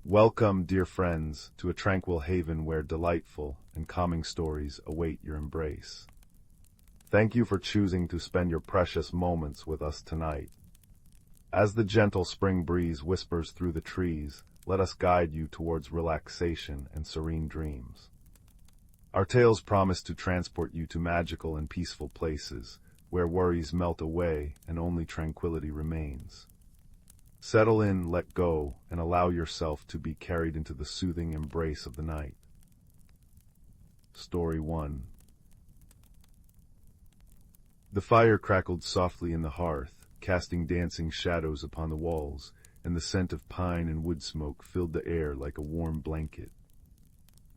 Welcome, dear friends, to a tranquil haven where delightful and calming stories await your embrace. Thank you for choosing to spend your precious moments with us tonight. As the gentle spring breeze whispers through the trees, let us guide you towards relaxation and serene dreams. Our tales promise to transport you to magical and peaceful places, where worries melt away and only tranquility remains. Settle in, let go, and allow yourself to be carried into the soothing embrace of the night. Story 1. The fire crackled softly in the hearth, casting dancing shadows upon the walls, and the scent of pine and wood smoke filled the air like a warm blanket.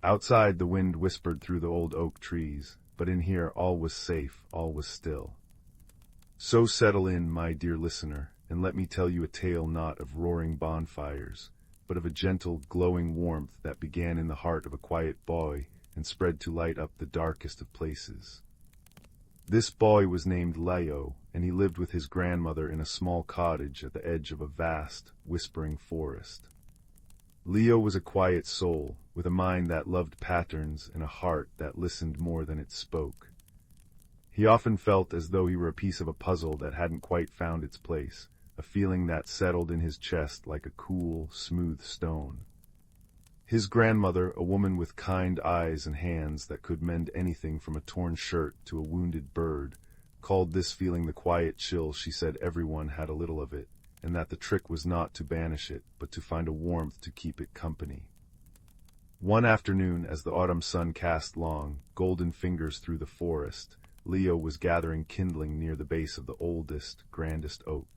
Outside, the wind whispered through the old oak trees, but in here all was safe, all was still. So settle in, my dear listener, and let me tell you a tale not of roaring bonfires, but of a gentle, glowing warmth that began in the heart of a quiet boy and spread to light up the darkest of places. This boy was named Leo, and he lived with his grandmother in a small cottage at the edge of a vast, whispering forest. Leo was a quiet soul, with a mind that loved patterns and a heart that listened more than it spoke. He often felt as though he were a piece of a puzzle that hadn't quite found its place, a feeling that settled in his chest like a cool, smooth stone. His grandmother, a woman with kind eyes and hands that could mend anything from a torn shirt to a wounded bird, called this feeling the quiet chill. She said everyone had a little of it, and that the trick was not to banish it, but to find a warmth to keep it company. One afternoon, as the autumn sun cast long, golden fingers through the forest, Leo was gathering kindling near the base of the oldest, grandest oak.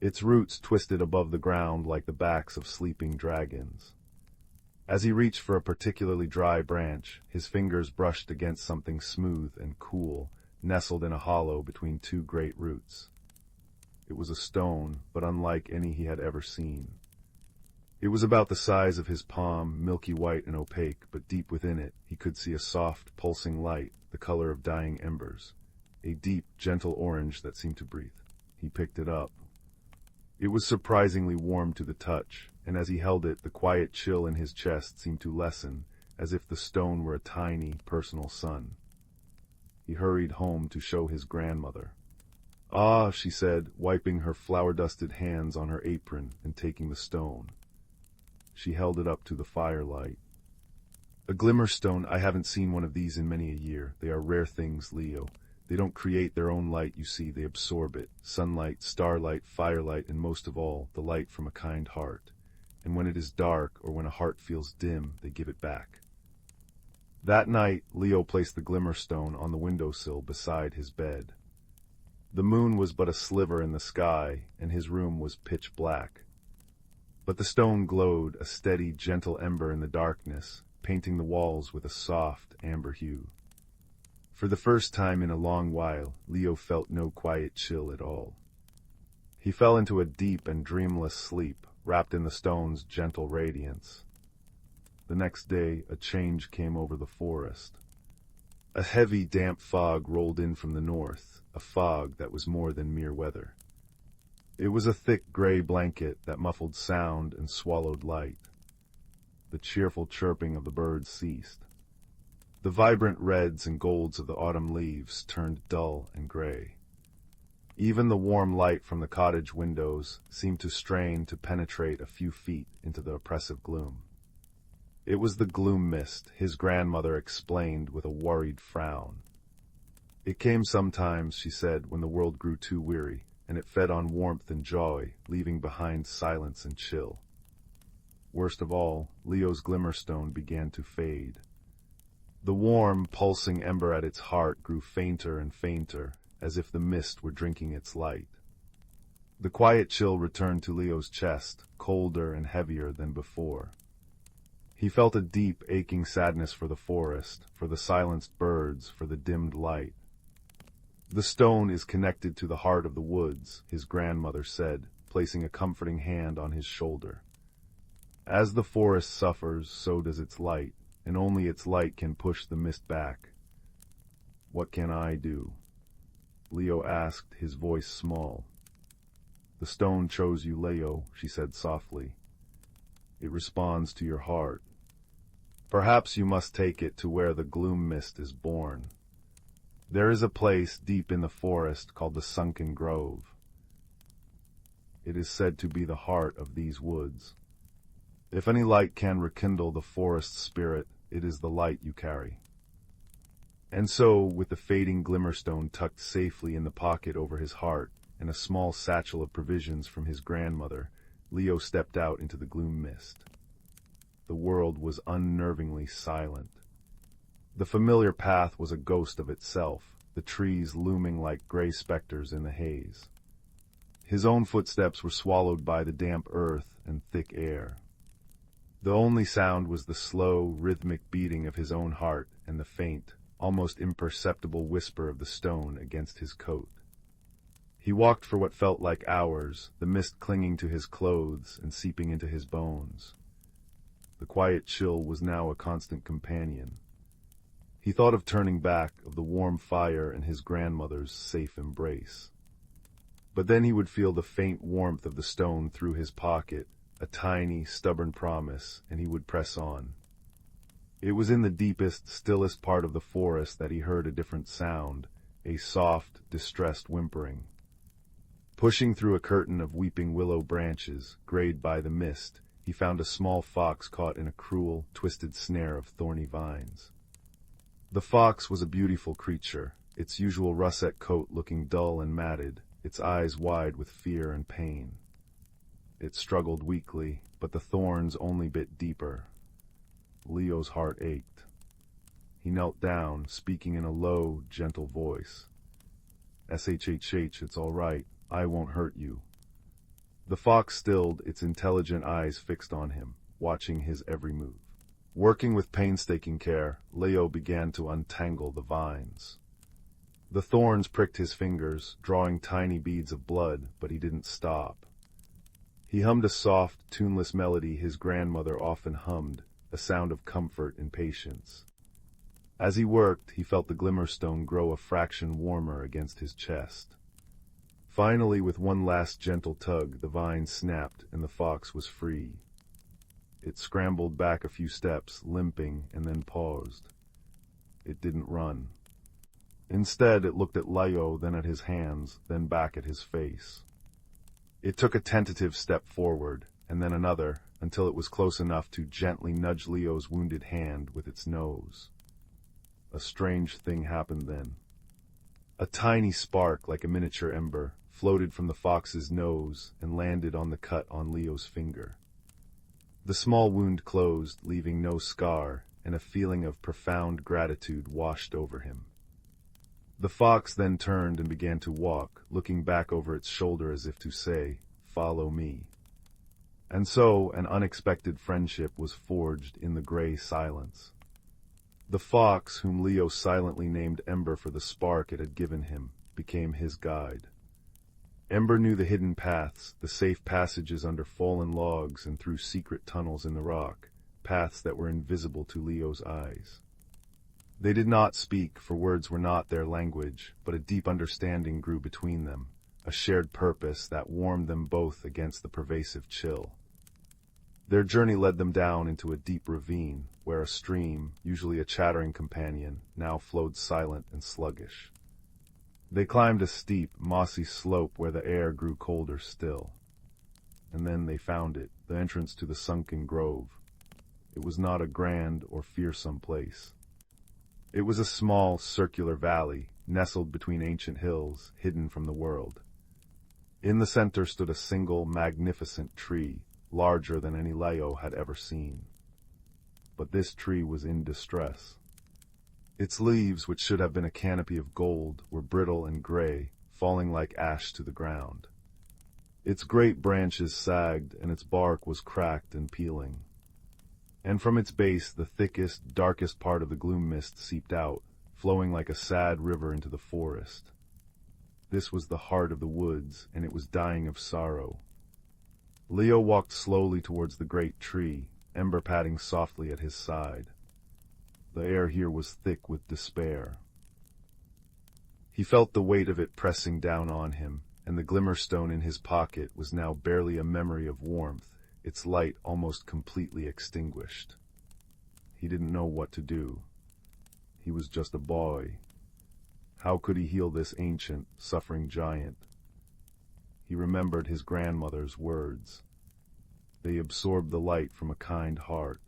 Its roots twisted above the ground like the backs of sleeping dragons. As he reached for a particularly dry branch, his fingers brushed against something smooth and cool, nestled in a hollow between two great roots. It was a stone, but unlike any he had ever seen. It was about the size of his palm, milky white and opaque, but deep within it he could see a soft, pulsing light, the color of dying embers, a deep, gentle orange that seemed to breathe. He picked it up. It was surprisingly warm to the touch, and as he held it, the quiet chill in his chest seemed to lessen, as if the stone were a tiny, personal sun. He hurried home to show his grandmother. "Ah," she said, wiping her flour-dusted hands on her apron and taking the stone. She held it up to the firelight. "A glimmerstone. I haven't seen one of these in many a year. They are rare things, Leo. They don't create their own light, you see, they absorb it. Sunlight, starlight, firelight, and most of all, the light from a kind heart. And when it is dark, or when a heart feels dim, they give it back." That night, Leo placed the glimmerstone on the windowsill beside his bed. The moon was but a sliver in the sky, and his room was pitch black. But the stone glowed, a steady, gentle ember in the darkness, painting the walls with a soft, amber hue. For the first time in a long while, Leo felt no quiet chill at all. He fell into a deep and dreamless sleep, wrapped in the stone's gentle radiance. The next day, a change came over the forest. A heavy, damp fog rolled in from the north, a fog that was more than mere weather. It was a thick gray blanket that muffled sound and swallowed light. The cheerful chirping of the birds ceased. The vibrant reds and golds of the autumn leaves turned dull and gray. Even the warm light from the cottage windows seemed to strain to penetrate a few feet into the oppressive gloom. It was the gloom mist, his grandmother explained with a worried frown. It came sometimes, she said, when the world grew too weary, and it fed on warmth and joy, leaving behind silence and chill. Worst of all, Leo's glimmerstone began to fade. The warm, pulsing ember at its heart grew fainter and fainter, as if the mist were drinking its light. The quiet chill returned to Leo's chest, colder and heavier than before. He felt a deep, aching sadness for the forest, for the silenced birds, for the dimmed light. "The stone is connected to the heart of the woods," his grandmother said, placing a comforting hand on his shoulder. "As the forest suffers, so does its light, and only its light can push the mist back." "What can I do?" Leo asked, his voice small. "The stone chose you, Leo," she said softly. It responds to your heart. Perhaps you must take it to where the gloom mist is born. There is a place deep in the forest called the Sunken Grove. It is said to be the heart of these woods. If any light can rekindle the forest spirit, it is the light you carry. And so, with the fading Glimmerstone tucked safely in the pocket over his heart, and a small satchel of provisions from his grandmother, Leo stepped out into the gloom mist. The world was unnervingly silent. The familiar path was a ghost of itself, the trees looming like gray specters in the haze. His own footsteps were swallowed by the damp earth and thick air. The only sound was the slow, rhythmic beating of his own heart and the faint, almost imperceptible whisper of the stone against his coat. He walked for what felt like hours, the mist clinging to his clothes and seeping into his bones. The quiet chill was now a constant companion. He thought of turning back, of the warm fire and his grandmother's safe embrace. But then he would feel the faint warmth of the stone through his pocket, a tiny, stubborn promise, and he would press on. It was in the deepest, stillest part of the forest that he heard a different sound, a soft, distressed whimpering. Pushing through a curtain of weeping willow branches, grayed by the mist, he found a small fox caught in a cruel, twisted snare of thorny vines. The fox was a beautiful creature, its usual russet coat looking dull and matted, its eyes wide with fear and pain. It struggled weakly, but the thorns only bit deeper. Leo's heart ached. He knelt down, speaking in a low, gentle voice. "Shh, it's all right. I won't hurt you." The fox stilled, its intelligent eyes fixed on him, watching his every move. Working with painstaking care, Leo began to untangle the vines. The thorns pricked his fingers, drawing tiny beads of blood, but he didn't stop. He hummed a soft, tuneless melody his grandmother often hummed, a sound of comfort and patience. As he worked, he felt the Glimmerstone grow a fraction warmer against his chest. Finally, with one last gentle tug, the vine snapped and the fox was free. It scrambled back a few steps, limping, and then paused. It didn't run. Instead, it looked at Leo, then at his hands, then back at his face. It took a tentative step forward, and then another, until it was close enough to gently nudge Leo's wounded hand with its nose. A strange thing happened then. A tiny spark, like a miniature ember, floated from the fox's nose and landed on the cut on Leo's finger. The small wound closed, leaving no scar, and a feeling of profound gratitude washed over him. The fox then turned and began to walk, looking back over its shoulder as if to say, "Follow me." And so an unexpected friendship was forged in the gray silence. The fox, whom Leo silently named Ember for the spark it had given him, became his guide. Ember knew the hidden paths, the safe passages under fallen logs and through secret tunnels in the rock, paths that were invisible to Leo's eyes. They did not speak, for words were not their language, but a deep understanding grew between them, a shared purpose that warmed them both against the pervasive chill. Their journey led them down into a deep ravine, where a stream, usually a chattering companion, now flowed silent and sluggish. They climbed a steep, mossy slope where the air grew colder still. And then they found it, the entrance to the Sunken Grove. It was not a grand or fearsome place. It was a small, circular valley, nestled between ancient hills, hidden from the world. In the center stood a single, magnificent tree, larger than any Leo had ever seen. But this tree was in distress. Its leaves, which should have been a canopy of gold, were brittle and gray, falling like ash to the ground. Its great branches sagged, and its bark was cracked and peeling. And from its base the thickest, darkest part of the gloom mist seeped out, flowing like a sad river into the forest. This was the heart of the woods, and it was dying of sorrow. Leo walked slowly towards the great tree, Ember padding softly at his side. The air here was thick with despair. He felt the weight of it pressing down on him, and the Glimmerstone in his pocket was now barely a memory of warmth, its light almost completely extinguished. He didn't know what to do. He was just a boy. How could he heal this ancient, suffering giant? He remembered his grandmother's words. They absorbed the light from a kind heart.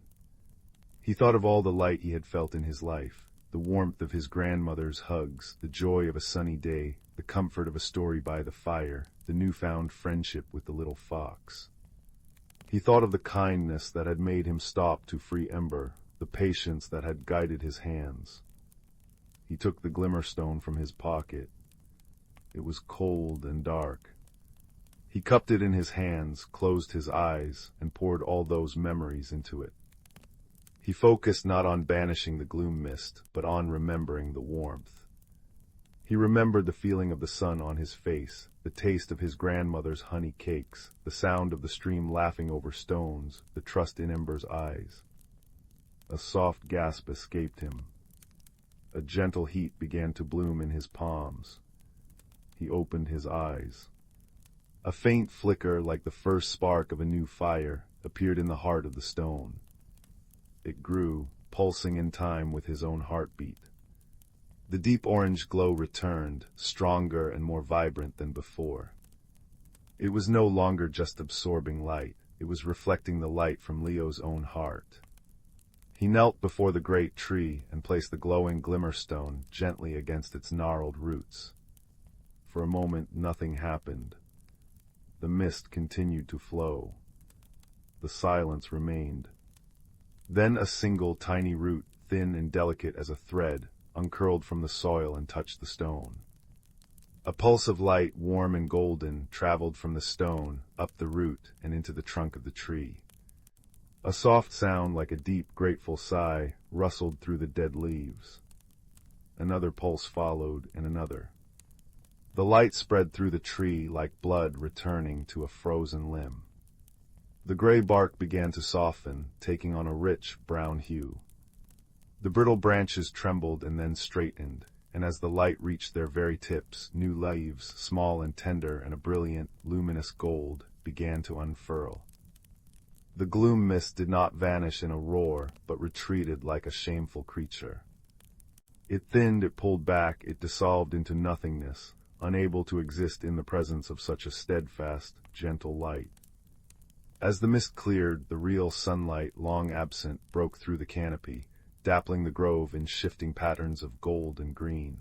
He thought of all the light he had felt in his life, the warmth of his grandmother's hugs, the joy of a sunny day, the comfort of a story by the fire, the newfound friendship with the little fox. He thought of the kindness that had made him stop to free Ember, the patience that had guided his hands. He took the Glimmerstone from his pocket. It was cold and dark. He cupped it in his hands, closed his eyes, and poured all those memories into it. He focused not on banishing the gloom mist, but on remembering the warmth. He remembered the feeling of the sun on his face, the taste of his grandmother's honey cakes, the sound of the stream laughing over stones, the trust in Ember's eyes. A soft gasp escaped him. A gentle heat began to bloom in his palms. He opened his eyes. A faint flicker, like the first spark of a new fire, appeared in the heart of the stone. It grew, pulsing in time with his own heartbeat. The deep orange glow returned, stronger and more vibrant than before. It was no longer just absorbing light, it was reflecting the light from Leo's own heart. He knelt before the great tree and placed the glowing Glimmerstone gently against its gnarled roots. For a moment, nothing happened. The mist continued to flow. The silence remained. Then a single tiny root, thin and delicate as a thread, uncurled from the soil and touched the stone. A pulse of light, warm and golden, traveled from the stone, up the root, and into the trunk of the tree. A soft sound, like a deep, grateful sigh, rustled through the dead leaves. Another pulse followed, and another. The light spread through the tree like blood returning to a frozen limb. The gray bark began to soften, taking on a rich, brown hue. The brittle branches trembled and then straightened, and as the light reached their very tips, new leaves, small and tender and a brilliant, luminous gold, began to unfurl. The gloom mist did not vanish in a roar, but retreated like a shameful creature. It thinned, it pulled back, it dissolved into nothingness, unable to exist in the presence of such a steadfast, gentle light. As the mist cleared, the real sunlight, long absent, broke through the canopy, dappling the grove in shifting patterns of gold and green.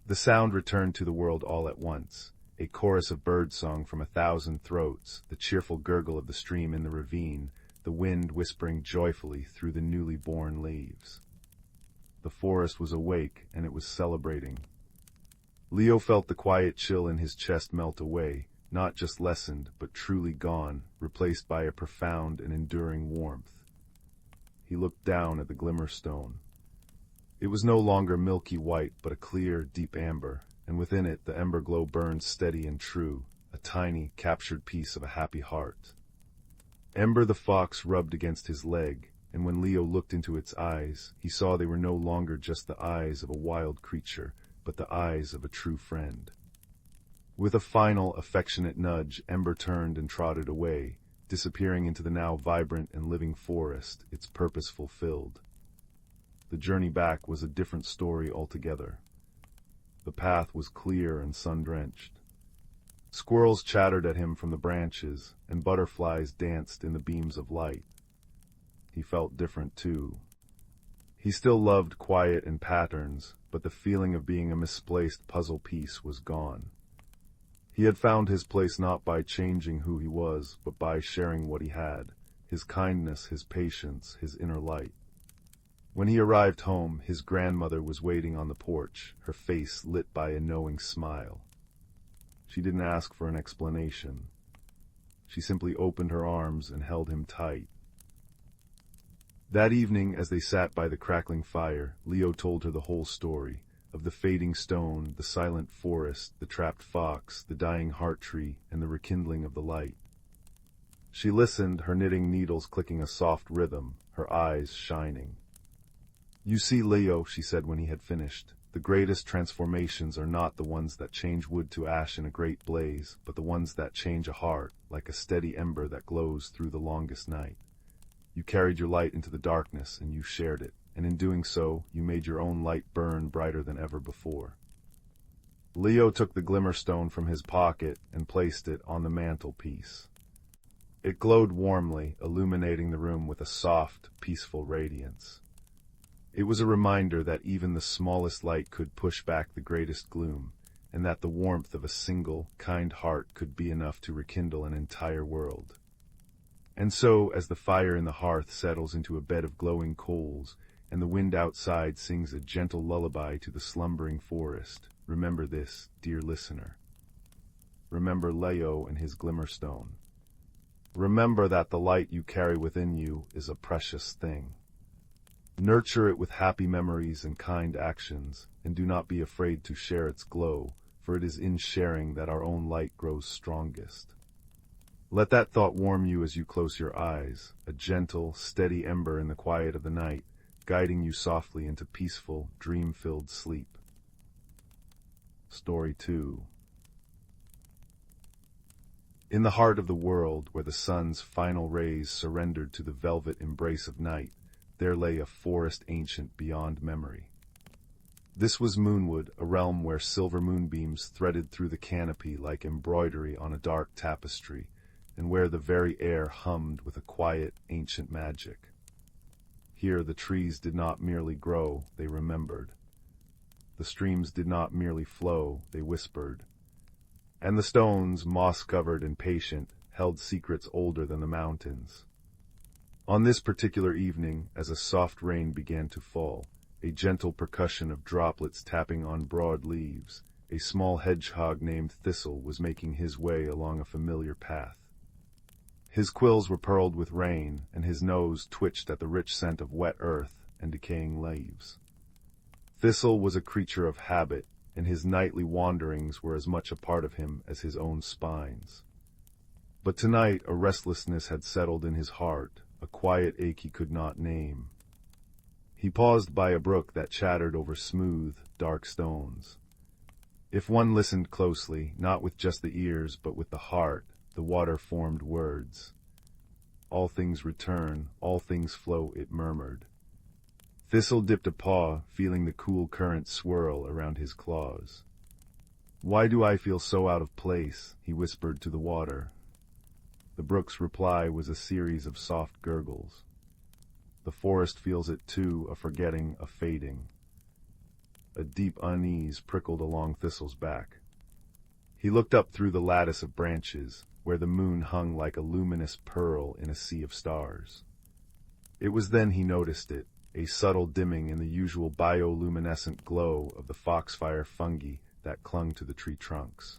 The sound returned to the world all at once, a chorus of birdsong from 1,000 throats, the cheerful gurgle of the stream in the ravine, the wind whispering joyfully through the newly born leaves. The forest was awake, and it was celebrating. Leo felt the quiet chill in his chest melt away, not just lessened, but truly gone, replaced by a profound and enduring warmth. He looked down at the Glimmerstone. It was no longer milky white, but a clear, deep amber, and within it the ember glow burned steady and true, a tiny, captured piece of a happy heart. Ember the fox rubbed against his leg, and when Leo looked into its eyes, he saw they were no longer just the eyes of a wild creature, but the eyes of a true friend. With a final, affectionate nudge, Ember turned and trotted away, disappearing into the now vibrant and living forest, its purpose fulfilled. The journey back was a different story altogether. The path was clear and sun-drenched. Squirrels chattered at him from the branches, and butterflies danced in the beams of light. He felt different, too. He still loved quiet and patterns, but the feeling of being a misplaced puzzle piece was gone. He had found his place not by changing who he was, but by sharing what he had, his kindness, his patience, his inner light. When he arrived home, his grandmother was waiting on the porch, her face lit by a knowing smile. She didn't ask for an explanation. She simply opened her arms and held him tight. That evening, as they sat by the crackling fire, Leo told her the whole story, of the fading stone, the silent forest, the trapped fox, the dying heart tree, and the rekindling of the light. She listened, her knitting needles clicking a soft rhythm, her eyes shining. "You see, Leo," she said when he had finished, the greatest transformations are not the ones that change wood to ash in a great blaze, but the ones that change a heart, like a steady ember that glows through the longest night. You carried your light into the darkness, and you shared it, and in doing so, you made your own light burn brighter than ever before. Leo took the Glimmerstone from his pocket and placed it on the mantelpiece. It glowed warmly, illuminating the room with a soft, peaceful radiance. It was a reminder that even the smallest light could push back the greatest gloom, and that the warmth of a single, kind heart could be enough to rekindle an entire world. And so, as the fire in the hearth settles into a bed of glowing coals, and the wind outside sings a gentle lullaby to the slumbering forest, remember this, dear listener. Remember Leo and his Glimmerstone. Remember that the light you carry within you is a precious thing. Nurture it with happy memories and kind actions, and do not be afraid to share its glow, for it is in sharing that our own light grows strongest. Let that thought warm you as you close your eyes, a gentle, steady ember in the quiet of the night, guiding you softly into peaceful, dream-filled sleep. Story 2. In the heart of the world, where the sun's final rays surrendered to the velvet embrace of night, there lay a forest ancient beyond memory. This was Moonwood, a realm where silver moonbeams threaded through the canopy like embroidery on a dark tapestry, and where the very air hummed with a quiet, ancient magic. Here the trees did not merely grow, they remembered. The streams did not merely flow, they whispered. And the stones, moss-covered and patient, held secrets older than the mountains. On this particular evening, as a soft rain began to fall, a gentle percussion of droplets tapping on broad leaves, a small hedgehog named Thistle was making his way along a familiar path. His quills were pearled with rain, and his nose twitched at the rich scent of wet earth and decaying leaves. Thistle was a creature of habit, and his nightly wanderings were as much a part of him as his own spines. But tonight a restlessness had settled in his heart, a quiet ache he could not name. He paused by a brook that chattered over smooth, dark stones. If one listened closely, not with just the ears but with the heart, the water formed words. All things return, all things flow, it murmured. Thistle dipped a paw, feeling the cool current swirl around his claws. Why do I feel so out of place? He whispered to the water. The brook's reply was a series of soft gurgles. The forest feels it too, a forgetting, a fading. A deep unease prickled along Thistle's back. He looked up through the lattice of branches, where the moon hung like a luminous pearl in a sea of stars. It was then he noticed it, a subtle dimming in the usual bioluminescent glow of the foxfire fungi that clung to the tree trunks.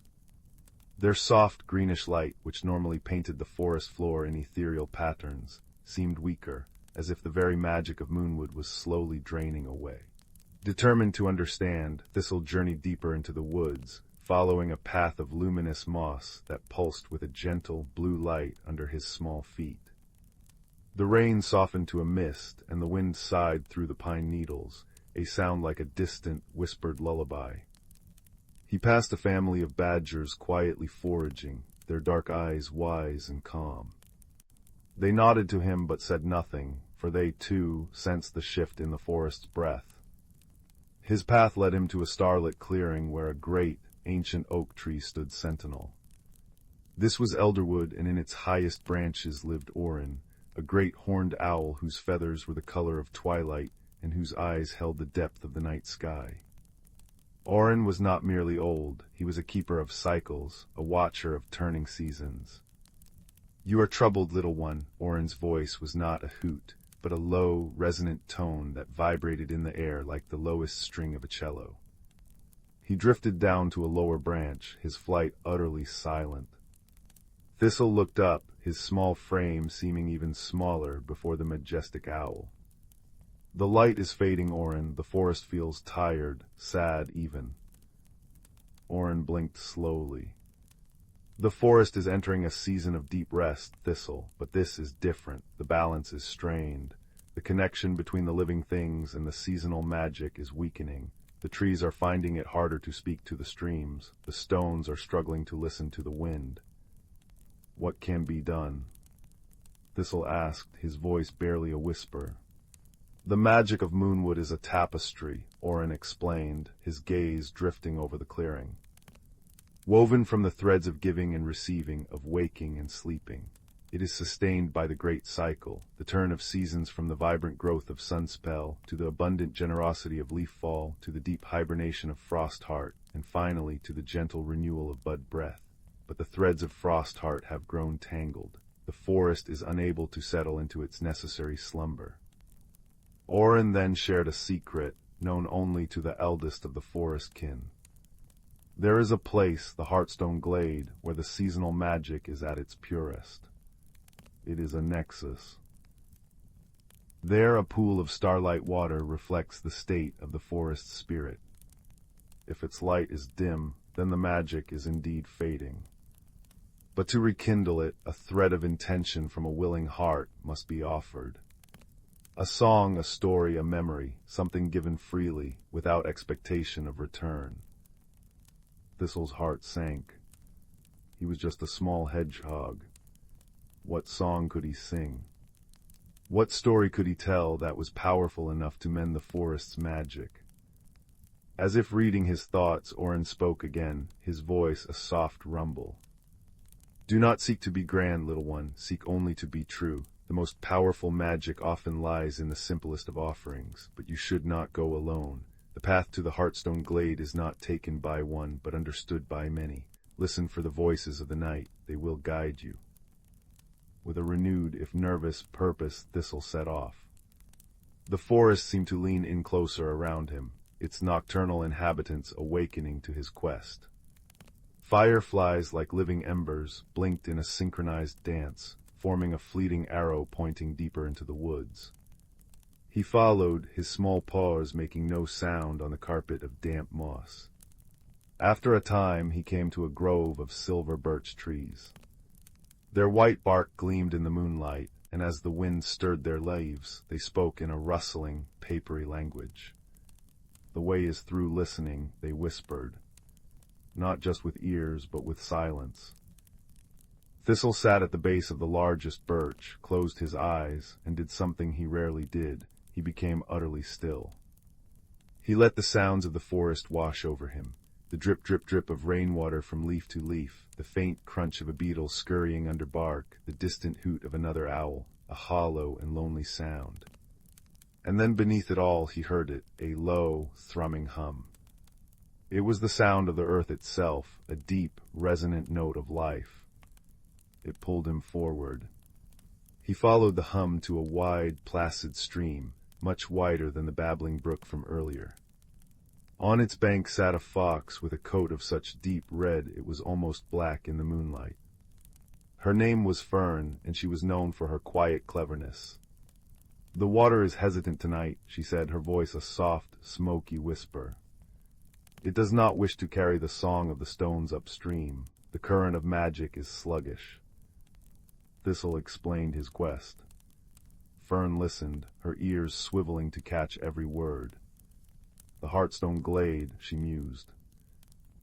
Their soft greenish light, which normally painted the forest floor in ethereal patterns, seemed weaker, as if the very magic of Moonwood was slowly draining away. Determined to understand, Thistle journeyed deeper into the woods, following a path of luminous moss that pulsed with a gentle, blue light under his small feet. The rain softened to a mist, and the wind sighed through the pine needles, a sound like a distant, whispered lullaby. He passed a family of badgers quietly foraging, their dark eyes wise and calm. They nodded to him but said nothing, for they, too, sensed the shift in the forest's breath. His path led him to a starlit clearing where a great, ancient oak tree stood sentinel. This was elderwood, and in its highest branches lived Orin, a great horned owl whose feathers were the color of twilight and whose eyes held the depth of the night sky. Orin was not merely old, he was a keeper of cycles, a watcher of turning seasons. You are troubled, little one. Orin's voice was not a hoot, but a low, resonant tone that vibrated in the air like the lowest string of a cello. He drifted down to a lower branch, his flight utterly silent. Thistle looked up, his small frame seeming even smaller before the majestic owl. The light is fading, Orin. The forest feels tired, sad even. Orin blinked slowly. The forest is entering a season of deep rest, Thistle, but this is different. The balance is strained. The connection between the living things and the seasonal magic is weakening. The trees are finding it harder to speak to the streams. The stones are struggling to listen to the wind. What can be done? Thistle asked, his voice barely a whisper. The magic of Moonwood is a tapestry, Orin explained, his gaze drifting over the clearing. Woven from the threads of giving and receiving, of waking and sleeping. It is sustained by the great cycle, the turn of seasons from the vibrant growth of sunspell, to the abundant generosity of leaf fall, to the deep hibernation of frost heart, and finally to the gentle renewal of bud breath. But the threads of frost heart have grown tangled. The forest is unable to settle into its necessary slumber. Orin then shared a secret, known only to the eldest of the forest kin. There is a place, the Heartstone Glade, where the seasonal magic is at its purest. It is a nexus. There a pool of starlight water reflects the state of the forest's spirit. If its light is dim, then the magic is indeed fading. But to rekindle it, a thread of intention from a willing heart must be offered. A song, a story, a memory, something given freely, without expectation of return. Thistle's heart sank. He was just a small hedgehog. What song could he sing? What story could he tell that was powerful enough to mend the forest's magic? As if reading his thoughts, Orin spoke again, his voice a soft rumble. Do not seek to be grand, little one, seek only to be true. The most powerful magic often lies in the simplest of offerings, but you should not go alone. The path to the Heartstone Glade is not taken by one, but understood by many. Listen for the voices of the night, they will guide you. With a renewed, if nervous, purpose, Thistle set off. The forest seemed to lean in closer around him, its nocturnal inhabitants awakening to his quest. Fireflies, like living embers, blinked in a synchronized dance, forming a fleeting arrow pointing deeper into the woods. He followed, his small paws making no sound on the carpet of damp moss. After a time, he came to a grove of silver birch trees. Their white bark gleamed in the moonlight, and as the wind stirred their leaves, they spoke in a rustling, papery language. The way is through listening, they whispered. Not just with ears, but with silence. Thistle sat at the base of the largest birch, closed his eyes, and did something he rarely did. He became utterly still. He let the sounds of the forest wash over him. The drip, drip, drip of rainwater from leaf to leaf, the faint crunch of a beetle scurrying under bark, the distant hoot of another owl, a hollow and lonely sound. And then beneath it all he heard it, a low, thrumming hum. It was the sound of the earth itself, a deep, resonant note of life. It pulled him forward. He followed the hum to a wide, placid stream, much wider than the babbling brook from earlier. On its bank sat a fox with a coat of such deep red it was almost black in the moonlight. Her name was Fern, and she was known for her quiet cleverness. The water is hesitant tonight, she said, her voice a soft, smoky whisper. It does not wish to carry the song of the stones upstream. The current of magic is sluggish. Thistle explained his quest. Fern listened, her ears swiveling to catch every word. The Heartstone Glade, she mused.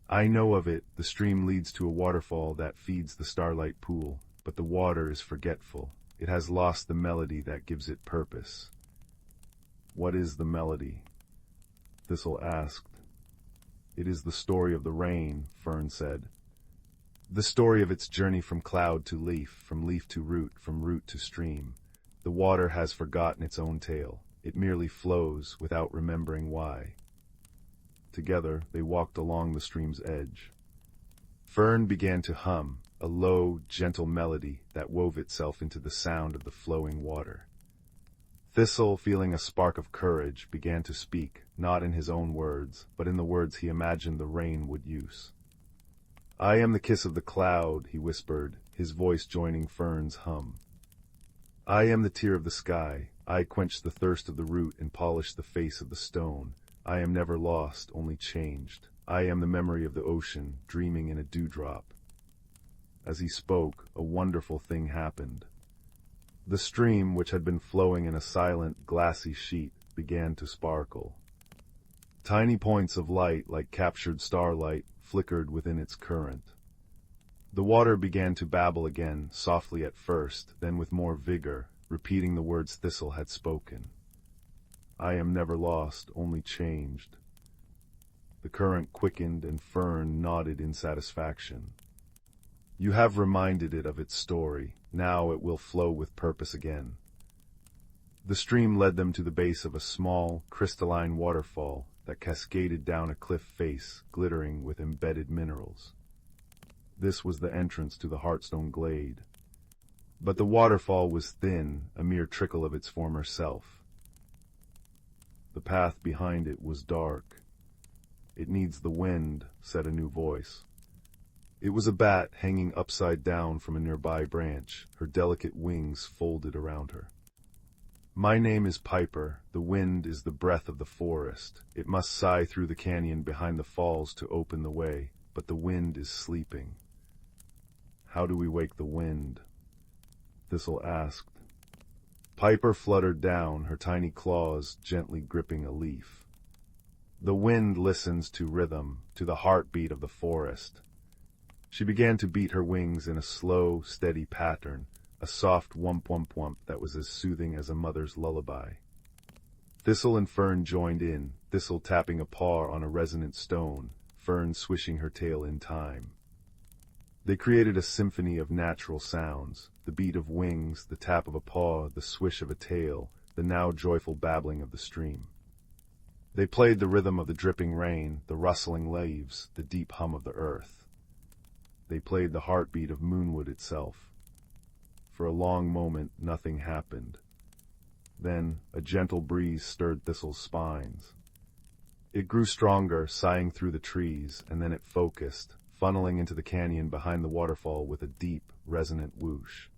I know of it, the stream leads to a waterfall that feeds the Starlight pool, but the water is forgetful. It has lost the melody that gives it purpose. What is the melody? Thistle asked. It is the story of the rain, Fern said. The story of its journey from cloud to leaf, from leaf to root, from root to stream. The water has forgotten its own tale. It merely flows without remembering why. Together, they walked along the stream's edge. Fern began to hum, a low, gentle melody that wove itself into the sound of the flowing water. Thistle, feeling a spark of courage, began to speak, not in his own words, but in the words he imagined the rain would use. I am the kiss of the cloud, he whispered, his voice joining Fern's hum. I am the tear of the sky. I quench the thirst of the root and polish the face of the stone. I am never lost, only changed. I am the memory of the ocean, dreaming in a dewdrop. As he spoke, a wonderful thing happened. The stream, which had been flowing in a silent, glassy sheet, began to sparkle. Tiny points of light, like captured starlight, flickered within its current. The water began to babble again, softly at first, then with more vigor, repeating the words Thistle had spoken. I am never lost, only changed. The current quickened and Fern nodded in satisfaction. You have reminded it of its story. Now it will flow with purpose again. The stream led them to the base of a small, crystalline waterfall that cascaded down a cliff face, glittering with embedded minerals. This was the entrance to the Hearthstone glade. But the waterfall was thin, a mere trickle of its former self. The path behind it was dark. It needs the wind, said a new voice. It was a bat hanging upside down from a nearby branch, her delicate wings folded around her. My name is Piper. The wind is the breath of the forest. It must sigh through the canyon behind the falls to open the way, but the wind is sleeping. How do we wake the wind? Thistle asked. Piper fluttered down, her tiny claws gently gripping a leaf. The wind listens to rhythm, to the heartbeat of the forest. She began to beat her wings in a slow, steady pattern, a soft whump-whump-whump that was as soothing as a mother's lullaby. Thistle and Fern joined in, Thistle tapping a paw on a resonant stone, Fern swishing her tail in time. They created a symphony of natural sounds, the beat of wings, the tap of a paw, the swish of a tail, the now joyful babbling of the stream. They played the rhythm of the dripping rain, the rustling leaves, the deep hum of the earth. They played the heartbeat of Moonwood itself. For a long moment, nothing happened. Then, a gentle breeze stirred Thistle's spines. It grew stronger, sighing through the trees, and then it focused, funneling into the canyon behind the waterfall with a deep, resonant whoosh.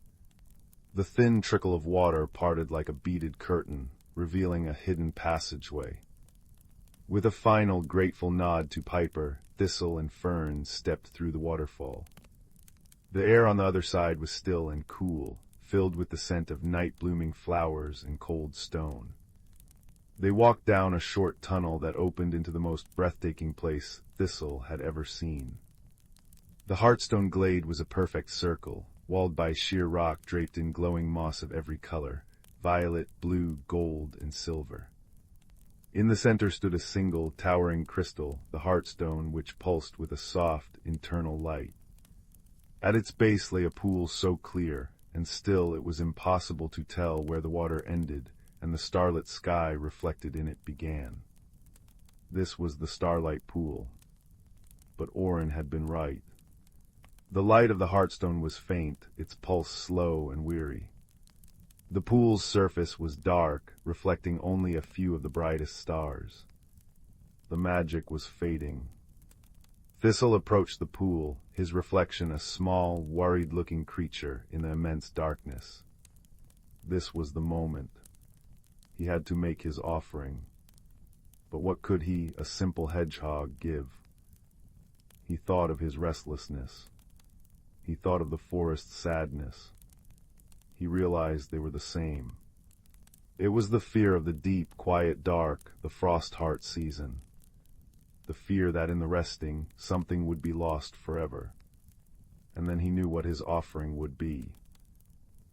The thin trickle of water parted like a beaded curtain, revealing a hidden passageway. With a final, grateful nod to Piper, Thistle and Fern stepped through the waterfall. The air on the other side was still and cool, filled with the scent of night-blooming flowers and cold stone. They walked down a short tunnel that opened into the most breathtaking place Thistle had ever seen. The Hearthstone glade was a perfect circle, walled by sheer rock draped in glowing moss of every color, violet, blue, gold, and silver. In the center stood a single, towering crystal, the Hearthstone, which pulsed with a soft, internal light. At its base lay a pool so clear, and still it was impossible to tell where the water ended, and the starlit sky reflected in it began. This was the Starlight pool. But Orin had been right. The light of the Hearthstone was faint, its pulse slow and weary. The pool's surface was dark, reflecting only a few of the brightest stars. The magic was fading. Thistle approached the pool, his reflection a small, worried-looking creature in the immense darkness. This was the moment. He had to make his offering. But what could he, a simple hedgehog, give? He thought of his restlessness. He thought of the forest's sadness. He realized they were the same. It was the fear of the deep, quiet dark, the frost-heart season. The fear that in the resting, something would be lost forever. And then he knew what his offering would be.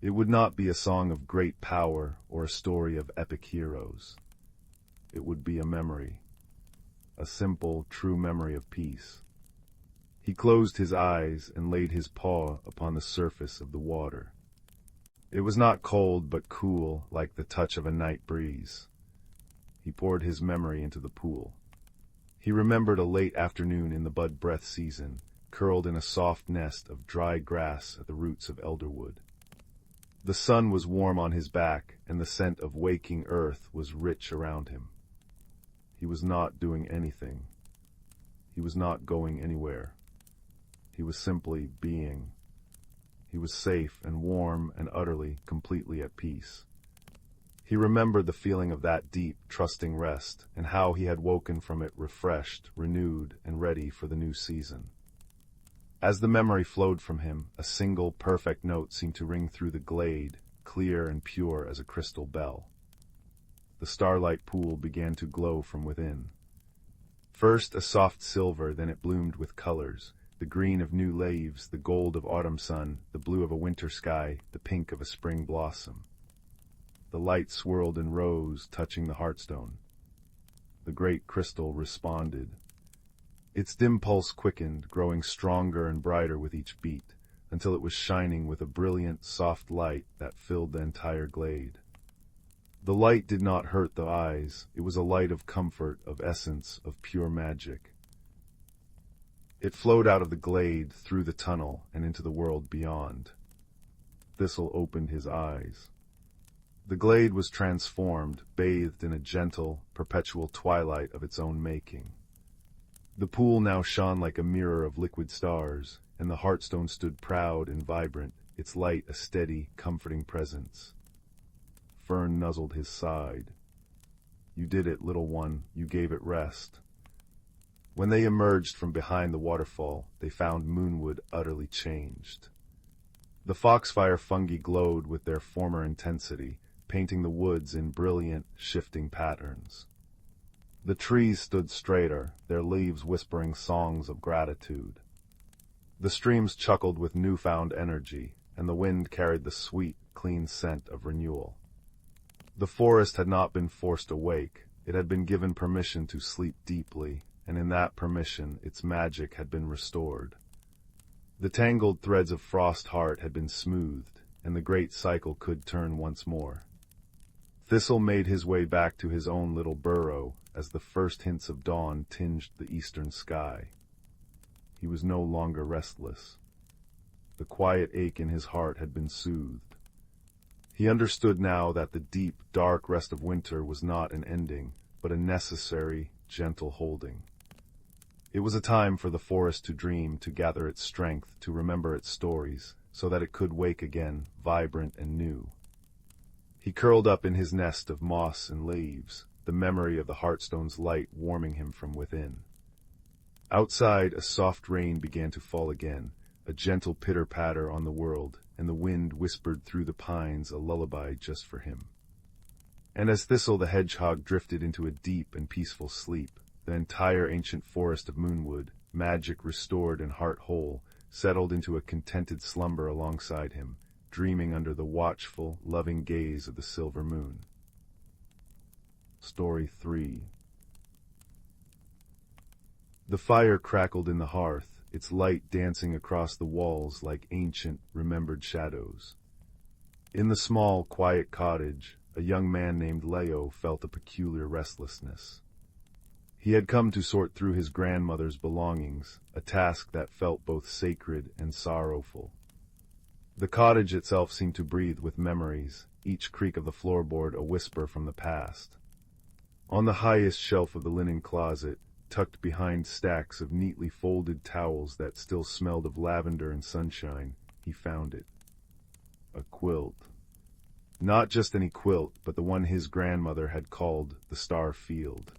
It would not be a song of great power or a story of epic heroes. It would be a memory. A simple, true memory of peace. He closed his eyes and laid his paw upon the surface of the water. It was not cold but cool, like the touch of a night breeze. He poured his memory into the pool. He remembered a late afternoon in the bud breath season, curled in a soft nest of dry grass at the roots of elderwood. The sun was warm on his back, and the scent of waking earth was rich around him. He was not doing anything. He was not going anywhere. He was simply being. He was safe and warm and utterly, completely at peace. He remembered the feeling of that deep, trusting rest, and how he had woken from it refreshed, renewed, and ready for the new season. As the memory flowed from him, a single, perfect note seemed to ring through the glade, clear and pure as a crystal bell. The starlight pool began to glow from within. First a soft silver, then it bloomed with colors, the green of new leaves, the gold of autumn sun, the blue of a winter sky, the pink of a spring blossom. The light swirled and rose, touching the hearthstone. The great crystal responded. Its dim pulse quickened, growing stronger and brighter with each beat, until it was shining with a brilliant, soft light that filled the entire glade. The light did not hurt the eyes. It was a light of comfort, of essence, of pure magic. It flowed out of the glade, through the tunnel, and into the world beyond. Thistle opened his eyes. The glade was transformed, bathed in a gentle, perpetual twilight of its own making. The pool now shone like a mirror of liquid stars, and the hearthstone stood proud and vibrant, its light a steady, comforting presence. Fern nuzzled his side. "You did it, little one, you gave it rest." When they emerged from behind the waterfall, they found Moonwood utterly changed. The foxfire fungi glowed with their former intensity, painting the woods in brilliant, shifting patterns. The trees stood straighter, their leaves whispering songs of gratitude. The streams chuckled with newfound energy, and the wind carried the sweet, clean scent of renewal. The forest had not been forced awake, it had been given permission to sleep deeply, and in that permission its magic had been restored. The tangled threads of frost heart had been smoothed, and the great cycle could turn once more. Thistle made his way back to his own little burrow as the first hints of dawn tinged the eastern sky. He was no longer restless. The quiet ache in his heart had been soothed. He understood now that the deep, dark rest of winter was not an ending, but a necessary, gentle holding. It was a time for the forest to dream, to gather its strength, to remember its stories, so that it could wake again, vibrant and new. He curled up in his nest of moss and leaves, the memory of the hearthstone's light warming him from within. Outside, a soft rain began to fall again, a gentle pitter-patter on the world, and the wind whispered through the pines a lullaby just for him. And as Thistle the hedgehog drifted into a deep and peaceful sleep, the entire ancient forest of Moonwood, magic restored and heart whole, settled into a contented slumber alongside him, dreaming under the watchful, loving gaze of the silver moon. Story 3. The fire crackled in the hearth, its light dancing across the walls like ancient, remembered shadows. In the small, quiet cottage, a young man named Leo felt a peculiar restlessness. He had come to sort through his grandmother's belongings, a task that felt both sacred and sorrowful. The cottage itself seemed to breathe with memories, each creak of the floorboard a whisper from the past. On the highest shelf of the linen closet, tucked behind stacks of neatly folded towels that still smelled of lavender and sunshine, he found it. A quilt. Not just any quilt, but the one his grandmother had called the Star Field.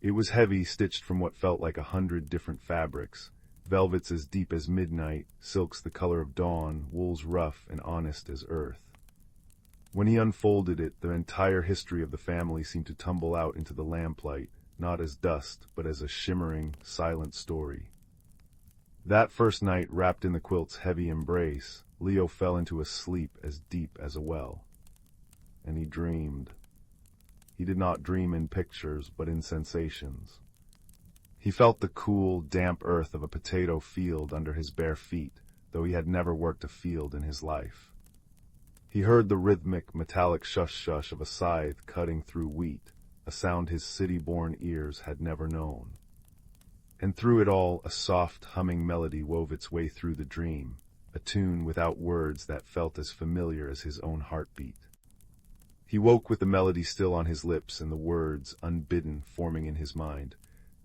It was heavy, stitched from what felt like 100 different fabrics, velvets as deep as midnight, silks the color of dawn, wools rough and honest as earth. When he unfolded it, the entire history of the family seemed to tumble out into the lamplight, not as dust, but as a shimmering, silent story. That first night, wrapped in the quilt's heavy embrace, Leo fell into a sleep as deep as a well. And he dreamed. He did not dream in pictures, but in sensations. He felt the cool, damp earth of a potato field under his bare feet, though he had never worked a field in his life. He heard the rhythmic, metallic shush-shush of a scythe cutting through wheat, a sound his city-born ears had never known. And through it all, a soft, humming melody wove its way through the dream, a tune without words that felt as familiar as his own heartbeat. He woke with the melody still on his lips and the words, unbidden, forming in his mind.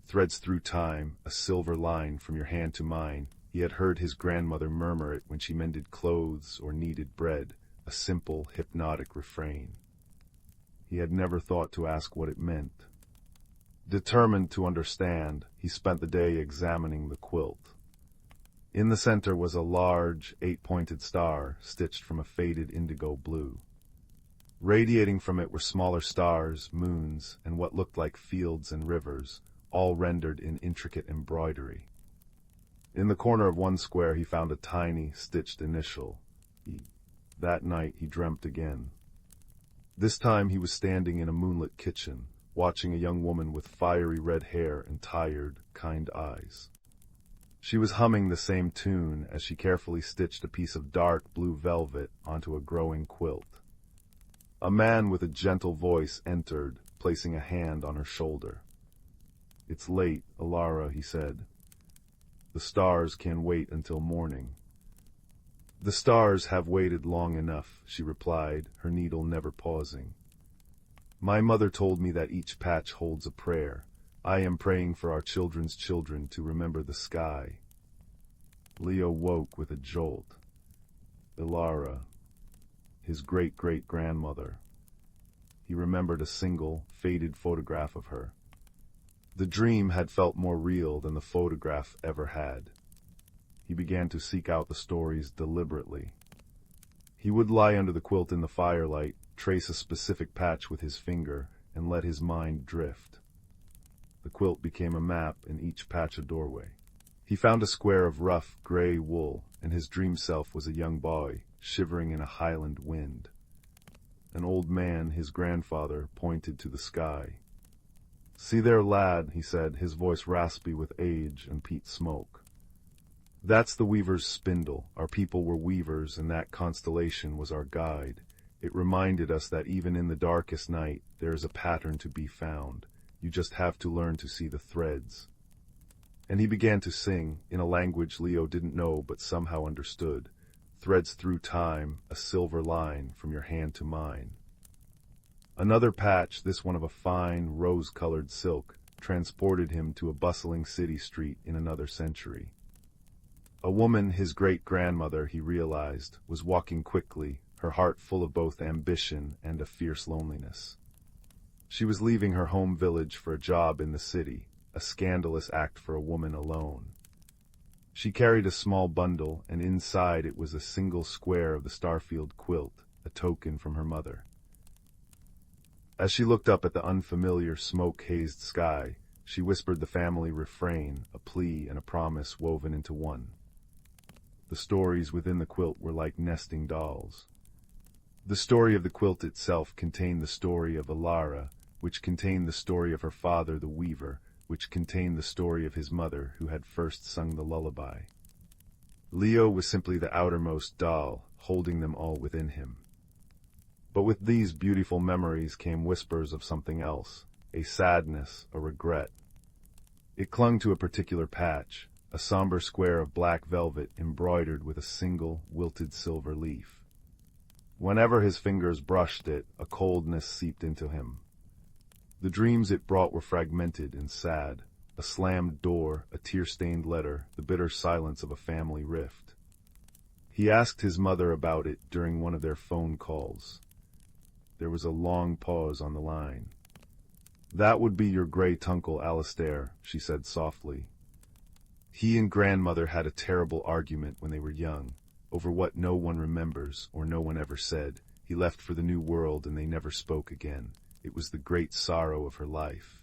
Threads through time, a silver line from your hand to mine. He had heard his grandmother murmur it when she mended clothes or kneaded bread, a simple, hypnotic refrain. He had never thought to ask what it meant. Determined to understand, he spent the day examining the quilt. In the center was a large, 8-pointed star, stitched from a faded indigo blue. Radiating from it were smaller stars, moons, and what looked like fields and rivers, all rendered in intricate embroidery. In the corner of one square he found a tiny, stitched initial. That night he dreamt again. This time he was standing in a moonlit kitchen, watching a young woman with fiery red hair and tired, kind eyes. She was humming the same tune as she carefully stitched a piece of dark blue velvet onto a growing quilt. A man with a gentle voice entered, placing a hand on her shoulder. "It's late, Alara," he said. "The stars can wait until morning." "The stars have waited long enough," she replied, her needle never pausing. "My mother told me that each patch holds a prayer. I am praying for our children's children to remember the sky." Leo woke with a jolt. Alara, his great-great-grandmother. He remembered a single, faded photograph of her. The dream had felt more real than the photograph ever had. He began to seek out the stories deliberately. He would lie under the quilt in the firelight, trace a specific patch with his finger, and let his mind drift. The quilt became a map, and each patch a doorway. He found a square of rough, gray wool, and his dream self was a young boy, shivering in a highland wind. An old man, his grandfather, pointed to the sky. "See there, lad," he said, his voice raspy with age and peat smoke. "That's the weaver's spindle. Our people were weavers, and that constellation was our guide. It reminded us that even in the darkest night, there is a pattern to be found. You just have to learn to see the threads." And he began to sing, in a language Leo didn't know but somehow understood. "Threads through time, a silver line from your hand to mine." Another patch, this one of a fine, rose-colored silk, transported him to a bustling city street in another century. A woman, his great-grandmother, he realized, was walking quickly, her heart full of both ambition and a fierce loneliness. She was leaving her home village for a job in the city, a scandalous act for a woman alone. She carried a small bundle, and inside it was a single square of the Starfield quilt, a token from her mother. As she looked up at the unfamiliar, smoke-hazed sky, she whispered the family refrain, a plea and a promise woven into one. The stories within the quilt were like nesting dolls. The story of the quilt itself contained the story of Alara, which contained the story of her father, the weaver, which contained the story of his mother, who had first sung the lullaby. Leo was simply the outermost doll, holding them all within him. But with these beautiful memories came whispers of something else, a sadness, a regret. It clung to a particular patch, a somber square of black velvet embroidered with a single, wilted silver leaf. Whenever his fingers brushed it, a coldness seeped into him. The dreams it brought were fragmented and sad, a slammed door, a tear-stained letter, the bitter silence of a family rift. He asked his mother about it during one of their phone calls. There was a long pause on the line. "That would be your great-uncle Alastair," she said softly. "He and grandmother had a terrible argument when they were young, over what no one remembers or no one ever said. He left for the new world and they never spoke again. It was the great sorrow of her life."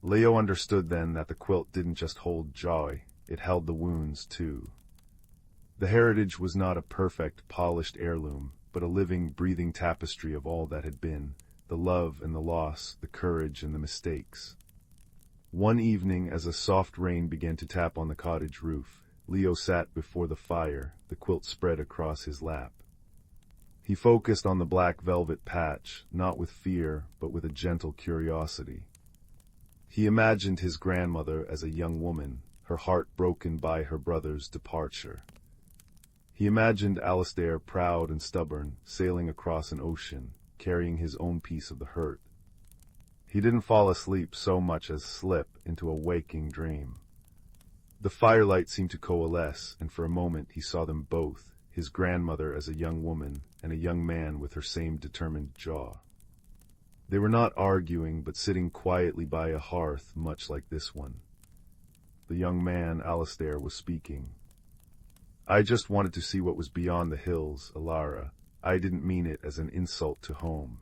Leo understood then that the quilt didn't just hold joy, it held the wounds too. The heritage was not a perfect, polished heirloom, but a living, breathing tapestry of all that had been, the love and the loss, the courage and the mistakes. One evening, as a soft rain began to tap on the cottage roof, Leo sat before the fire, the quilt spread across his lap. He focused on the black velvet patch, not with fear, but with a gentle curiosity. He imagined his grandmother as a young woman, her heart broken by her brother's departure. He imagined Alastair proud and stubborn, sailing across an ocean, carrying his own piece of the hurt. He didn't fall asleep so much as slip into a waking dream. The firelight seemed to coalesce, and for a moment he saw them both, his grandmother as a young woman, and a young man with her same determined jaw. They were not arguing, but sitting quietly by a hearth much like this one. The young man, Alastair, was speaking. "I just wanted to see what was beyond the hills, Alara. I didn't mean it as an insult to home."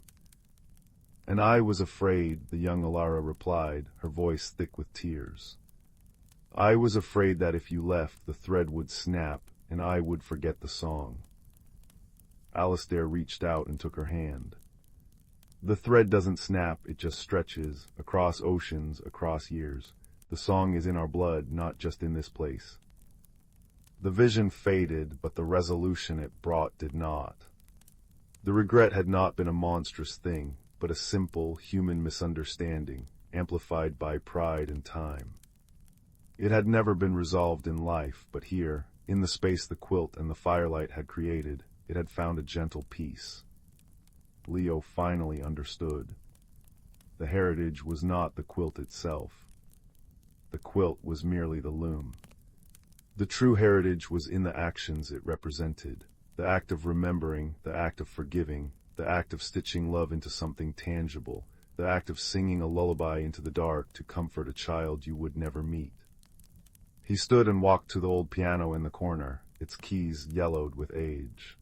And I was afraid, the young Alara replied, her voice thick with tears. I was afraid that if you left, the thread would snap, and I would forget the song. Alistair reached out and took her hand. The thread doesn't snap, it just stretches, across oceans, across years. The song is in our blood, not just in this place. The vision faded, but the resolution it brought did not. The regret had not been a monstrous thing, but a simple, human misunderstanding, amplified by pride and time. It had never been resolved in life, but here, in the space the quilt and the firelight had created, it had found a gentle peace. Leo finally understood. The heritage was not the quilt itself. The quilt was merely the loom. The true heritage was in the actions it represented, the act of remembering, the act of forgiving, the act of stitching love into something tangible, the act of singing a lullaby into the dark to comfort a child you would never meet. He stood and walked to the old piano in the corner, its keys yellowed with age.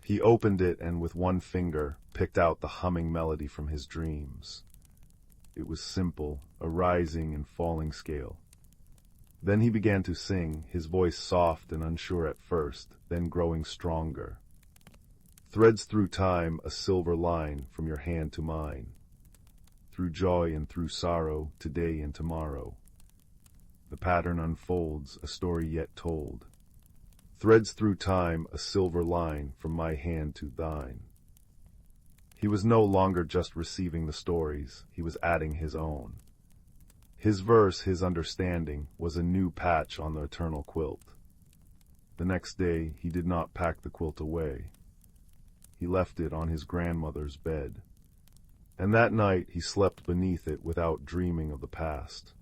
He opened it and with one finger picked out the humming melody from his dreams. It was simple, a rising and falling scale. Then he began to sing, his voice soft and unsure at first, then growing stronger. Threads through time, a silver line from your hand to mine. Through joy and through sorrow, today and tomorrow. The pattern unfolds, a story yet told. Threads through time, a silver line from my hand to thine. He was no longer just receiving the stories, he was adding his own. His verse, his understanding, was a new patch on the eternal quilt. The next day, he did not pack the quilt away. He left it on his grandmother's bed. And that night, he slept beneath it without dreaming of the past.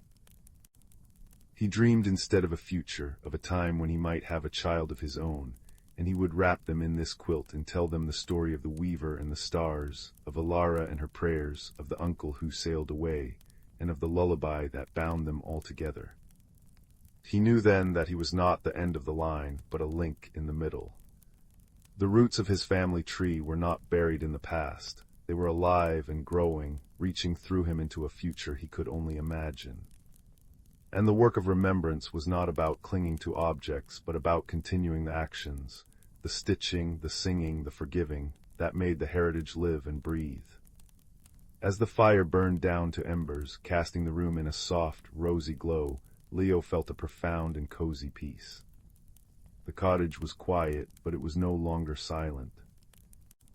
He dreamed instead of a future, of a time when he might have a child of his own, and he would wrap them in this quilt and tell them the story of the weaver and the stars, of Alara and her prayers, of the uncle who sailed away, and of the lullaby that bound them all together. He knew then that he was not the end of the line, but a link in the middle. The roots of his family tree were not buried in the past. They were alive and growing, reaching through him into a future he could only imagine. And the work of remembrance was not about clinging to objects, but about continuing the actions, the stitching, the singing, the forgiving, that made the heritage live and breathe. As the fire burned down to embers, casting the room in a soft, rosy glow, Leo felt a profound and cozy peace. The cottage was quiet, but it was no longer silent.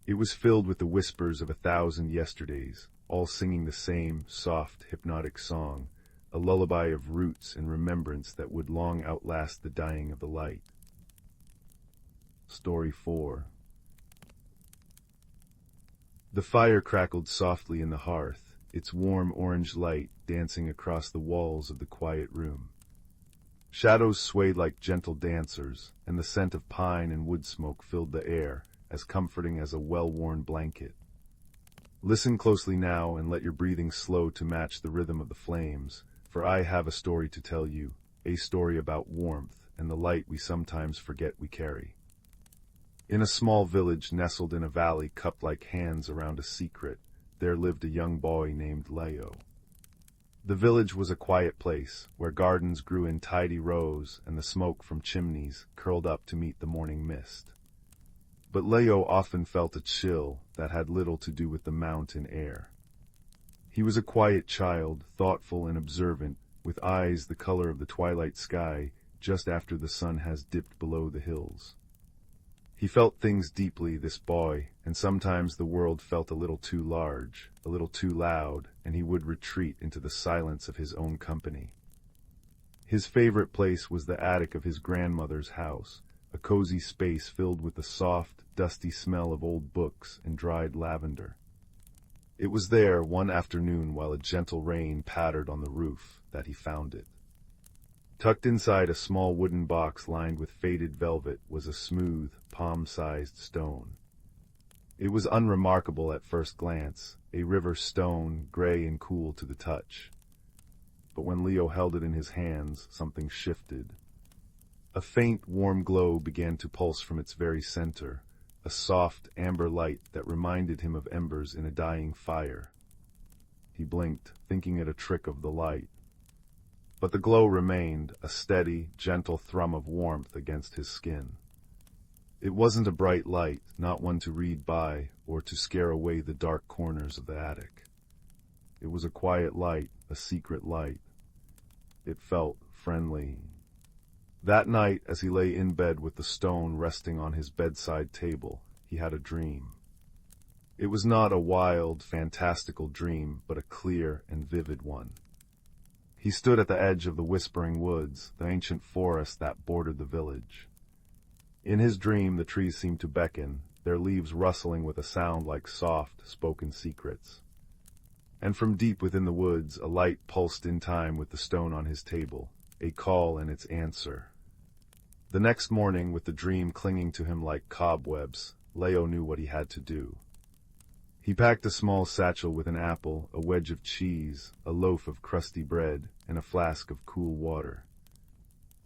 It was filled with the whispers of 1,000 yesterdays, all singing the same soft, hypnotic song, a lullaby of roots and remembrance that would long outlast the dying of the light. Story 4. The fire crackled softly in the hearth, its warm orange light dancing across the walls of the quiet room. Shadows swayed like gentle dancers, and the scent of pine and wood smoke filled the air, as comforting as a well-worn blanket. Listen closely now and let your breathing slow to match the rhythm of the flames, for I have a story to tell you, a story about warmth and the light we sometimes forget we carry. In a small village nestled in a valley cupped like hands around a secret, there lived a young boy named Leo. The village was a quiet place, where gardens grew in tidy rows and the smoke from chimneys curled up to meet the morning mist. But Leo often felt a chill that had little to do with the mountain air. He was a quiet child, thoughtful and observant, with eyes the color of the twilight sky just after the sun has dipped below the hills. He felt things deeply, this boy, and sometimes the world felt a little too large, a little too loud, and he would retreat into the silence of his own company. His favorite place was the attic of his grandmother's house, a cozy space filled with the soft, dusty smell of old books and dried lavender. It was there, one afternoon while a gentle rain pattered on the roof, that he found it. Tucked inside a small wooden box lined with faded velvet was a smooth, palm-sized stone. It was unremarkable at first glance, a river stone, gray and cool to the touch. But when Leo held it in his hands, something shifted. A faint, warm glow began to pulse from its very center, a soft amber light that reminded him of embers in a dying fire. He blinked, thinking it a trick of the light. But the glow remained, a steady, gentle thrum of warmth against his skin. It wasn't a bright light, not one to read by or to scare away the dark corners of the attic. It was a quiet light, a secret light. It felt friendly. That night, as he lay in bed with the stone resting on his bedside table, he had a dream. It was not a wild, fantastical dream, but a clear and vivid one. He stood at the edge of the Whispering Woods, the ancient forest that bordered the village. In his dream, the trees seemed to beckon, their leaves rustling with a sound like soft, spoken secrets. And from deep within the woods, a light pulsed in time with the stone on his table, a call and its answer. The next morning, with the dream clinging to him like cobwebs, Leo knew what he had to do. He packed a small satchel with an apple, a wedge of cheese, a loaf of crusty bread, and a flask of cool water.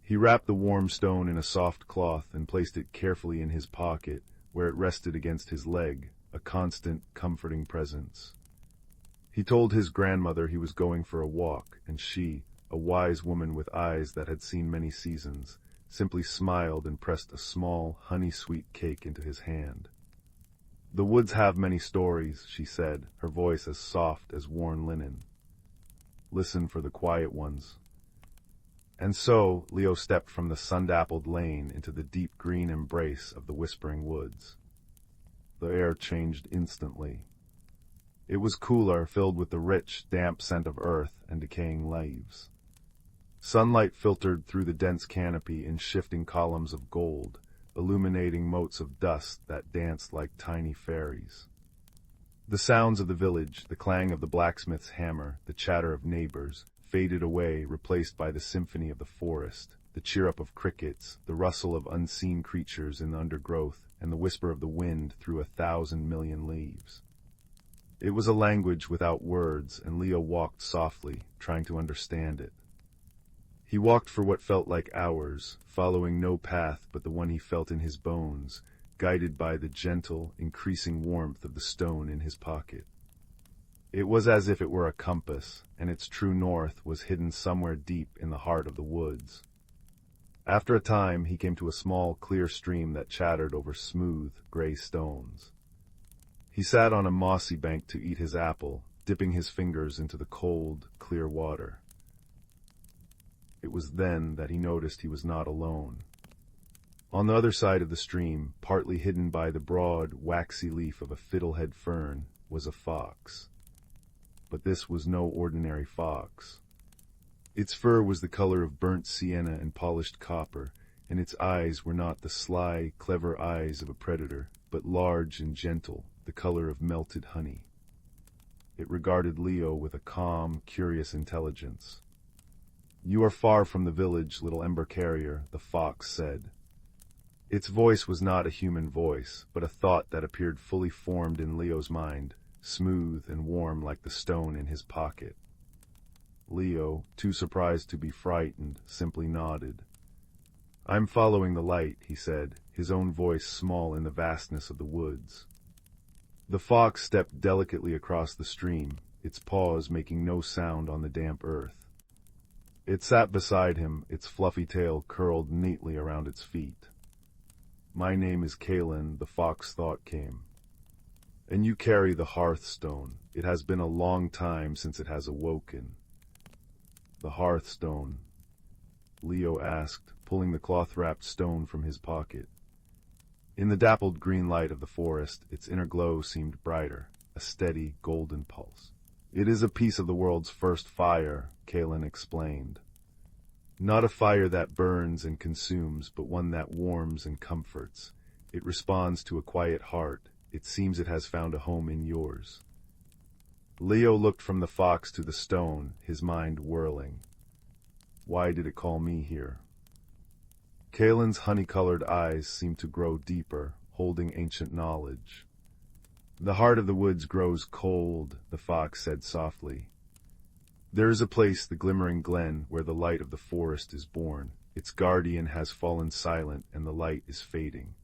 He wrapped the warm stone in a soft cloth and placed it carefully in his pocket, where it rested against his leg, a constant, comforting presence. He told his grandmother he was going for a walk, and she, a wise woman with eyes that had seen many seasons, simply smiled and pressed a small, honey-sweet cake into his hand. "The woods have many stories," she said, her voice as soft as worn linen. "Listen for the quiet ones." And so, Leo stepped from the sun-dappled lane into the deep green embrace of the Whispering Woods. The air changed instantly. It was cooler, filled with the rich, damp scent of earth and decaying leaves. Sunlight filtered through the dense canopy in shifting columns of gold, illuminating motes of dust that danced like tiny fairies. The sounds of the village, the clang of the blacksmith's hammer, the chatter of neighbors, faded away, replaced by the symphony of the forest, the chirrup of crickets, the rustle of unseen creatures in the undergrowth, and the whisper of the wind through 1,000 million leaves. It was a language without words, and Leo walked softly, trying to understand it. He walked for what felt like hours, following no path but the one he felt in his bones, guided by the gentle, increasing warmth of the stone in his pocket. It was as if it were a compass, and its true north was hidden somewhere deep in the heart of the woods. After a time, he came to a small, clear stream that chattered over smooth, gray stones. He sat on a mossy bank to eat his apple, dipping his fingers into the cold, clear water. It was then that he noticed he was not alone. On the other side of the stream, partly hidden by the broad, waxy leaf of a fiddlehead fern, was a fox. But this was no ordinary fox. Its fur was the color of burnt sienna and polished copper, and its eyes were not the sly, clever eyes of a predator, but large and gentle, the color of melted honey. It regarded Leo with a calm, curious intelligence. "You are far from the village, little ember carrier," the fox said. Its voice was not a human voice, but a thought that appeared fully formed in Leo's mind, smooth and warm like the stone in his pocket. Leo, too surprised to be frightened, simply nodded. "I'm following the light," he said, his own voice small in the vastness of the woods. The fox stepped delicately across the stream, its paws making no sound on the damp earth. It sat beside him, its fluffy tail curled neatly around its feet. "My name is Kalen," the fox thought came. "And you carry the hearthstone. It has been a long time since it has awoken." "The hearthstone?" Leo asked, pulling the cloth-wrapped stone from his pocket. In the dappled green light of the forest, its inner glow seemed brighter, a steady, golden pulse. "It is a piece of the world's first fire," Kalen explained. "Not a fire that burns and consumes, but one that warms and comforts. It responds to a quiet heart. It seems it has found a home in yours." Leo looked from the fox to the stone, his mind whirling. Why did it call me here? Kalen's honey-colored eyes seemed to grow deeper, holding ancient knowledge. "The heart of the woods grows cold," the fox said softly. "There is a place, the glimmering glen, where the light of the forest is born. Its guardian has fallen silent, and the light is fading.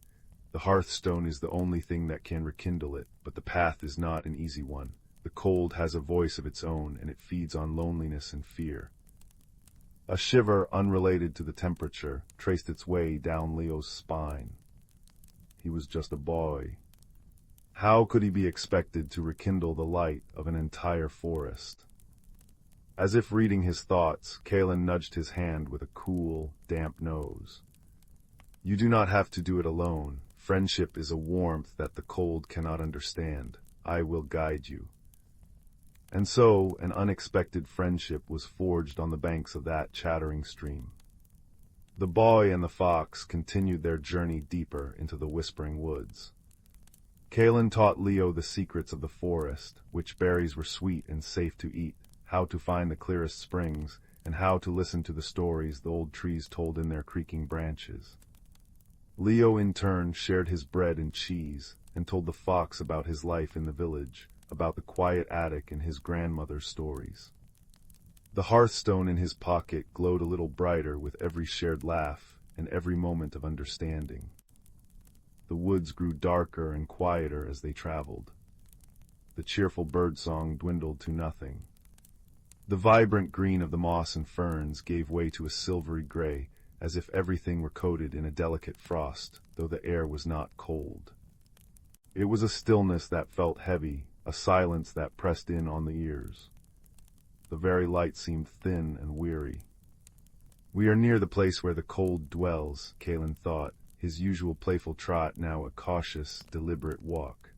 The hearthstone is the only thing that can rekindle it, but the path is not an easy one. The cold has a voice of its own, and it feeds on loneliness and fear. A shiver, unrelated to the temperature, traced its way down Leo's spine. He was just a boy. How could he be expected to rekindle the light of an entire forest? As if reading his thoughts, Kalen nudged his hand with a cool, damp nose. You do not have to do it alone. Friendship is a warmth that the cold cannot understand. I will guide you. And so, an unexpected friendship was forged on the banks of that chattering stream. The boy and the fox continued their journey deeper into the whispering woods. Kalen taught Leo the secrets of the forest, which berries were sweet and safe to eat, how to find the clearest springs, and how to listen to the stories the old trees told in their creaking branches. Leo, in turn, shared his bread and cheese, and told the fox about his life in the village, about the quiet attic and his grandmother's stories. The hearthstone in his pocket glowed a little brighter with every shared laugh and every moment of understanding. The woods grew darker and quieter as they traveled. The cheerful birdsong dwindled to nothing. The vibrant green of the moss and ferns gave way to a silvery gray, as if everything were coated in a delicate frost, though the air was not cold. It was a stillness that felt heavy, a silence that pressed in on the ears. The very light seemed thin and weary. We are near the place where the cold dwells, Kalen thought, his usual playful trot now a cautious, deliberate walk.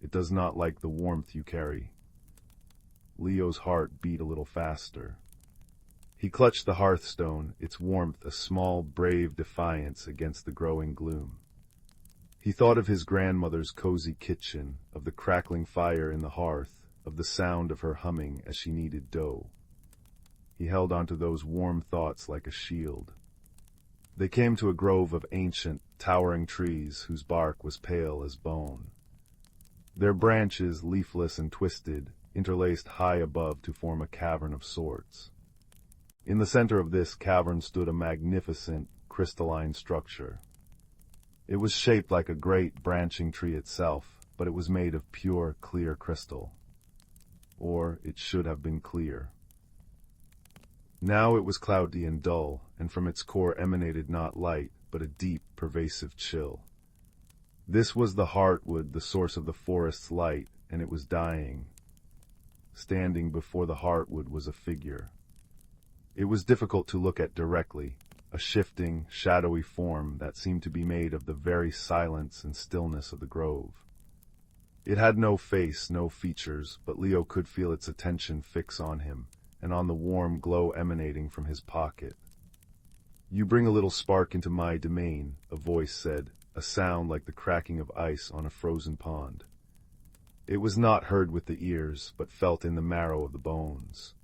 It does not like the warmth you carry. Leo's heart beat a little faster. He clutched the hearthstone, its warmth a small, brave defiance against the growing gloom. He thought of his grandmother's cozy kitchen, of the crackling fire in the hearth, of the sound of her humming as she kneaded dough. He held onto those warm thoughts like a shield. They came to a grove of ancient, towering trees whose bark was pale as bone. Their branches, leafless and twisted, interlaced high above to form a cavern of sorts. In the center of this cavern stood a magnificent, crystalline structure. It was shaped like a great branching tree itself, but it was made of pure, clear crystal. Or it should have been clear. Now it was cloudy and dull, and from its core emanated not light, but a deep, pervasive chill. This was the heartwood, the source of the forest's light, and it was dying. Standing before the heartwood was a figure. It was difficult to look at directly, a shifting, shadowy form that seemed to be made of the very silence and stillness of the grove. It had no face, no features, but Leo could feel its attention fix on him, and on the warm glow emanating from his pocket. You bring a little spark into my domain, a voice said, a sound like the cracking of ice on a frozen pond. It was not heard with the ears, but felt in the marrow of the bones.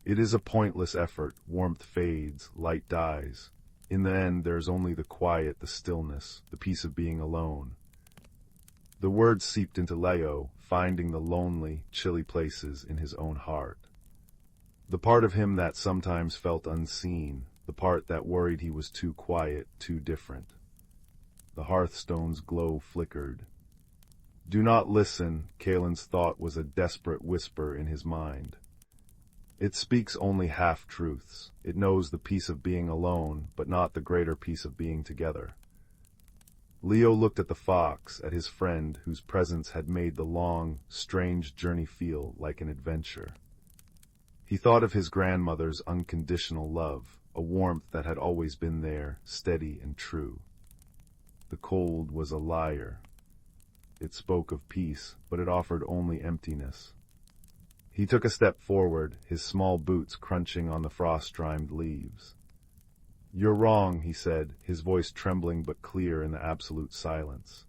It is a pointless effort, warmth fades, light dies. In the end there is only the quiet, the stillness, the peace of being alone. The words seeped into Leo, finding the lonely, chilly places in his own heart. The part of him that sometimes felt unseen, the part that worried he was too quiet, too different. The hearthstone's glow flickered. Do not listen, Kalen's thought was a desperate whisper in his mind. It speaks only half-truths. It knows the peace of being alone, but not the greater peace of being together. Leo looked at the fox, at his friend, whose presence had made the long, strange journey feel like an adventure. He thought of his grandmother's unconditional love, a warmth that had always been there, steady and true. The cold was a liar. It spoke of peace, but it offered only emptiness. He took a step forward, his small boots crunching on the frost-drimed leaves. You're wrong, he said, his voice trembling but clear in the absolute silence.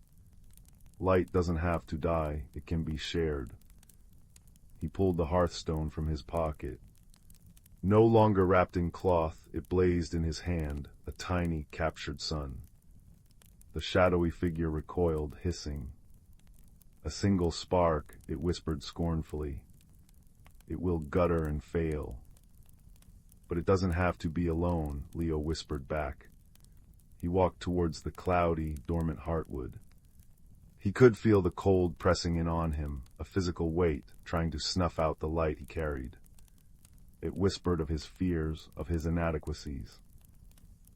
Light doesn't have to die, it can be shared. He pulled the hearthstone from his pocket. No longer wrapped in cloth, it blazed in his hand, a tiny, captured sun. The shadowy figure recoiled, hissing. A single spark, it whispered scornfully. It will gutter and fail. But it doesn't have to be alone, Leo whispered back. He walked towards the cloudy, dormant heartwood. He could feel the cold pressing in on him, a physical weight trying to snuff out the light he carried. It whispered of his fears, of his inadequacies.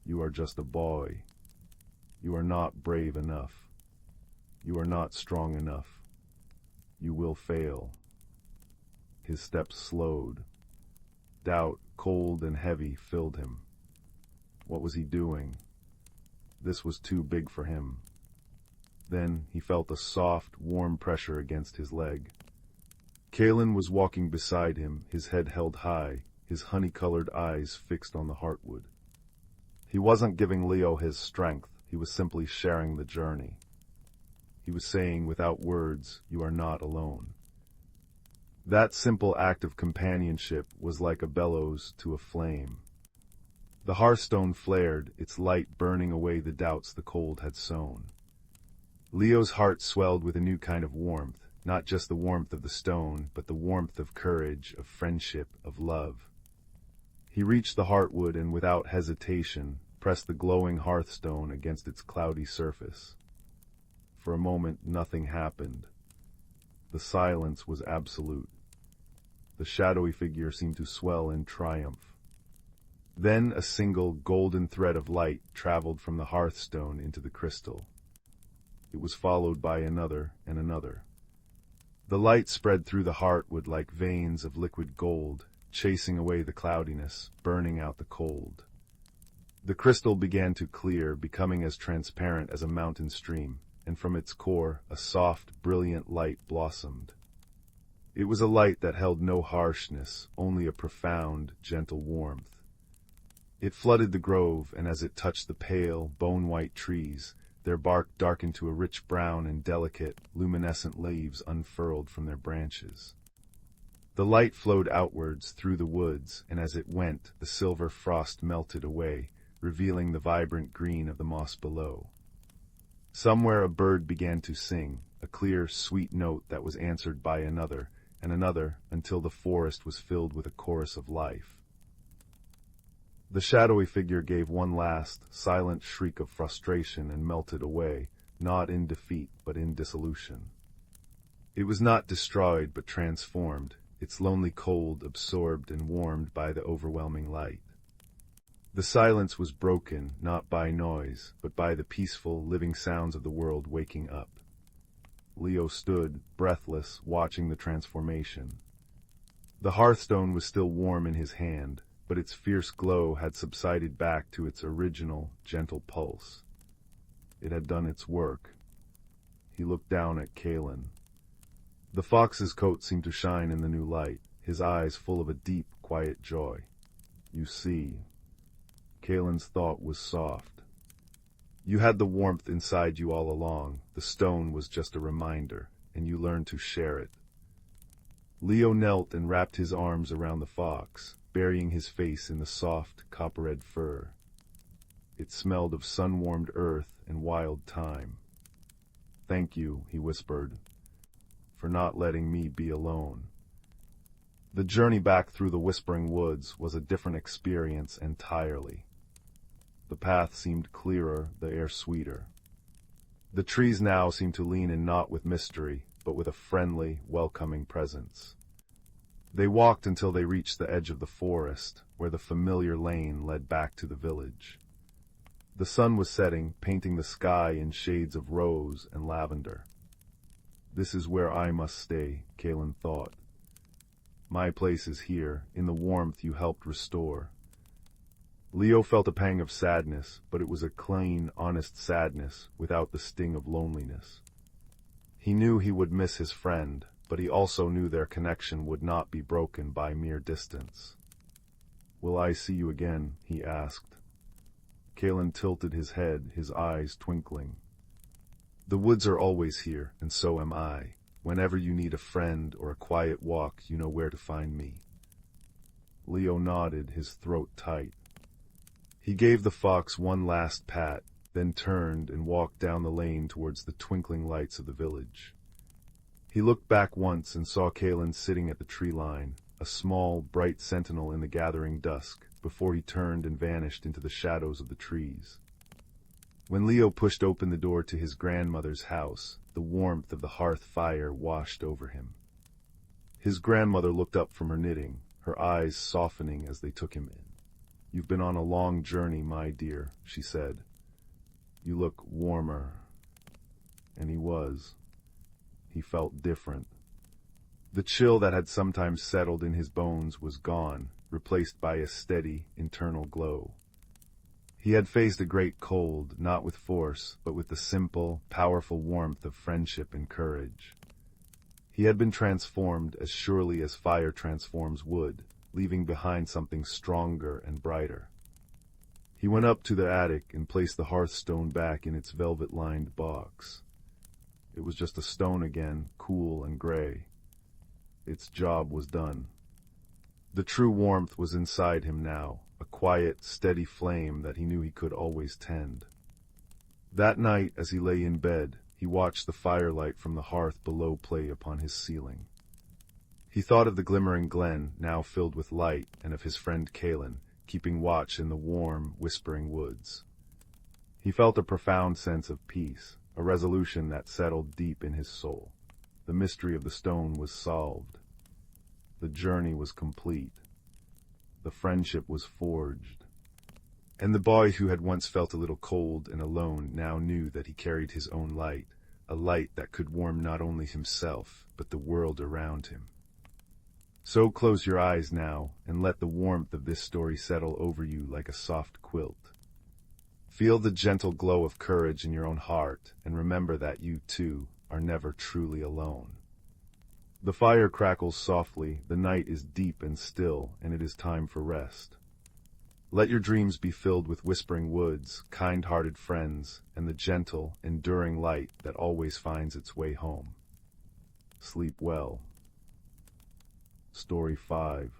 You are just a boy. You are not brave enough. You are not strong enough. You will fail. His steps slowed. Doubt, cold and heavy, filled him. What was he doing? This was too big for him. Then he felt a soft, warm pressure against his leg. Kalen was walking beside him, his head held high, his honey-colored eyes fixed on the heartwood. He wasn't giving Leo his strength, he was simply sharing the journey. He was saying without words, you are not alone. That simple act of companionship was like a bellows to a flame. The hearthstone flared, its light burning away the doubts the cold had sown. Leo's heart swelled with a new kind of warmth, not just the warmth of the stone, but the warmth of courage, of friendship, of love. He reached the heartwood and without hesitation pressed the glowing hearthstone against its cloudy surface. For a moment, nothing happened. The silence was absolute. The shadowy figure seemed to swell in triumph. Then a single golden thread of light traveled from the hearthstone into the crystal. It was followed by another and another. The light spread through the heartwood like veins of liquid gold, chasing away the cloudiness, burning out the cold. The crystal began to clear, becoming as transparent as a mountain stream, and from its core a soft, brilliant light blossomed. It was a light that held no harshness, only a profound, gentle warmth. It flooded the grove, and as it touched the pale, bone-white trees, their bark darkened to a rich brown and delicate, luminescent leaves unfurled from their branches. The light flowed outwards through the woods, and as it went, the silver frost melted away, revealing the vibrant green of the moss below. Somewhere a bird began to sing, a clear, sweet note that was answered by another, and another, until the forest was filled with a chorus of life. The shadowy figure gave one last, silent shriek of frustration and melted away, not in defeat, but in dissolution. It was not destroyed, but transformed, its lonely cold absorbed and warmed by the overwhelming light. The silence was broken, not by noise, but by the peaceful, living sounds of the world waking up. Leo stood, breathless, watching the transformation. The hearthstone was still warm in his hand, but its fierce glow had subsided back to its original, gentle pulse. It had done its work. He looked down at Kalen. The fox's coat seemed to shine in the new light, his eyes full of a deep, quiet joy. You see. Kalen's thought was soft. You had the warmth inside you all along, the stone was just a reminder, and you learned to share it. Leo knelt and wrapped his arms around the fox, burying his face in the soft, copper-red fur. It smelled of sun-warmed earth and wild thyme. Thank you, he whispered, for not letting me be alone. The journey back through the whispering woods was a different experience entirely. The path seemed clearer, the air sweeter. The trees now seemed to lean in not with mystery, but with a friendly, welcoming presence. They walked until they reached the edge of the forest, where the familiar lane led back to the village. The sun was setting, painting the sky in shades of rose and lavender. This is where I must stay, Kalen thought. My place is here, in the warmth you helped restore. Leo felt a pang of sadness, but it was a clean, honest sadness, without the sting of loneliness. He knew he would miss his friend, but he also knew their connection would not be broken by mere distance. Will I see you again? He asked. Kalen tilted his head, his eyes twinkling. The woods are always here, and so am I. Whenever you need a friend or a quiet walk, you know where to find me. Leo nodded, his throat tight. He gave the fox one last pat, then turned and walked down the lane towards the twinkling lights of the village. He looked back once and saw Kalen sitting at the tree line, a small, bright sentinel in the gathering dusk, before he turned and vanished into the shadows of the trees. When Leo pushed open the door to his grandmother's house, the warmth of the hearth fire washed over him. His grandmother looked up from her knitting, her eyes softening as they took him in. "You've been on a long journey, my dear," she said. "You look warmer." And he was. He felt different. The chill that had sometimes settled in his bones was gone, replaced by a steady, internal glow. He had faced a great cold, not with force, but with the simple, powerful warmth of friendship and courage. He had been transformed as surely as fire transforms wood, leaving behind something stronger and brighter. He went up to the attic and placed the hearthstone back in its velvet-lined box. It was just a stone again, cool and gray. Its job was done. The true warmth was inside him now, a quiet, steady flame that he knew he could always tend. That night, as he lay in bed, he watched the firelight from the hearth below play upon his ceiling. He thought of the glimmering glen, now filled with light, and of his friend Kaelin, keeping watch in the warm, whispering woods. He felt a profound sense of peace, a resolution that settled deep in his soul. The mystery of the stone was solved. The journey was complete. The friendship was forged. And the boy who had once felt a little cold and alone now knew that he carried his own light, a light that could warm not only himself, but the world around him. So close your eyes now, and let the warmth of this story settle over you like a soft quilt. Feel the gentle glow of courage in your own heart, and remember that you, too, are never truly alone. The fire crackles softly, the night is deep and still, and it is time for rest. Let your dreams be filled with whispering woods, kind-hearted friends, and the gentle, enduring light that always finds its way home. Sleep well. Story 5.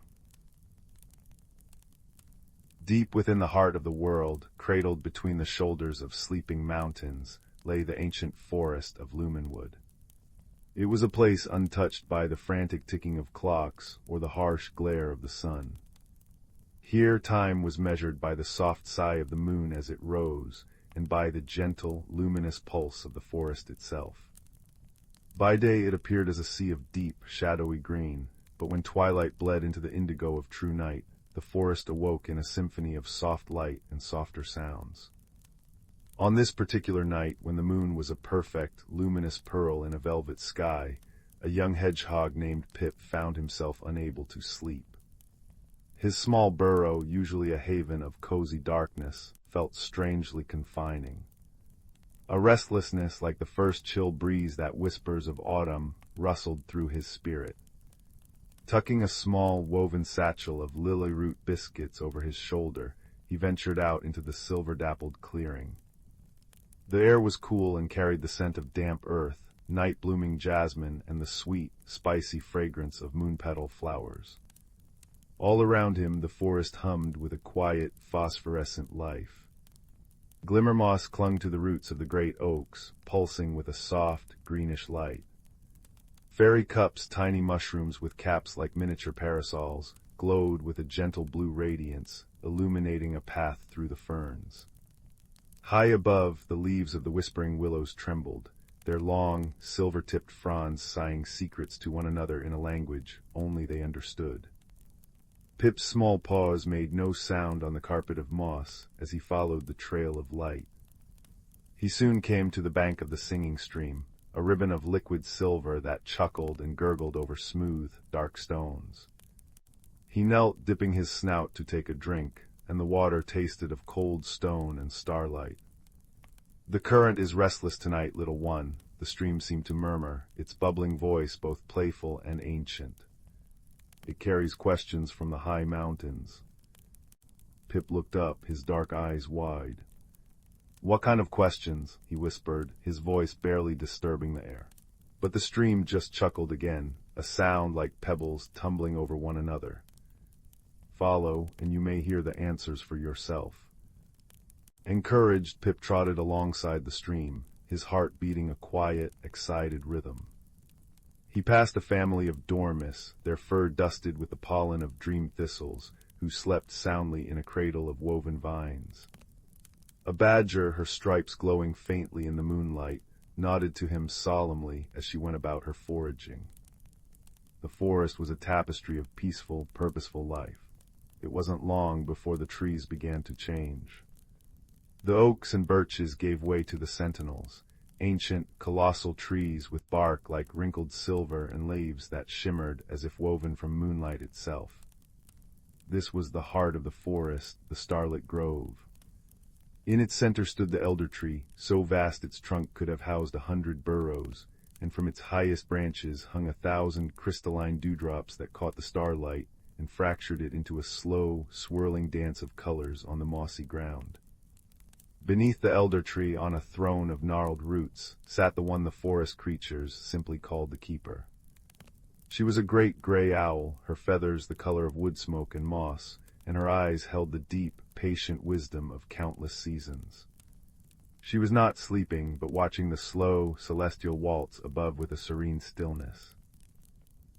Deep within the heart of the world, cradled between the shoulders of sleeping mountains, lay the ancient forest of Moonwood. It was a place untouched by the frantic ticking of clocks or the harsh glare of the sun. Here time was measured by the soft sigh of the moon as it rose, and by the gentle, luminous pulse of the forest itself. By day it appeared as a sea of deep, shadowy green, but when twilight bled into the indigo of true night, the forest awoke in a symphony of soft light and softer sounds. On this particular night, when the moon was a perfect, luminous pearl in a velvet sky, a young hedgehog named Pip found himself unable to sleep. His small burrow, usually a haven of cozy darkness, felt strangely confining. A restlessness like the first chill breeze that whispers of autumn rustled through his spirit. Tucking a small, woven satchel of lily-root biscuits over his shoulder, he ventured out into the silver-dappled clearing. The air was cool and carried the scent of damp earth, night-blooming jasmine, and the sweet, spicy fragrance of moon-petal flowers. All around him the forest hummed with a quiet, phosphorescent life. Glimmer moss clung to the roots of the great oaks, pulsing with a soft, greenish light. Fairy cups, tiny mushrooms with caps like miniature parasols, glowed with a gentle blue radiance, illuminating a path through the ferns. High above, the leaves of the whispering willows trembled, their long, silver-tipped fronds sighing secrets to one another in a language only they understood. Pip's small paws made no sound on the carpet of moss as he followed the trail of light. He soon came to the bank of the singing stream, a ribbon of liquid silver that chuckled and gurgled over smooth, dark stones. He knelt, dipping his snout to take a drink, and the water tasted of cold stone and starlight. "The current is restless tonight, little one," the stream seemed to murmur, its bubbling voice both playful and ancient. "It carries questions from the high mountains." Pip looked up, his dark eyes wide. "What kind of questions?" he whispered, his voice barely disturbing the air. But the stream just chuckled again, a sound like pebbles tumbling over one another. "Follow, and you may hear the answers for yourself." Encouraged, Pip trotted alongside the stream, his heart beating a quiet, excited rhythm. He passed a family of dormice, their fur dusted with the pollen of dream thistles, who slept soundly in a cradle of woven vines. A badger, her stripes glowing faintly in the moonlight, nodded to him solemnly as she went about her foraging. The forest was a tapestry of peaceful, purposeful life. It wasn't long before the trees began to change. The oaks and birches gave way to the sentinels, ancient, colossal trees with bark like wrinkled silver and leaves that shimmered as if woven from moonlight itself. This was the heart of the forest, the starlit grove. In its center stood the elder tree, so vast its trunk could have housed 100 burrows, and from its highest branches hung 1,000 crystalline dewdrops that caught the starlight and fractured it into a slow, swirling dance of colors on the mossy ground. Beneath the elder tree, on a throne of gnarled roots, sat the one the forest creatures simply called the keeper. She was a great gray owl, her feathers the color of wood smoke and moss, and her eyes held the deep, patient wisdom of countless seasons. She was not sleeping, but watching the slow, celestial waltz above with a serene stillness.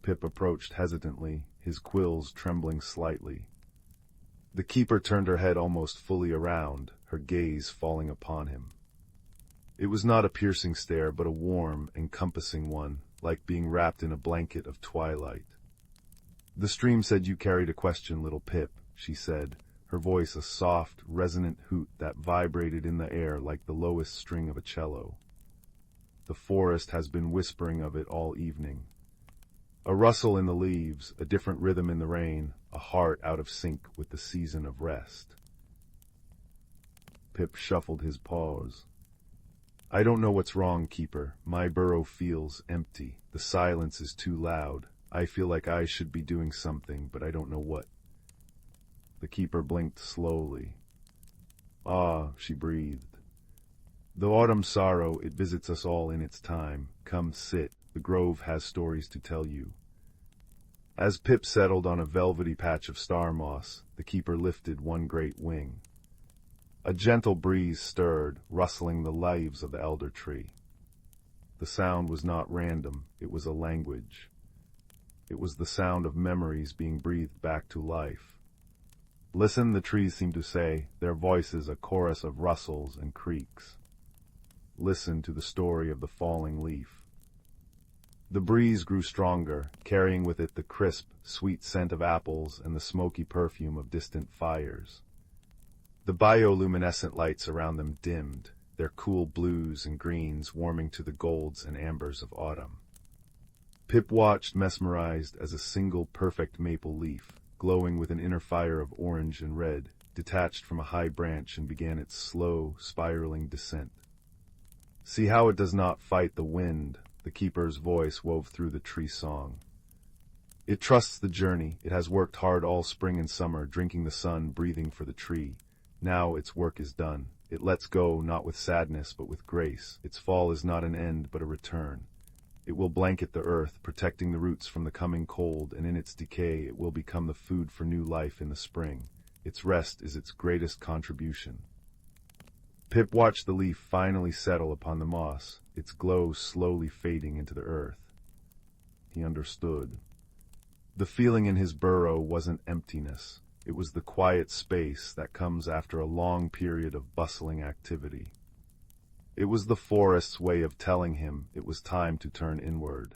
Pip approached hesitantly, his quills trembling slightly. The keeper turned her head almost fully around, her gaze falling upon him. It was not a piercing stare, but a warm, encompassing one, like being wrapped in a blanket of twilight. "The stream said you carried a question, little Pip," she said, her voice a soft, resonant hoot that vibrated in the air like the lowest string of a cello. "The forest has been whispering of it all evening. A rustle in the leaves, a different rhythm in the rain, a heart out of sync with the season of rest." Pip shuffled his paws. "I don't know what's wrong, Keeper. My burrow feels empty. The silence is too loud. I feel like I should be doing something, but I don't know what." The keeper blinked slowly. "Ah," she breathed. "The autumn sorrow, it visits us all in its time. Come sit. The grove has stories to tell you." As Pip settled on a velvety patch of star moss, the keeper lifted one great wing. A gentle breeze stirred, rustling the leaves of the elder tree. The sound was not random, it was a language. It was the sound of memories being breathed back to life. "Listen," the trees seemed to say, their voices a chorus of rustles and creaks. "Listen to the story of the falling leaf." The breeze grew stronger, carrying with it the crisp, sweet scent of apples and the smoky perfume of distant fires. The bioluminescent lights around them dimmed, their cool blues and greens warming to the golds and ambers of autumn. Pip watched, mesmerized, as a single perfect maple leaf, glowing with an inner fire of orange and red, detached from a high branch and began its slow, spiraling descent. "See how it does not fight the wind," the keeper's voice wove through the tree song. "It trusts the journey. It has worked hard all spring and summer, drinking the sun, breathing for the tree. Now its work is done. It lets go, not with sadness, but with grace. Its fall is not an end, but a return. It will blanket the earth, protecting the roots from the coming cold, and in its decay it will become the food for new life in the spring. Its rest is its greatest contribution." Pip watched the leaf finally settle upon the moss, its glow slowly fading into the earth. He understood. The feeling in his burrow wasn't emptiness. It was the quiet space that comes after a long period of bustling activity. It was the forest's way of telling him it was time to turn inward.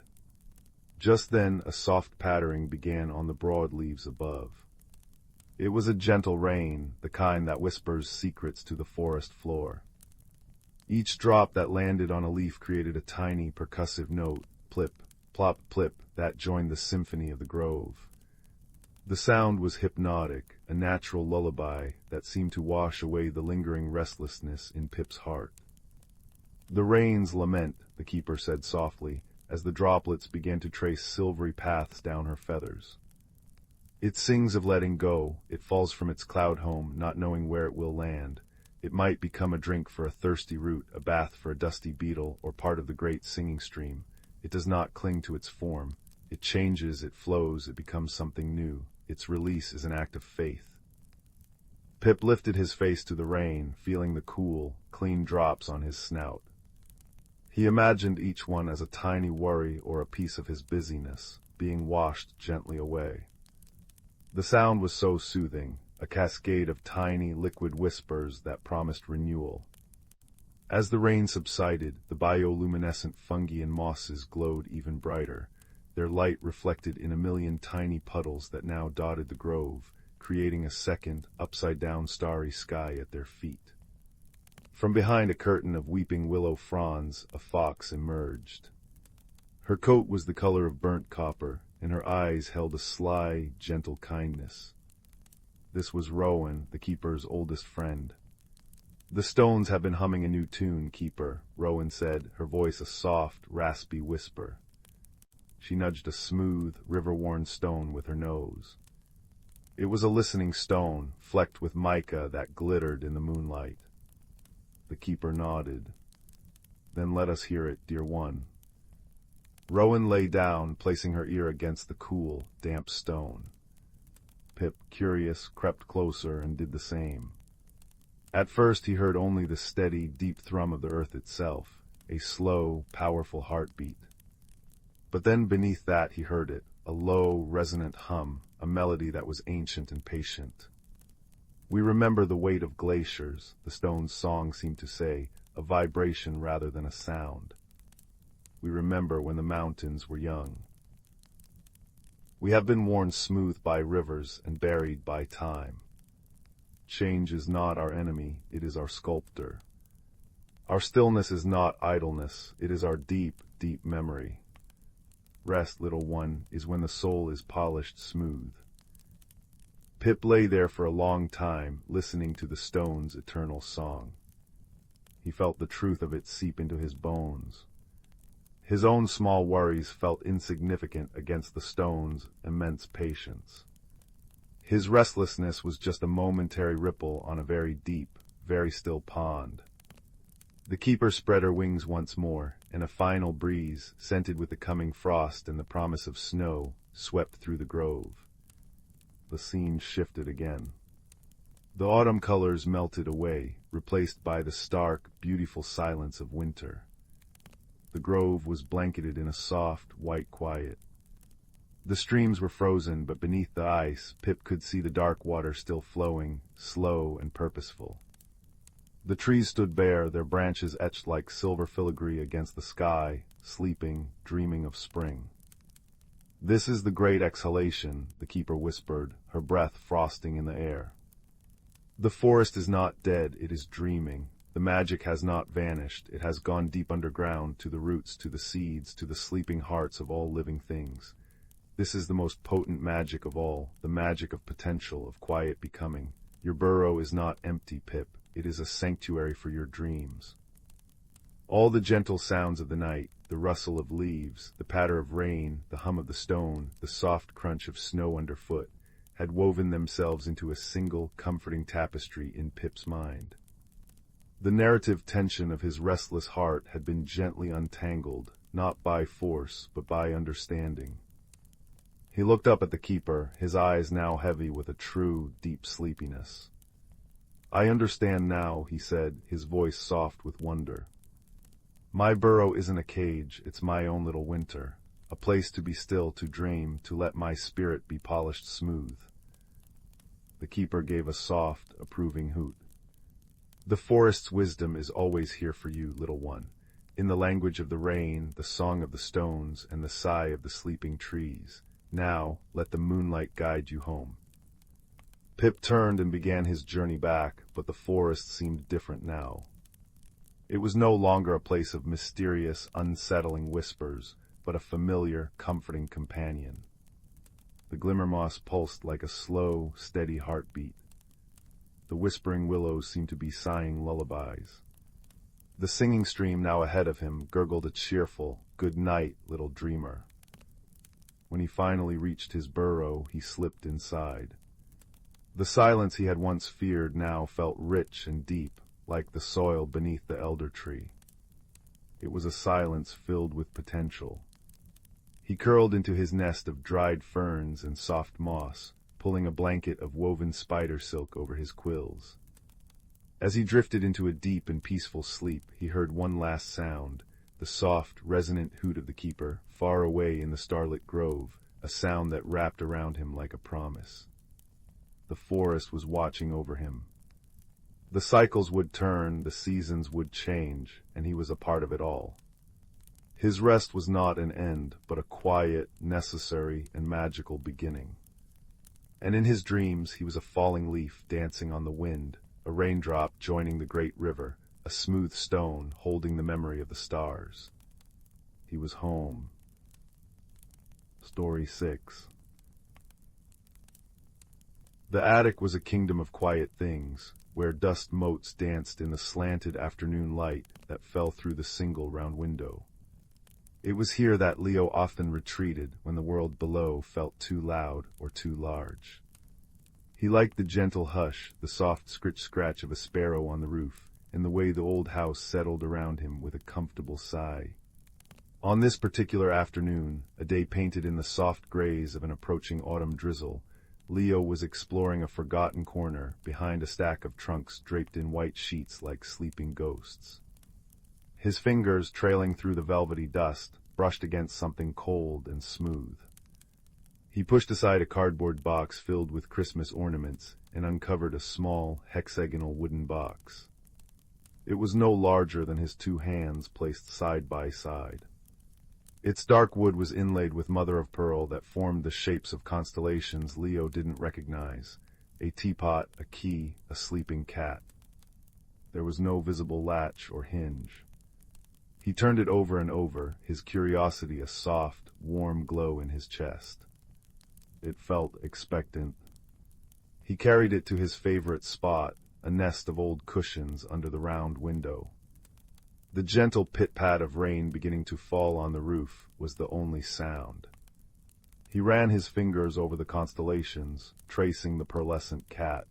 Just then a soft pattering began on the broad leaves above. It was a gentle rain, the kind that whispers secrets to the forest floor. Each drop that landed on a leaf created a tiny, percussive note, plip, plop, plip, that joined the symphony of the grove. The sound was hypnotic, a natural lullaby that seemed to wash away the lingering restlessness in Pip's heart. "The rain's lament," the keeper said softly, as the droplets began to trace silvery paths down her feathers. "It sings of letting go. It falls from its cloud home, not knowing where it will land. It might become a drink for a thirsty root, a bath for a dusty beetle, or part of the great singing stream. It does not cling to its form. It changes, it flows, it becomes something new. Its release is an act of faith." Pip lifted his face to the rain, feeling the cool, clean drops on his snout. He imagined each one as a tiny worry or a piece of his busyness, being washed gently away. The sound was so soothing, a cascade of tiny, liquid whispers that promised renewal. As the rain subsided, the bioluminescent fungi and mosses glowed even brighter, their light reflected in a million tiny puddles that now dotted the grove, creating a second, upside-down starry sky at their feet. From behind a curtain of weeping willow fronds, a fox emerged. Her coat was the color of burnt copper, and her eyes held a sly, gentle kindness. This was Rowan, the keeper's oldest friend. "The stones have been humming a new tune, keeper," Rowan said, her voice a soft, raspy whisper. She nudged a smooth, river-worn stone with her nose. It was a listening stone, flecked with mica that glittered in the moonlight. The keeper nodded. "Then let us hear it, dear one." Rowan lay down, placing her ear against the cool, damp stone. Pip, curious, crept closer and did the same. At first he heard only the steady, deep thrum of the earth itself, a slow, powerful heartbeat. But then beneath that he heard it, a low, resonant hum, a melody that was ancient and patient. "We remember the weight of glaciers," the stone's song seemed to say, a vibration rather than a sound. "We remember when the mountains were young. We have been worn smooth by rivers and buried by time. Change is not our enemy, it is our sculptor. Our stillness is not idleness, it is our deep, deep memory. Rest, little one, is when the soul is polished smooth." Pip lay there for a long time, listening to the stone's eternal song. He felt the truth of it seep into his bones. His own small worries felt insignificant against the stone's immense patience. His restlessness was just a momentary ripple on a very deep, very still pond. The keeper spread her wings once more, and a final breeze, scented with the coming frost and the promise of snow, swept through the grove. The scene shifted again. The autumn colors melted away, replaced by the stark, beautiful silence of winter. The grove was blanketed in a soft, white quiet. The streams were frozen, but beneath the ice, Pip could see the dark water still flowing, slow and purposeful. The trees stood bare, their branches etched like silver filigree against the sky, sleeping, dreaming of spring. "This is the great exhalation," the keeper whispered, her breath frosting in the air. "The forest is not dead, it is dreaming. The magic has not vanished, it has gone deep underground, to the roots, to the seeds, to the sleeping hearts of all living things. This is the most potent magic of all, the magic of potential, of quiet becoming. Your burrow is not empty, Pip. It is a sanctuary for your dreams." All the gentle sounds of the night, the rustle of leaves, the patter of rain, the hum of the stone, the soft crunch of snow underfoot, had woven themselves into a single, comforting tapestry in Pip's mind. The narrative tension of his restless heart had been gently untangled, not by force, but by understanding. He looked up at the keeper, his eyes now heavy with a true, deep sleepiness. "I understand now," he said, his voice soft with wonder. "My burrow isn't a cage, it's my own little winter, a place to be still, to dream, to let my spirit be polished smooth." The keeper gave a soft, approving hoot. "The forest's wisdom is always here for you, little one, in the language of the rain, the song of the stones, and the sigh of the sleeping trees. Now, let the moonlight guide you home." Pip turned and began his journey back, but the forest seemed different now. It was no longer a place of mysterious, unsettling whispers, but a familiar, comforting companion. The glimmer moss pulsed like a slow, steady heartbeat. The whispering willows seemed to be sighing lullabies. The singing stream now ahead of him gurgled a cheerful, "Good night, little dreamer." When he finally reached his burrow, he slipped inside. The silence he had once feared now felt rich and deep, like the soil beneath the elder tree. It was a silence filled with potential. He curled into his nest of dried ferns and soft moss, pulling a blanket of woven spider silk over his quills. As he drifted into a deep and peaceful sleep, he heard one last sound, the soft, resonant hoot of the keeper, far away in the starlit grove, a sound that wrapped around him like a promise. the forest was watching over him. The cycles would turn, the seasons would change, and he was a part of it all. His rest was not an end, but a quiet, necessary, and magical beginning. And in his dreams he was a falling leaf dancing on the wind, a raindrop joining the great river, a smooth stone holding the memory of the stars. He was home. Story 6. The attic was a kingdom of quiet things, where dust motes danced in the slanted afternoon light that fell through the single round window. It was here that Leo often retreated when the world below felt too loud or too large. He liked the gentle hush, the soft scritch-scratch of a sparrow on the roof, and the way the old house settled around him with a comfortable sigh. On this particular afternoon, a day painted in the soft grays of an approaching autumn drizzle, Leo was exploring a forgotten corner behind a stack of trunks draped in white sheets like sleeping ghosts. His fingers, trailing through the velvety dust, brushed against something cold and smooth. He pushed aside a cardboard box filled with Christmas ornaments and uncovered a small, hexagonal wooden box. It was no larger than his two hands placed side by side. Its dark wood was inlaid with mother-of-pearl that formed the shapes of constellations Leo didn't recognize: a teapot, a key, a sleeping cat. There was no visible latch or hinge. He turned it over and over, his curiosity a soft, warm glow in his chest. It felt expectant. He carried it to his favorite spot, a nest of old cushions under the round window. The gentle pit-pat of rain beginning to fall on the roof was the only sound. He ran his fingers over the constellations, tracing the pearlescent cat.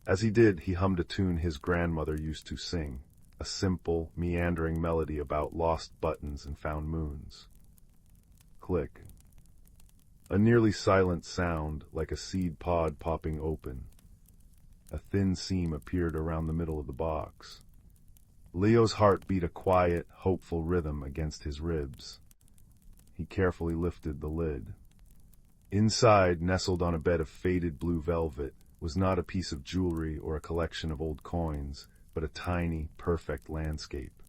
As he did, he hummed a tune his grandmother used to sing, a simple, meandering melody about lost buttons and found moons. Click. A nearly silent sound, like a seed pod popping open. A thin seam appeared around the middle of the box. Leo's heart beat a quiet, hopeful rhythm against his ribs. He carefully lifted the lid. Inside, nestled on a bed of faded blue velvet, was not a piece of jewelry or a collection of old coins, but a tiny, perfect landscape.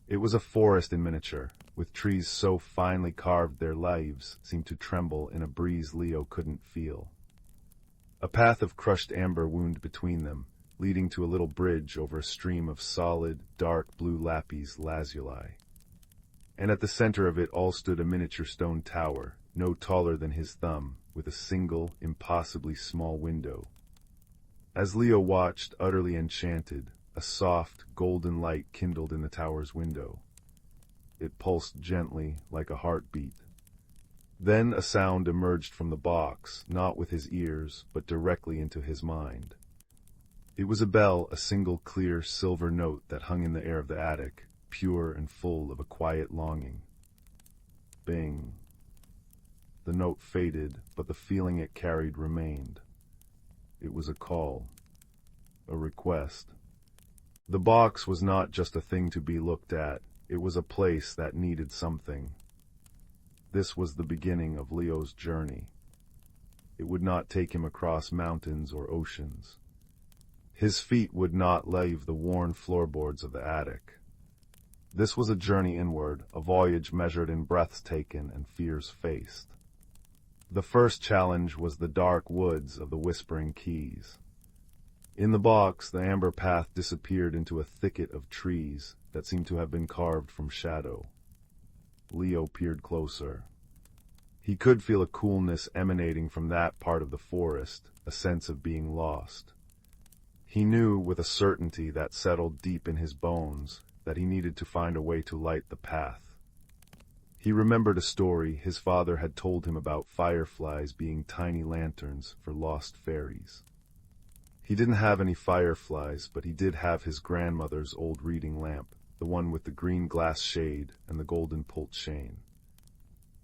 It was a forest in miniature, with trees so finely carved their leaves seemed to tremble in a breeze Leo couldn't feel. A path of crushed amber wound between them, leading to a little bridge over a stream of solid, dark blue lapis lazuli. And at the center of it all stood a miniature stone tower, no taller than his thumb, with a single, impossibly small window. As Leo watched, utterly enchanted, a soft, golden light kindled in the tower's window. It pulsed gently, like a heartbeat. Then a sound emerged from the box, not with his ears, but directly into his mind. It was a bell, a single clear silver note that hung in the air of the attic, pure and full of a quiet longing. Bing. The note faded, but the feeling it carried remained. It was a call, a request. The box was not just a thing to be looked at, it was a place that needed something. This was the beginning of Leo's journey. It would not take him across mountains or oceans. His feet would not leave the worn floorboards of the attic. This was a journey inward, a voyage measured in breaths taken and fears faced. The first challenge was the dark woods of the Whispering Keys. In the box, the amber path disappeared into a thicket of trees that seemed to have been carved from shadow. Leo peered closer. He could feel a coolness emanating from that part of the forest, a sense of being lost. He knew with a certainty that settled deep in his bones that he needed to find a way to light the path. He remembered a story his father had told him about fireflies being tiny lanterns for lost fairies. He didn't have any fireflies, but he did have his grandmother's old reading lamp, the one with the green glass shade and the golden pult chain.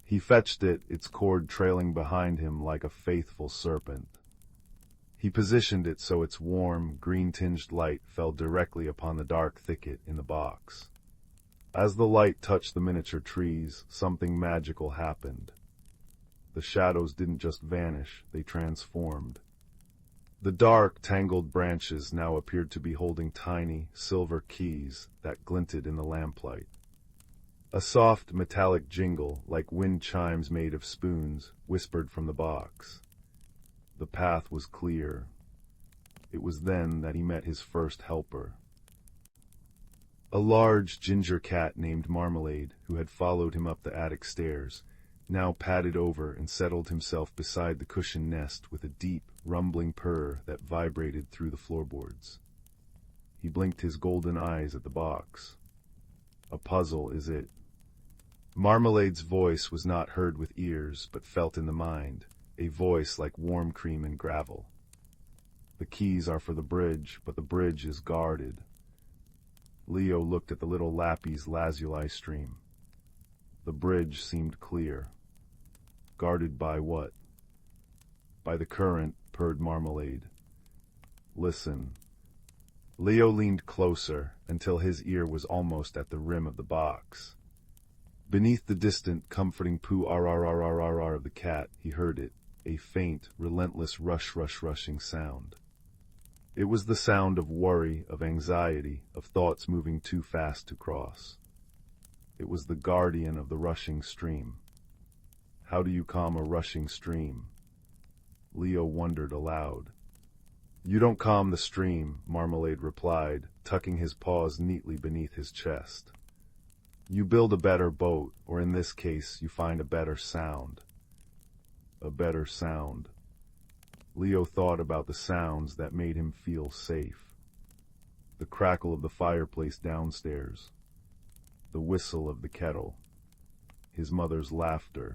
He fetched it, its cord trailing behind him like a faithful serpent. He positioned it so its warm, green-tinged light fell directly upon the dark thicket in the box. As the light touched the miniature trees, something magical happened. The shadows didn't just vanish, they transformed. The dark, tangled branches now appeared to be holding tiny, silver keys that glinted in the lamplight. A soft, metallic jingle, like wind chimes made of spoons, whispered from the box. The path was clear. It was then that he met his first helper. A large ginger cat named Marmalade, who had followed him up the attic stairs, now padded over and settled himself beside the cushioned nest with a deep, rumbling purr that vibrated through the floorboards. He blinked his golden eyes at the box. A puzzle, is it? Marmalade's voice was not heard with ears, but felt in the mind, a voice like warm cream and gravel. The keys are for the bridge, but the bridge is guarded. Leo looked at the little Lappy's lazuli stream. The bridge seemed clear. Guarded by what? By the current, purred Marmalade. Listen. Leo leaned closer until his ear was almost at the rim of the box. Beneath the distant, comforting poo-ar-ar-ar-ar-ar of the cat, he heard it, a faint, relentless rushing sound. It was the sound of worry, of anxiety, of thoughts moving too fast to cross. It was the guardian of the rushing stream. How do you calm a rushing stream? Leo wondered aloud. You don't calm the stream, Marmalade replied, tucking his paws neatly beneath his chest. You build a better boat, or in this case, you find a better sound. A better sound. Leo thought about the sounds that made him feel safe. The crackle of the fireplace downstairs. The whistle of the kettle. His mother's laughter.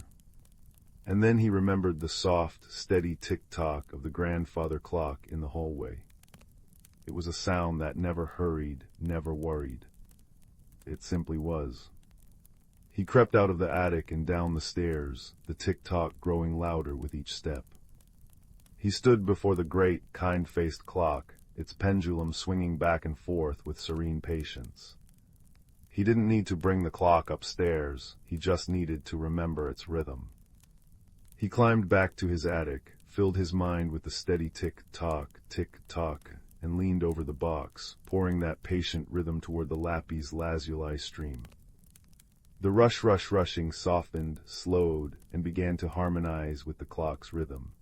And then he remembered the soft, steady tick-tock of the grandfather clock in the hallway. It was a sound that never hurried, never worried. It simply was. He crept out of the attic and down the stairs, the tick-tock growing louder with each step. He stood before the great, kind-faced clock, its pendulum swinging back and forth with serene patience. He didn't need to bring the clock upstairs, he just needed to remember its rhythm. He climbed back to his attic, filled his mind with the steady tick-tock, and leaned over the box, pouring that patient rhythm toward the Lappy's lazuli stream. The rushing softened, slowed, and began to harmonize with the clock's rhythm.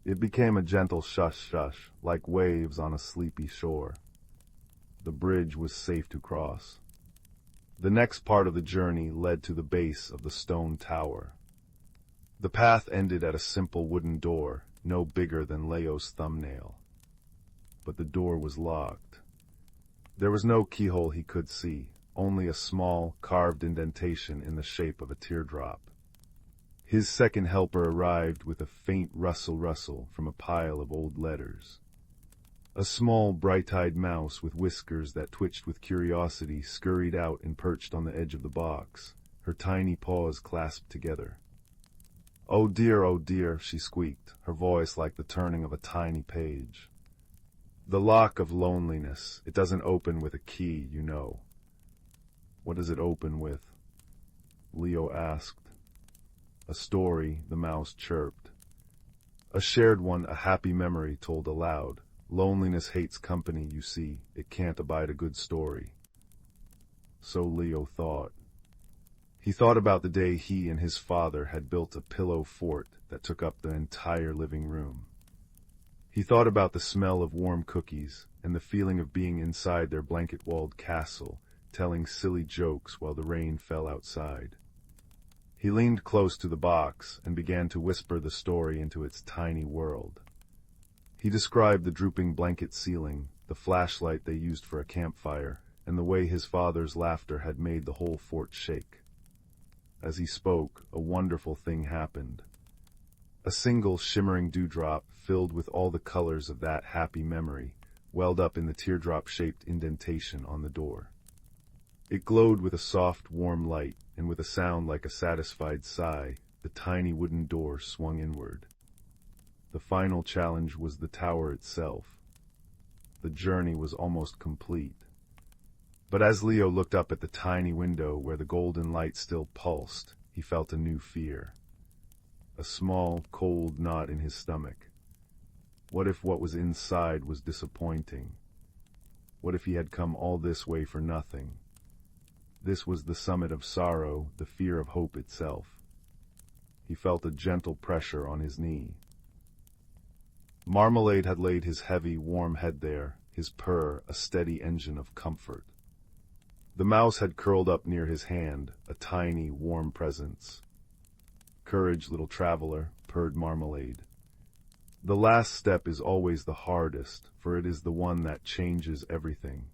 It became a gentle shush, like waves on a sleepy shore. The bridge was safe to cross. The next part of the journey led to the base of the stone tower. The path ended at a simple wooden door, no bigger than Leo's thumbnail. But the door was locked. There was no keyhole he could see, only a small, carved indentation in the shape of a teardrop. His second helper arrived with a faint rustle from a pile of old letters. A small, bright-eyed mouse with whiskers that twitched with curiosity scurried out and perched on the edge of the box, her tiny paws clasped together. Oh dear, she squeaked, her voice like the turning of a tiny page. The lock of loneliness, it doesn't open with a key, you know. What does it open with? Leo asked. A story, the mouse chirped. A shared one, a happy memory told aloud. Loneliness hates company, you see. It can't abide a good story. So Leo thought. He thought about the day he and his father had built a pillow fort that took up the entire living room. He thought about the smell of warm cookies and the feeling of being inside their blanket-walled castle, telling silly jokes while the rain fell outside. He leaned close to the box and began to whisper the story into its tiny world. He described the drooping blanket ceiling, the flashlight they used for a campfire, and the way his father's laughter had made the whole fort shake. As he spoke, a wonderful thing happened. A single shimmering dewdrop, filled with all the colors of that happy memory, welled up in the teardrop-shaped indentation on the door. It glowed with a soft, warm light, and with a sound like a satisfied sigh, the tiny wooden door swung inward. The final challenge was the tower itself. The journey was almost complete. But as Leo looked up at the tiny window where the golden light still pulsed, he felt a new fear. A small, cold knot in his stomach. What if what was inside was disappointing? What if he had come all this way for nothing? This was the summit of sorrow, the fear of hope itself. He felt a gentle pressure on his knee. Marmalade had laid his heavy, warm head there, his purr a steady engine of comfort. The mouse had curled up near his hand, a tiny, warm presence. "Courage, little traveler," purred Marmalade. "The last step is always the hardest, for it is the one that changes everything."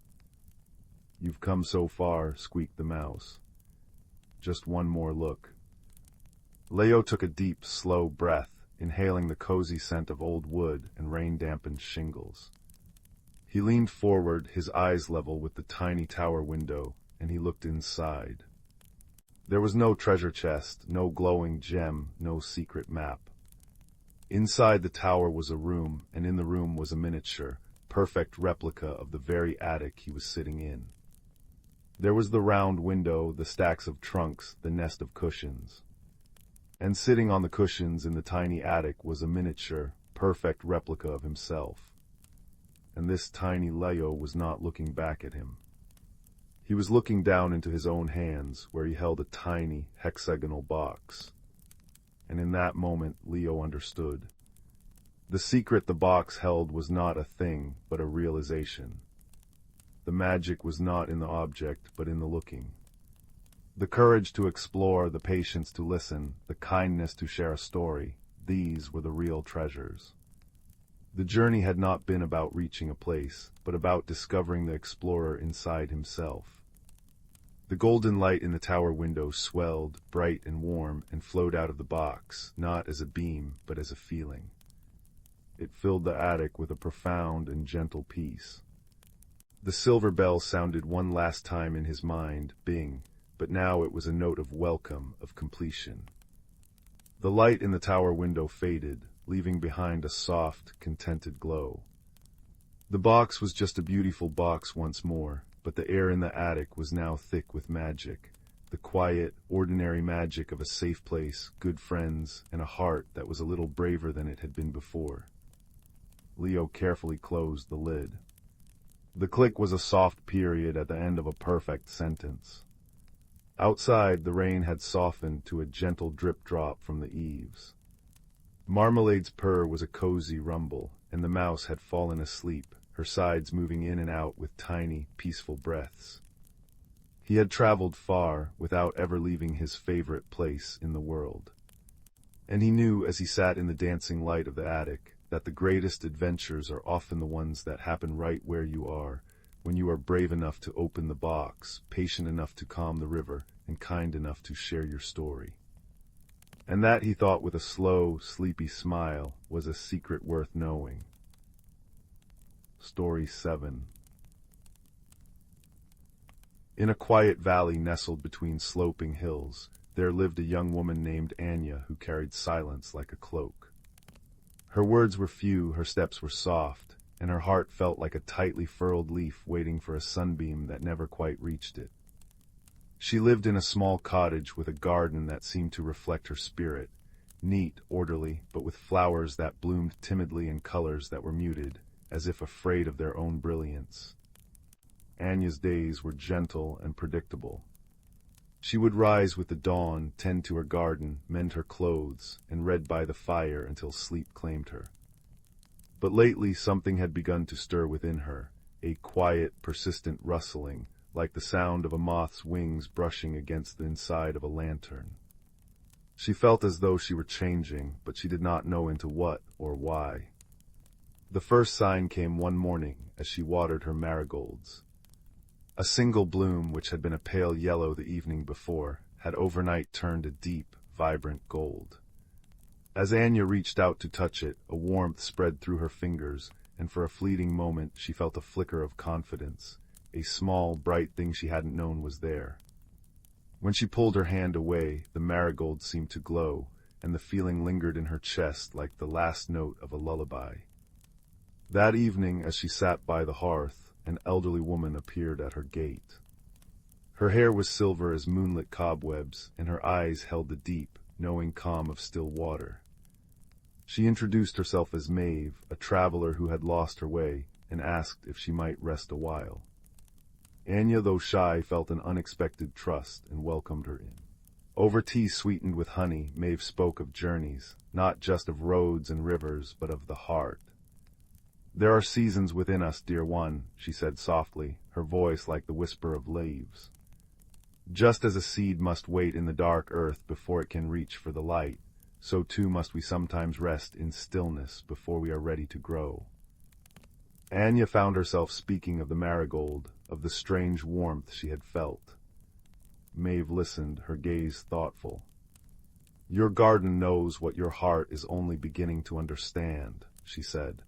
"You've come so far," squeaked the mouse. "Just one more look." Leo took a deep, slow breath, inhaling the cozy scent of old wood and rain-dampened shingles. He leaned forward, his eyes level with the tiny tower window, and he looked inside. There was no treasure chest, no glowing gem, no secret map. Inside the tower was a room, and in the room was a miniature, perfect replica of the very attic he was sitting in. There was the round window, the stacks of trunks, the nest of cushions. And sitting on the cushions in the tiny attic was a miniature, perfect replica of himself. And this tiny Leo was not looking back at him. He was looking down into his own hands, where he held a tiny, hexagonal box. And in that moment, Leo understood. The secret the box held was not a thing, but a realization. The magic was not in the object, but in the looking. The courage to explore, the patience to listen, the kindness to share a story, these were the real treasures. The journey had not been about reaching a place, but about discovering the explorer inside himself. The golden light in the tower window swelled, bright and warm, and flowed out of the box, not as a beam, but as a feeling. It filled the attic with a profound and gentle peace. The silver bell sounded one last time in his mind, bing, but now it was a note of welcome, of completion. The light in the tower window faded, leaving behind a soft, contented glow. The box was just a beautiful box once more, but the air in the attic was now thick with magic, the quiet, ordinary magic of a safe place, good friends, and a heart that was a little braver than it had been before. Leo carefully closed the lid. The click was a soft period at the end of a perfect sentence. Outside, the rain had softened to a gentle drip-drop from the eaves. Marmalade's purr was a cozy rumble, and the mouse had fallen asleep, her sides moving in and out with tiny, peaceful breaths. He had traveled far without ever leaving his favorite place in the world. And he knew as he sat in the dancing light of the attic that the greatest adventures are often the ones that happen right where you are, when you are brave enough to open the box, patient enough to calm the river, and kind enough to share your story. And that, he thought with a slow, sleepy smile, was a secret worth knowing. Story 7. In a quiet valley nestled between sloping hills, there lived a young woman named Anya who carried silence like a cloak. Her words were few, her steps were soft, and her heart felt like a tightly furled leaf waiting for a sunbeam that never quite reached it. She lived in a small cottage with a garden that seemed to reflect her spirit, neat, orderly, but with flowers that bloomed timidly in colors that were muted, as if afraid of their own brilliance. Anya's days were gentle and predictable. She would rise with the dawn, tend to her garden, mend her clothes, and read by the fire until sleep claimed her. But lately something had begun to stir within her, a quiet, persistent rustling, like the sound of a moth's wings brushing against the inside of a lantern. She felt as though she were changing, but she did not know into what or why. The first sign came one morning as she watered her marigolds. A single bloom, which had been a pale yellow the evening before, had overnight turned a deep, vibrant gold. As Anya reached out to touch it, a warmth spread through her fingers, and for a fleeting moment she felt a flicker of confidence. A small, bright thing she hadn't known was there. When she pulled her hand away, the marigold seemed to glow, and the feeling lingered in her chest like the last note of a lullaby. That evening, as she sat by the hearth, an elderly woman appeared at her gate. Her hair was silver as moonlit cobwebs, and her eyes held the deep, knowing calm of still water. She introduced herself as Maeve, a traveler who had lost her way, and asked if she might rest a while. Anya, though shy, felt an unexpected trust and welcomed her in. Over tea sweetened with honey, Maeve spoke of journeys, not just of roads and rivers, but of the heart. "There are seasons within us, dear one," she said softly, her voice like the whisper of leaves. "Just as a seed must wait in the dark earth before it can reach for the light, so too must we sometimes rest in stillness before we are ready to grow." Anya found herself speaking of the marigold, of the strange warmth she had felt. Maeve listened, her gaze thoughtful. "Your garden knows what your heart is only beginning to understand," she said.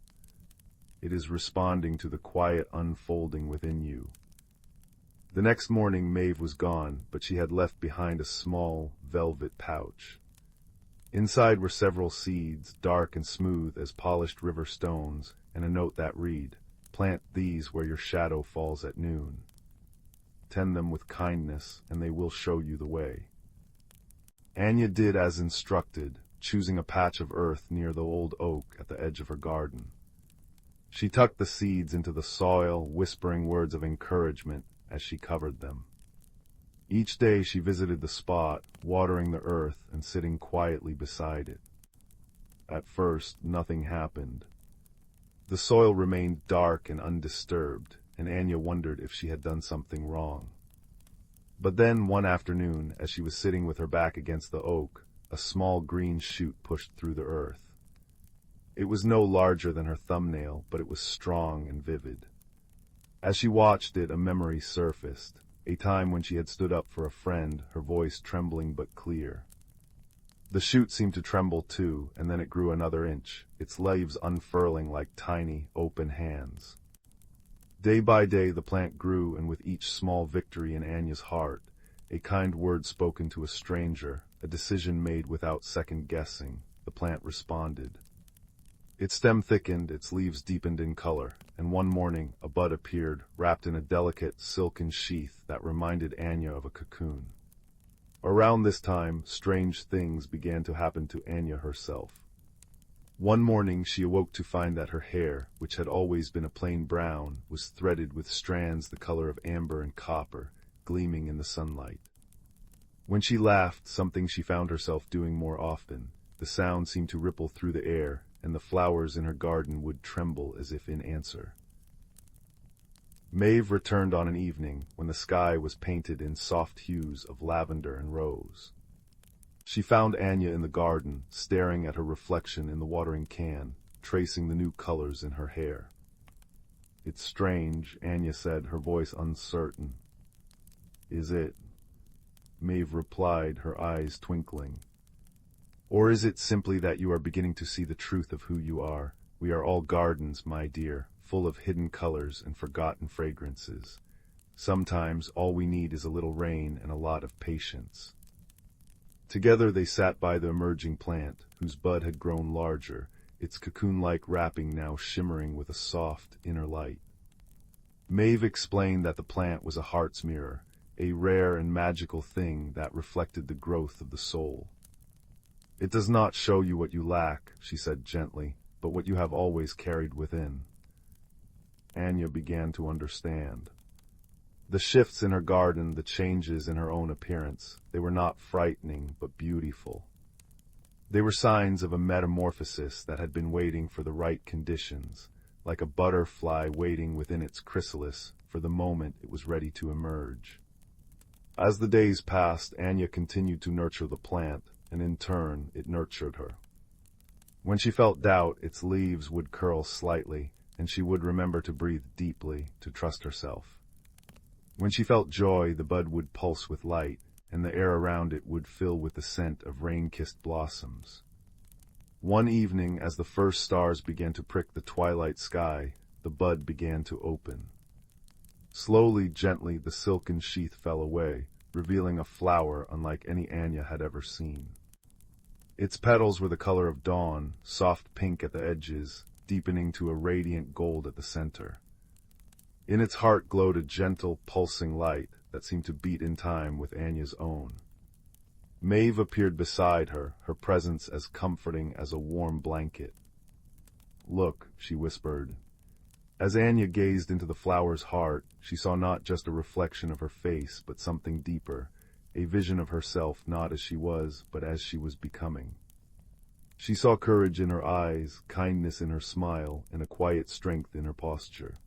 "It is responding to the quiet unfolding within you." The next morning Maeve was gone, but she had left behind a small, velvet pouch. Inside were several seeds, dark and smooth as polished river stones, and a note that read, "Plant these where your shadow falls at noon. Tend them with kindness, and they will show you the way." Anya did as instructed, choosing a patch of earth near the old oak at the edge of her garden. She tucked the seeds into the soil, whispering words of encouragement as she covered them. Each day she visited the spot, watering the earth and sitting quietly beside it. At first, nothing happened. The soil remained dark and undisturbed, and Anya wondered if she had done something wrong. But then, one afternoon, as she was sitting with her back against the oak, a small green shoot pushed through the earth. It was no larger than her thumbnail, but it was strong and vivid. As she watched it, a memory surfaced, a time when she had stood up for a friend, her voice trembling but clear. The shoot seemed to tremble too, and then it grew another inch, its leaves unfurling like tiny, open hands. Day by day the plant grew, and with each small victory in Anya's heart, a kind word spoken to a stranger, a decision made without second-guessing, the plant responded. Its stem thickened, its leaves deepened in color, and one morning a bud appeared, wrapped in a delicate, silken sheath that reminded Anya of a cocoon. Around this time, strange things began to happen to Anya herself. One morning she awoke to find that her hair, which had always been a plain brown, was threaded with strands the color of amber and copper, gleaming in the sunlight. When she laughed, something she found herself doing more often, the sound seemed to ripple through the air, and the flowers in her garden would tremble as if in answer. Maeve returned on an evening when the sky was painted in soft hues of lavender and rose. She found Anya in the garden, staring at her reflection in the watering can, tracing the new colors in her hair. "It's strange," Anya said, her voice uncertain. "Is it?" Maeve replied, her eyes twinkling. "Or is it simply that you are beginning to see the truth of who you are? We are all gardens, my dear, full of hidden colors and forgotten fragrances. Sometimes all we need is a little rain and a lot of patience." Together they sat by the emerging plant, whose bud had grown larger, its cocoon-like wrapping now shimmering with a soft, inner light. Maeve explained that the plant was a heart's mirror, a rare and magical thing that reflected the growth of the soul. "It does not show you what you lack," she said gently, "but what you have always carried within." Anya began to understand. The shifts in her garden, the changes in her own appearance, they were not frightening but beautiful. They were signs of a metamorphosis that had been waiting for the right conditions, like a butterfly waiting within its chrysalis for the moment it was ready to emerge. As the days passed, Anya continued to nurture the plant, and in turn it nurtured her. When she felt doubt, its leaves would curl slightly, and she would remember to breathe deeply, to trust herself. When she felt joy, the bud would pulse with light, and the air around it would fill with the scent of rain-kissed blossoms. One evening, as the first stars began to prick the twilight sky, the bud began to open. Slowly, gently, the silken sheath fell away, revealing a flower unlike any Anya had ever seen. Its petals were the color of dawn, soft pink at the edges, deepening to a radiant gold at the center. In its heart glowed a gentle, pulsing light that seemed to beat in time with Anya's own. Maeve appeared beside her, her presence as comforting as a warm blanket. "Look," she whispered. As Anya gazed into the flower's heart, she saw not just a reflection of her face, but something deeper, a vision of herself not as she was, but as she was becoming. She saw courage in her eyes, kindness in her smile, and a quiet strength in her posture.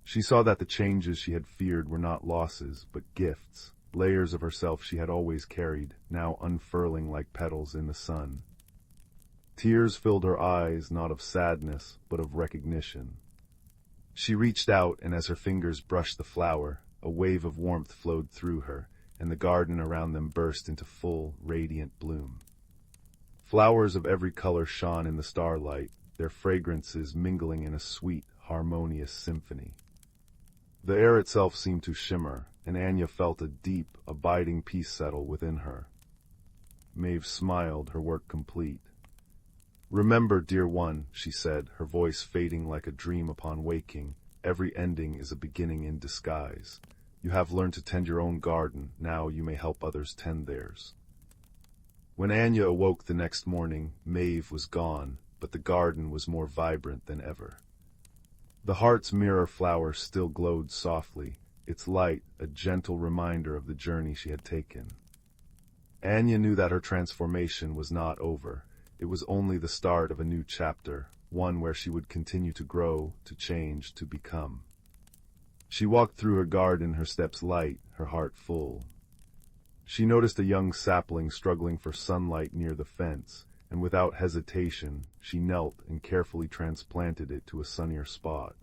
She saw that the changes she had feared were not losses, but gifts, layers of herself she had always carried, now unfurling like petals in the sun. Tears filled her eyes, not of sadness, but of recognition. She reached out, and as her fingers brushed the flower, a wave of warmth flowed through her, and the garden around them burst into full, radiant bloom. Flowers of every color shone in the starlight, their fragrances mingling in a sweet, harmonious symphony. The air itself seemed to shimmer, and Anya felt a deep, abiding peace settle within her. Maeve smiled, her work complete. "Remember, dear one," she said, her voice fading like a dream upon waking, "every ending is a beginning in disguise. You have learned to tend your own garden, now you may help others tend theirs." When Anya awoke the next morning, Maeve was gone, but the garden was more vibrant than ever. The heart's mirror flower still glowed softly, its light a gentle reminder of the journey she had taken. Anya knew that her transformation was not over. It was only the start of a new chapter, one where she would continue to grow, to change, to become. She walked through her garden, her steps light, her heart full. She noticed a young sapling struggling for sunlight near the fence, and without hesitation, she knelt and carefully transplanted it to a sunnier spot.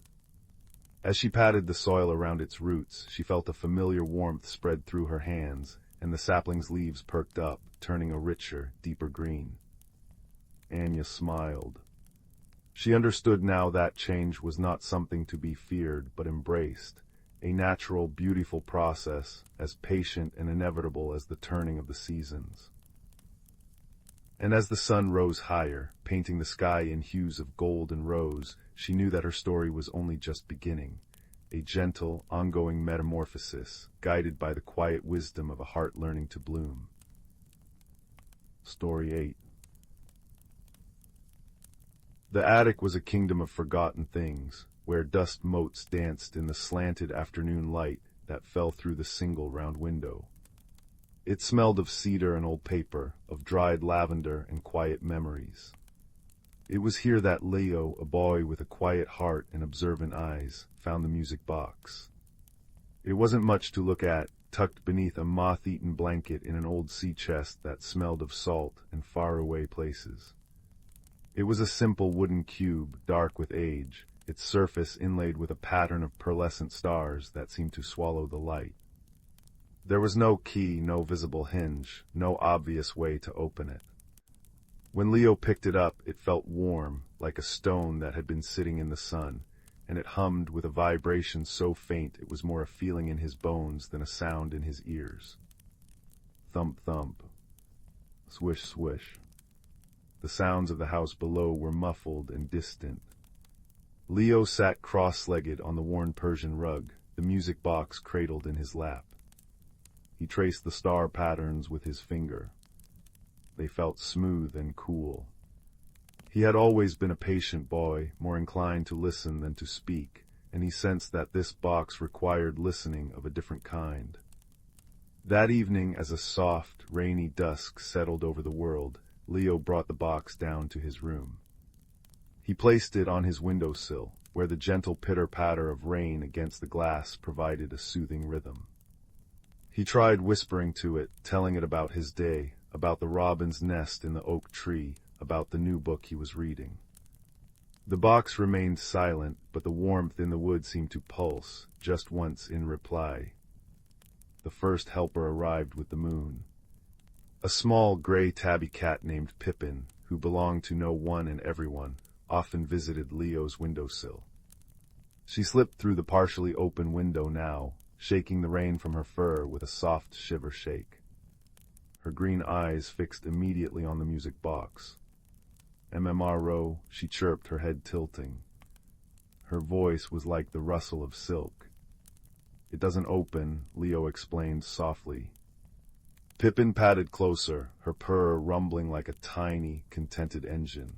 As she patted the soil around its roots, she felt a familiar warmth spread through her hands, and the sapling's leaves perked up, turning a richer, deeper green. Anya smiled. She understood now that change was not something to be feared, but embraced, a natural, beautiful process, as patient and inevitable as the turning of the seasons. And as the sun rose higher, painting the sky in hues of gold and rose, she knew that her story was only just beginning, a gentle, ongoing metamorphosis, guided by the quiet wisdom of a heart learning to bloom. Story 8. The attic was a kingdom of forgotten things, where dust motes danced in the slanted afternoon light that fell through the single round window. It smelled of cedar and old paper, of dried lavender and quiet memories. It was here that Leo, a boy with a quiet heart and observant eyes, found the music box. It wasn't much to look at, tucked beneath a moth-eaten blanket in an old sea chest that smelled of salt and faraway places. It was a simple wooden cube, dark with age, its surface inlaid with a pattern of pearlescent stars that seemed to swallow the light. There was no key, no visible hinge, no obvious way to open it. When Leo picked it up, it felt warm, like a stone that had been sitting in the sun, and it hummed with a vibration so faint it was more a feeling in his bones than a sound in his ears. Thump, thump. Swish, swish. The sounds of the house below were muffled and distant. Leo sat cross-legged on the worn Persian rug, the music box cradled in his lap. He traced the star patterns with his finger. They felt smooth and cool. He had always been a patient boy, more inclined to listen than to speak, and he sensed that this box required listening of a different kind. That evening, as a soft, rainy dusk settled over the world, Leo brought the box down to his room. He placed it on his windowsill, where the gentle pitter-patter of rain against the glass provided a soothing rhythm. He tried whispering to it, telling it about his day, about the robin's nest in the oak tree, about the new book he was reading. The box remained silent, but the warmth in the wood seemed to pulse, just once in reply. The first helper arrived with the moon. A small gray tabby cat named Pippin, who belonged to no one and everyone, often visited Leo's windowsill. She slipped through the partially open window now, shaking the rain from her fur with a soft shiver shake. Her green eyes fixed immediately on the music box. MMRO, she chirped, her head tilting. Her voice was like the rustle of silk. It doesn't open, Leo explained softly. Pippin padded closer, her purr rumbling like a tiny, contented engine.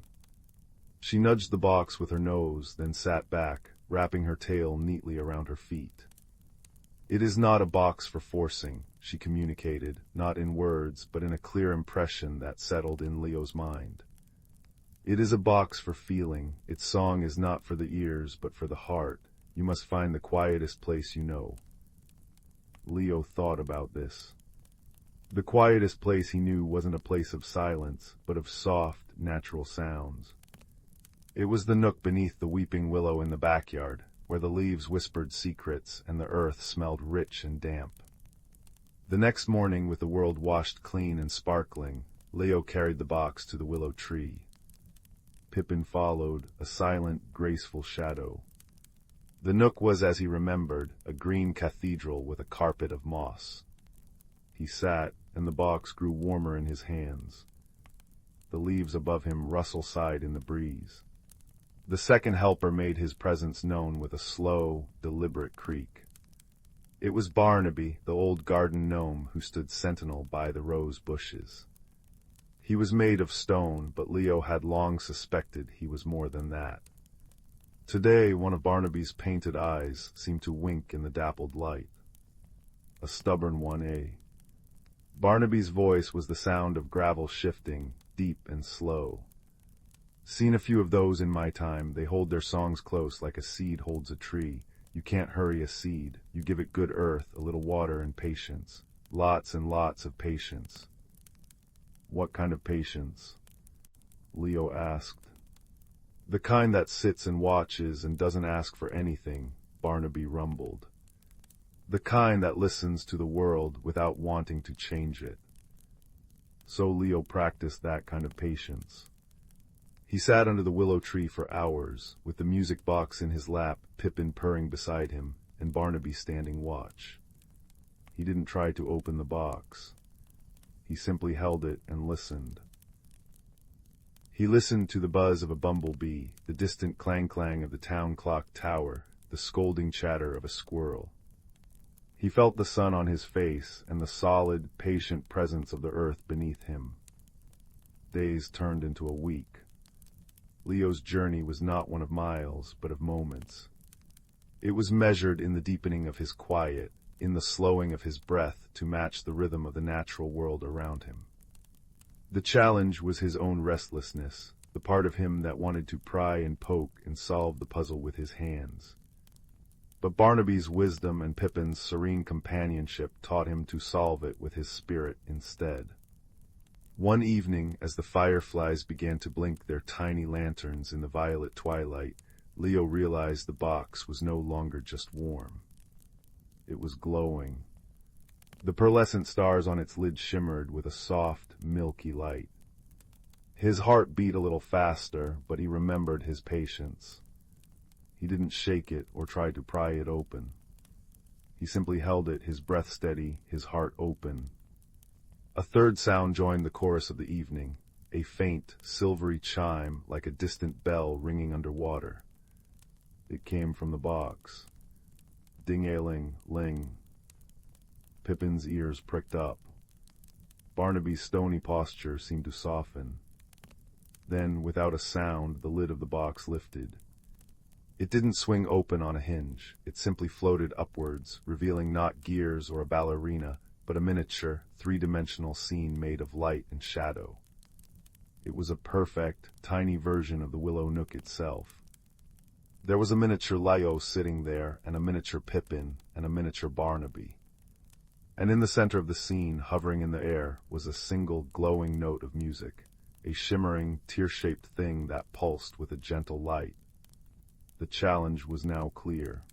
She nudged the box with her nose, then sat back, wrapping her tail neatly around her feet. "It is not a box for forcing," she communicated, not in words, but in a clear impression that settled in Leo's mind. "It is a box for feeling. Its song is not for the ears, but for the heart. You must find the quietest place you know." Leo thought about this. The quietest place he knew wasn't a place of silence, but of soft, natural sounds. It was the nook beneath the weeping willow in the backyard, where the leaves whispered secrets and the earth smelled rich and damp. The next morning, with the world washed clean and sparkling, Leo carried the box to the willow tree. Pippin followed, a silent, graceful shadow. The nook was, as he remembered, a green cathedral with a carpet of moss. He sat, and the box grew warmer in his hands. The leaves above him rustle-sighed in the breeze. The second helper made his presence known with a slow, deliberate creak. It was Barnaby, the old garden gnome who stood sentinel by the rose bushes. He was made of stone, but Leo had long suspected he was more than that. Today, one of Barnaby's painted eyes seemed to wink in the dappled light. A stubborn one, eh? Barnaby's voice was the sound of gravel shifting, deep and slow. "Seen a few of those in my time. They hold their songs close like a seed holds a tree. You can't hurry a seed. You give it good earth, a little water, and patience. Lots and lots of patience." "What kind of patience?" Leo asked. "The kind that sits and watches and doesn't ask for anything," Barnaby rumbled. "The kind that listens to the world without wanting to change it." So Leo practiced that kind of patience. He sat under the willow tree for hours, with the music box in his lap, Pippin purring beside him, and Barnaby standing watch. He didn't try to open the box. He simply held it and listened. He listened to the buzz of a bumblebee, the distant clang-clang of the town clock tower, the scolding chatter of a squirrel. He felt the sun on his face and the solid, patient presence of the earth beneath him. Days turned into a week. Leo's journey was not one of miles, but of moments. It was measured in the deepening of his quiet, in the slowing of his breath to match the rhythm of the natural world around him. The challenge was his own restlessness, the part of him that wanted to pry and poke and solve the puzzle with his hands. But Barnaby's wisdom and Pippin's serene companionship taught him to solve it with his spirit instead. One evening, as the fireflies began to blink their tiny lanterns in the violet twilight, Leo realized the box was no longer just warm. It was glowing. The pearlescent stars on its lid shimmered with a soft, milky light. His heart beat a little faster, but he remembered his patience. He didn't shake it or try to pry it open. He simply held it, his breath steady, his heart open. A third sound joined the chorus of the evening, a faint, silvery chime like a distant bell ringing underwater. It came from the box. Ding-a-ling-ling. Pippin's ears pricked up. Barnaby's stony posture seemed to soften. Then, without a sound, the lid of the box lifted. It didn't swing open on a hinge. It simply floated upwards, revealing not gears or a ballerina, but a miniature, three-dimensional scene made of light and shadow. It was a perfect, tiny version of the willow nook itself. There was a miniature Leo sitting there, and a miniature Pippin, and a miniature Barnaby. And in the center of the scene, hovering in the air, was a single glowing note of music, a shimmering, tear-shaped thing that pulsed with a gentle light. The challenge was now clear.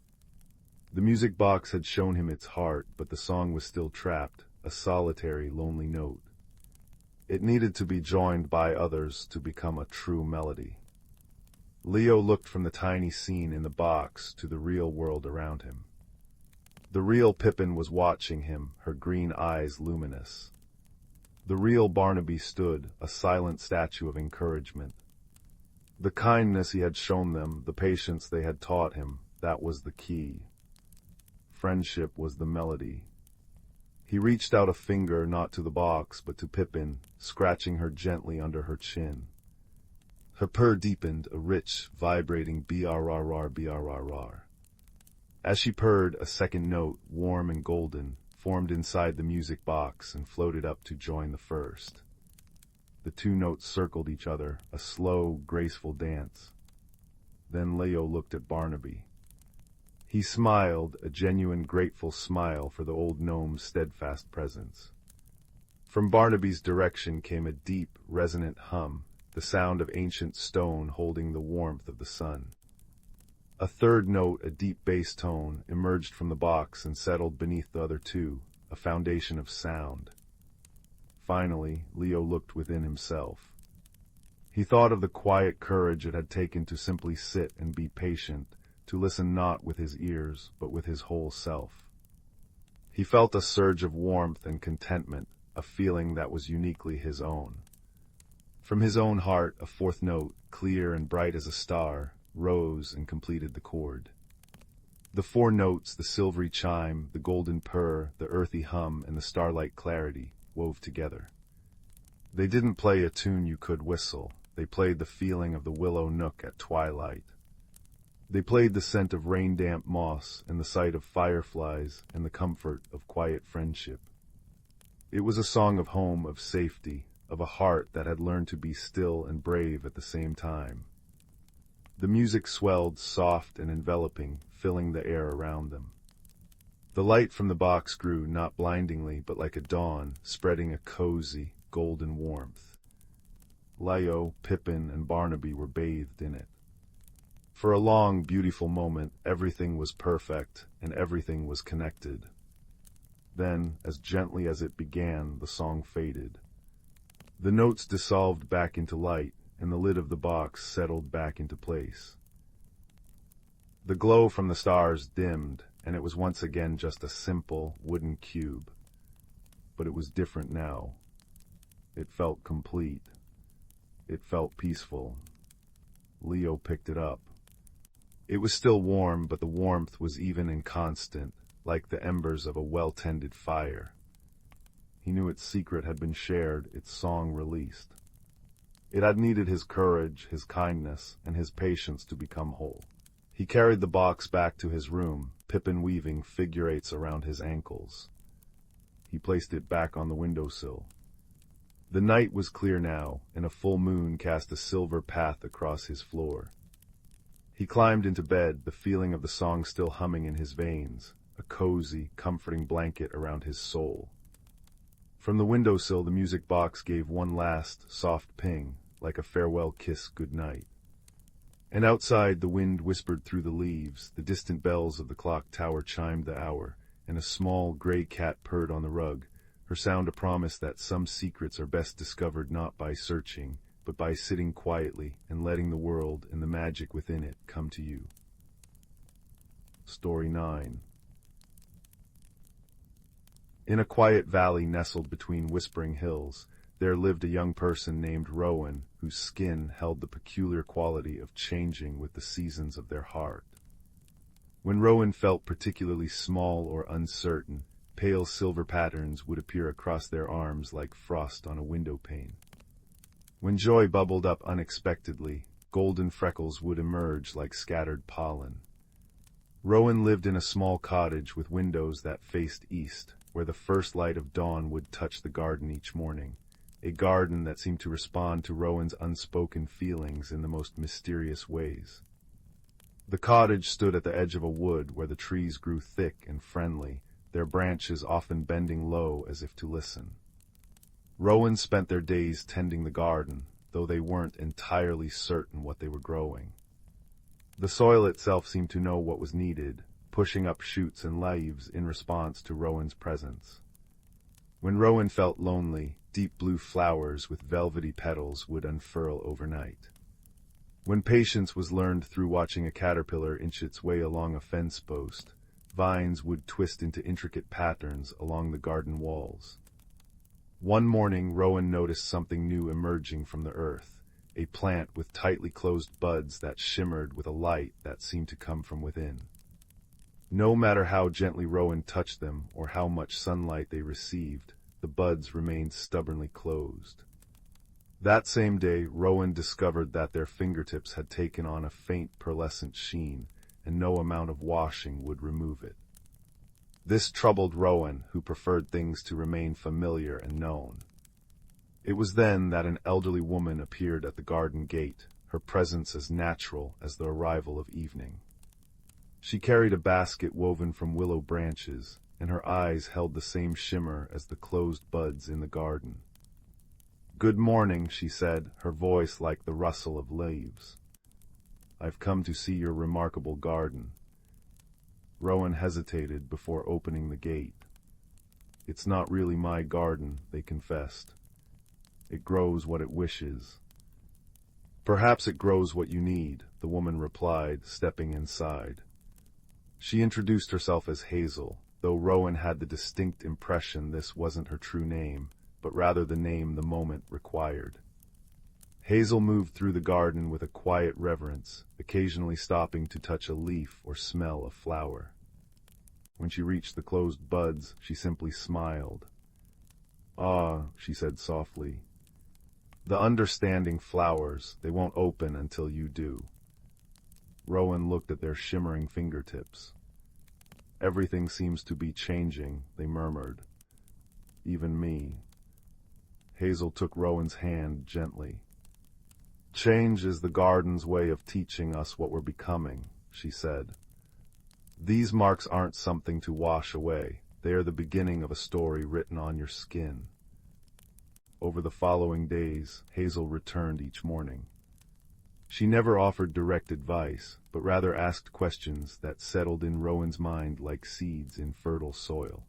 The music box had shown him its heart, but the song was still trapped, a solitary, lonely note. It needed to be joined by others to become a true melody. Leo looked from the tiny scene in the box to the real world around him. The real Pippin was watching him, her green eyes luminous. The real Barnaby stood, a silent statue of encouragement. The kindness he had shown them, the patience they had taught him, that was the key. Friendship was the melody. He reached out a finger not to the box but to Pippin, scratching her gently under her chin. Her purr deepened, a rich, vibrating brrr brrr. As she purred, a second note, warm and golden, formed inside the music box and floated up to join the first. The two notes circled each other, a slow, graceful dance. Then Leo looked at Barnaby. He smiled, a genuine, grateful smile for the old gnome's steadfast presence. From Barnaby's direction came a deep, resonant hum, the sound of ancient stone holding the warmth of the sun. A third note, a deep bass tone, emerged from the box and settled beneath the other two, a foundation of sound. Finally, Leo looked within himself. He thought of the quiet courage it had taken to simply sit and be patient, to listen not with his ears, but with his whole self. He felt a surge of warmth and contentment, a feeling that was uniquely his own. From his own heart, a fourth note, clear and bright as a star, rose and completed the chord. The four notes, the silvery chime, the golden purr, the earthy hum, and the starlight clarity, wove together. They didn't play a tune you could whistle. They played the feeling of the willow nook at twilight. They played the scent of rain-damp moss and the sight of fireflies and the comfort of quiet friendship. It was a song of home, of safety, of a heart that had learned to be still and brave at the same time. The music swelled, soft and enveloping, filling the air around them. The light from the box grew, not blindingly, but like a dawn, spreading a cozy, golden warmth. Leo, Pippin, and Barnaby were bathed in it. For a long, beautiful moment, everything was perfect, and everything was connected. Then, as gently as it began, the song faded. The notes dissolved back into light, and the lid of the box settled back into place. The glow from the stars dimmed, and it was once again just a simple, wooden cube. But it was different now. It felt complete. It felt peaceful. Leo picked it up. It was still warm, but the warmth was even and constant, like the embers of a well-tended fire. He knew its secret had been shared, its song released. It had needed his courage, his kindness, and his patience to become whole. He carried the box back to his room, Pippin weaving figure eights around his ankles. He placed it back on the windowsill. The night was clear now, and a full moon cast a silver path across his floor. He climbed into bed, the feeling of the song still humming in his veins, a cozy, comforting blanket around his soul. From the windowsill, the music box gave one last, soft ping, like a farewell kiss goodnight. And outside, the wind whispered through the leaves, the distant bells of the clock tower chimed the hour, and a small, gray cat purred on the rug, her sound a promise that some secrets are best discovered not by searching, but by sitting quietly and letting the world and the magic within it come to you. Story 9. In a quiet valley nestled between whispering hills, there lived a young person named Rowan, whose skin held the peculiar quality of changing with the seasons of their heart. When Rowan felt particularly small or uncertain, pale silver patterns would appear across their arms like frost on a window pane. When joy bubbled up unexpectedly, golden freckles would emerge like scattered pollen. Rowan lived in a small cottage with windows that faced east, where the first light of dawn would touch the garden each morning, a garden that seemed to respond to Rowan's unspoken feelings in the most mysterious ways. The cottage stood at the edge of a wood where the trees grew thick and friendly, their branches often bending low as if to listen. Rowan spent their days tending the garden, though they weren't entirely certain what they were growing. The soil itself seemed to know what was needed, pushing up shoots and leaves in response to Rowan's presence. When Rowan felt lonely, deep blue flowers with velvety petals would unfurl overnight. When patience was learned through watching a caterpillar inch its way along a fence post, vines would twist into intricate patterns along the garden walls. One morning, Rowan noticed something new emerging from the earth, a plant with tightly closed buds that shimmered with a light that seemed to come from within. No matter how gently Rowan touched them or how much sunlight they received, the buds remained stubbornly closed. That same day, Rowan discovered that their fingertips had taken on a faint pearlescent sheen, and no amount of washing would remove it. This troubled Rowan, who preferred things to remain familiar and known. It was then that an elderly woman appeared at the garden gate, her presence as natural as the arrival of evening. She carried a basket woven from willow branches, and her eyes held the same shimmer as the closed buds in the garden. "Good morning," she said, her voice like the rustle of leaves. "I've come to see your remarkable garden." Rowan hesitated before opening the gate. "It's not really my garden," they confessed. "It grows what it wishes." "Perhaps it grows what you need," the woman replied, stepping inside. She introduced herself as Hazel, though Rowan had the distinct impression this wasn't her true name, but rather the name the moment required. Hazel moved through the garden with a quiet reverence, occasionally stopping to touch a leaf or smell a flower. When she reached the closed buds, she simply smiled. "Ah," she said softly. "The understanding flowers, they won't open until you do." Rowan looked at their shimmering fingertips. "Everything seems to be changing," they murmured. "Even me." Hazel took Rowan's hand gently. "Change is the garden's way of teaching us what we're becoming," she said. "These marks aren't something to wash away. They are the beginning of a story written on your skin." Over the following days, Hazel returned each morning. She never offered direct advice, but rather asked questions that settled in Rowan's mind like seeds in fertile soil.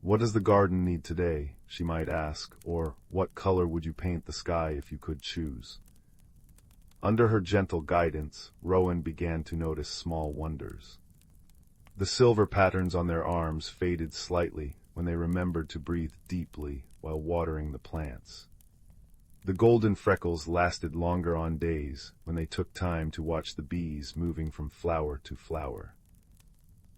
"What does the garden need today?" she might ask, or "What color would you paint the sky if you could choose?" Under her gentle guidance, Rowan began to notice small wonders. The silver patterns on their arms faded slightly when they remembered to breathe deeply while watering the plants. The golden freckles lasted longer on days when they took time to watch the bees moving from flower to flower.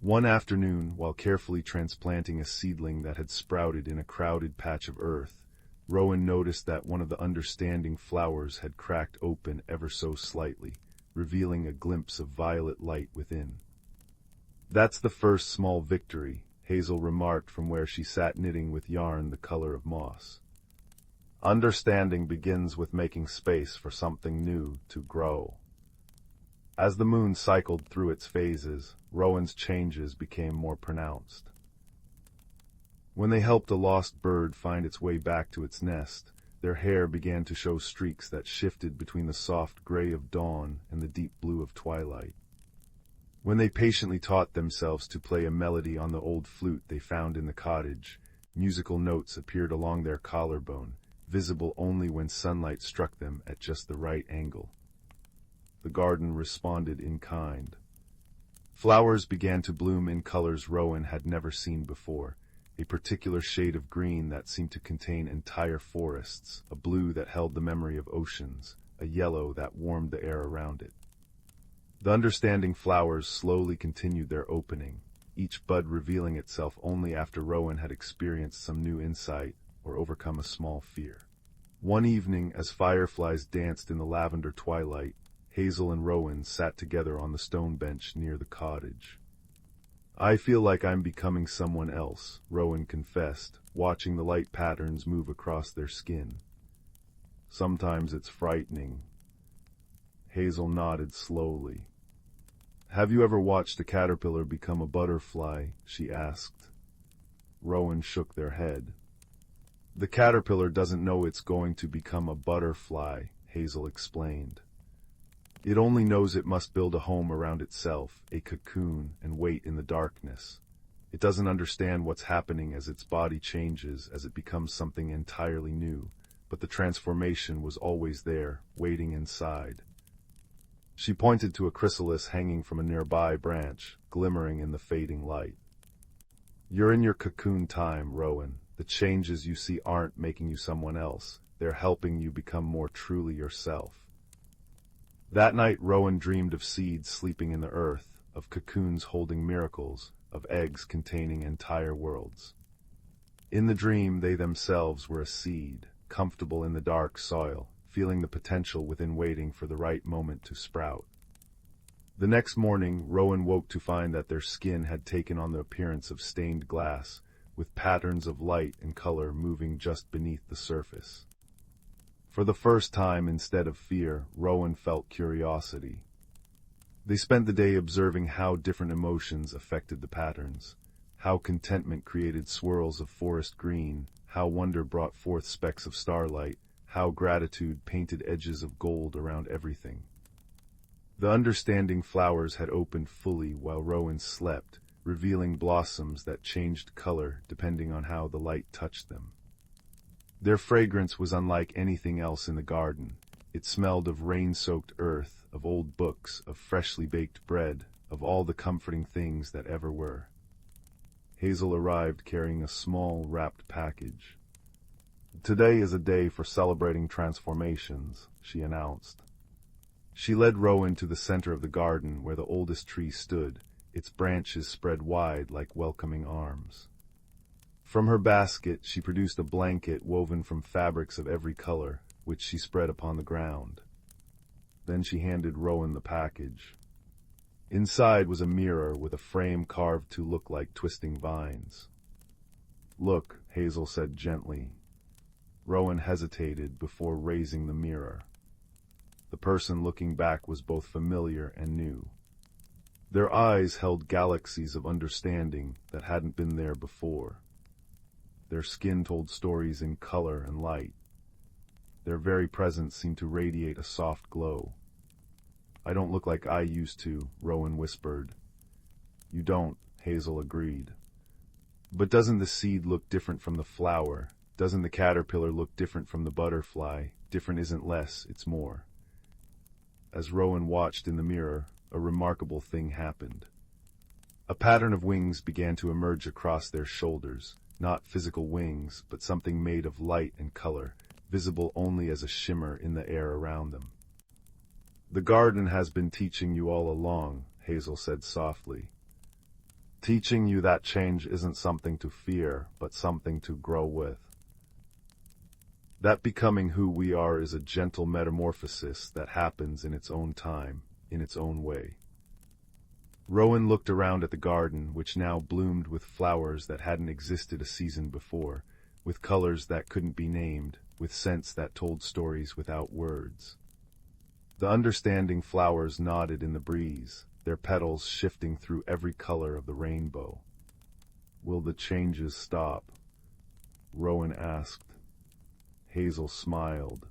One afternoon, while carefully transplanting a seedling that had sprouted in a crowded patch of earth, Rowan noticed that one of the understanding flowers had cracked open ever so slightly, revealing a glimpse of violet light within. "That's the first small victory," Hazel remarked from where she sat knitting with yarn the color of moss. "Understanding begins with making space for something new to grow." As the moon cycled through its phases, Rowan's changes became more pronounced. When they helped a lost bird find its way back to its nest, their hair began to show streaks that shifted between the soft gray of dawn and the deep blue of twilight. When they patiently taught themselves to play a melody on the old flute they found in the cottage, musical notes appeared along their collarbone, visible only when sunlight struck them at just the right angle. The garden responded in kind. Flowers began to bloom in colors Rowan had never seen before, a particular shade of green that seemed to contain entire forests, a blue that held the memory of oceans, a yellow that warmed the air around it. The understanding flowers slowly continued their opening, each bud revealing itself only after Rowan had experienced some new insight or overcome a small fear. One evening, as fireflies danced in the lavender twilight, Hazel and Rowan sat together on the stone bench near the cottage. "I feel like I'm becoming someone else," Rowan confessed, watching the light patterns move across their skin. "Sometimes it's frightening." Hazel nodded slowly. "Have you ever watched a caterpillar become a butterfly?" she asked. Rowan shook their head. "The caterpillar doesn't know it's going to become a butterfly," Hazel explained. "It only knows it must build a home around itself, a cocoon, and wait in the darkness. It doesn't understand what's happening as its body changes, as it becomes something entirely new, but the transformation was always there, waiting inside." She pointed to a chrysalis hanging from a nearby branch, glimmering in the fading light. "You're in your cocoon time, Rowan. The changes you see aren't making you someone else. They're helping you become more truly yourself." That night Rowan dreamed of seeds sleeping in the earth, of cocoons holding miracles, of eggs containing entire worlds. In the dream, they themselves were a seed, comfortable in the dark soil, feeling the potential within, waiting for the right moment to sprout. The next morning, Rowan woke to find that their skin had taken on the appearance of stained glass, with patterns of light and color moving just beneath the surface. For the first time, instead of fear, Rowan felt curiosity. They spent the day observing how different emotions affected the patterns, how contentment created swirls of forest green, how wonder brought forth specks of starlight, how gratitude painted edges of gold around everything. The understanding flowers had opened fully while Rowan slept, revealing blossoms that changed color depending on how the light touched them. Their fragrance was unlike anything else in the garden. It smelled of rain-soaked earth, of old books, of freshly baked bread, of all the comforting things that ever were. Hazel arrived carrying a small, wrapped package. "Today is a day for celebrating transformations," she announced. She led Rowan to the center of the garden where the oldest tree stood, its branches spread wide like welcoming arms. From her basket, she produced a blanket woven from fabrics of every color, which she spread upon the ground. Then she handed Rowan the package. Inside was a mirror with a frame carved to look like twisting vines. "Look," Hazel said gently. Rowan hesitated before raising the mirror. The person looking back was both familiar and new. Their eyes held galaxies of understanding that hadn't been there before. Their skin told stories in color and light. Their very presence seemed to radiate a soft glow. "I don't look like I used to," Rowan whispered. "You don't," Hazel agreed. "But doesn't the seed look different from the flower? Doesn't the caterpillar look different from the butterfly? Different isn't less, it's more." As Rowan watched in the mirror, a remarkable thing happened. A pattern of wings began to emerge across their shoulders, not physical wings, but something made of light and color, visible only as a shimmer in the air around them. "The garden has been teaching you all along," Hazel said softly. "Teaching you that change isn't something to fear, but something to grow with. That becoming who we are is a gentle metamorphosis that happens in its own time, in its own way." Rowan looked around at the garden, which now bloomed with flowers that hadn't existed a season before, with colors that couldn't be named, with scents that told stories without words. The understanding flowers nodded in the breeze, their petals shifting through every color of the rainbow. "Will the changes stop?" Rowan asked. Hazel smiled.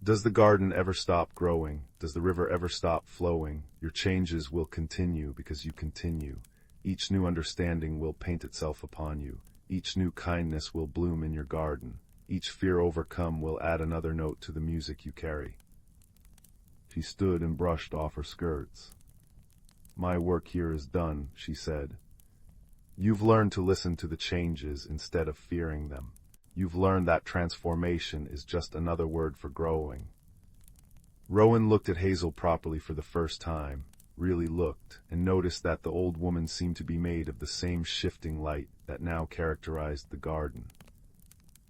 "Does the garden ever stop growing? Does the river ever stop flowing? Your changes will continue because you continue. Each new understanding will paint itself upon you. Each new kindness will bloom in your garden. Each fear overcome will add another note to the music you carry." She stood and brushed off her skirts. "My work here is done," she said. "You've learned to listen to the changes instead of fearing them. You've learned that transformation is just another word for growing." Rowan looked at Hazel properly for the first time, really looked, and noticed that the old woman seemed to be made of the same shifting light that now characterized the garden.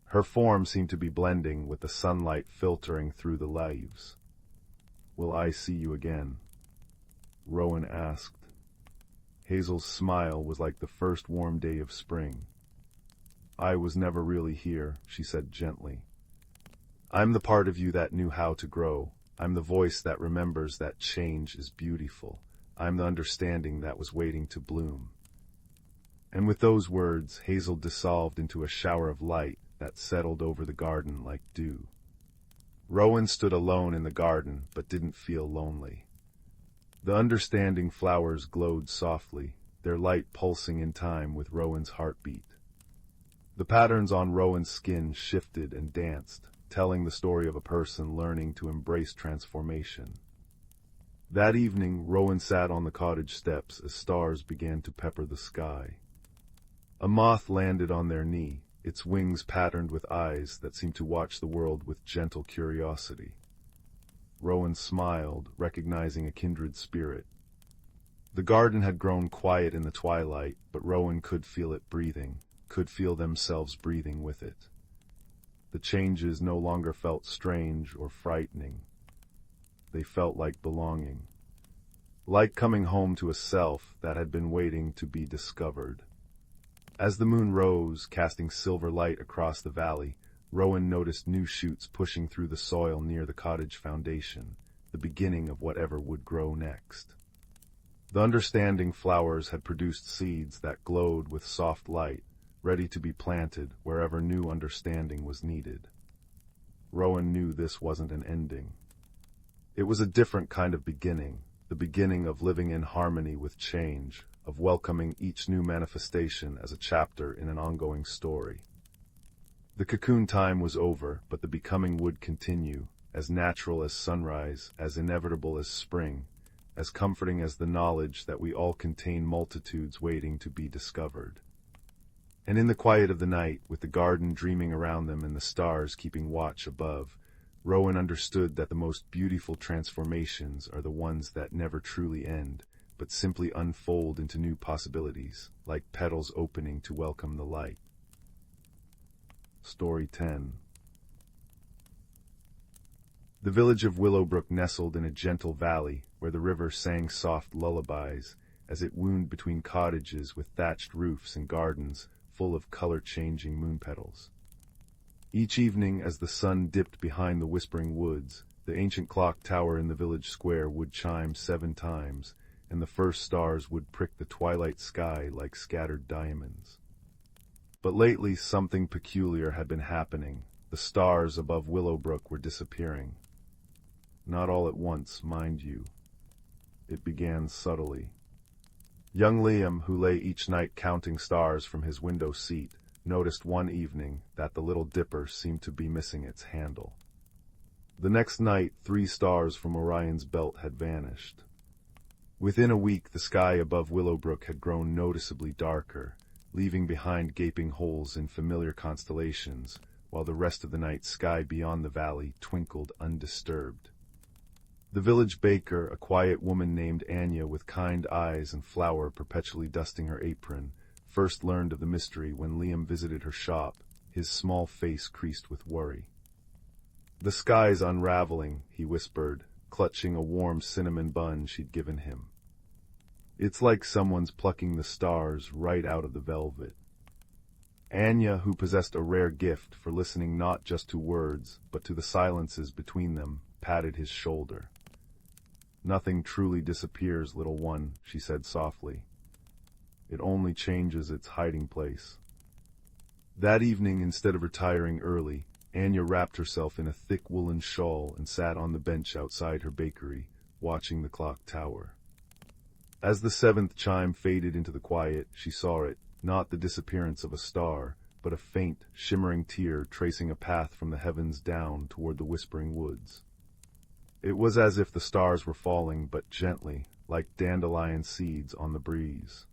Her form seemed to be blending with the sunlight filtering through the leaves. "Will I see you again?" Rowan asked. Hazel's smile was like the first warm day of spring. "I was never really here," she said gently. "I'm the part of you that knew how to grow. I'm the voice that remembers that change is beautiful. I'm the understanding that was waiting to bloom." And with those words, Hazel dissolved into a shower of light that settled over the garden like dew. Rowan stood alone in the garden, but didn't feel lonely. The understanding flowers glowed softly, their light pulsing in time with Rowan's heartbeat. The patterns on Rowan's skin shifted and danced, telling the story of a person learning to embrace transformation. That evening, Rowan sat on the cottage steps as stars began to pepper the sky. A moth landed on their knee, its wings patterned with eyes that seemed to watch the world with gentle curiosity. Rowan smiled, recognizing a kindred spirit. The garden had grown quiet in the twilight, but Rowan could feel it breathing, could feel themselves breathing with it. The changes no longer felt strange or frightening. They felt like belonging. Like coming home to a self that had been waiting to be discovered. As the moon rose, casting silver light across the valley, Rowan noticed new shoots pushing through the soil near the cottage foundation, the beginning of whatever would grow next. The understanding flowers had produced seeds that glowed with soft light, ready to be planted wherever new understanding was needed. Rowan knew this wasn't an ending. It was a different kind of beginning, the beginning of living in harmony with change, of welcoming each new manifestation as a chapter in an ongoing story. The cocoon time was over, but the becoming would continue, as natural as sunrise, as inevitable as spring, as comforting as the knowledge that we all contain multitudes waiting to be discovered. And in the quiet of the night, with the garden dreaming around them and the stars keeping watch above, Rowan understood that the most beautiful transformations are the ones that never truly end, but simply unfold into new possibilities, like petals opening to welcome the light. Story 10. The village of Willowbrook nestled in a gentle valley where the river sang soft lullabies as it wound between cottages with thatched roofs and gardens full of color-changing moon petals. Each evening, as the sun dipped behind the whispering woods, the ancient clock tower in the village square would chime 7 times, and the first stars would prick the twilight sky like scattered diamonds. But lately something peculiar had been happening. The stars above Willowbrook were disappearing. Not all at once, mind you. It began subtly. Young Liam, who lay each night counting stars from his window seat, noticed one evening that the Little Dipper seemed to be missing its handle. The next night, 3 stars from Orion's belt had vanished. Within a week, the sky above Willowbrook had grown noticeably darker, leaving behind gaping holes in familiar constellations, while the rest of the night sky beyond the valley twinkled undisturbed. The village baker, a quiet woman named Anya with kind eyes and flour perpetually dusting her apron, first learned of the mystery when Liam visited her shop, his small face creased with worry. "The sky's unraveling," he whispered, clutching a warm cinnamon bun she'd given him. "It's like someone's plucking the stars right out of the velvet." Anya, who possessed a rare gift for listening not just to words, but to the silences between them, patted his shoulder. "Nothing truly disappears, little one," she said softly. "It only changes its hiding place." That evening, instead of retiring early, Anya wrapped herself in a thick woolen shawl and sat on the bench outside her bakery, watching the clock tower. As the 7th chime faded into the quiet, she saw it, not the disappearance of a star, but a faint, shimmering tear tracing a path from the heavens down toward the whispering woods. It was as if the stars were falling, but gently, like dandelion seeds on the breeze.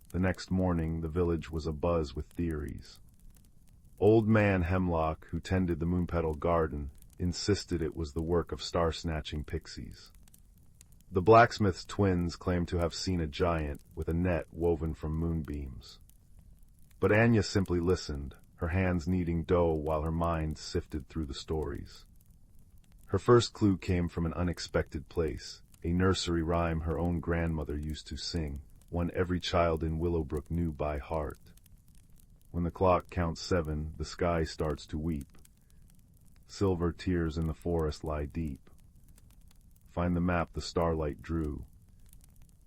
The next morning, the village was abuzz with theories. Old Man Hemlock, who tended the moonpetal garden, insisted it was the work of star-snatching pixies. The blacksmith's twins claimed to have seen a giant with a net woven from moonbeams. But Anya simply listened, her hands kneading dough while her mind sifted through the stories. Her first clue came from an unexpected place, a nursery rhyme her own grandmother used to sing, one every child in Willowbrook knew by heart. When the clock counts 7, the sky starts to weep. Silver tears in the forest lie deep. Find the map the starlight drew,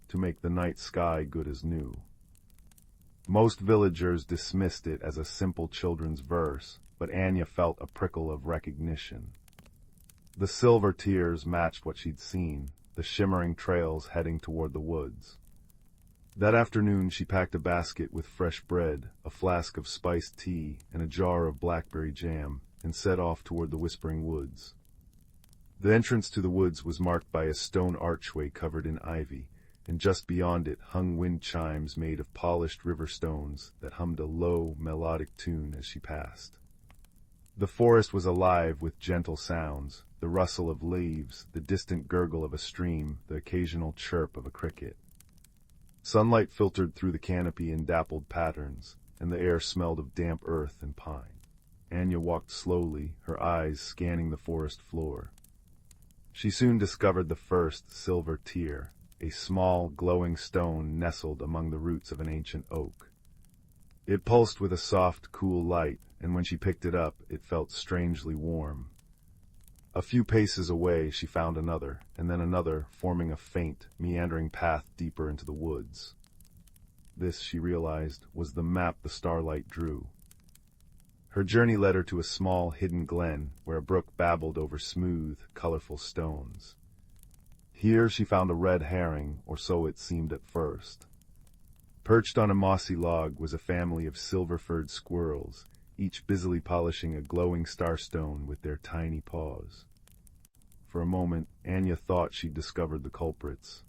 to make the night sky good as new. Most villagers dismissed it as a simple children's verse, but Anya felt a prickle of recognition. The silver tears matched what she'd seen, the shimmering trails heading toward the woods. That afternoon she packed a basket with fresh bread, a flask of spiced tea, and a jar of blackberry jam, and set off toward the whispering woods. The entrance to the woods was marked by a stone archway covered in ivy, and just beyond it hung wind chimes made of polished river stones that hummed a low, melodic tune as she passed. The forest was alive with gentle sounds, the rustle of leaves, the distant gurgle of a stream, the occasional chirp of a cricket. Sunlight filtered through the canopy in dappled patterns, and the air smelled of damp earth and pine. Anya walked slowly, her eyes scanning the forest floor. She soon discovered the first silver tear, a small, glowing stone nestled among the roots of an ancient oak. It pulsed with a soft, cool light, and when she picked it up, it felt strangely warm. A few paces away, she found another, and then another, forming a faint, meandering path deeper into the woods. This, she realized, was the map the Starlight drew. Her journey led her to a small, hidden glen, where a brook babbled over smooth, colorful stones. Here she found a red herring, or so it seemed at first. Perched on a mossy log was a family of silver-furred squirrels, each busily polishing a glowing starstone with their tiny paws. For a moment, Anya thought she'd discovered the culprits.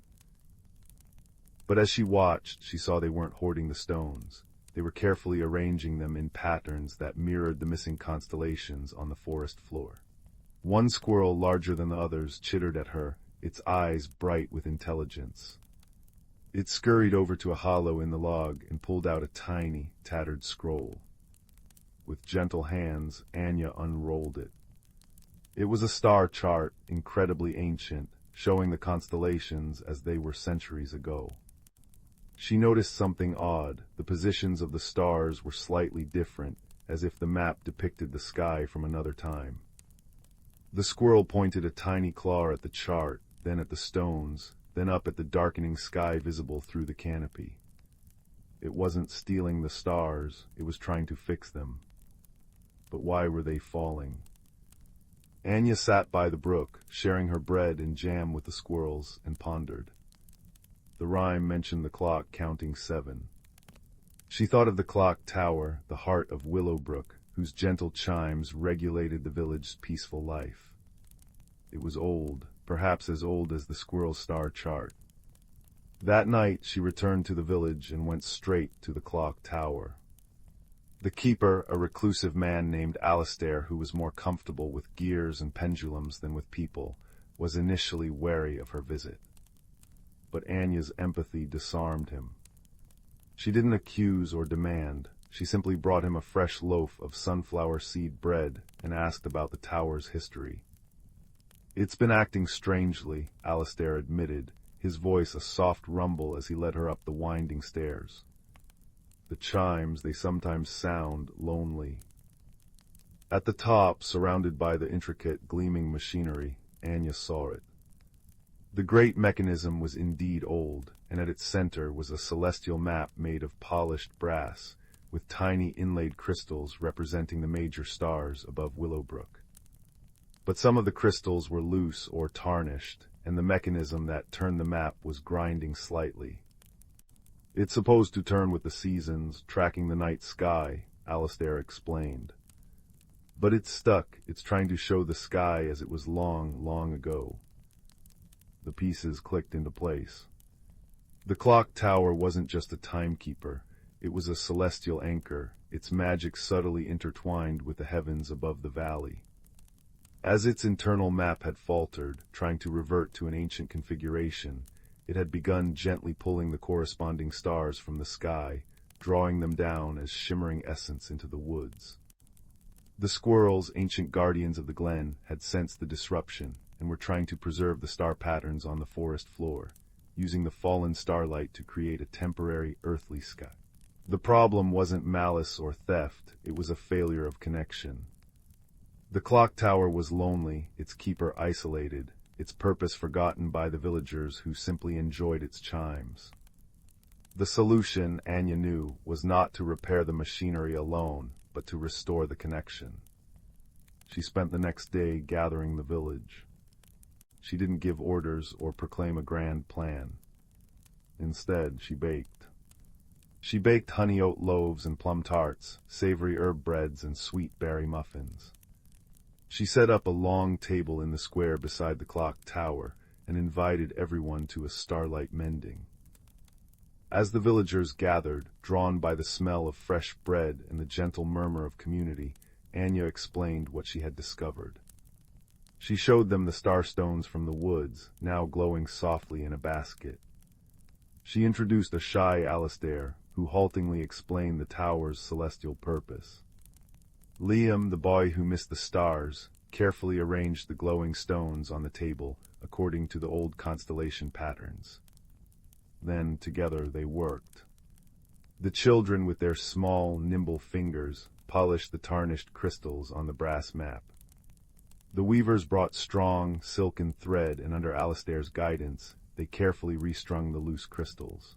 But as she watched, she saw they weren't hoarding the stones. They were carefully arranging them in patterns that mirrored the missing constellations on the forest floor. One squirrel, larger than the others, chittered at her, its eyes bright with intelligence. It scurried over to a hollow in the log and pulled out a tiny, tattered scroll. With gentle hands, Anya unrolled it. It was a star chart, incredibly ancient, showing the constellations as they were centuries ago. She noticed something odd. The positions of the stars were slightly different, as if the map depicted the sky from another time. The squirrel pointed a tiny claw at the chart, then at the stones, then up at the darkening sky visible through the canopy. It wasn't stealing the stars, it was trying to fix them. But why were they falling? Anya sat by the brook, sharing her bread and jam with the squirrels, and pondered. The rhyme mentioned the clock counting 7. She thought of the clock tower, the heart of Willowbrook, whose gentle chimes regulated the village's peaceful life. It was old, perhaps as old as the squirrel star chart. That night she returned to the village and went straight to the clock tower. The keeper, a reclusive man named Alistair, who was more comfortable with gears and pendulums than with people, was initially wary of her visit. But Anya's empathy disarmed him. She didn't accuse or demand. She simply brought him a fresh loaf of sunflower seed bread and asked about the tower's history. "It's been acting strangely," Alistair admitted, his voice a soft rumble as he led her up the winding stairs. The chimes, they sometimes sound lonely. At the top, surrounded by the intricate, gleaming machinery, Anya saw it. The great mechanism was indeed old, and at its center was a celestial map made of polished brass, with tiny inlaid crystals representing the major stars above Willowbrook. But some of the crystals were loose or tarnished, and the mechanism that turned the map was grinding slightly. "It's supposed to turn with the seasons, tracking the night sky," Alistair explained. "But it's stuck. It's trying to show the sky as it was long, long ago." The pieces clicked into place. The clock tower wasn't just a timekeeper. It was a celestial anchor, its magic subtly intertwined with the heavens above the valley. As its internal map had faltered, trying to revert to an ancient configuration, it had begun gently pulling the corresponding stars from the sky, drawing them down as shimmering essence into the woods. The squirrels, ancient guardians of the glen, had sensed the disruption and were trying to preserve the star patterns on the forest floor, using the fallen starlight to create a temporary earthly sky. The problem wasn't malice or theft, it was a failure of connection. The clock tower was lonely, its keeper isolated, its purpose forgotten by the villagers who simply enjoyed its chimes. The solution, Anya knew, was not to repair the machinery alone, but to restore the connection. She spent the next day gathering the village. She didn't give orders or proclaim a grand plan. Instead, she baked. She baked honey oat loaves and plum tarts, savory herb breads and sweet berry muffins. She set up a long table in the square beside the clock tower and invited everyone to a starlight mending. As the villagers gathered, drawn by the smell of fresh bread and the gentle murmur of community, Anya explained what she had discovered. She showed them the starstones from the woods, now glowing softly in a basket. She introduced a shy Alastair, who haltingly explained the tower's celestial purpose. Liam, the boy who missed the stars, carefully arranged the glowing stones on the table according to the old constellation patterns. Then, together, they worked. The children, with their small, nimble fingers, polished the tarnished crystals on the brass map. The weavers brought strong, silken thread, and under Alastair's guidance, they carefully restrung the loose crystals.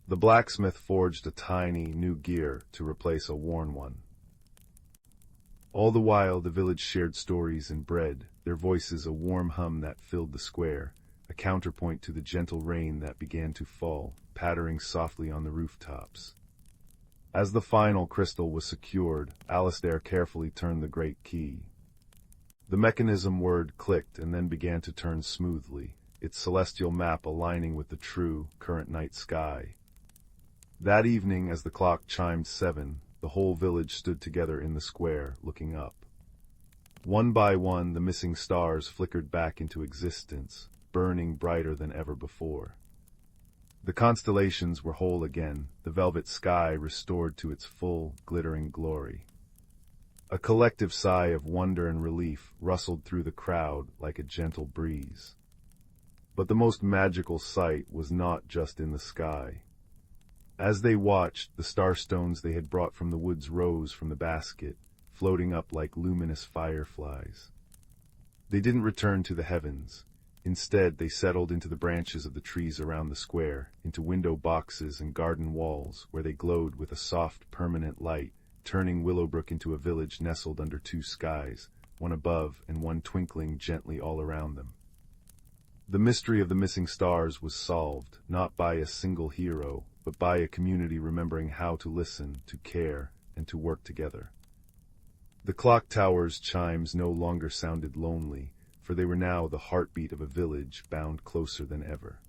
The blacksmith forged a tiny, new gear to replace a worn one. All the while, the village shared stories and bread, their voices a warm hum that filled the square, a counterpoint to the gentle rain that began to fall, pattering softly on the rooftops. As the final crystal was secured, Alastair carefully turned the great key. The mechanism word clicked and then began to turn smoothly, its celestial map aligning with the true, current night sky. That evening, as the clock chimed 7, the whole village stood together in the square, looking up. One by one, the missing stars flickered back into existence, burning brighter than ever before. The constellations were whole again, the velvet sky restored to its full, glittering glory. A collective sigh of wonder and relief rustled through the crowd like a gentle breeze. But the most magical sight was not just in the sky. As they watched, the starstones they had brought from the woods rose from the basket, floating up like luminous fireflies. They didn't return to the heavens. Instead, they settled into the branches of the trees around the square, into window boxes and garden walls, where they glowed with a soft, permanent light, turning Willowbrook into a village nestled under two skies, one above and one twinkling gently all around them. The mystery of the missing stars was solved, not by a single hero, but by a community remembering how to listen, to care, and to work together. The clock tower's chimes no longer sounded lonely, for they were now the heartbeat of a village bound closer than ever.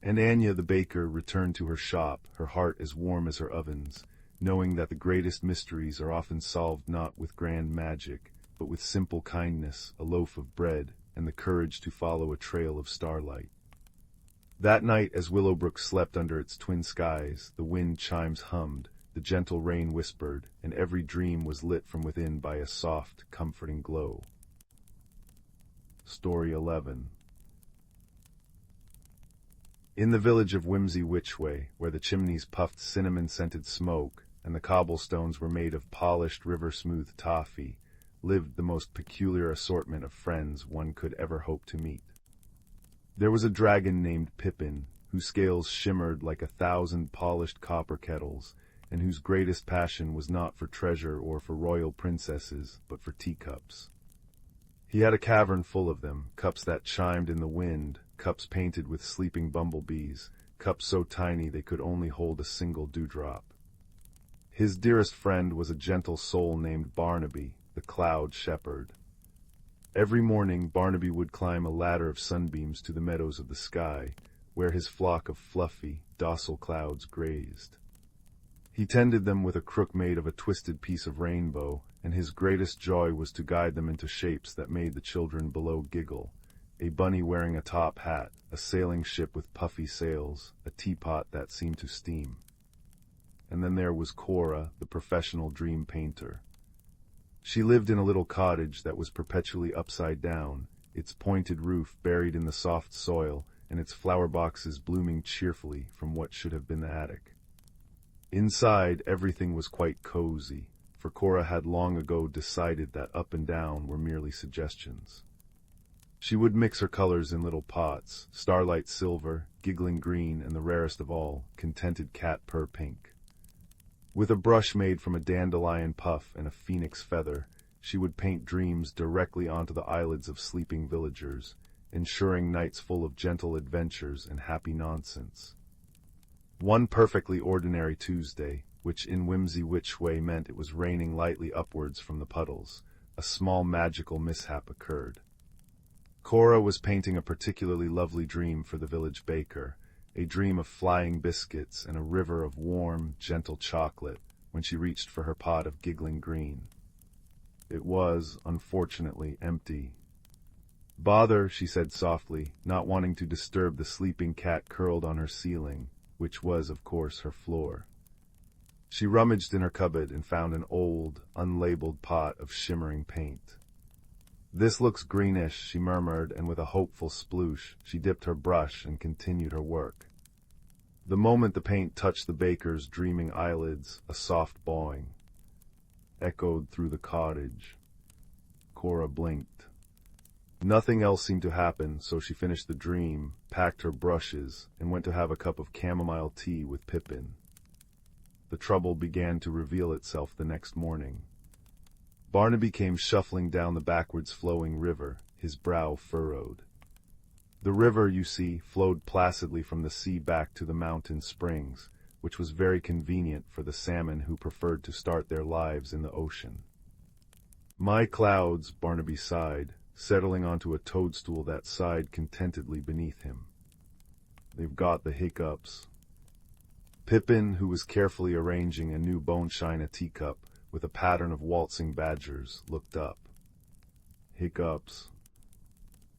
And Anya the baker returned to her shop, her heart as warm as her oven's, knowing that the greatest mysteries are often solved not with grand magic, but with simple kindness, a loaf of bread, and the courage to follow a trail of starlight. That night, as Willowbrook slept under its twin skies, the wind chimes hummed, the gentle rain whispered, and every dream was lit from within by a soft, comforting glow. Story 11. In the village of Whimsy-Which-Way, where the chimneys puffed cinnamon-scented smoke, and the cobblestones were made of polished river-smooth toffee, lived the most peculiar assortment of friends one could ever hope to meet. There was a dragon named Pippin, whose scales shimmered like 1,000 polished copper kettles, and whose greatest passion was not for treasure or for royal princesses, but for teacups. He had a cavern full of them, cups that chimed in the wind, cups painted with sleeping bumblebees, cups so tiny they could only hold a single dewdrop. His dearest friend was a gentle soul named Barnaby, the cloud shepherd. Every morning Barnaby would climb a ladder of sunbeams to the meadows of the sky, where his flock of fluffy, docile clouds grazed. He tended them with a crook made of a twisted piece of rainbow, and his greatest joy was to guide them into shapes that made the children below giggle. A bunny wearing a top hat, a sailing ship with puffy sails, a teapot that seemed to steam. And then there was Cora, the professional dream painter. She lived in a little cottage that was perpetually upside down, its pointed roof buried in the soft soil, and its flower boxes blooming cheerfully from what should have been the attic. Inside, everything was quite cozy, for Cora had long ago decided that up and down were merely suggestions. She would mix her colors in little pots, Starlight silver, giggling green, and the rarest of all, contented cat purr pink. With a brush made from a dandelion puff and a phoenix feather, she would paint dreams directly onto the eyelids of sleeping villagers, ensuring nights full of gentle adventures and happy nonsense. One perfectly ordinary Tuesday, which in Whimsy-Which-Way meant it was raining lightly upwards from the puddles, a small magical mishap occurred. Cora was painting a particularly lovely dream for the village baker, a dream of flying biscuits and a river of warm, gentle chocolate, when she reached for her pot of giggling green. It was, unfortunately, empty. Bother, she said softly, not wanting to disturb the sleeping cat curled on her ceiling, which was, of course, her floor. She rummaged in her cupboard and found an old, unlabeled pot of shimmering paint. This looks greenish, she murmured, and with a hopeful sploosh, she dipped her brush and continued her work. The moment the paint touched the baker's dreaming eyelids, a soft bawing echoed through the cottage. Cora blinked. Nothing else seemed to happen, so she finished the dream, packed her brushes, and went to have a cup of chamomile tea with Pippin. The trouble began to reveal itself the next morning. Barnaby came shuffling down the backwards flowing river, his brow furrowed. The river, you see, flowed placidly from the sea back to the mountain springs, which was very convenient for the salmon who preferred to start their lives in the ocean. My clouds, Barnaby sighed, settling onto a toadstool that sighed contentedly beneath him. They've got the hiccups. Pippin, who was carefully arranging a new bone-china teacup with a pattern of waltzing badgers, looked up. Hiccups.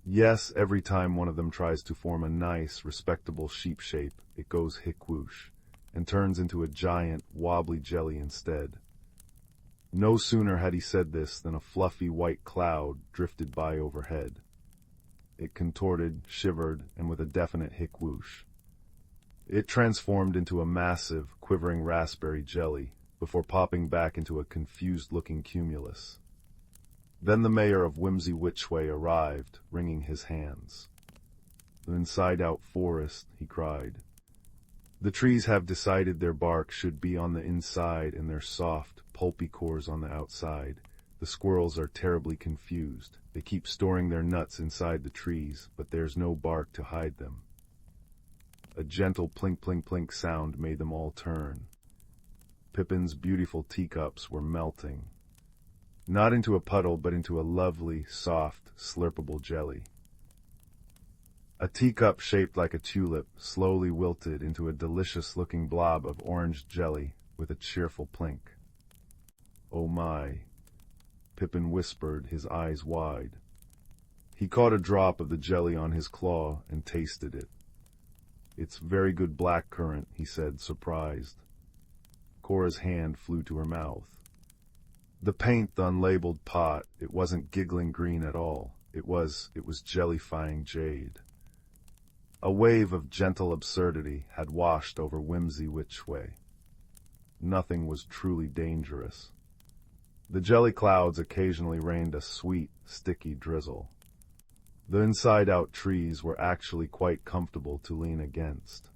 Yes, every time one of them tries to form a nice, respectable sheep shape, it goes hick-whoosh, and turns into a giant, wobbly jelly instead. No sooner had he said this than a fluffy white cloud drifted by overhead. It contorted, shivered, and with a definite hick-whoosh. It transformed into a massive, quivering raspberry jelly, before popping back into a confused-looking cumulus. Then the mayor of Whimsy-Which-Way arrived, wringing his hands. "The inside-out forest," he cried. "The trees have decided their bark should be on the inside and their soft, pulpy cores on the outside. The squirrels are terribly confused. They keep storing their nuts inside the trees, but there's no bark to hide them." A gentle plink-plink-plink sound made them all turn. Pippin's beautiful teacups were melting. Not into a puddle, but into a lovely, soft, slurpable jelly. A teacup shaped like a tulip slowly wilted into a delicious-looking blob of orange jelly with a cheerful plink. "Oh my," Pippin whispered, his eyes wide. He caught a drop of the jelly on his claw and tasted it. "It's very good blackcurrant," he said, surprised. Cora's hand flew to her mouth. The paint, the unlabeled pot, it wasn't giggling green at all. It was jellifying jade. A wave of gentle absurdity had washed over Whimsy-Which-Way. Nothing was truly dangerous. The jelly clouds occasionally rained a sweet, sticky drizzle. The inside-out trees were actually quite comfortable to lean against.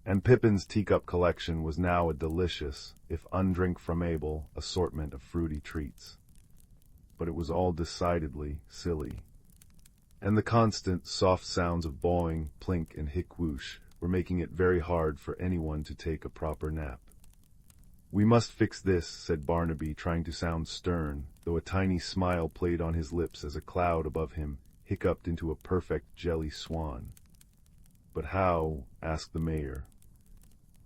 And Pippin's teacup collection was now a delicious, if undrink-from-able, assortment of fruity treats. But it was all decidedly silly. And the constant, soft sounds of bawing, plink, and hick-whoosh were making it very hard for anyone to take a proper nap. "We must fix this," said Barnaby, trying to sound stern, though a tiny smile played on his lips as a cloud above him hiccuped into a perfect jelly swan. "But how?" asked the mayor.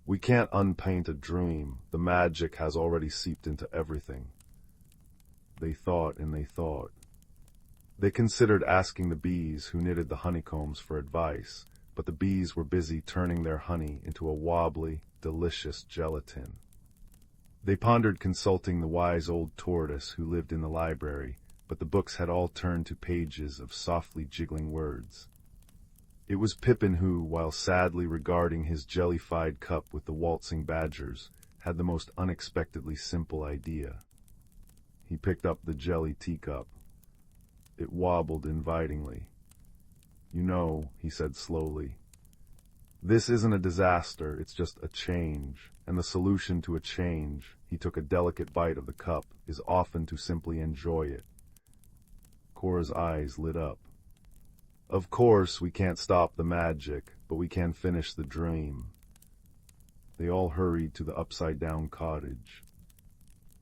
"We can't unpaint a dream. The magic has already seeped into everything." They thought and they thought. They considered asking the bees who knitted the honeycombs for advice, but the bees were busy turning their honey into a wobbly, delicious gelatin. They pondered consulting the wise old tortoise who lived in the library, but the books had all turned to pages of softly jiggling words. It was Pippin who, while sadly regarding his jellified cup with the waltzing badgers, had the most unexpectedly simple idea. He picked up the jelly teacup. It wobbled invitingly. "You know," he said slowly, "this isn't a disaster, it's just a change, and the solution to a change," he took a delicate bite of the cup, "is often to simply enjoy it." Cora's eyes lit up. "Of course, we can't stop the magic, but we can finish the dream." They all hurried to the upside-down cottage.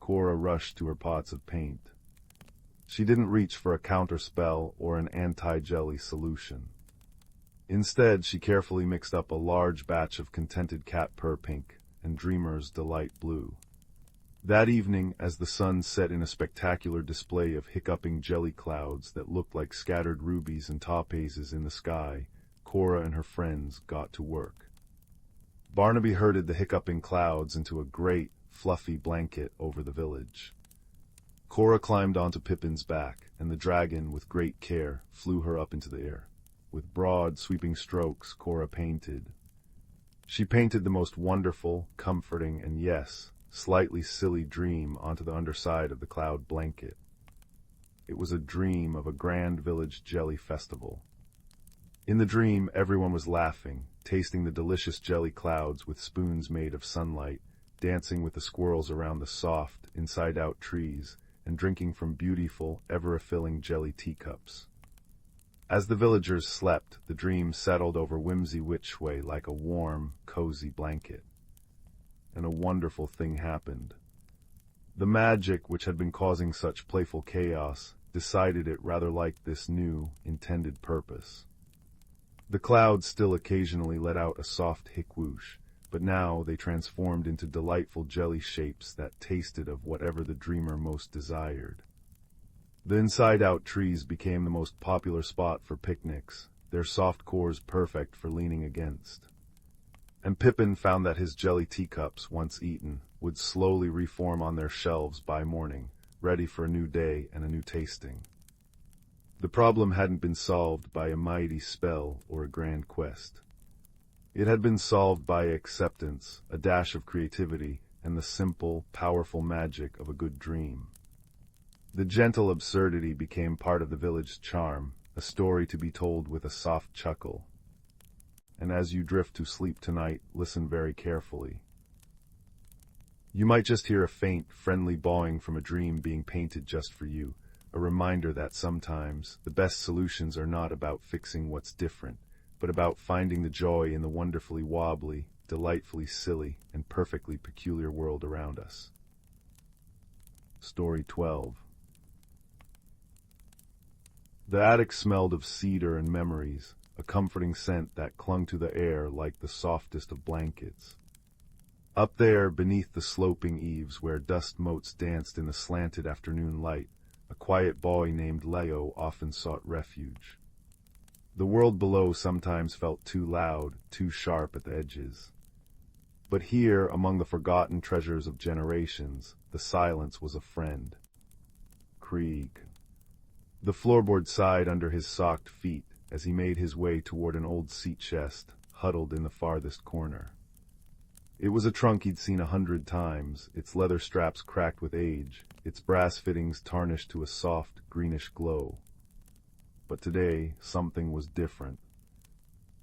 Cora rushed to her pots of paint. She didn't reach for a counterspell or an anti-jelly solution. Instead, she carefully mixed up a large batch of contented cat purr pink and dreamer's delight blue. That evening, as the sun set in a spectacular display of hiccuping jelly clouds that looked like scattered rubies and topazes in the sky, Cora and her friends got to work. Barnaby herded the hiccuping clouds into a great, fluffy blanket over the village. Cora climbed onto Pippin's back, and the dragon, with great care, flew her up into the air. With broad, sweeping strokes, Cora painted. She painted the most wonderful, comforting, and yes, slightly silly dream onto the underside of the cloud blanket. It was a dream of a grand village jelly festival. In the dream, everyone was laughing, tasting the delicious jelly clouds with spoons made of sunlight, dancing with the squirrels around the soft, inside-out trees, and drinking from beautiful, ever-filling jelly teacups. As the villagers slept, the dream settled over Whimsy-Which-Way like a warm, cozy blanket. And a wonderful thing happened. The magic which had been causing such playful chaos decided it rather liked this new, intended purpose. The clouds still occasionally let out a soft hic-whoosh, but now they transformed into delightful jelly shapes that tasted of whatever the dreamer most desired. The inside-out trees became the most popular spot for picnics, their soft cores perfect for leaning against. And Pippin found that his jelly teacups, once eaten, would slowly reform on their shelves by morning, ready for a new day and a new tasting. The problem hadn't been solved by a mighty spell or a grand quest. It had been solved by acceptance, a dash of creativity, and the simple, powerful magic of a good dream. The gentle absurdity became part of the village's charm, a story to be told with a soft chuckle. And as you drift to sleep tonight, listen very carefully. You might just hear a faint, friendly bawing from a dream being painted just for you, a reminder that sometimes the best solutions are not about fixing what's different, but about finding the joy in the wonderfully wobbly, delightfully silly, and perfectly peculiar world around us. Story 12. The attic smelled of cedar and memories, a comforting scent that clung to the air like the softest of blankets. Up there, beneath the sloping eaves where dust motes danced in the slanted afternoon light, a quiet boy named Leo often sought refuge. The world below sometimes felt too loud, too sharp at the edges. But here, among the forgotten treasures of generations, the silence was a friend. Krieg. The floorboard sighed under his socked feet as he made his way toward an old seat chest, huddled in the farthest corner. It was a trunk he'd seen 100 times, its leather straps cracked with age, its brass fittings tarnished to a soft, greenish glow. But today, something was different.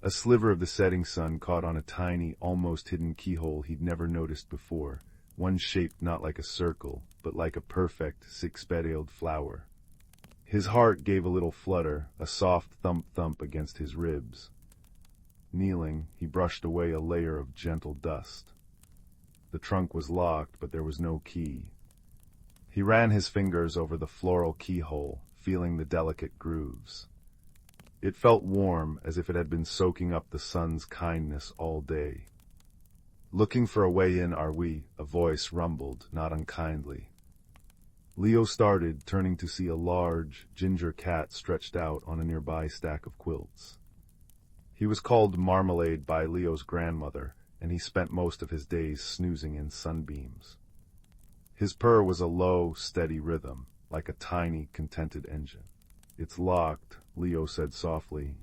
A sliver of the setting sun caught on a tiny, almost hidden keyhole he'd never noticed before, one shaped not like a circle, but like a perfect, six-petaled flower. His heart gave a little flutter, a soft thump-thump against his ribs. Kneeling, he brushed away a layer of gentle dust. The trunk was locked, but there was no key. He ran his fingers over the floral keyhole, feeling the delicate grooves. It felt warm, as if it had been soaking up the sun's kindness all day. "Looking for a way in, are we?" a voice rumbled, not unkindly. Leo started, turning to see a large, ginger cat stretched out on a nearby stack of quilts. He was called Marmalade by Leo's grandmother, and he spent most of his days snoozing in sunbeams. His purr was a low, steady rhythm, like a tiny, contented engine. "It's locked," Leo said softly.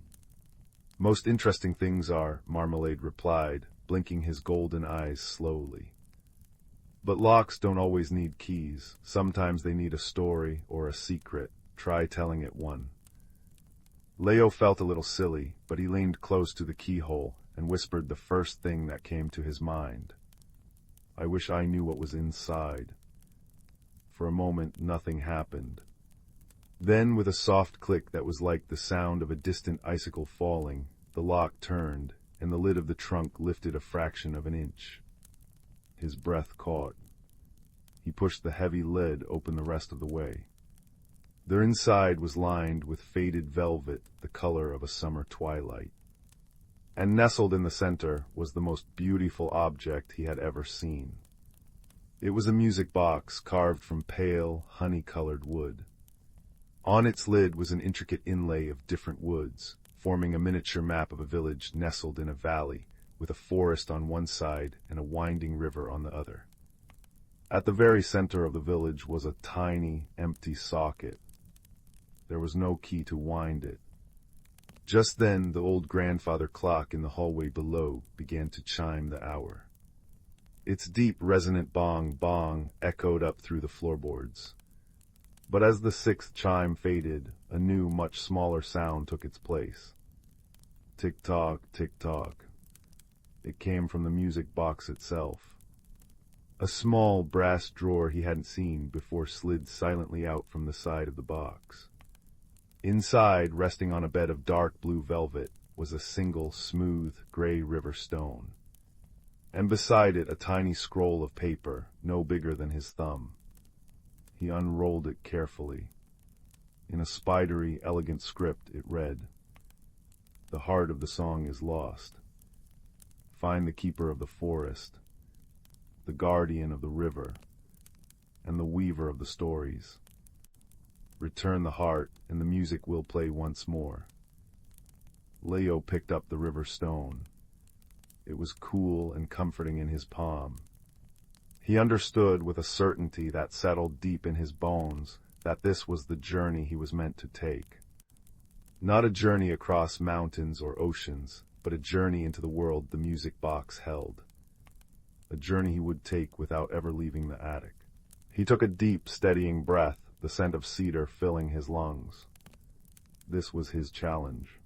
"Most interesting things are," Marmalade replied, blinking his golden eyes slowly. "But locks don't always need keys. Sometimes they need a story or a secret. Try telling it one." Leo felt a little silly, but he leaned close to the keyhole and whispered the first thing that came to his mind. "I wish I knew what was inside." For a moment, nothing happened. Then, with a soft click that was like the sound of a distant icicle falling, the lock turned, and the lid of the trunk lifted a fraction of an inch. His breath caught. He pushed the heavy lid open the rest of the way. Their inside was lined with faded velvet, the color of a summer twilight. And nestled in the center was the most beautiful object he had ever seen. It was a music box carved from pale, honey-colored wood. On its lid was an intricate inlay of different woods, forming a miniature map of a village nestled in a valley, with a forest on one side and a winding river on the other. At the very center of the village was a tiny, empty socket. There was no key to wind it. Just then, the old grandfather clock in the hallway below began to chime the hour. Its deep, resonant bong-bong echoed up through the floorboards. But as the sixth chime faded, a new, much smaller sound took its place. Tick-tock, tick-tock. It came from the music box itself. A small brass drawer he hadn't seen before slid silently out from the side of the box. Inside, resting on a bed of dark blue velvet, was a single, smooth, gray river stone. And beside it a tiny scroll of paper, no bigger than his thumb. He unrolled it carefully. In a spidery, elegant script it read, "The heart of the song is lost. Find the keeper of the forest, the guardian of the river, and the weaver of the stories. Return the heart, and the music will play once more." Leo picked up the river stone. It was cool and comforting in his palm. He understood with a certainty that settled deep in his bones that this was the journey he was meant to take. Not a journey across mountains or oceans, but a journey into the world the music box held. A journey he would take without ever leaving the attic. He took a deep, steadying breath, the scent of cedar filling his lungs. This was his challenge.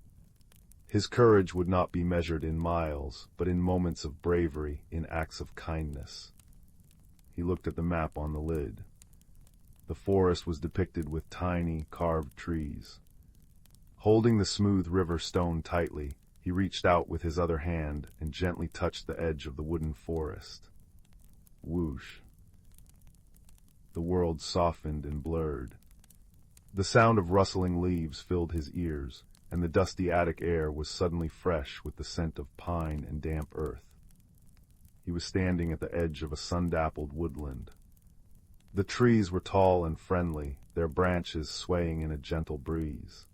His courage would not be measured in miles, but in moments of bravery, in acts of kindness. He looked at the map on the lid. The forest was depicted with tiny, carved trees. Holding the smooth river stone tightly, he reached out with his other hand and gently touched the edge of the wooden forest. Whoosh. The world softened and blurred. The sound of rustling leaves filled his ears, and the dusty attic air was suddenly fresh with the scent of pine and damp earth. He was standing at the edge of a sun-dappled woodland. The trees were tall and friendly, their branches swaying in a gentle breeze.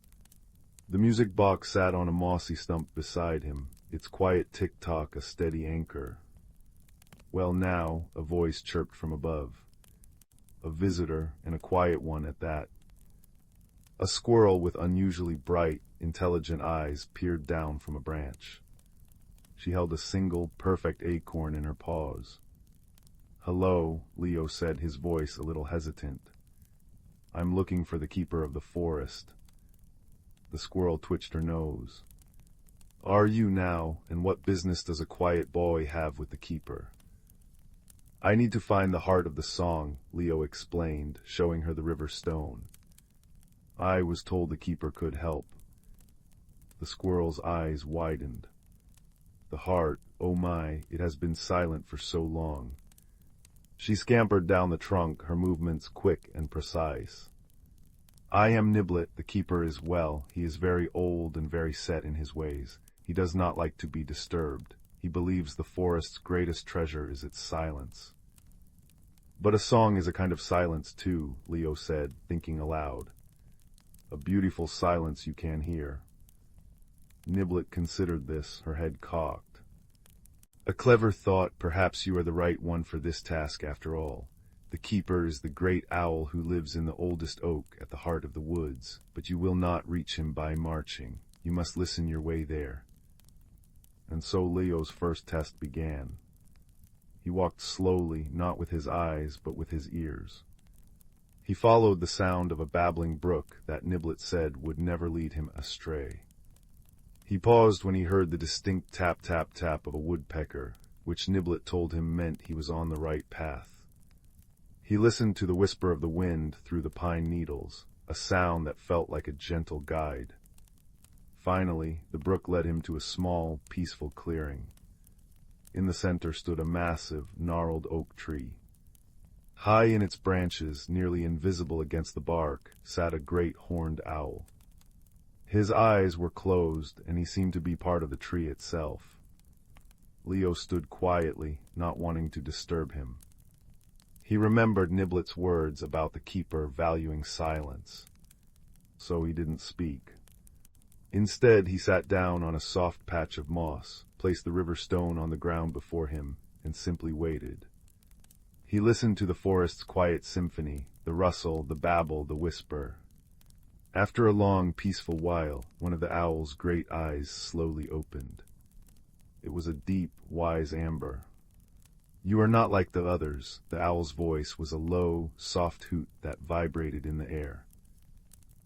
The music box sat on a mossy stump beside him, its quiet tick-tock a steady anchor. "Well now," a voice chirped from above. A visitor, and a quiet one at that. A squirrel with unusually bright, intelligent eyes peered down from a branch. She held a single, perfect acorn in her paws. "Hello," Leo said, his voice a little hesitant. "I'm looking for the keeper of the forest." The squirrel twitched her nose. "Are you now, and what business does a quiet boy have with the keeper?" "I need to find the heart of the song," Leo explained, showing her the river stone. "I was told the keeper could help." The squirrel's eyes widened. "The heart, oh my, it has been silent for so long." She scampered down the trunk, her movements quick and precise. "I am Niblet, the keeper is well. He is very old and very set in his ways. He does not like to be disturbed. He believes the forest's greatest treasure is its silence." "But a song is a kind of silence too," Leo said, thinking aloud. "A beautiful silence you can hear." Niblet considered this, her head cocked. "A clever thought. Perhaps you are the right one for this task after all. The keeper is the great owl who lives in the oldest oak at the heart of the woods, but you will not reach him by marching. You must listen your way there." And so Leo's first test began. He walked slowly, not with his eyes, but with his ears. He followed the sound of a babbling brook that Niblet said would never lead him astray. He paused when he heard the distinct tap-tap-tap of a woodpecker, which Niblet told him meant he was on the right path. He listened to the whisper of the wind through the pine needles, a sound that felt like a gentle guide. Finally, the brook led him to a small, peaceful clearing. In the center stood a massive, gnarled oak tree. High in its branches, nearly invisible against the bark, sat a great horned owl. His eyes were closed, and he seemed to be part of the tree itself. Leo stood quietly, not wanting to disturb him. He remembered Niblet's words about the keeper valuing silence, so he didn't speak. Instead, he sat down on a soft patch of moss, placed the river stone on the ground before him, and simply waited. He listened to the forest's quiet symphony, the rustle, the babble, the whisper. After a long, peaceful while, one of the owl's great eyes slowly opened. It was a deep, wise amber. "You are not like the others." The owl's voice was a low, soft hoot that vibrated in the air.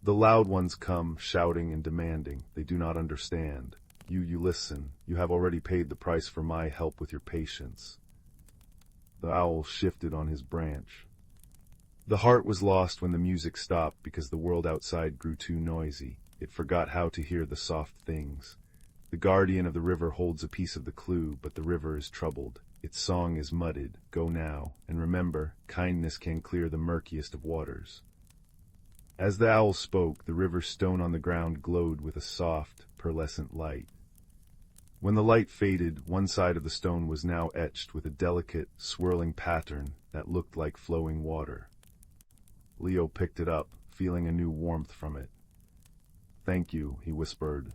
"The loud ones come, shouting and demanding. They do not understand. You listen. You have already paid the price for my help with your patience." The owl shifted on his branch. The heart was lost when the music stopped because the world outside grew too noisy. It forgot how to hear the soft things. The guardian of the river holds a piece of the clue, but the river is troubled. Its song is mudded. Go now, and remember, kindness can clear the murkiest of waters. As the owl spoke, the river stone on the ground glowed with a soft, pearlescent light. When the light faded, one side of the stone was now etched with a delicate, swirling pattern that looked like flowing water. Leo picked it up, feeling a new warmth from it. "Thank you," he whispered.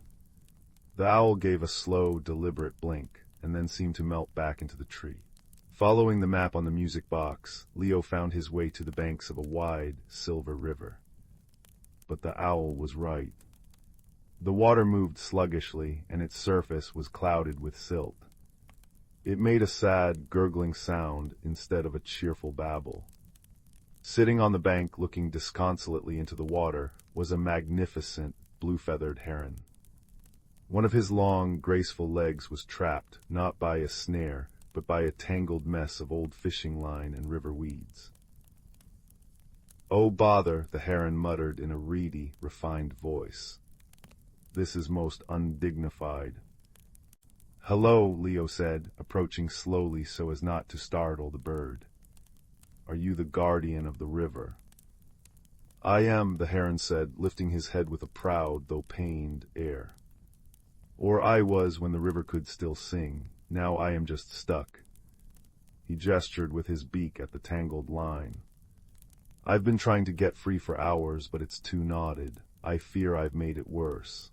The owl gave a slow, deliberate blink, and then seemed to melt back into the tree. Following the map on the music box, Leo found his way to the banks of a wide, silver river. But the owl was right. The water moved sluggishly, and its surface was clouded with silt. It made a sad, gurgling sound instead of a cheerful babble. Sitting on the bank, looking disconsolately into the water, was a magnificent, blue-feathered heron. One of his long, graceful legs was trapped, not by a snare, but by a tangled mess of old fishing line and river weeds. "Oh, bother," the heron muttered in a reedy, refined voice. "This is most undignified." "Hello," Leo said, approaching slowly so as not to startle the bird. "Are you the guardian of the river?" "I am," the heron said, lifting his head with a proud, though pained, air. "Or I was when the river could still sing. Now I am just stuck." He gestured with his beak at the tangled line. "I've been trying to get free for hours, but it's too knotted. I fear I've made it worse."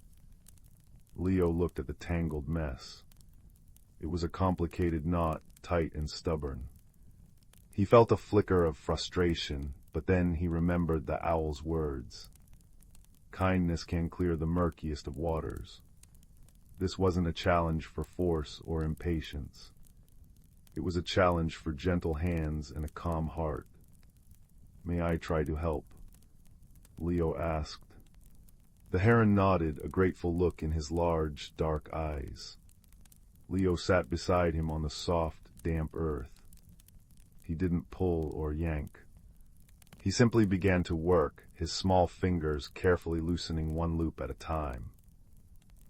Leo looked at the tangled mess. It was a complicated knot, tight and stubborn. He felt a flicker of frustration, but then he remembered the owl's words. Kindness can clear the murkiest of waters. This wasn't a challenge for force or impatience. It was a challenge for gentle hands and a calm heart. "May I try to help?" Leo asked. The heron nodded, a grateful look in his large, dark eyes. Leo sat beside him on the soft, damp earth. He didn't pull or yank. He simply began to work, his small fingers carefully loosening one loop at a time.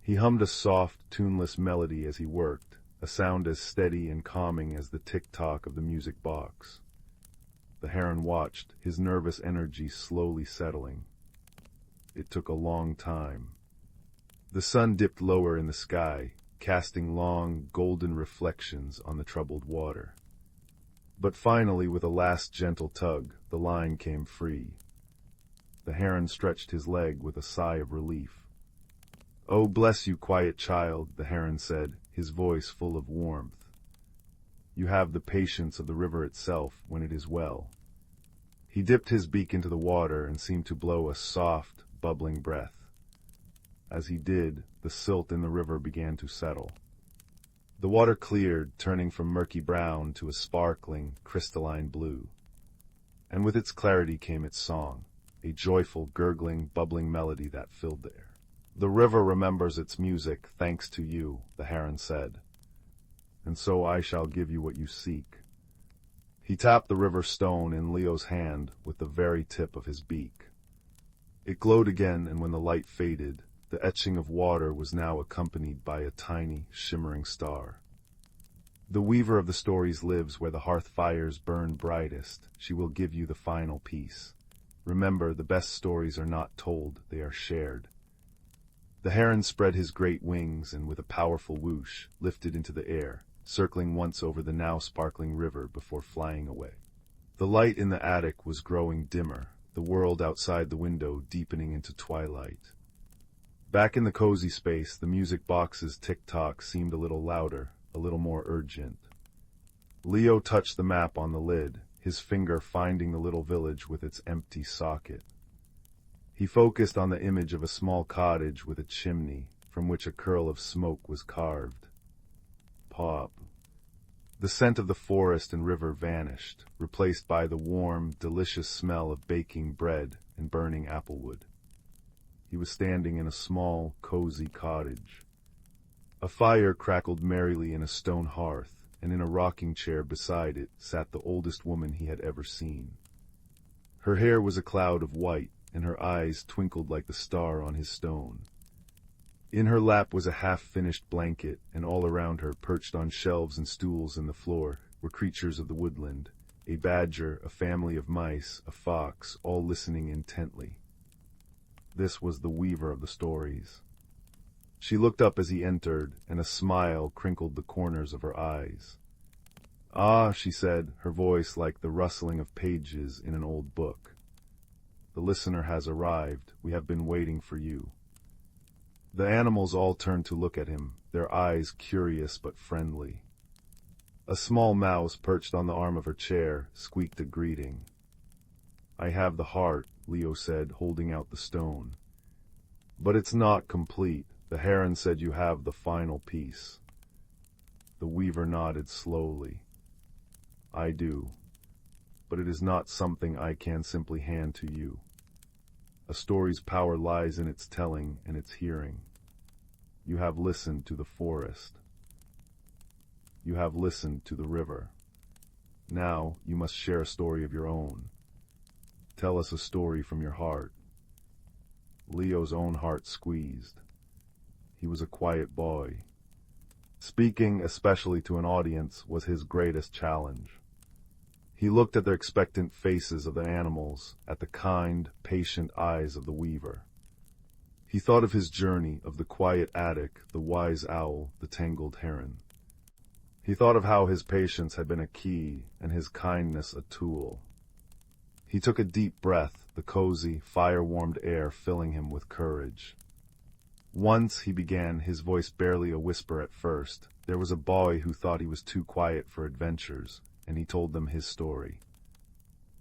He hummed a soft, tuneless melody as he worked, a sound as steady and calming as the tick-tock of the music box. The heron watched, his nervous energy slowly settling. It took a long time. The sun dipped lower in the sky, casting long, golden reflections on the troubled water. But finally, with a last gentle tug, the line came free. The heron stretched his leg with a sigh of relief. "Oh, bless you, quiet child," the heron said, his voice full of warmth. "You have the patience of the river itself when it is well." He dipped his beak into the water and seemed to blow a soft, bubbling breath. As he did, the silt in the river began to settle. The water cleared, turning from murky brown to a sparkling, crystalline blue. And with its clarity came its song, a joyful, gurgling, bubbling melody that filled the air. "The river remembers its music, thanks to you," the heron said. "And so I shall give you what you seek." He tapped the river stone in Leo's hand with the very tip of his beak. It glowed again, and when the light faded, the etching of water was now accompanied by a tiny, shimmering star. "The weaver of the stories lives where the hearth fires burn brightest. She will give you the final piece. Remember, the best stories are not told, they are shared." The heron spread his great wings and with a powerful whoosh lifted into the air, circling once over the now sparkling river before flying away. The light in the attic was growing dimmer, the world outside the window deepening into twilight. Back in the cozy space, the music box's tick-tock seemed a little louder, a little more urgent. Leo touched the map on the lid, his finger finding the little village with its empty socket. He focused on the image of a small cottage with a chimney, from which a curl of smoke was carved. Pop. The scent of the forest and river vanished, replaced by the warm, delicious smell of baking bread and burning applewood. He was standing in a small, cozy cottage. A fire crackled merrily in a stone hearth, and in a rocking chair beside it sat the oldest woman he had ever seen. Her hair was a cloud of white, and her eyes twinkled like the star on his stone. In her lap was a half-finished blanket, and all around her, perched on shelves and stools in the floor, were creatures of the woodland, a badger, a family of mice, a fox, all listening intently. This was the weaver of the stories. She looked up as he entered, and a smile crinkled the corners of her eyes. "Ah," she said, her voice like the rustling of pages in an old book. "The listener has arrived. We have been waiting for you." The animals all turned to look at him, their eyes curious but friendly. A small mouse perched on the arm of her chair squeaked a greeting. "I have the heart," Leo said, holding out the stone. "But it's not complete. The heron said you have the final piece." The weaver nodded slowly. "I do. But it is not something I can simply hand to you. A story's power lies in its telling and its hearing. You have listened to the forest. You have listened to the river. Now you must share a story of your own. Tell us a story from your heart." Leo's own heart squeezed. He was a quiet boy. Speaking, especially to an audience, was his greatest challenge. He looked at the expectant faces of the animals, at the kind, patient eyes of the weaver. He thought of his journey, of the quiet attic, the wise owl, the tangled heron. He thought of how his patience had been a key and his kindness a tool. He took a deep breath, the cozy, fire-warmed air filling him with courage. "Once," he began, his voice barely a whisper at first, "there was a boy who thought he was too quiet for adventures, and he told them his story.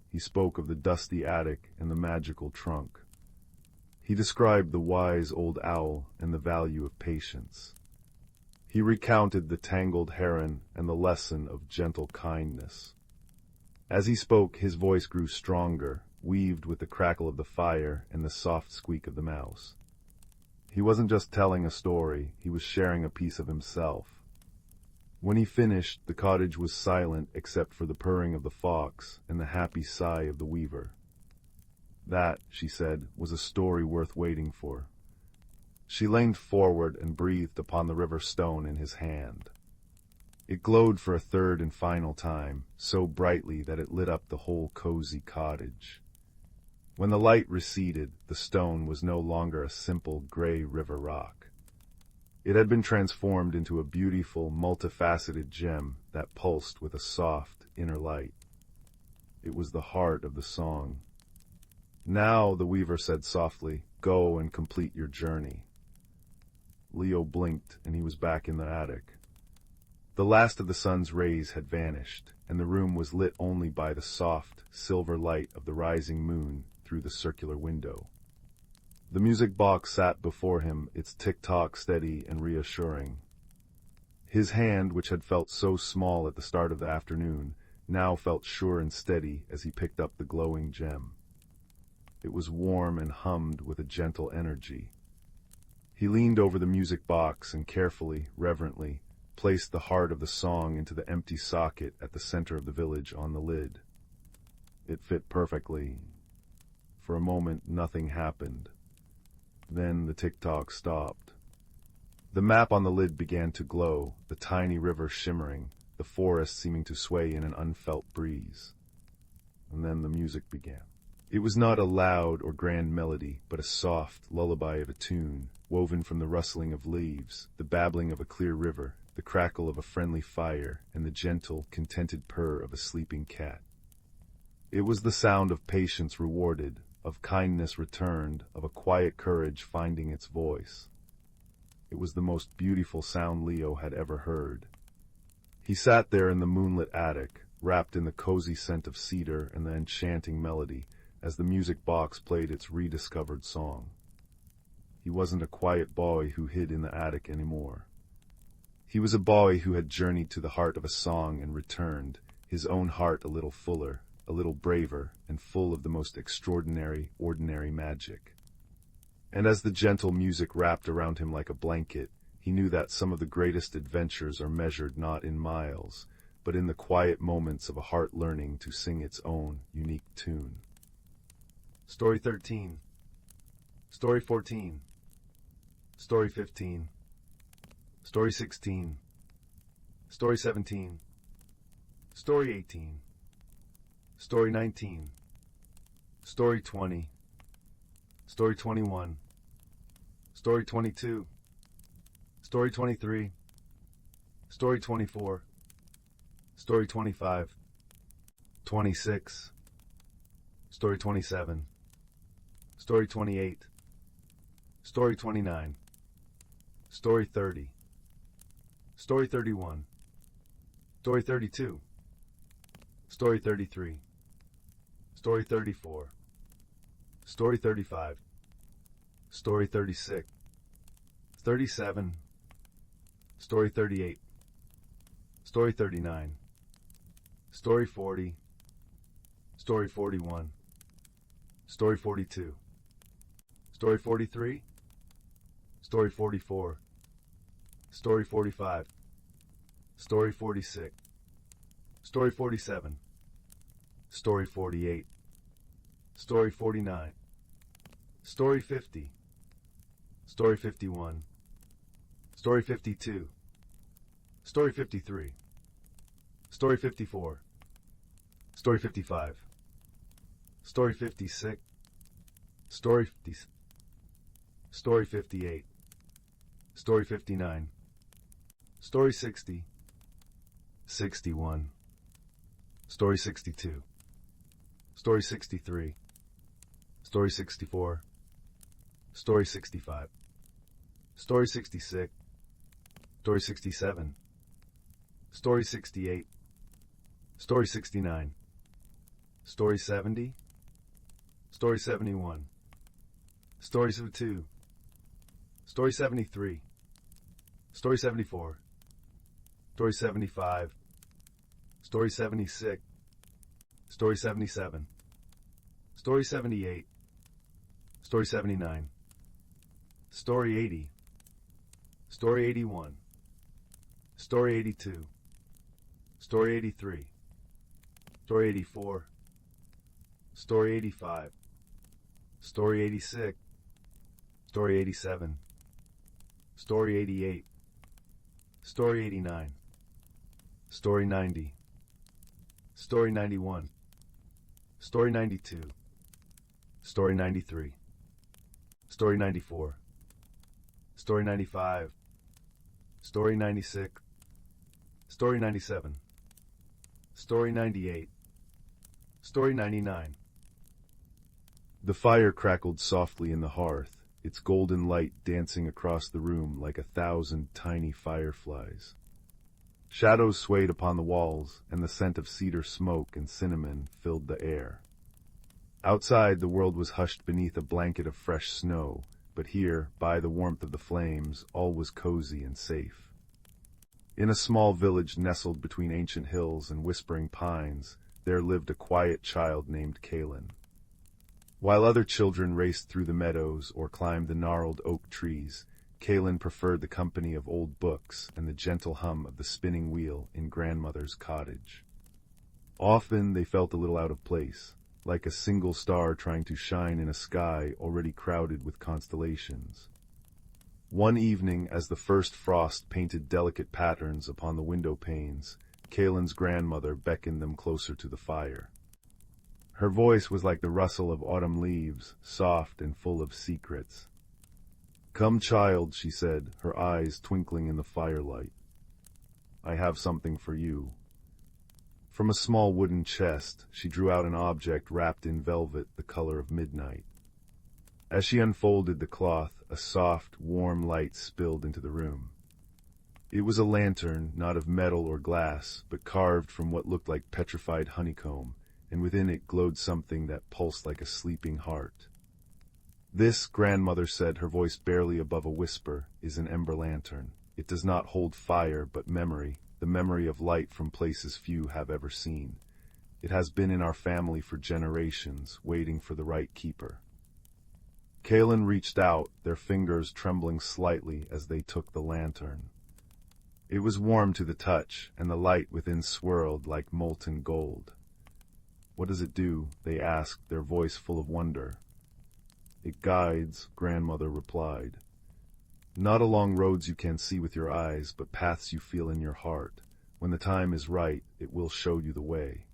He spoke of the dusty attic and the magical trunk. He described the wise old owl and the value of patience. He recounted the tangled heron and the lesson of gentle kindness." As he spoke, his voice grew stronger, weaved with the crackle of the fire and the soft squeak of the mouse. He wasn't just telling a story, he was sharing a piece of himself. When he finished, the cottage was silent except for the purring of the fox and the happy sigh of the weaver. "That," she said, "was a story worth waiting for." She leaned forward and breathed upon the river stone in his hand. It glowed for a third and final time, so brightly that it lit up the whole cozy cottage. When the light receded, the stone was no longer a simple gray river rock. It had been transformed into a beautiful, multifaceted gem that pulsed with a soft, inner light. It was the heart of the song. "Now," the weaver said softly, "go and complete your journey." Leo blinked, and he was back in the attic. The last of the sun's rays had vanished, and the room was lit only by the soft, silver light of the rising moon through the circular window. The music box sat before him, its tick-tock steady and reassuring. His hand, which had felt so small at the start of the afternoon, now felt sure and steady as he picked up the glowing gem. It was warm and hummed with a gentle energy. He leaned over the music box and carefully, reverently, placed the heart of the song into the empty socket at the center of the village on the lid. It fit perfectly. For a moment, nothing happened. Then the tick-tock stopped. The map on the lid began to glow, the tiny river shimmering, the forest seeming to sway in an unfelt breeze. And then the music began. It was not a loud or grand melody, but a soft lullaby of a tune, woven from the rustling of leaves, the babbling of a clear river, the crackle of a friendly fire, and the gentle, contented purr of a sleeping cat. It was the sound of patience rewarded, of kindness returned, of a quiet courage finding its voice. It was the most beautiful sound Leo had ever heard. He sat there in the moonlit attic, wrapped in the cozy scent of cedar and the enchanting melody, as the music box played its rediscovered song. He wasn't a quiet boy who hid in the attic anymore. He was a boy who had journeyed to the heart of a song and returned, his own heart a little fuller, a little braver, and full of the most extraordinary, ordinary magic. And as the gentle music wrapped around him like a blanket, he knew that some of the greatest adventures are measured not in miles, but in the quiet moments of a heart learning to sing its own unique tune. Story 13. Story 14. Story 15. Story 16. Story 17. Story 18. Story 19. Story 20. Story 21. Story 22. Story 23. Story 24. Story 25. 26. Story 27. Story 28. Story 29. Story 30. Story 31. Story 32. Story 33. Story 34. Story 35. Story 36. 37. Story 38. Story 39. Story 40. Story 41. Story 42. Story 43. Story 44. Story 45. Story 46. Story 47. Story 48. Story 49. Story 50. Story 51. Story 52. Story 53. Story 54. Story 55. Story 56. Story 50. Story 58. Story 59. Story 60. 61. Story 62. Story 63. Story 64. Story 65. Story 66. Story 67. Story 68. Story 69. Story 70. Story 71. Story 72. Story 73. Story 74. Story 75. Story 76. Story 77. Story 78. Story 79. Story 80. Story 81. Story 82. Story 83. Story 84. Story 85. Story 86. Story 87. Story 88. Story 89. Story 90. Story 91. Story 92. Story 93. Story 94. Story 95. Story 96. Story 97. Story 98. Story 99. The fire crackled softly in the hearth, its golden light dancing across the room like 1,000 tiny fireflies. Shadows swayed upon the walls, and the scent of cedar smoke and cinnamon filled the air. Outside, the world was hushed beneath a blanket of fresh snow, but here, by the warmth of the flames, all was cozy and safe. In a small village nestled between ancient hills and whispering pines, there lived a quiet child named Kalin. While other children raced through the meadows or climbed the gnarled oak trees, Kalin preferred the company of old books and the gentle hum of the spinning wheel in grandmother's cottage. Often they felt a little out of place, like a single star trying to shine in a sky already crowded with constellations. One evening, as the first frost painted delicate patterns upon the window panes, Kalin's grandmother beckoned them closer to the fire. Her voice was like the rustle of autumn leaves, soft and full of secrets. "Come, child," she said, her eyes twinkling in the firelight. "I have something for you." From a small wooden chest, she drew out an object wrapped in velvet the color of midnight. As she unfolded the cloth, a soft, warm light spilled into the room. It was a lantern, not of metal or glass, but carved from what looked like petrified honeycomb, and within it glowed something that pulsed like a sleeping heart. This, grandmother said, her voice barely above a whisper, is an ember lantern. It does not hold fire, but memory, the memory of light from places few have ever seen. It has been in our family for generations, waiting for the right keeper. Kaelin reached out, their fingers trembling slightly as they took the lantern. It was warm to the touch, and the light within swirled like molten gold. "What does it do?" they asked, their voice full of wonder. "It guides," grandmother replied. "Not along roads you can see with your eyes, but paths you feel in your heart. When the time is right, it will show you the way."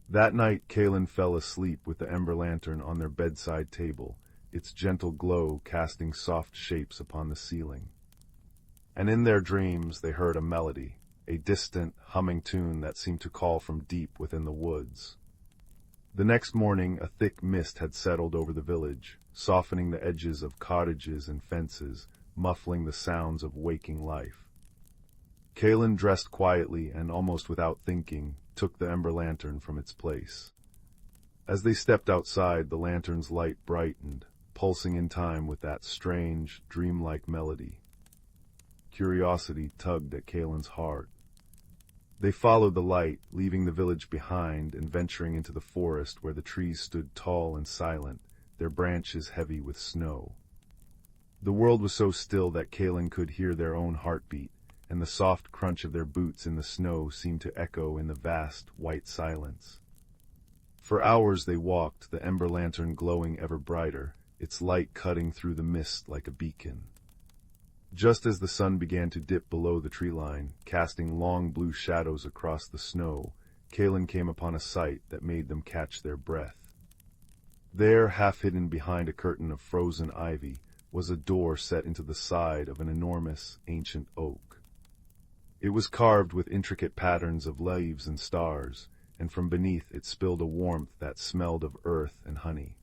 That night, Kaelin fell asleep with the ember lantern on their bedside table, its gentle glow casting soft shapes upon the ceiling. And in their dreams they heard a melody, a distant, humming tune that seemed to call from deep within the woods. The next morning a thick mist had settled over the village, softening the edges of cottages and fences, muffling the sounds of waking life. Kaelin dressed quietly and almost without thinking, took the ember lantern from its place. As they stepped outside, the lantern's light brightened, pulsing in time with that strange, dreamlike melody. Curiosity tugged at Kaelin's heart. They followed the light, leaving the village behind and venturing into the forest where the trees stood tall and silent, their branches heavy with snow. The world was so still that Kaelin could hear their own heartbeat, and the soft crunch of their boots in the snow seemed to echo in the vast, white silence. For hours they walked, the ember lantern glowing ever brighter, its light cutting through the mist like a beacon. Just as the sun began to dip below the tree line, casting long blue shadows across the snow, Kaelin came upon a sight that made them catch their breath. There, half hidden behind a curtain of frozen ivy, was a door set into the side of an enormous, ancient oak. It was carved with intricate patterns of leaves and stars, and from beneath it spilled a warmth that smelled of earth and honey.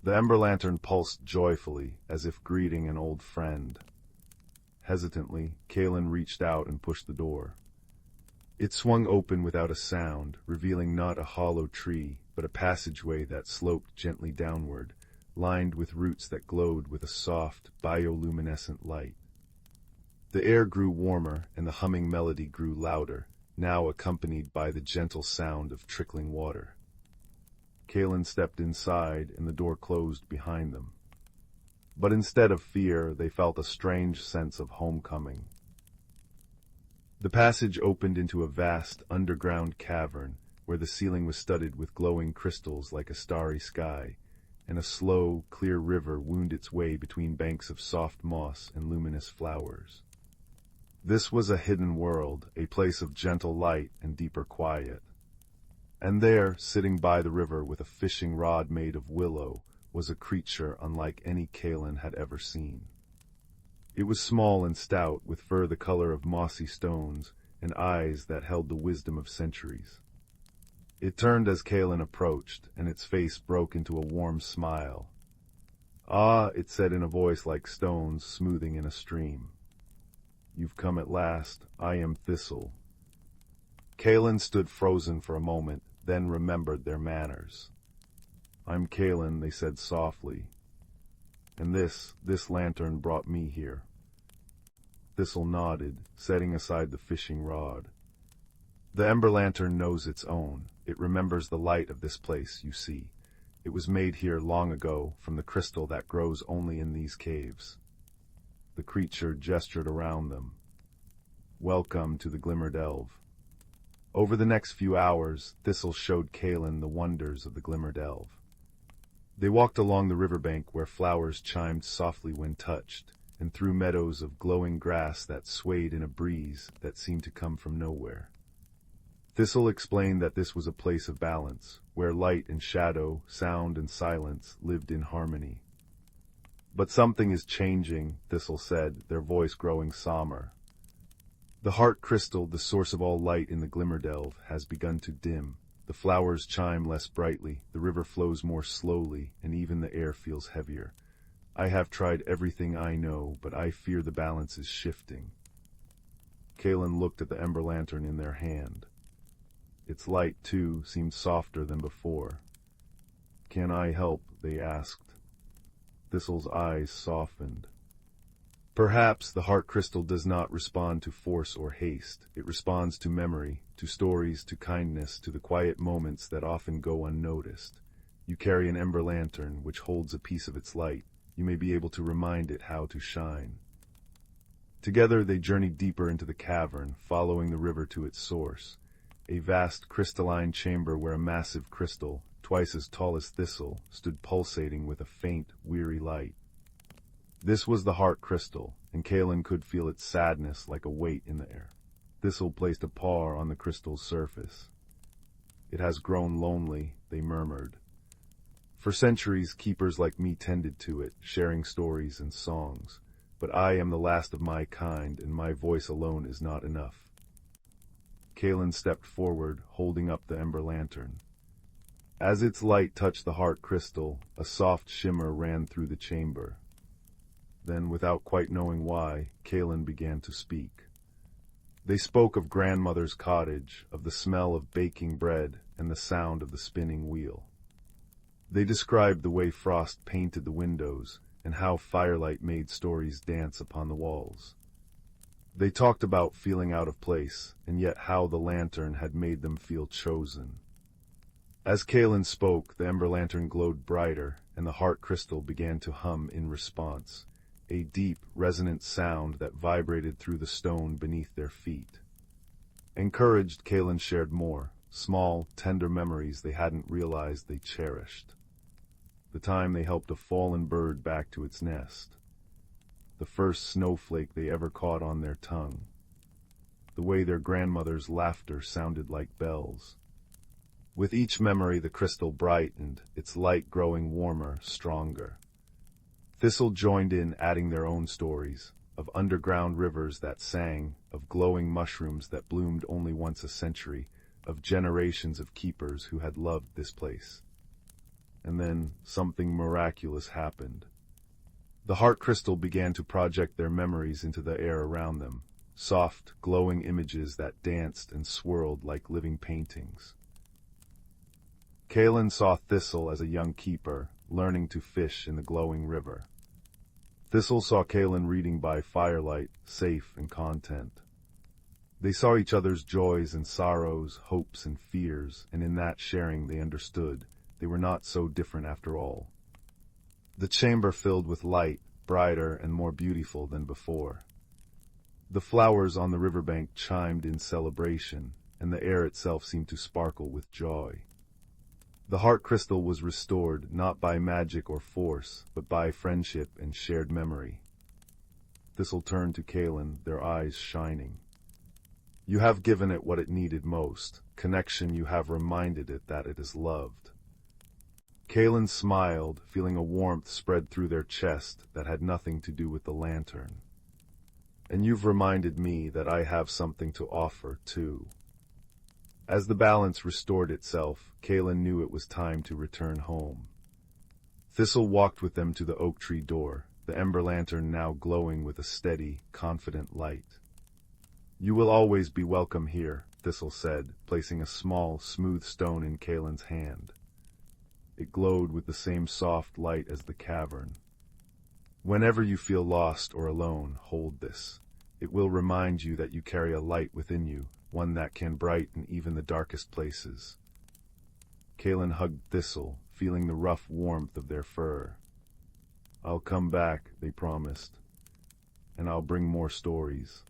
The ember lantern pulsed joyfully, as if greeting an old friend. Hesitantly, Kaelin reached out and pushed the door. It swung open without a sound, revealing not a hollow tree, but a passageway that sloped gently downward, lined with roots that glowed with a soft, bioluminescent light. The air grew warmer, and the humming melody grew louder, now accompanied by the gentle sound of trickling water. Kaelin stepped inside, and the door closed behind them. But instead of fear, they felt a strange sense of homecoming. The passage opened into a vast, underground cavern, where the ceiling was studded with glowing crystals like a starry sky, and a slow, clear river wound its way between banks of soft moss and luminous flowers. This was a hidden world, a place of gentle light and deeper quiet. And there, sitting by the river with a fishing rod made of willow, was a creature unlike any Kaelin had ever seen. It was small and stout, with fur the color of mossy stones, and eyes that held the wisdom of centuries. It turned as Kaelin approached, and its face broke into a warm smile. "Ah," it said in a voice like stones smoothing in a stream. "You've come at last. I am Thistle." Kaelin stood frozen for a moment, then remembered their manners. "I'm Kaelin," they said softly. "And this lantern brought me here." Thistle nodded, setting aside the fishing rod. "The ember lantern knows its own. It remembers the light of this place, you see. It was made here long ago, from the crystal that grows only in these caves." The creature gestured around them. "Welcome to the Glimmerdelve." Over the next few hours, Thistle showed Kaelin the wonders of the Glimmerdelve. They walked along the riverbank where flowers chimed softly when touched, and through meadows of glowing grass that swayed in a breeze that seemed to come from nowhere. Thistle explained that this was a place of balance, where light and shadow, sound and silence lived in harmony. "But something is changing," Thistle said, their voice growing somber. The heart crystal, the source of all light in the Glimmerdelve, has begun to dim. The flowers chime less brightly, the river flows more slowly, and even the air feels heavier. I have tried everything I know, but I fear the balance is shifting. Kalen looked at the ember lantern in their hand. Its light, too, seemed softer than before. "Can I help?" they asked. Thistle's eyes softened. Perhaps the heart crystal does not respond to force or haste. It responds to memory, to stories, to kindness, to the quiet moments that often go unnoticed. You carry an ember lantern, which holds a piece of its light. You may be able to remind it how to shine. Together they journeyed deeper into the cavern, following the river to its source. A vast crystalline chamber where a massive crystal, twice as tall as Thistle, stood pulsating with a faint, weary light. This was the heart crystal, and Kalen could feel its sadness like a weight in the air. Thistle placed a paw on the crystal's surface. "It has grown lonely," they murmured. "For centuries, keepers like me tended to it, sharing stories and songs. But I am the last of my kind, and my voice alone is not enough." Kalen stepped forward, holding up the ember lantern. As its light touched the heart crystal, a soft shimmer ran through the chamber. Then, without quite knowing why, Kalen began to speak. They spoke of grandmother's cottage, of the smell of baking bread, and the sound of the spinning wheel. They described the way frost painted the windows, and how firelight made stories dance upon the walls. They talked about feeling out of place, and yet how the lantern had made them feel chosen. As Kalen spoke, the ember lantern glowed brighter, and the heart crystal began to hum in response, a deep, resonant sound that vibrated through the stone beneath their feet. Encouraged, Kalen shared more, small, tender memories they hadn't realized they cherished. The time they helped a fallen bird back to its nest. The first snowflake they ever caught on their tongue. The way their grandmother's laughter sounded like bells. With each memory the crystal brightened, its light growing warmer, stronger. Thistle joined in, adding their own stories, of underground rivers that sang, of glowing mushrooms that bloomed only once a century, of generations of keepers who had loved this place. And then something miraculous happened. The heart crystal began to project their memories into the air around them, soft, glowing images that danced and swirled like living paintings. Kalen saw Thistle as a young keeper, learning to fish in the glowing river. Thistle saw Kalen reading by firelight, safe and content. They saw each other's joys and sorrows, hopes and fears, and in that sharing they understood they were not so different after all. The chamber filled with light, brighter and more beautiful than before. The flowers on the riverbank chimed in celebration, and the air itself seemed to sparkle with joy. The heart crystal was restored not by magic or force, but by friendship and shared memory. Thistle turned to Kalen, their eyes shining. "You have given it what it needed most, connection. You have reminded it that it is loved." Kalen smiled, feeling a warmth spread through their chest that had nothing to do with the lantern. "And you've reminded me that I have something to offer, too." As the balance restored itself, Kalen knew it was time to return home. Thistle walked with them to the oak tree door, the ember lantern now glowing with a steady, confident light. "You will always be welcome here," Thistle said, placing a small, smooth stone in Kalen's hand. It glowed with the same soft light as the cavern. "Whenever you feel lost or alone, hold this. It will remind you that you carry a light within you, one that can brighten even the darkest places." Kalen hugged Thistle, feeling the rough warmth of their fur. "I'll come back," they promised, "and I'll bring more stories."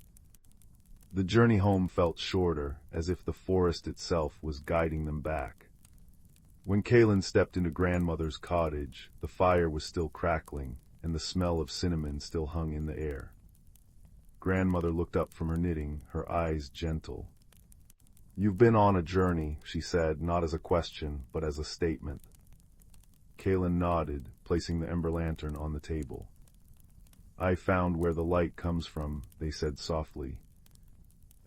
The journey home felt shorter, as if the forest itself was guiding them back. When Kalen stepped into grandmother's cottage, the fire was still crackling, and the smell of cinnamon still hung in the air. Grandmother looked up from her knitting, her eyes gentle. "You've been on a journey," she said, not as a question, but as a statement. Kalen nodded, placing the ember lantern on the table. "I found where the light comes from," they said softly.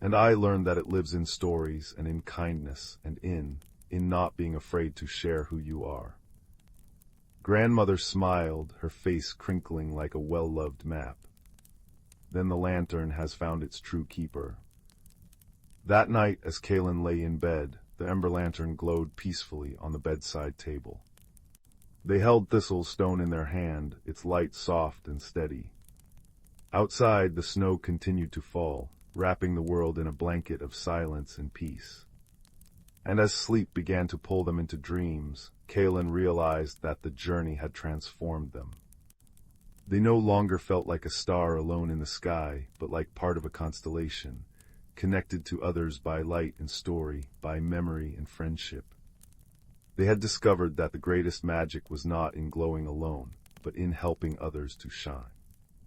And I learned that it lives in stories and in kindness and in not being afraid to share who you are. Grandmother smiled, her face crinkling like a well-loved map. Then the lantern has found its true keeper. That night, as Kaelin lay in bed, the ember lantern glowed peacefully on the bedside table. They held Thistle's stone in their hand, its light soft and steady. Outside, the snow continued to fall, wrapping the world in a blanket of silence and peace. And as sleep began to pull them into dreams, Kaelin realized that the journey had transformed them. They no longer felt like a star alone in the sky, but like part of a constellation, connected to others by light and story, by memory and friendship. They had discovered that the greatest magic was not in glowing alone, but in helping others to shine.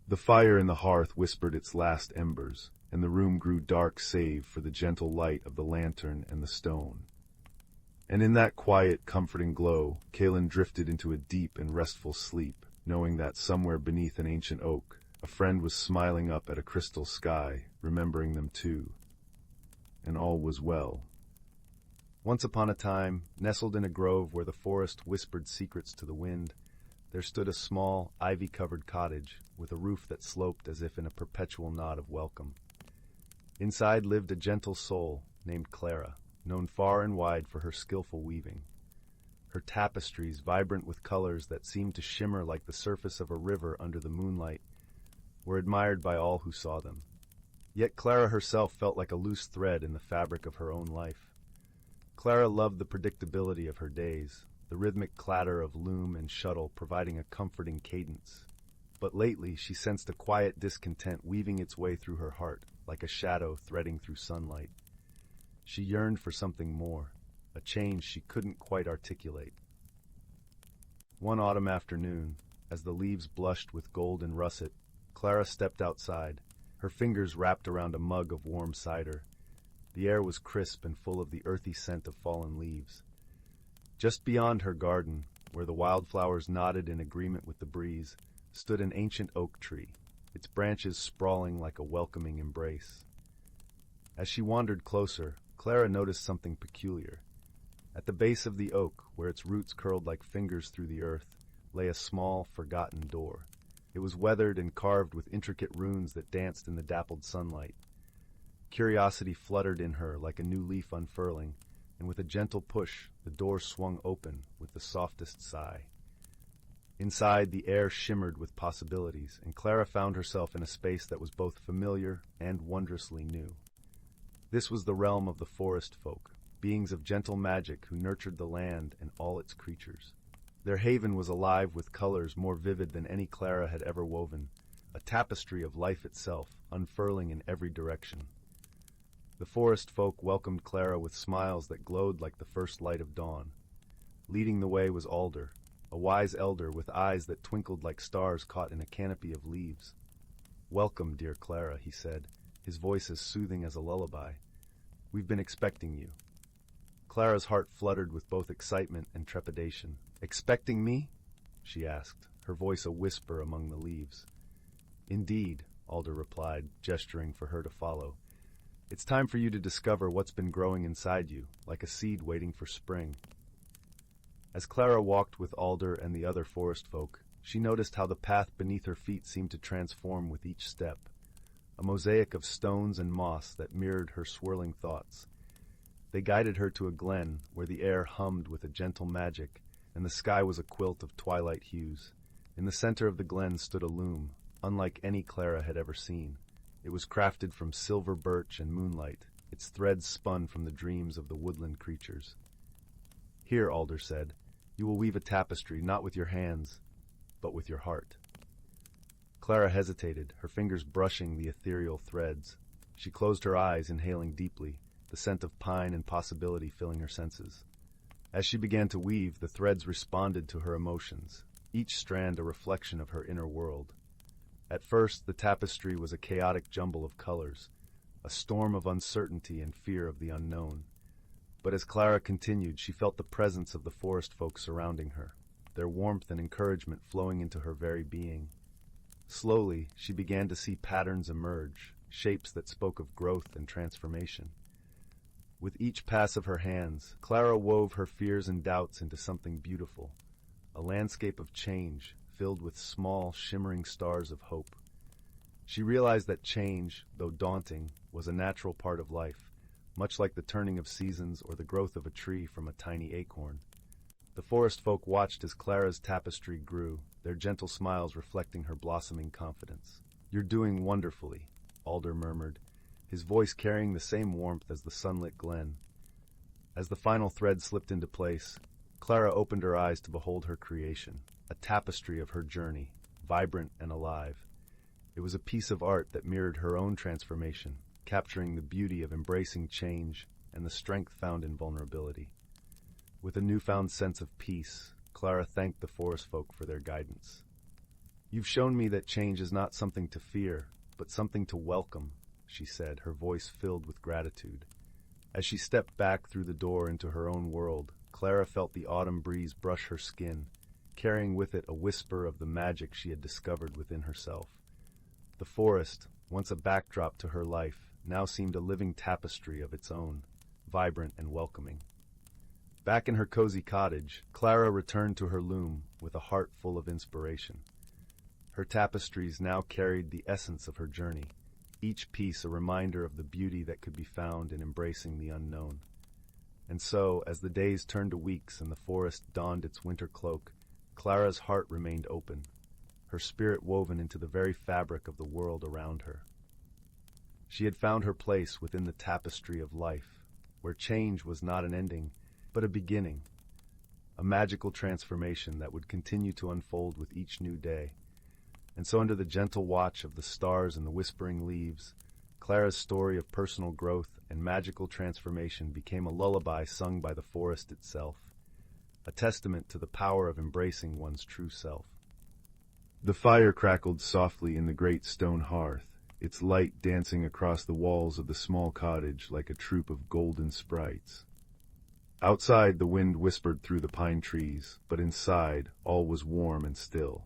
The fire in the hearth whispered its last embers, and the room grew dark save for the gentle light of the lantern and the stone. And in that quiet, comforting glow, Kaelin drifted into a deep and restful sleep, knowing that somewhere beneath an ancient oak, a friend was smiling up at a crystal sky, remembering them too. And all was well. Once upon a time, nestled in a grove where the forest whispered secrets to the wind, there stood a small, ivy-covered cottage with a roof that sloped as if in a perpetual nod of welcome. Inside lived a gentle soul named Clara, known far and wide for her skillful weaving. Her tapestries, vibrant with colors that seemed to shimmer like the surface of a river under the moonlight, were admired by all who saw them. Yet Clara herself felt like a loose thread in the fabric of her own life. Clara loved the predictability of her days, the rhythmic clatter of loom and shuttle providing a comforting cadence. But lately she sensed a quiet discontent weaving its way through her heart, like a shadow threading through sunlight. She yearned for something more, a change she couldn't quite articulate. One autumn afternoon, as the leaves blushed with gold and russet, Clara stepped outside, her fingers wrapped around a mug of warm cider. The air was crisp and full of the earthy scent of fallen leaves. Just beyond her garden, where the wildflowers nodded in agreement with the breeze, stood an ancient oak tree, its branches sprawling like a welcoming embrace. As she wandered closer, Clara noticed something peculiar. At the base of the oak, where its roots curled like fingers through the earth, lay a small, forgotten door. It was weathered and carved with intricate runes that danced in the dappled sunlight. Curiosity fluttered in her like a new leaf unfurling, and with a gentle push, the door swung open with the softest sigh. Inside, the air shimmered with possibilities, and Clara found herself in a space that was both familiar and wondrously new. This was the realm of the forest folk, beings of gentle magic who nurtured the land and all its creatures. Their haven was alive with colors more vivid than any Clara had ever woven, a tapestry of life itself, unfurling in every direction. The forest folk welcomed Clara with smiles that glowed like the first light of dawn. Leading the way was Alder, a wise elder with eyes that twinkled like stars caught in a canopy of leaves. "Welcome, dear Clara," he said, his voice as soothing as a lullaby. "We've been expecting you." Clara's heart fluttered with both excitement and trepidation. "Expecting me?" she asked, her voice a whisper among the leaves. "Indeed," Alder replied, gesturing for her to follow. "It's time for you to discover what's been growing inside you, like a seed waiting for spring." As Clara walked with Alder and the other forest folk, she noticed how the path beneath her feet seemed to transform with each step, a mosaic of stones and moss that mirrored her swirling thoughts. They guided her to a glen where the air hummed with a gentle magic, and the sky was a quilt of twilight hues. In the center of the glen stood a loom, unlike any Clara had ever seen. It was crafted from silver birch and moonlight, its threads spun from the dreams of the woodland creatures. "Here," Alder said, "you will weave a tapestry not with your hands, but with your heart." Clara hesitated, her fingers brushing the ethereal threads. She closed her eyes, inhaling deeply, the scent of pine and possibility filling her senses. As she began to weave, the threads responded to her emotions, each strand a reflection of her inner world. At first, the tapestry was a chaotic jumble of colors, a storm of uncertainty and fear of the unknown. But as Clara continued, she felt the presence of the forest folk surrounding her, their warmth and encouragement flowing into her very being. Slowly, she began to see patterns emerge, shapes that spoke of growth and transformation. With each pass of her hands, Clara wove her fears and doubts into something beautiful, a landscape of change filled with small, shimmering stars of hope. She realized that change, though daunting, was a natural part of life, much like the turning of seasons or the growth of a tree from a tiny acorn. The forest folk watched as Clara's tapestry grew, their gentle smiles reflecting her blossoming confidence. "You're doing wonderfully," Alder murmured, his voice carrying the same warmth as the sunlit glen. As the final thread slipped into place, Clara opened her eyes to behold her creation, a tapestry of her journey, vibrant and alive. It was a piece of art that mirrored her own transformation, capturing the beauty of embracing change and the strength found in vulnerability. With a newfound sense of peace, Clara thanked the forest folk for their guidance. "You've shown me that change is not something to fear, but something to welcome," she said, her voice filled with gratitude. As she stepped back through the door into her own world, Clara felt the autumn breeze brush her skin, carrying with it a whisper of the magic she had discovered within herself. The forest, once a backdrop to her life, now seemed a living tapestry of its own, vibrant and welcoming. Back in her cozy cottage, Clara returned to her loom with a heart full of inspiration. Her tapestries now carried the essence of her journey, each piece a reminder of the beauty that could be found in embracing the unknown. And so, as the days turned to weeks and the forest donned its winter cloak, Clara's heart remained open, her spirit woven into the very fabric of the world around her. She had found her place within the tapestry of life, where change was not an ending, but a beginning, a magical transformation that would continue to unfold with each new day. And so under the gentle watch of the stars and the whispering leaves, Clara's story of personal growth and magical transformation became a lullaby sung by the forest itself, a testament to the power of embracing one's true self. The fire crackled softly in the great stone hearth, its light dancing across the walls of the small cottage like a troop of golden sprites. Outside, the wind whispered through the pine trees, but inside, all was warm and still.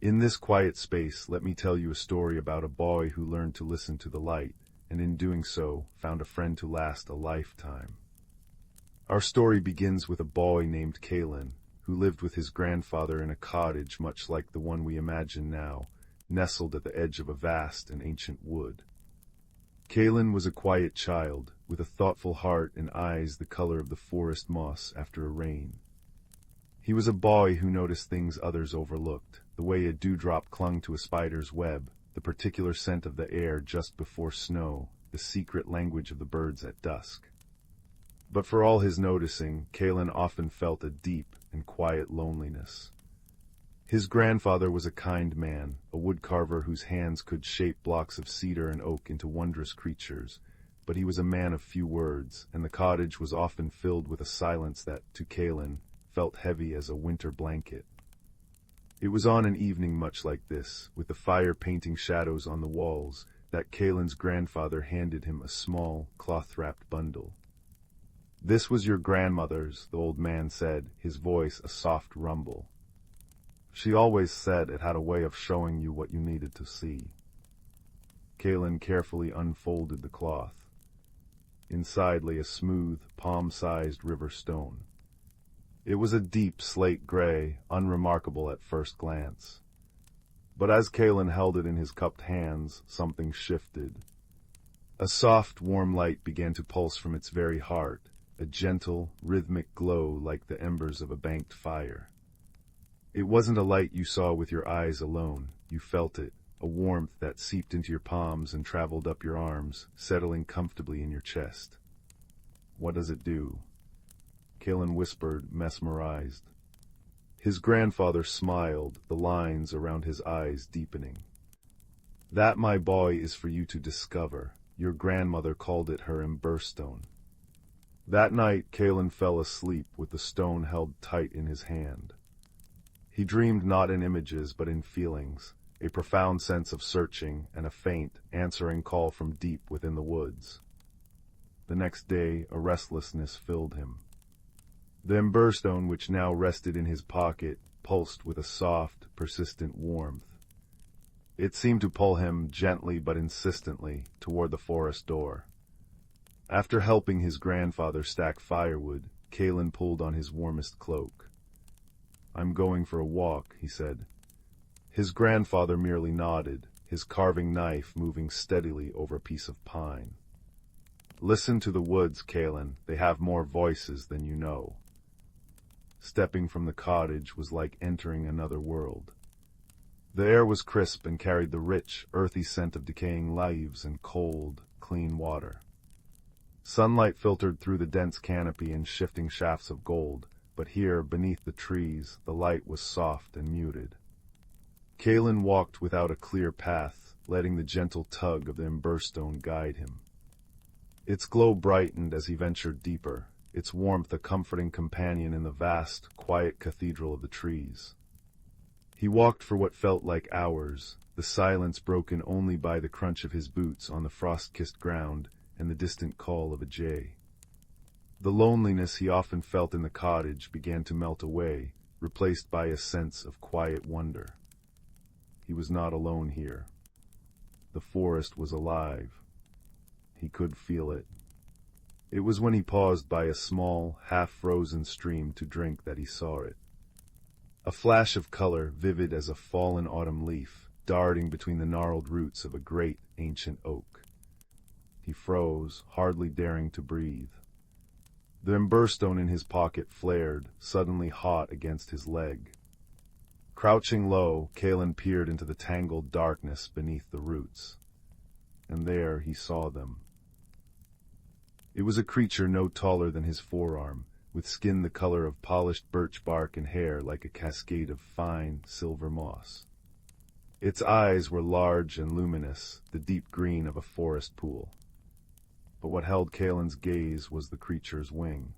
In this quiet space, let me tell you a story about a boy who learned to listen to the light, and in doing so, found a friend to last a lifetime. Our story begins with a boy named Kalen, who lived with his grandfather in a cottage much like the one we imagine now, nestled at the edge of a vast and ancient wood. Kalen was a quiet child, with a thoughtful heart and eyes the color of the forest moss after a rain. He was a boy who noticed things others overlooked, the way a dewdrop clung to a spider's web, the particular scent of the air just before snow, the secret language of the birds at dusk. But for all his noticing, Kalen often felt a deep and quiet loneliness. His grandfather was a kind man, a woodcarver whose hands could shape blocks of cedar and oak into wondrous creatures, but he was a man of few words, and the cottage was often filled with a silence that, to Kalen, felt heavy as a winter blanket. It was on an evening much like this, with the fire painting shadows on the walls, that Kalen's grandfather handed him a small, cloth-wrapped bundle. "This was your grandmother's," the old man said, his voice a soft rumble. "She always said it had a way of showing you what you needed to see." Kalen carefully unfolded the cloth. Inside lay a smooth, palm-sized river stone. It was a deep slate gray, unremarkable at first glance. But as Kalen held it in his cupped hands, something shifted. A soft, warm light began to pulse from its very heart, a gentle, rhythmic glow like the embers of a banked fire. It wasn't a light you saw with your eyes alone. You felt it, a warmth that seeped into your palms and traveled up your arms, settling comfortably in your chest. "What does it do?" Kalen whispered, mesmerized. His grandfather smiled, the lines around his eyes deepening. "That, my boy, is for you to discover. Your grandmother called it her emberstone." That night, Kalen fell asleep with the stone held tight in his hand. He dreamed not in images but in feelings, a profound sense of searching and a faint, answering call from deep within the woods. The next day, a restlessness filled him. The emberstone, which now rested in his pocket, pulsed with a soft, persistent warmth. It seemed to pull him, gently but insistently, toward the forest door. After helping his grandfather stack firewood, Kalen pulled on his warmest cloak. "I'm going for a walk," he said. His grandfather merely nodded, his carving knife moving steadily over a piece of pine. "Listen to the woods, Kalen. They have more voices than you know." Stepping from the cottage was like entering another world. The air was crisp and carried the rich, earthy scent of decaying leaves and cold, clean water. Sunlight filtered through the dense canopy in shifting shafts of gold, but here, beneath the trees, the light was soft and muted. Kalen walked without a clear path, letting the gentle tug of the emberstone guide him. Its glow brightened as he ventured deeper, its warmth a comforting companion in the vast, quiet cathedral of the trees. He walked for what felt like hours, the silence broken only by the crunch of his boots on the frost-kissed ground and the distant call of a jay. The loneliness he often felt in the cottage began to melt away, replaced by a sense of quiet wonder. He was not alone here. The forest was alive. He could feel it. It was when he paused by a small, half-frozen stream to drink that he saw it. A flash of color, vivid as a fallen autumn leaf, darting between the gnarled roots of a great, ancient oak. He froze, hardly daring to breathe. The emberstone in his pocket flared, suddenly hot against his leg. Crouching low, Kalen peered into the tangled darkness beneath the roots. And there he saw them. It was a creature no taller than his forearm, with skin the color of polished birch bark and hair like a cascade of fine, silver moss. Its eyes were large and luminous, the deep green of a forest pool. But what held Kalen's gaze was the creature's wing.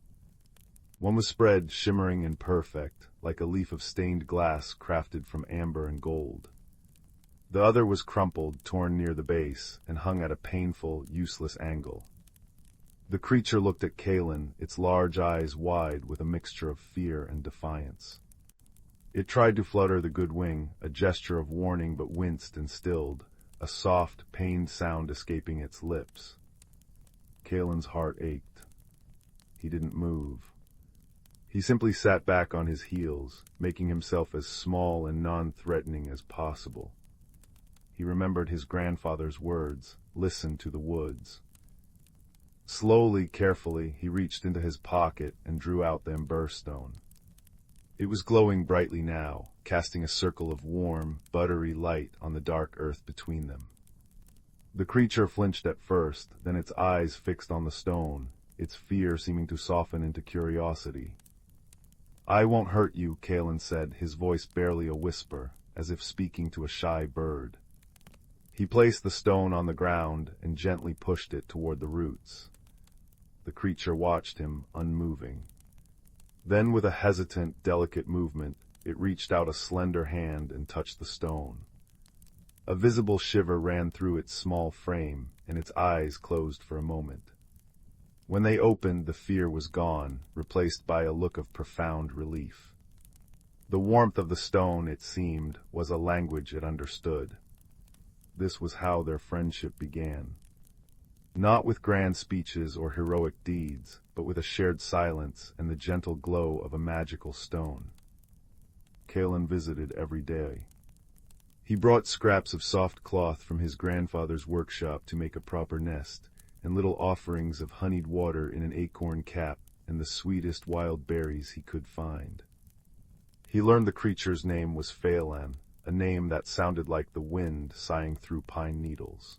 One was spread, shimmering and perfect, like a leaf of stained glass crafted from amber and gold. The other was crumpled, torn near the base, and hung at a painful, useless angle. The creature looked at Kalen, its large eyes wide with a mixture of fear and defiance. It tried to flutter the good wing, a gesture of warning, but winced and stilled, a soft, pained sound escaping its lips. Kalen's heart ached. He didn't move. He simply sat back on his heels, making himself as small and non-threatening as possible. He remembered his grandfather's words, "Listen to the woods." Slowly, carefully, he reached into his pocket and drew out the emberstone. It was glowing brightly now, casting a circle of warm, buttery light on the dark earth between them. The creature flinched at first, then its eyes fixed on the stone, its fear seeming to soften into curiosity. "I won't hurt you," Kalen said, his voice barely a whisper, as if speaking to a shy bird. He placed the stone on the ground and gently pushed it toward the roots. The creature watched him, unmoving. Then, with a hesitant, delicate movement, it reached out a slender hand and touched the stone. A visible shiver ran through its small frame, and its eyes closed for a moment. When they opened, the fear was gone, replaced by a look of profound relief. The warmth of the stone, it seemed, was a language it understood. This was how their friendship began. Not with grand speeches or heroic deeds, but with a shared silence and the gentle glow of a magical stone. Kalen visited every day. He brought scraps of soft cloth from his grandfather's workshop to make a proper nest, and little offerings of honeyed water in an acorn cap and the sweetest wild berries he could find. He learned the creature's name was Phelan, a name that sounded like the wind sighing through pine needles.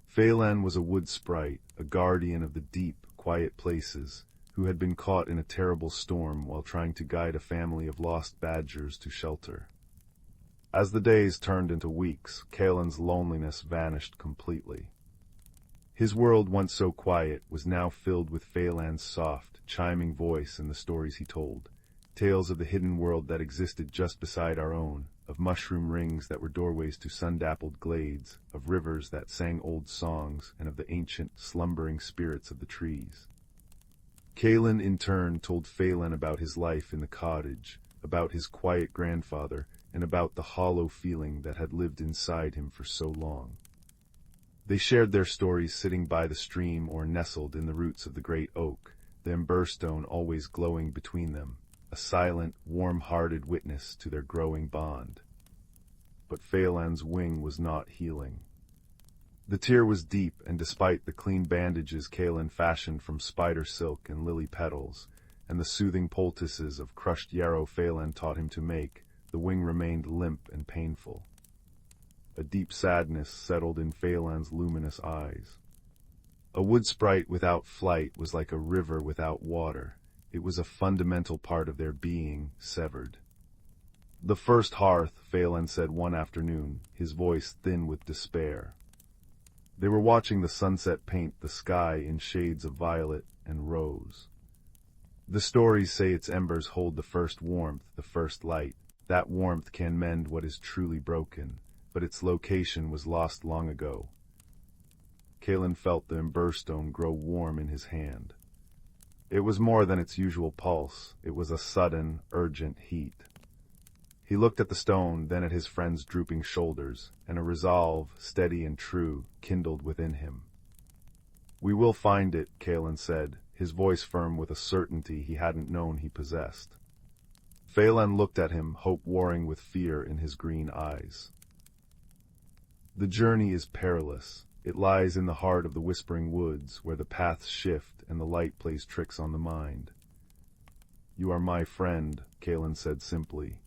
Phelan was a wood sprite, a guardian of the deep, quiet places, who had been caught in a terrible storm while trying to guide a family of lost badgers to shelter. As the days turned into weeks, Kalen's loneliness vanished completely. His world, once so quiet, was now filled with Phelan's soft, chiming voice and the stories he told, tales of the hidden world that existed just beside our own, of mushroom rings that were doorways to sun-dappled glades, of rivers that sang old songs, and of the ancient, slumbering spirits of the trees. Kalen, in turn, told Phelan about his life in the cottage, about his quiet grandfather, and about the hollow feeling that had lived inside him for so long. They shared their stories sitting by the stream or nestled in the roots of the great oak, the emberstone always glowing between them, a silent, warm-hearted witness to their growing bond. But Phelan's wing was not healing. The tear was deep, and despite the clean bandages Kaelin fashioned from spider silk and lily petals, and the soothing poultices of crushed yarrow Phelan taught him to make, the wing remained limp and painful. A deep sadness settled in Phelan's luminous eyes. A wood sprite without flight was like a river without water. It was a fundamental part of their being, severed. "The first hearth," Phelan said one afternoon, his voice thin with despair. They were watching the sunset paint the sky in shades of violet and rose. "The stories say its embers hold the first warmth, the first light. That warmth can mend what is truly broken, but its location was lost long ago." Kaelin felt the emberstone grow warm in his hand. It was more than its usual pulse. It was a sudden, urgent heat. He looked at the stone, then at his friend's drooping shoulders, and a resolve, steady and true, kindled within him. "We will find it," Kaelin said, his voice firm with a certainty he hadn't known he possessed. Phelan looked at him, hope warring with fear in his green eyes. "The journey is perilous. It lies in the heart of the whispering woods, where the paths shift and the light plays tricks on the mind." "You are my friend," Kaelin said simply,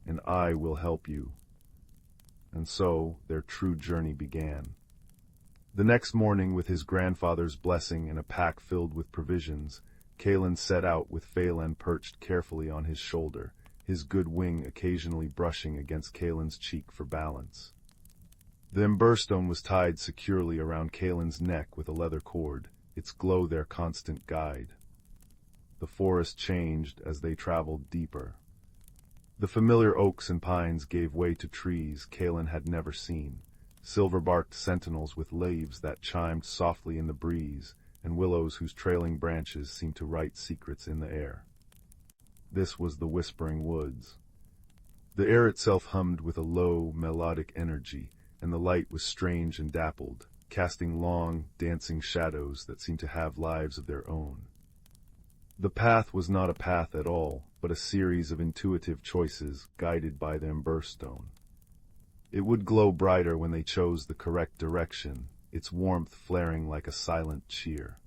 "and I will help you." And so their true journey began. The next morning, with his grandfather's blessing and a pack filled with provisions, Kaelin set out with Phelan perched carefully on his shoulder, his good wing occasionally brushing against Kaelin's cheek for balance. The emberstone was tied securely around Kaelin's neck with a leather cord, its glow their constant guide. The forest changed as they traveled deeper. The familiar oaks and pines gave way to trees Kaelin had never seen, silver-barked sentinels with leaves that chimed softly in the breeze, and willows whose trailing branches seemed to write secrets in the air. This was the Whispering Woods. The air itself hummed with a low, melodic energy, and the light was strange and dappled, casting long, dancing shadows that seemed to have lives of their own. The path was not a path at all, but a series of intuitive choices guided by the emberstone. It would glow brighter when they chose the correct direction, its warmth flaring like a silent cheer.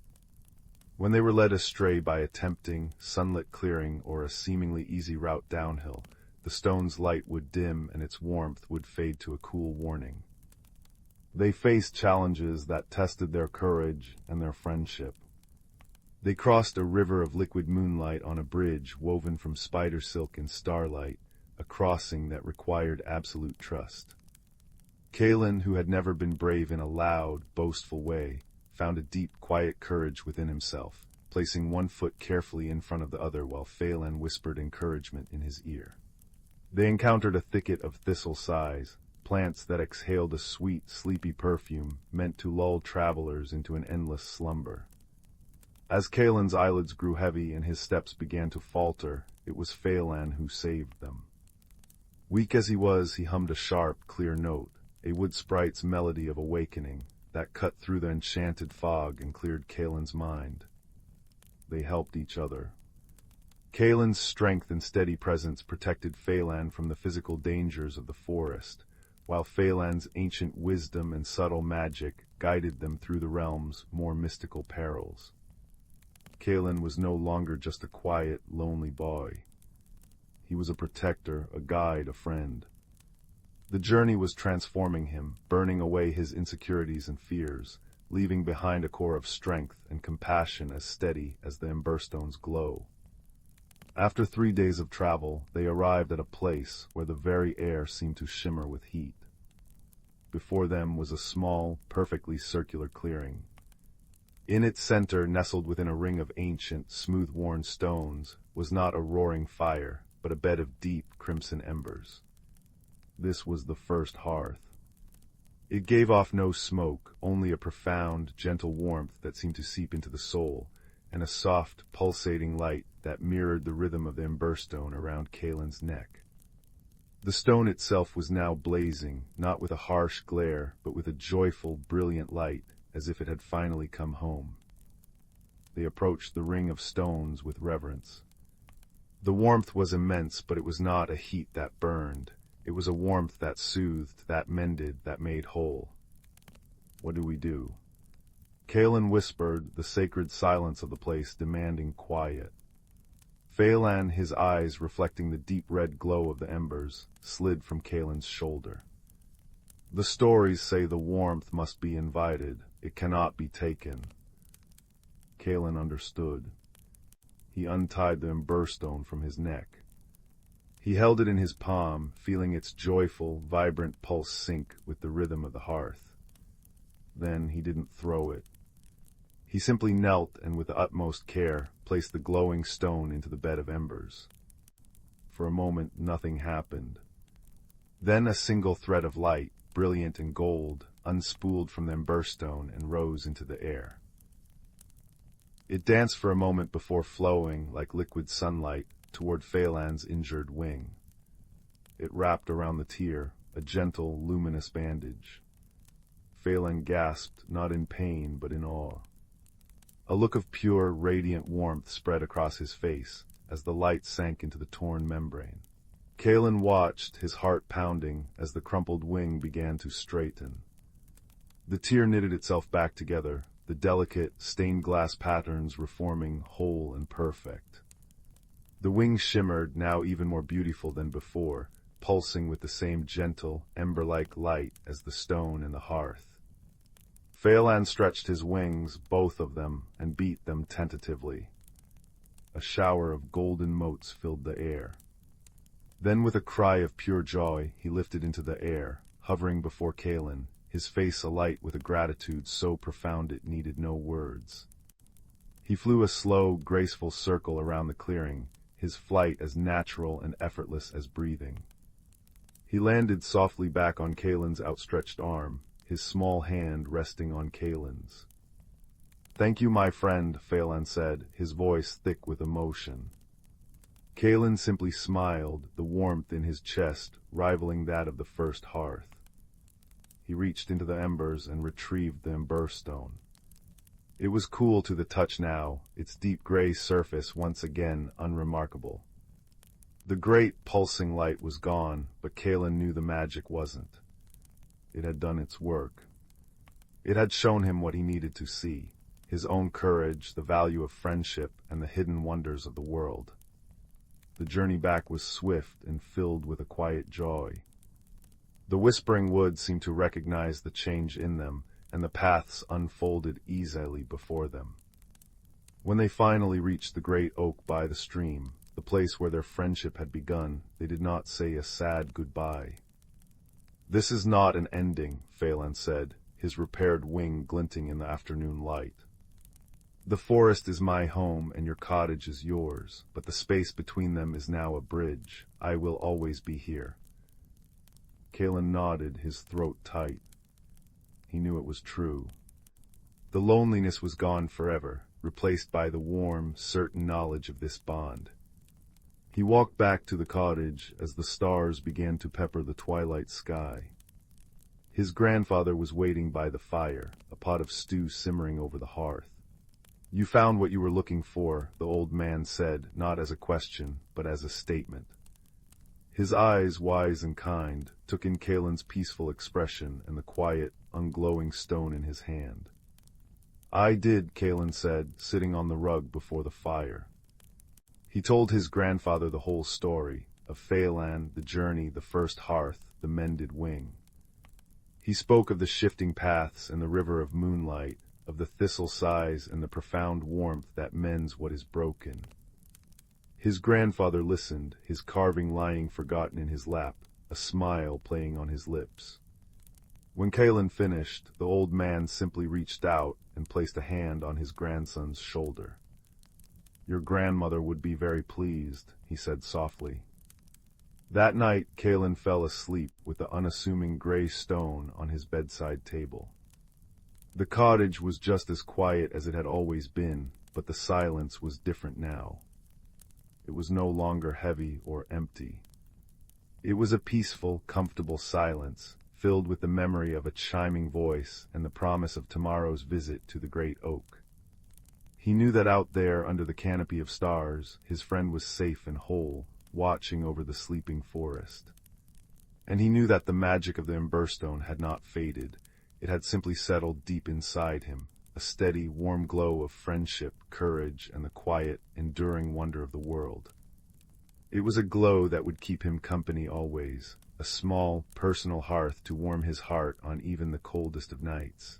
When they were led astray by a tempting, sunlit clearing or a seemingly easy route downhill, the stone's light would dim and its warmth would fade to a cool warning. They faced challenges that tested their courage and their friendship. They crossed a river of liquid moonlight on a bridge woven from spider silk and starlight, a crossing that required absolute trust. Kaelin, who had never been brave in a loud, boastful way, found a deep, quiet courage within himself, placing one foot carefully in front of the other while Phelan whispered encouragement in his ear. They encountered a thicket of thistle sighs, plants that exhaled a sweet, sleepy perfume meant to lull travelers into an endless slumber. As Kaelin's eyelids grew heavy and his steps began to falter, it was Phelan who saved them. Weak as he was, he hummed a sharp, clear note, a wood sprite's melody of awakening, that cut through the enchanted fog and cleared Kaelin's mind. They helped each other. Kaelin's strength and steady presence protected Phelan from the physical dangers of the forest, while Phelan's ancient wisdom and subtle magic guided them through the realm's more mystical perils. Kaelin was no longer just a quiet, lonely boy. He was a protector, a guide, a friend. The journey was transforming him, burning away his insecurities and fears, leaving behind a core of strength and compassion as steady as the emberstone's glow. After 3 days of travel, they arrived at a place where the very air seemed to shimmer with heat. Before them was a small, perfectly circular clearing. In its center, nestled within a ring of ancient, smooth-worn stones, was not a roaring fire, but a bed of deep, crimson embers. This was the first hearth. It gave off no smoke, only a profound, gentle warmth that seemed to seep into the soul, and a soft, pulsating light that mirrored the rhythm of the emberstone around Kaelin's neck. The stone itself was now blazing, not with a harsh glare, but with a joyful, brilliant light, as if it had finally come home. They approached the ring of stones with reverence. The warmth was immense, but it was not a heat that burned. It was a warmth that soothed, that mended, that made whole. What do we do? Kaelin whispered, the sacred silence of the place demanding quiet. Phelan, his eyes reflecting the deep red glow of the embers, slid from Kaelin's shoulder. The stories say the warmth must be invited, it cannot be taken. Kaelin understood. He untied the emberstone from his neck. He held it in his palm, feeling its joyful, vibrant pulse sync with the rhythm of the hearth. Then he didn't throw it. He simply knelt and with the utmost care placed the glowing stone into the bed of embers. For a moment nothing happened. Then a single thread of light, brilliant and gold, unspooled from the emberstone and rose into the air. It danced for a moment before flowing, like liquid sunlight, toward Phelan's injured wing. It wrapped around the tear, a gentle, luminous bandage. Phelan gasped, not in pain, but in awe. A look of pure, radiant warmth spread across his face as the light sank into the torn membrane. Kaelin watched, his heart pounding, as the crumpled wing began to straighten. The tear knitted itself back together, the delicate, stained glass patterns reforming whole and perfect. The wing shimmered, now even more beautiful than before, pulsing with the same gentle, ember-like light as the stone and the hearth. Phelan stretched his wings, both of them, and beat them tentatively. A shower of golden motes filled the air. Then with a cry of pure joy, he lifted into the air, hovering before Kaelin, his face alight with a gratitude so profound it needed no words. He flew a slow, graceful circle around the clearing, his flight as natural and effortless as breathing. He landed softly back on Kaelin's outstretched arm, his small hand resting on Kaelin's. "Thank you, my friend," Phelan said, his voice thick with emotion. Kaelin simply smiled, the warmth in his chest rivaling that of the first hearth. He reached into the embers and retrieved the emberstone. It was cool to the touch now, its deep gray surface once again unremarkable. The great pulsing light was gone, but Kaelin knew the magic wasn't. It had done its work. It had shown him what he needed to see, his own courage, the value of friendship, and the hidden wonders of the world. The journey back was swift and filled with a quiet joy. The whispering woods seemed to recognize the change in them, and the paths unfolded easily before them. When they finally reached the great oak by the stream, the place where their friendship had begun, they did not say a sad goodbye. "This is not an ending," Phelan said, his repaired wing glinting in the afternoon light. "The forest is my home and your cottage is yours, but the space between them is now a bridge. I will always be here." Kaelin nodded, his throat tight. He knew it was true. The loneliness was gone forever, replaced by the warm, certain knowledge of this bond. He walked back to the cottage as the stars began to pepper the twilight sky. His grandfather was waiting by the fire, a pot of stew simmering over the hearth. "You found what you were looking for," the old man said, not as a question, but as a statement. His eyes, wise and kind, took in Kaelin's peaceful expression and the quiet, unglowing stone in his hand. "I did," Kaelin said, sitting on the rug before the fire. He told his grandfather the whole story, of Phelan, the journey, the first hearth, the mended wing. He spoke of the shifting paths and the river of moonlight, of the thistle sighs and the profound warmth that mends what is broken. His grandfather listened, his carving lying forgotten in his lap, a smile playing on his lips. When Kaelin finished, the old man simply reached out and placed a hand on his grandson's shoulder. "Your grandmother would be very pleased," he said softly. That night, Kaelin fell asleep with the unassuming gray stone on his bedside table. The cottage was just as quiet as it had always been, but the silence was different now. It was no longer heavy or empty. It was a peaceful, comfortable silence, filled with the memory of a chiming voice and the promise of tomorrow's visit to the great oak. He knew that out there under the canopy of stars, his friend was safe and whole, watching over the sleeping forest. And he knew that the magic of the Emberstone had not faded. It had simply settled deep inside him, a steady, warm glow of friendship, courage, and the quiet, enduring wonder of the world. It was a glow that would keep him company always, a small, personal hearth to warm his heart on even the coldest of nights.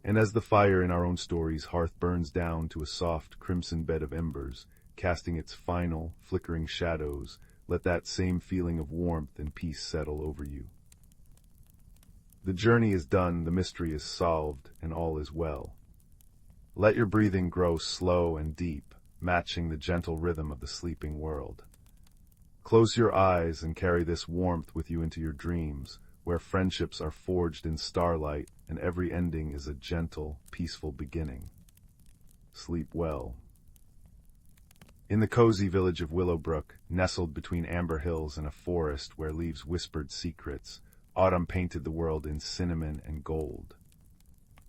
And as the fire in our own story's hearth burns down to a soft, crimson bed of embers, casting its final, flickering shadows, let that same feeling of warmth and peace settle over you. The journey is done, the mystery is solved, and all is well. Let your breathing grow slow and deep, matching the gentle rhythm of the sleeping world. Close your eyes and carry this warmth with you into your dreams, where friendships are forged in starlight and every ending is a gentle, peaceful beginning. Sleep well. In the cozy village of Willowbrook, nestled between amber hills and a forest where leaves whispered secrets, autumn painted the world in cinnamon and gold.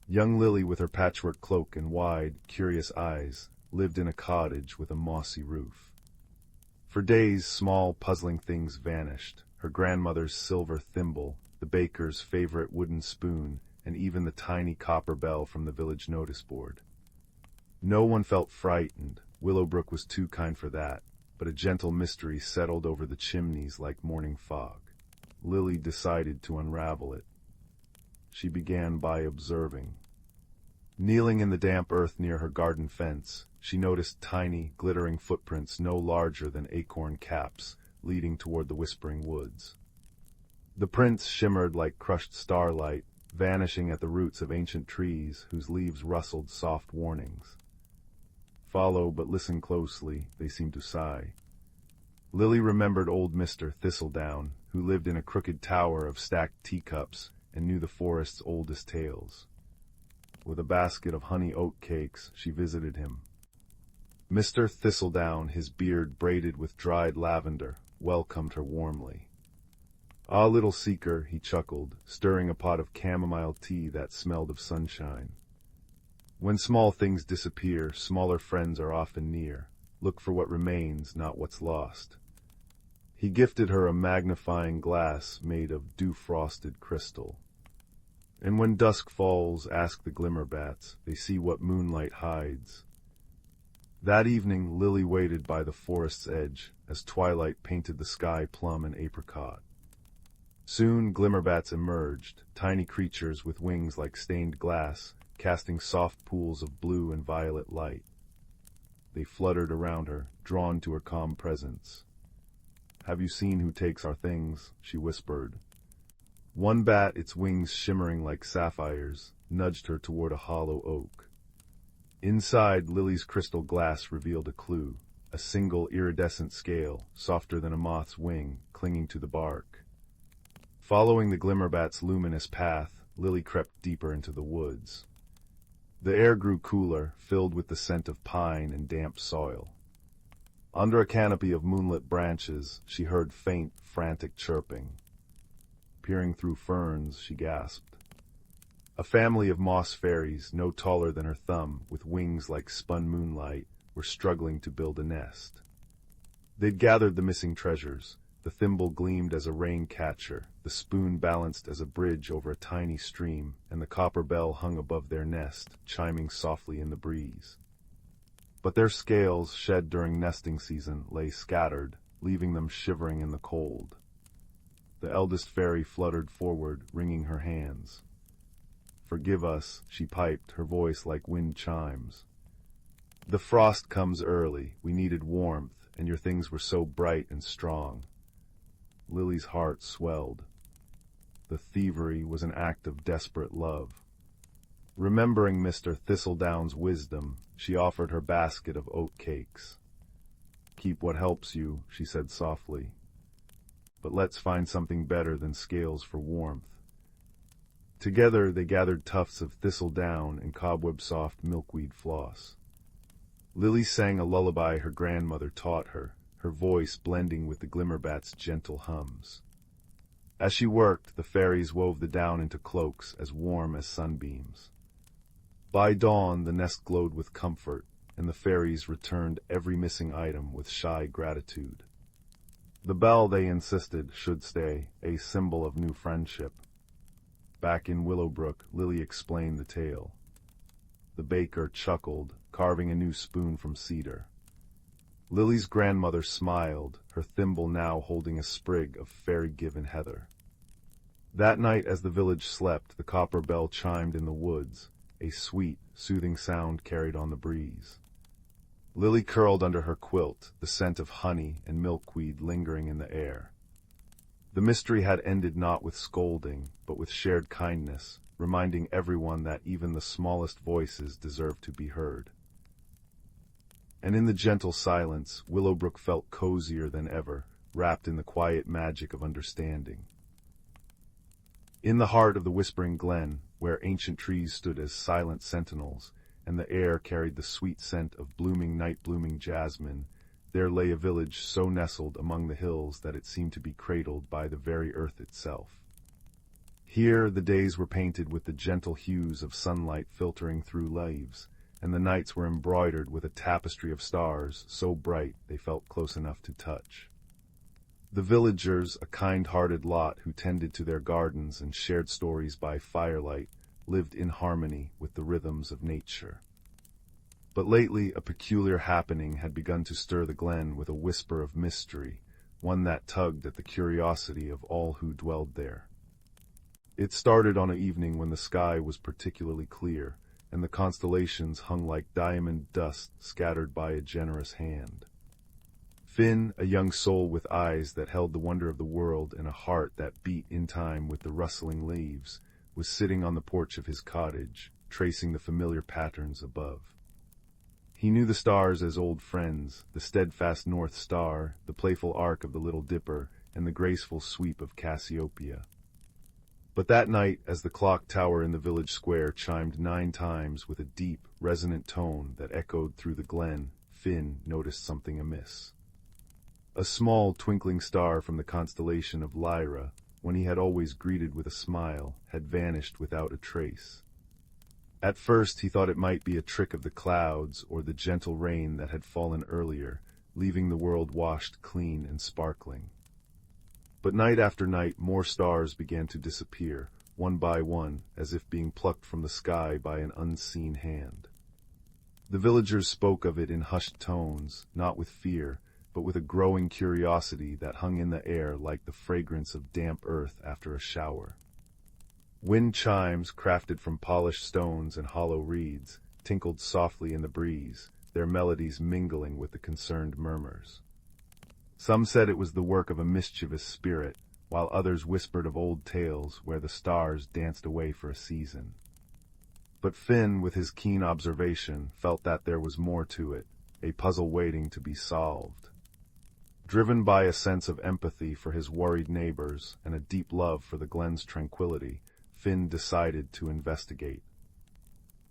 Young Lily, with her patchwork cloak and wide, curious eyes, lived in a cottage with a mossy roof. For days, small, puzzling things vanished, her grandmother's silver thimble, the baker's favorite wooden spoon, and even the tiny copper bell from the village notice board. No one felt frightened. Willowbrook was too kind for that, but a gentle mystery settled over the chimneys like morning fog. Lily decided to unravel it. She began by observing. Kneeling in the damp earth near her garden fence, she noticed tiny, glittering footprints no larger than acorn caps, leading toward the whispering woods. The prints shimmered like crushed starlight, vanishing at the roots of ancient trees whose leaves rustled soft warnings. Follow, but listen closely, they seemed to sigh. Lily remembered old Mr. Thistledown, who lived in a crooked tower of stacked teacups and knew the forest's oldest tales. With a basket of honey oat cakes, she visited him. Mr. Thistledown, his beard braided with dried lavender, welcomed her warmly. "Ah, little seeker," he chuckled, stirring a pot of chamomile tea that smelled of sunshine. "When small things disappear, smaller friends are often near. Look for what remains, not what's lost." He gifted her a magnifying glass made of dew-frosted crystal. "And when dusk falls, ask the glimmerbats, they see what moonlight hides." That evening, Lily waited by the forest's edge, as twilight painted the sky plum and apricot. Soon glimmerbats emerged, tiny creatures with wings like stained glass, casting soft pools of blue and violet light. They fluttered around her, drawn to her calm presence. "Have you seen who takes our things?" she whispered. One bat, its wings shimmering like sapphires, nudged her toward a hollow oak. Inside, Lily's crystal glass revealed a clue, a single iridescent scale, softer than a moth's wing, clinging to the bark. Following the glimmerbat's luminous path, Lily crept deeper into the woods. The air grew cooler, filled with the scent of pine and damp soil. Under a canopy of moonlit branches, she heard faint, frantic chirping. Peering through ferns, she gasped. A family of moss fairies, no taller than her thumb, with wings like spun moonlight, were struggling to build a nest. They'd gathered the missing treasures. The thimble gleamed as a rain catcher, the spoon balanced as a bridge over a tiny stream, and the copper bell hung above their nest, chiming softly in the breeze. But their scales, shed during nesting season, lay scattered, leaving them shivering in the cold. The eldest fairy fluttered forward, wringing her hands. "Forgive us," she piped, her voice like wind chimes. "The frost comes early, we needed warmth, and your things were so bright and strong." Lily's heart swelled. The thievery was an act of desperate love. Remembering Mr. Thistledown's wisdom, she offered her basket of oat cakes. "Keep what helps you," she said softly. "But let's find something better than scales for warmth." Together they gathered tufts of thistledown and cobweb-soft milkweed floss. Lily sang a lullaby her grandmother taught her, her voice blending with the glimmerbat's gentle hums. As she worked, the fairies wove the down into cloaks as warm as sunbeams. By dawn, the nest glowed with comfort, and the fairies returned every missing item with shy gratitude. The bell, they insisted, should stay, a symbol of new friendship. Back in Willowbrook, Lily explained the tale. The baker chuckled, carving a new spoon from cedar. Lily's grandmother smiled, her thimble now holding a sprig of fairy-given heather. That night, as the village slept, the copper bell chimed in the woods, a sweet, soothing sound carried on the breeze. Lily curled under her quilt, the scent of honey and milkweed lingering in the air. The mystery had ended not with scolding, but with shared kindness, reminding everyone that even the smallest voices deserve to be heard. And in the gentle silence, Willowbrook felt cozier than ever, wrapped in the quiet magic of understanding. In the heart of the whispering glen, where ancient trees stood as silent sentinels, and the air carried the sweet scent of blooming night-blooming jasmine, there lay a village so nestled among the hills that it seemed to be cradled by the very earth itself. Here the days were painted with the gentle hues of sunlight filtering through leaves, and the nights were embroidered with a tapestry of stars so bright they felt close enough to touch. The villagers, a kind-hearted lot who tended to their gardens and shared stories by firelight, lived in harmony with the rhythms of nature. But lately a peculiar happening had begun to stir the glen with a whisper of mystery, one that tugged at the curiosity of all who dwelled there. It started on an evening when the sky was particularly clear, and the constellations hung like diamond dust scattered by a generous hand. Finn, a young soul with eyes that held the wonder of the world and a heart that beat in time with the rustling leaves, was sitting on the porch of his cottage, tracing the familiar patterns above. He knew the stars as old friends, the steadfast North Star, the playful arc of the Little Dipper, and the graceful sweep of Cassiopeia. But that night, as the clock tower in the village square chimed 9 times with a deep, resonant tone that echoed through the glen, Finn noticed something amiss. A small, twinkling star from the constellation of Lyra, when he had always greeted with a smile, had vanished without a trace. At first he thought it might be a trick of the clouds or the gentle rain that had fallen earlier, leaving the world washed clean and sparkling. But night after night more stars began to disappear, one by one, as if being plucked from the sky by an unseen hand. The villagers spoke of it in hushed tones, not with fear, but with a growing curiosity that hung in the air like the fragrance of damp earth after a shower. Wind chimes, crafted from polished stones and hollow reeds, tinkled softly in the breeze, their melodies mingling with the concerned murmurs. Some said it was the work of a mischievous spirit, while others whispered of old tales where the stars danced away for a season. But Finn, with his keen observation, felt that there was more to it, a puzzle waiting to be solved. Driven by a sense of empathy for his worried neighbors and a deep love for the glen's tranquility, Finn decided to investigate.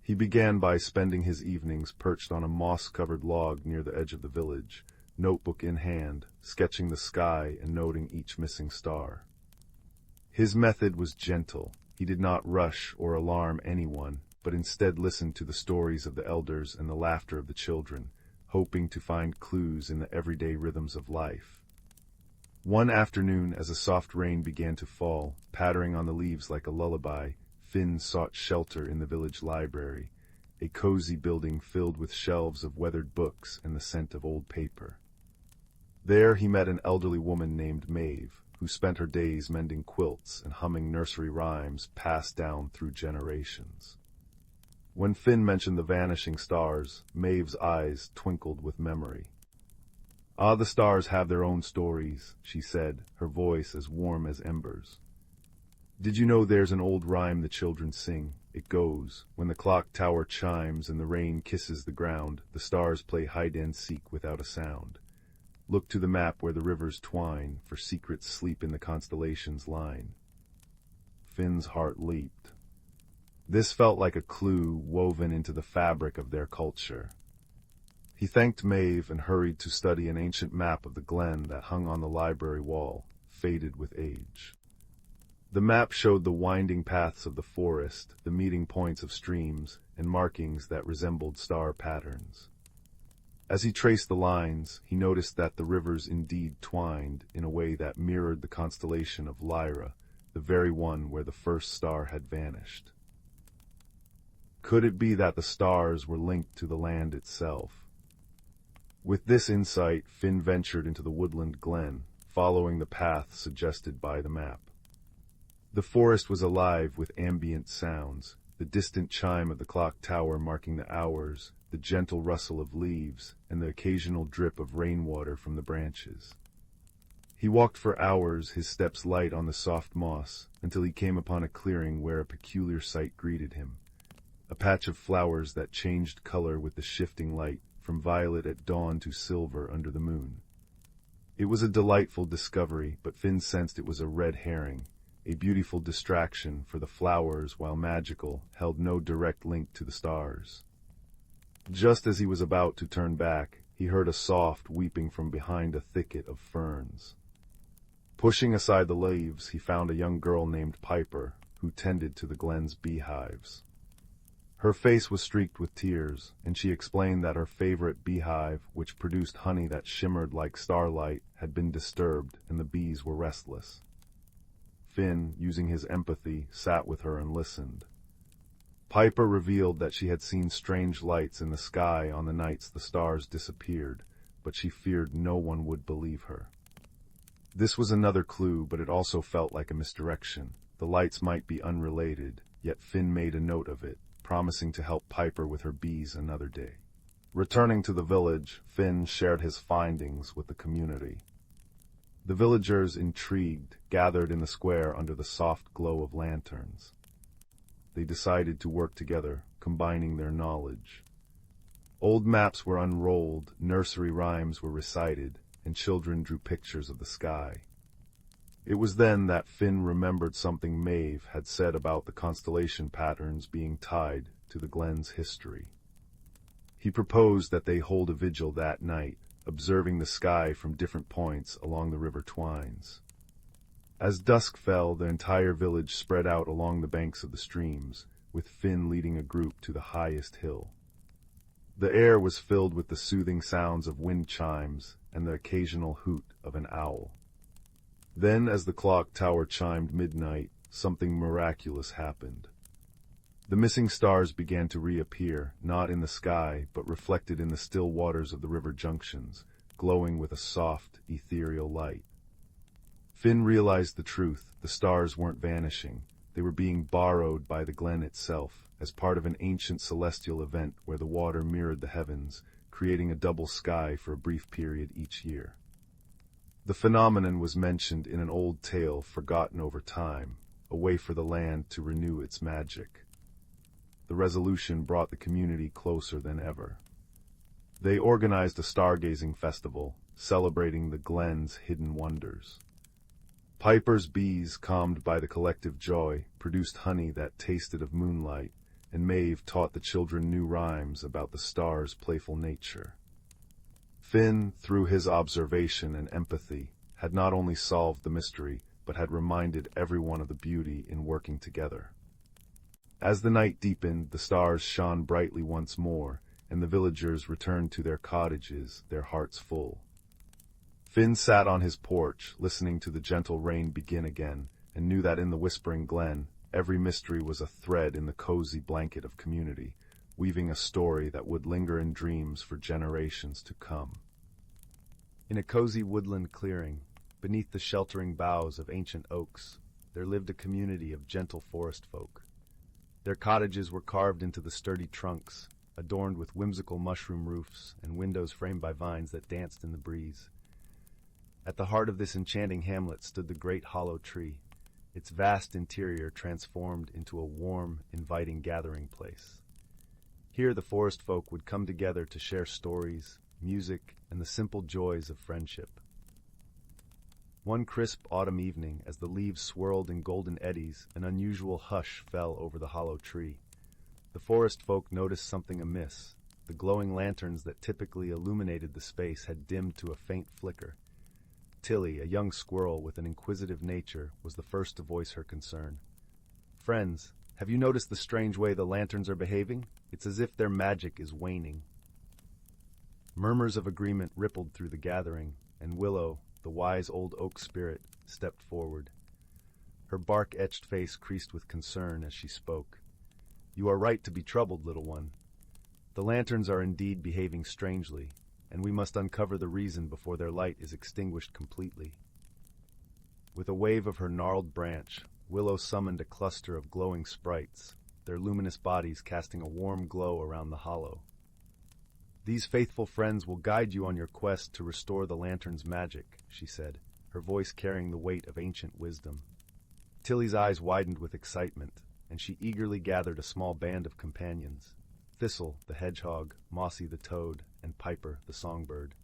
He began by spending his evenings perched on a moss-covered log near the edge of the village, notebook in hand, sketching the sky and noting each missing star. His method was gentle. He did not rush or alarm anyone, but instead listened to the stories of the elders and the laughter of the children, hoping to find clues in the everyday rhythms of life. One afternoon, as a soft rain began to fall, pattering on the leaves like a lullaby, Finn sought shelter in the village library, a cozy building filled with shelves of weathered books and the scent of old paper. There he met an elderly woman named Maeve, who spent her days mending quilts and humming nursery rhymes passed down through generations. When Finn mentioned the vanishing stars, Maeve's eyes twinkled with memory. "Ah, the stars have their own stories," she said, her voice as warm as embers. "Did you know there's an old rhyme the children sing? It goes, when the clock tower chimes and the rain kisses the ground, the stars play hide-and-seek without a sound. Look to the map where the rivers twine, for secrets sleep in the constellations' line." Finn's heart leaped. This felt like a clue woven into the fabric of their culture. He thanked Maeve and hurried to study an ancient map of the glen that hung on the library wall, faded with age. The map showed the winding paths of the forest, the meeting points of streams, and markings that resembled star patterns. As he traced the lines, he noticed that the rivers indeed twined in a way that mirrored the constellation of Lyra, the very one where the first star had vanished. Could it be that the stars were linked to the land itself? With this insight, Finn ventured into the woodland glen, following the path suggested by the map. The forest was alive with ambient sounds, the distant chime of the clock tower marking the hours, the gentle rustle of leaves, and the occasional drip of rainwater from the branches. He walked for hours, his steps light on the soft moss, until he came upon a clearing where a peculiar sight greeted him. A patch of flowers that changed color with the shifting light, from violet at dawn to silver under the moon. It was a delightful discovery, but Finn sensed it was a red herring, a beautiful distraction, for the flowers, while magical, held no direct link to the stars. Just as he was about to turn back, he heard a soft weeping from behind a thicket of ferns. Pushing aside the leaves, he found a young girl named Piper, who tended to the glen's beehives. Her face was streaked with tears, and she explained that her favorite beehive, which produced honey that shimmered like starlight, had been disturbed, and the bees were restless. Finn, using his empathy, sat with her and listened. Piper revealed that she had seen strange lights in the sky on the nights the stars disappeared, but she feared no one would believe her. This was another clue, but it also felt like a misdirection. The lights might be unrelated, yet Finn made a note of it, promising to help Piper with her bees another day. Returning to the village, Finn shared his findings with the community. The villagers, intrigued, gathered in the square under the soft glow of lanterns. They decided to work together, combining their knowledge. Old maps were unrolled, nursery rhymes were recited, and children drew pictures of the sky. It was then that Finn remembered something Maeve had said about the constellation patterns being tied to the glen's history. He proposed that they hold a vigil that night, observing the sky from different points along the river twines. As dusk fell, the entire village spread out along the banks of the streams, with Finn leading a group to the highest hill. The air was filled with the soothing sounds of wind chimes and the occasional hoot of an owl. Then, as the clock tower chimed midnight, something miraculous happened. The missing stars began to reappear, not in the sky, but reflected in the still waters of the river junctions, glowing with a soft, ethereal light. Finn realized the truth. The stars weren't vanishing. They were being borrowed by the glen itself, as part of an ancient celestial event where the water mirrored the heavens, creating a double sky for a brief period each year. The phenomenon was mentioned in an old tale forgotten over time, a way for the land to renew its magic. The resolution brought the community closer than ever. They organized a stargazing festival, celebrating the glen's hidden wonders. Piper's bees, calmed by the collective joy, produced honey that tasted of moonlight, and Maeve taught the children new rhymes about the stars' playful nature. Finn, through his observation and empathy, had not only solved the mystery, but had reminded everyone of the beauty in working together. As the night deepened, the stars shone brightly once more, and the villagers returned to their cottages, their hearts full. Finn sat on his porch, listening to the gentle rain begin again, and knew that in the whispering glen, every mystery was a thread in the cozy blanket of community, weaving a story that would linger in dreams for generations to come. In a cozy woodland clearing, beneath the sheltering boughs of ancient oaks, there lived a community of gentle forest folk. Their cottages were carved into the sturdy trunks, adorned with whimsical mushroom roofs and windows framed by vines that danced in the breeze. At the heart of this enchanting hamlet stood the great hollow tree, its vast interior transformed into a warm, inviting gathering place. Here the forest folk would come together to share stories, music, and the simple joys of friendship. One crisp autumn evening, as the leaves swirled in golden eddies, an unusual hush fell over the hollow tree. The forest folk noticed something amiss. the glowing lanterns that typically illuminated the space had dimmed to a faint flicker. Tilly, a young squirrel with an inquisitive nature, was the first to voice her concern. "Friends, have you noticed the strange way the lanterns are behaving? It's as if their magic is waning." Murmurs of agreement rippled through the gathering, and Willow, the wise old oak spirit, stepped forward. Her bark-etched face creased with concern as she spoke. "You are right to be troubled, little one. The lanterns are indeed behaving strangely, and we must uncover the reason before their light is extinguished completely." With a wave of her gnarled branch, Willow summoned a cluster of glowing sprites, their luminous bodies casting a warm glow around the hollow. "These faithful friends will guide you on your quest to restore the lantern's magic," she said, her voice carrying the weight of ancient wisdom. Tilly's eyes widened with excitement, and she eagerly gathered a small band of companions: Thistle, the hedgehog, Mossy the toad, and Piper, the songbird.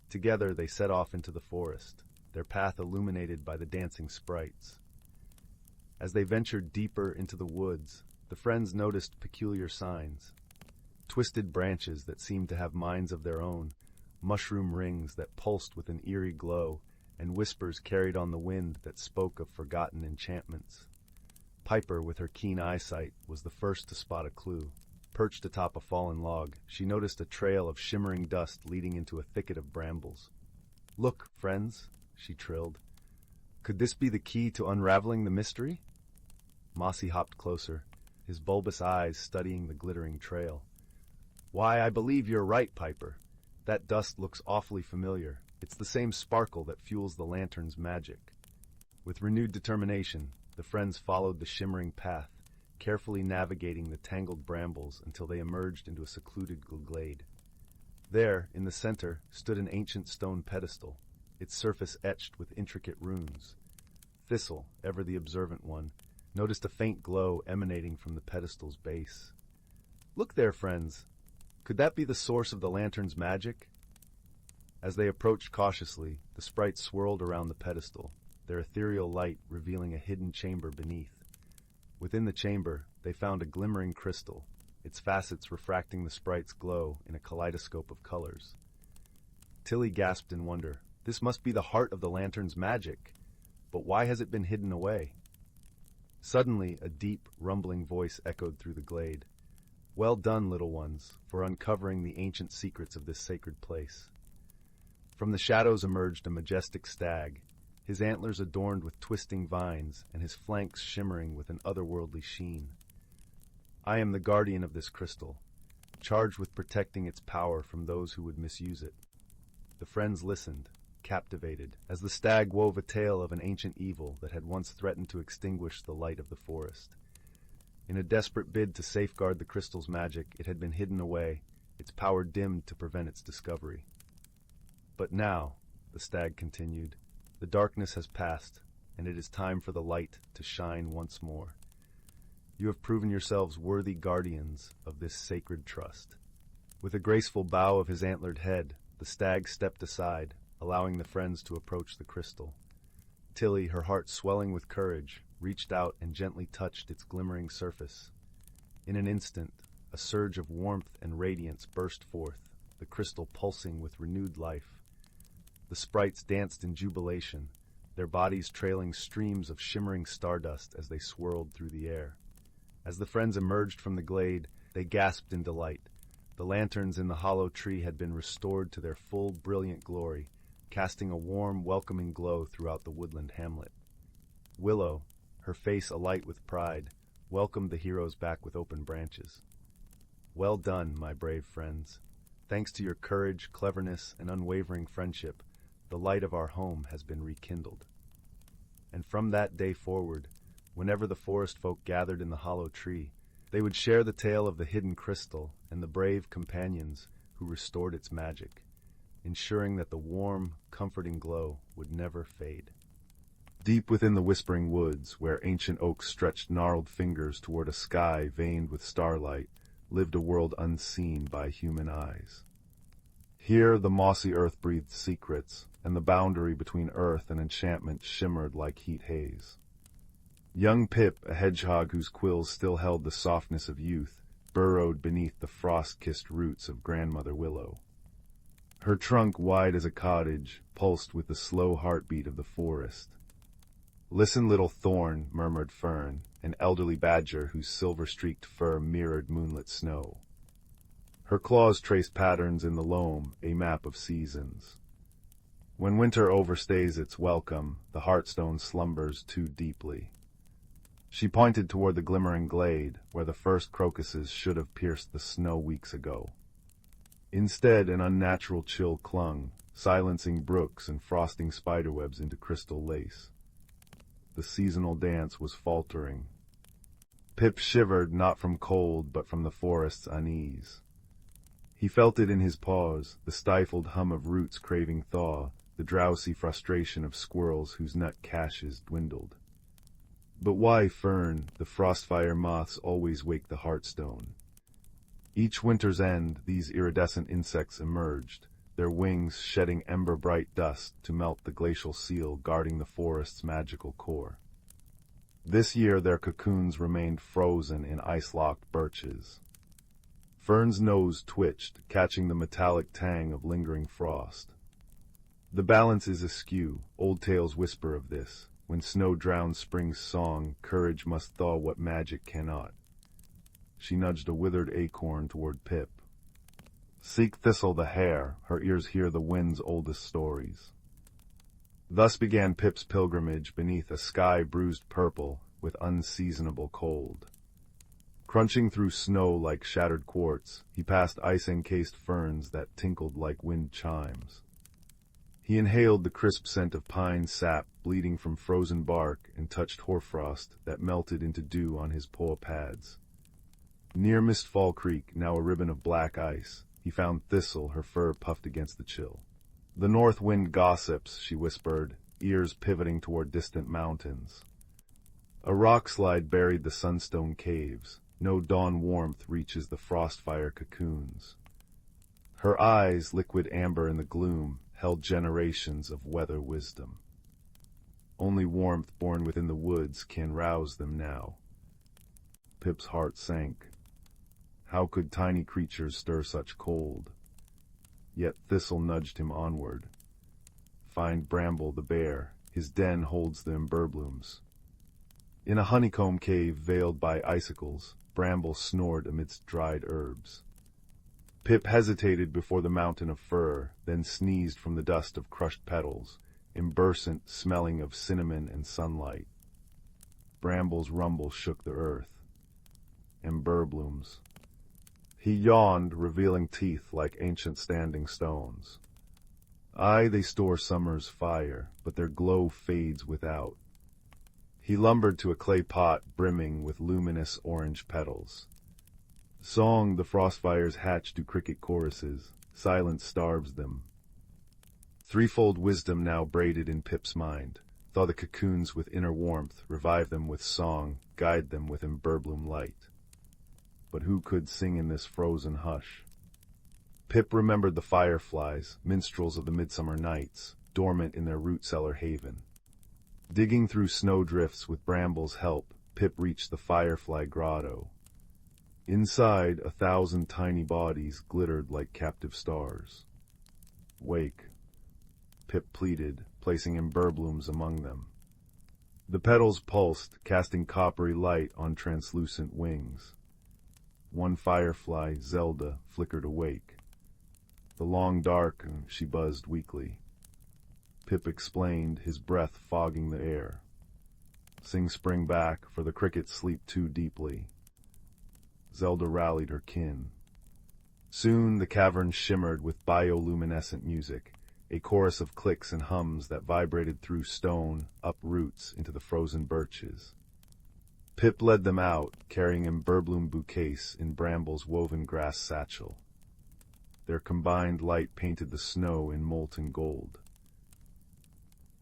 Together they set off into the forest, their path illuminated by the dancing sprites. As they ventured deeper into the woods, the friends noticed peculiar signs: twisted branches that seemed to have minds of their own, mushroom rings that pulsed with an eerie glow, and whispers carried on the wind that spoke of forgotten enchantments. Piper, with her keen eyesight, was the first to spot a clue. Perched atop a fallen log, she noticed a trail of shimmering dust leading into a thicket of brambles. "Look, friends," she trilled. "Could this be the key to unraveling the mystery?" Mossy hopped closer, his bulbous eyes studying the glittering trail. "Why, I believe you're right, Piper. That dust looks awfully familiar. It's the same sparkle that fuels the lantern's magic." With renewed determination, the friends followed the shimmering path, carefully navigating the tangled brambles until they emerged into a secluded glade. There, in the center, stood an ancient stone pedestal, its surface etched with intricate runes. Thistle, ever the observant one, noticed a faint glow emanating from the pedestal's base. "Look there, friends. Could that be the source of the lantern's magic?" As they approached cautiously, the sprites swirled around the pedestal, their ethereal light revealing a hidden chamber beneath. Within the chamber, they found a glimmering crystal, its facets refracting the sprite's glow in a kaleidoscope of colors. Tilly gasped in wonder. "This must be the heart of the lantern's magic. But why has it been hidden away?" Suddenly, a deep, rumbling voice echoed through the glade. "Well done, little ones, for uncovering the ancient secrets of this sacred place." From the shadows emerged a majestic stag, his antlers adorned with twisting vines and his flanks shimmering with an otherworldly sheen. "I am the guardian of this crystal, charged with protecting its power from those who would misuse it." The friends listened, captivated, as the stag wove a tale of an ancient evil that had once threatened to extinguish the light of the forest. In a desperate bid to safeguard the crystal's magic, it had been hidden away, its power dimmed to prevent its discovery. "But now," the stag continued, "the darkness has passed, and it is time for the light to shine once more. You have proven yourselves worthy guardians of this sacred trust." With a graceful bow of his antlered head, the stag stepped aside, allowing the friends to approach the crystal. Tilly, her heart swelling with courage, reached out and gently touched its glimmering surface. In an instant, a surge of warmth and radiance burst forth, the crystal pulsing with renewed life. The sprites danced in jubilation, their bodies trailing streams of shimmering stardust as they swirled through the air. As the friends emerged from the glade, they gasped in delight. The lanterns in the hollow tree had been restored to their full, brilliant glory, casting a warm, welcoming glow throughout the woodland hamlet. Willow, her face alight with pride, welcomed the heroes back with open branches. "Well done, my brave friends. Thanks to your courage, cleverness, and unwavering friendship, the light of our home has been rekindled." And from that day forward, whenever the forest folk gathered in the hollow tree, they would share the tale of the hidden crystal and the brave companions who restored its magic, ensuring that the warm, comforting glow would never fade. Deep within the whispering woods, where ancient oaks stretched gnarled fingers toward a sky veined with starlight, lived a world unseen by human eyes. Here the mossy earth breathed secrets, and the boundary between earth and enchantment shimmered like heat haze. Young Pip, a hedgehog whose quills still held the softness of youth, burrowed beneath the frost-kissed roots of Grandmother Willow. Her trunk, wide as a cottage, pulsed with the slow heartbeat of the forest. "Listen, little thorn," murmured Fern, an elderly badger whose silver-streaked fur mirrored moonlit snow. Her claws traced patterns in the loam, a map of seasons. When winter overstays its welcome, the heartstone slumbers too deeply. She pointed toward the glimmering glade, where the first crocuses should have pierced the snow weeks ago. Instead, an unnatural chill clung, silencing brooks and frosting spiderwebs into crystal lace. The seasonal dance was faltering. Pip shivered, not from cold, but from the forest's unease. He felt it in his paws, the stifled hum of roots craving thaw, the drowsy frustration of squirrels whose nut caches dwindled. But why, Fern? The frostfire moths always wake the heartstone. Each winter's end, these iridescent insects emerged, their wings shedding ember-bright dust to melt the glacial seal guarding the forest's magical core. This year their cocoons remained frozen in ice-locked birches. Fern's nose twitched, catching the metallic tang of lingering frost. The balance is askew, old tales whisper of this. When snow drowns spring's song, courage must thaw what magic cannot. She nudged a withered acorn toward Pip. "Seek Thistle the hare, her ears hear the wind's oldest stories." Thus began Pip's pilgrimage beneath a sky bruised purple with unseasonable cold. Crunching through snow like shattered quartz, he passed ice-encased ferns that tinkled like wind chimes. He inhaled the crisp scent of pine sap bleeding from frozen bark and touched hoarfrost that melted into dew on his paw pads. Near Mistfall Creek, now a ribbon of black ice, he found Thistle, her fur puffed against the chill. "The north wind gossips," she whispered, ears pivoting toward distant mountains. A rock slide buried the sunstone caves. No dawn warmth reaches the frostfire cocoons. Her eyes, liquid amber in the gloom, held generations of weather wisdom. Only warmth born within the woods can rouse them now. Pip's heart sank. How could tiny creatures stir such cold? Yet Thistle nudged him onward. Find Bramble the bear, his den holds the emberblooms. In a honeycomb cave veiled by icicles, Bramble snored amidst dried herbs. Pip hesitated before the mountain of fur, then sneezed from the dust of crushed petals, imbursant, smelling of cinnamon and sunlight. Bramble's rumble shook the earth. Emberblooms. He yawned, revealing teeth like ancient standing stones. Aye, they store summer's fire, but their glow fades without. He lumbered to a clay pot brimming with luminous orange petals. Song the frostfires hatch to cricket choruses, silence starves them. Threefold wisdom now braided in Pip's mind, thaw the cocoons with inner warmth, revive them with song, guide them with emberbloom light. But who could sing in this frozen hush? Pip remembered the fireflies, minstrels of the midsummer nights, dormant in their root-cellar haven. Digging through snowdrifts with Bramble's help, Pip reached the firefly grotto. Inside, 1,000 tiny bodies glittered like captive stars. "Wake," Pip pleaded, placing emberblooms among them. The petals pulsed, casting coppery light on translucent wings. One firefly, Zelda, flickered awake. "The long dark," she buzzed weakly. Pip explained, his breath fogging the air. "Sing spring back, for the crickets sleep too deeply." Zelda rallied her kin. Soon the cavern shimmered with bioluminescent music, a chorus of clicks and hums that vibrated through stone, up roots into the frozen birches. Pip led them out, carrying emberbloom bouquets in Bramble's woven grass satchel. Their combined light painted the snow in molten gold.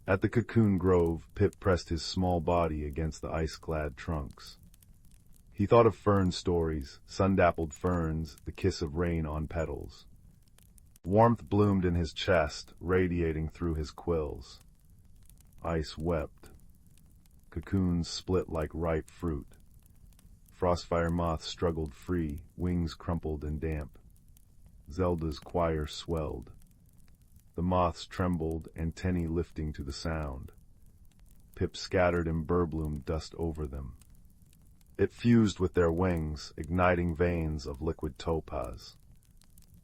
At the cocoon grove, Pip pressed his small body against the ice-clad trunks. He thought of fern stories, sun-dappled ferns, the kiss of rain on petals. Warmth bloomed in his chest, radiating through his quills. Ice wept. Cocoons split like ripe fruit. Frostfire moths struggled free, wings crumpled and damp. Zelda's choir swelled. The moths trembled, antennae lifting to the sound. Pip scattered imberbloom dust over them. It fused with their wings, igniting veins of liquid topaz.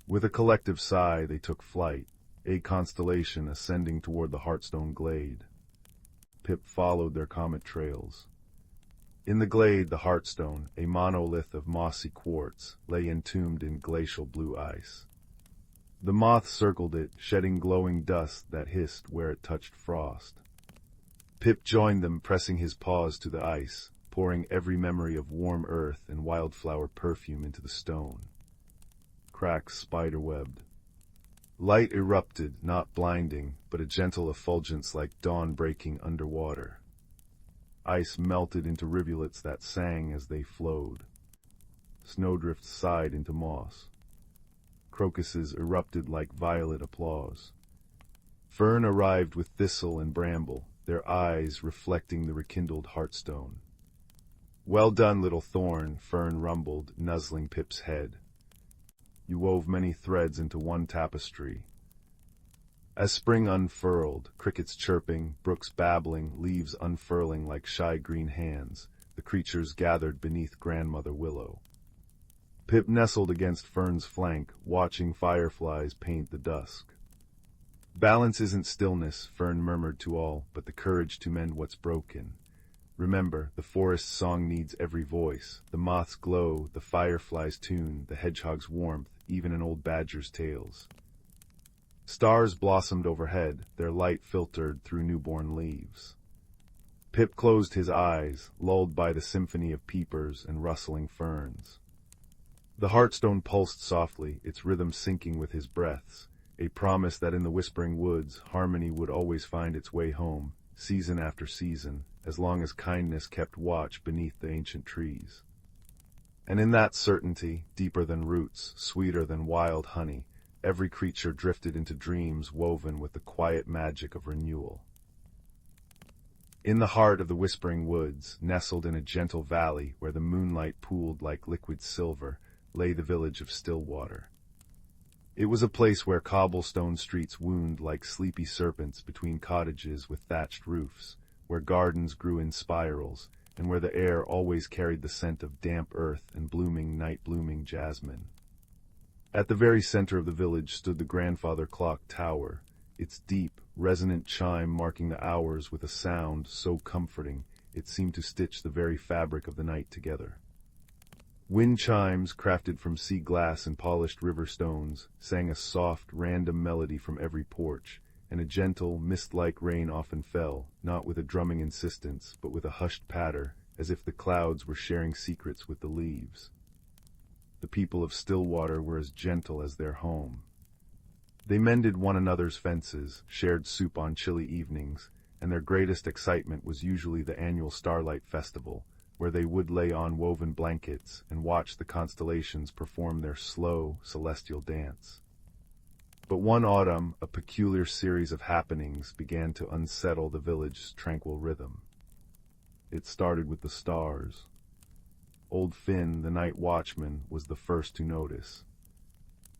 With a collective sigh, they took flight, a constellation ascending toward the Hearthstone glade. Pip followed their comet trails. In the glade, the Hearthstone, a monolith of mossy quartz, lay entombed in glacial blue ice. The moths circled it, shedding glowing dust that hissed where it touched frost. Pip joined them, pressing his paws to the ice, pouring every memory of warm earth and wildflower perfume into the stone. Cracks spiderwebbed. Light erupted, not blinding, but a gentle effulgence like dawn breaking underwater. Ice melted into rivulets that sang as they flowed. Snowdrifts sighed into moss. Crocuses erupted like violet applause. Fern arrived with thistle and bramble, their eyes reflecting the rekindled Hearthstone. "Well done, little thorn," Fern rumbled, nuzzling Pip's head. "You wove many threads into one tapestry." As spring unfurled, crickets chirping, brooks babbling, leaves unfurling like shy green hands, the creatures gathered beneath Grandmother Willow. Pip nestled against Fern's flank, watching fireflies paint the dusk. "Balance isn't stillness," Fern murmured to all, "but the courage to mend what's broken. Remember, the forest's song needs every voice, the moth's glow, the firefly's tune, the hedgehog's warmth, even an old badger's tales." Stars blossomed overhead, their light filtered through newborn leaves. Pip closed his eyes, lulled by the symphony of peepers and rustling ferns. The Hearthstone pulsed softly, its rhythm syncing with his breaths, a promise that in the whispering woods, harmony would always find its way home, season after season, as long as kindness kept watch beneath the ancient trees. And in that certainty, deeper than roots, sweeter than wild honey, every creature drifted into dreams woven with the quiet magic of renewal. In the heart of the whispering woods, nestled in a gentle valley where the moonlight pooled like liquid silver, lay the village of Stillwater. It was a place where cobblestone streets wound like sleepy serpents between cottages with thatched roofs, where gardens grew in spirals, and where the air always carried the scent of damp earth and blooming night-blooming jasmine. At the very center of the village stood the grandfather clock tower, its deep, resonant chime marking the hours with a sound so comforting it seemed to stitch the very fabric of the night together. Wind chimes, crafted from sea glass and polished river stones, sang a soft, random melody from every porch, and a gentle, mist-like rain often fell, not with a drumming insistence, but with a hushed patter, as if the clouds were sharing secrets with the leaves. The people of Stillwater were as gentle as their home. They mended one another's fences, shared soup on chilly evenings, and their greatest excitement was usually the annual Starlight Festival, where they would lay on woven blankets and watch the constellations perform their slow, celestial dance. But one autumn, a peculiar series of happenings began to unsettle the village's tranquil rhythm. It started with the stars. Old Finn, the night watchman, was the first to notice.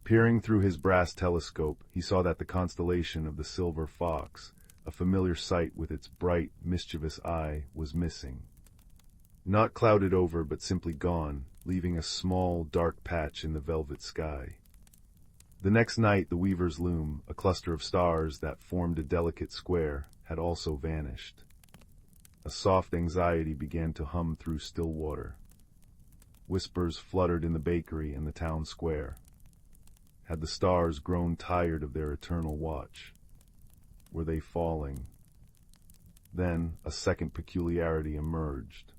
Peering through his brass telescope, he saw that the constellation of the Silver Fox, a familiar sight with its bright, mischievous eye, was missing. Not clouded over, but simply gone, leaving a small, dark patch in the velvet sky. The next night, the weaver's loom, a cluster of stars that formed a delicate square, had also vanished. A soft anxiety began to hum through Stillwater. Whispers fluttered in the bakery and the town square. Had the stars grown tired of their eternal watch? Were they falling? Then a second peculiarity emerged.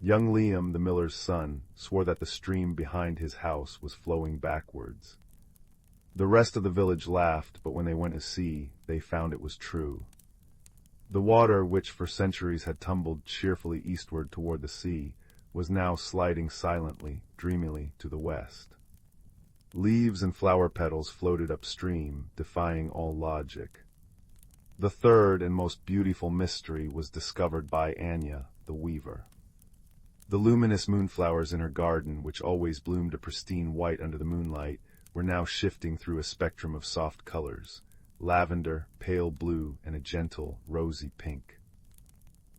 Young Liam, the miller's son, swore that the stream behind his house was flowing backwards. The rest of the village laughed, but when they went to see, they found it was true. The water, which for centuries had tumbled cheerfully eastward toward the sea, was now sliding silently, dreamily to the west. Leaves and flower petals floated upstream, defying all logic. The third and most beautiful mystery was discovered by Anya, the weaver. The luminous moonflowers in her garden, which always bloomed a pristine white under the moonlight, were now shifting through a spectrum of soft colors: lavender, pale blue, and a gentle, rosy pink.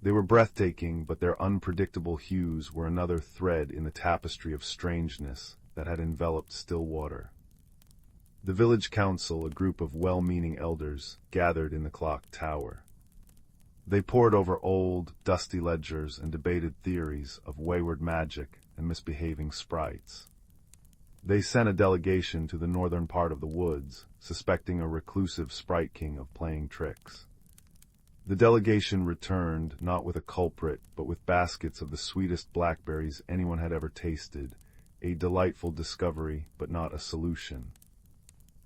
They were breathtaking, but their unpredictable hues were another thread in the tapestry of strangeness that had enveloped Stillwater. The village council, a group of well-meaning elders, gathered in the clock tower. They pored over old, dusty ledgers and debated theories of wayward magic and misbehaving sprites. They sent a delegation to the northern part of the woods, suspecting a reclusive sprite king of playing tricks. The delegation returned, not with a culprit, but with baskets of the sweetest blackberries anyone had ever tasted, a delightful discovery, but not a solution.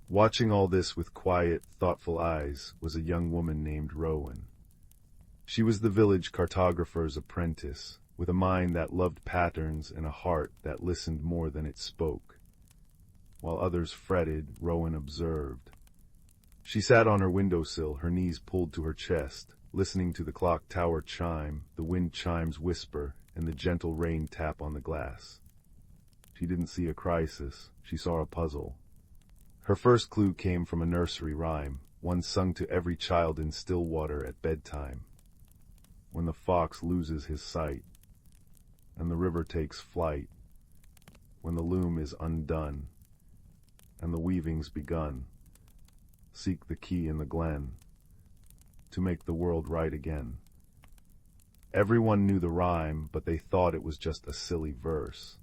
Watching all this with quiet, thoughtful eyes was a young woman named Rowan. She was the village cartographer's apprentice, with a mind that loved patterns and a heart that listened more than it spoke. While others fretted, Rowan observed. She sat on her windowsill, her knees pulled to her chest, listening to the clock tower chime, the wind chimes whisper, and the gentle rain tap on the glass. She didn't see a crisis, she saw a puzzle. Her first clue came from a nursery rhyme, one sung to every child in Stillwater at bedtime. When the fox loses his sight, and the river takes flight, when the loom is undone, and the weaving's begun, seek the key in the glen, to make the world right again. Everyone knew the rhyme, but they thought it was just a silly verse.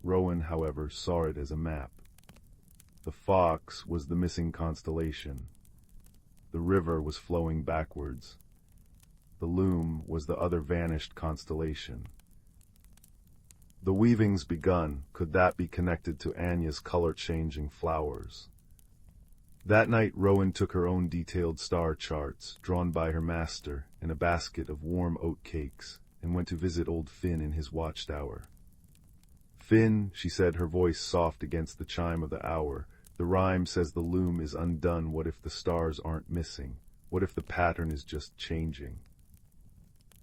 Rowan, however, saw it as a map. The fox was the missing constellation. The river was flowing backwards. The loom was the other vanished constellation. The weaving's begun. Could that be connected to Anya's color-changing flowers? That night Rowan took her own detailed star charts, drawn by her master, in a basket of warm oat cakes, and went to visit old Finn in his watchtower. "Finn," she said, her voice soft against the chime of the hour, "the rhyme says the loom is undone. What if the stars aren't missing? What if the pattern is just changing?"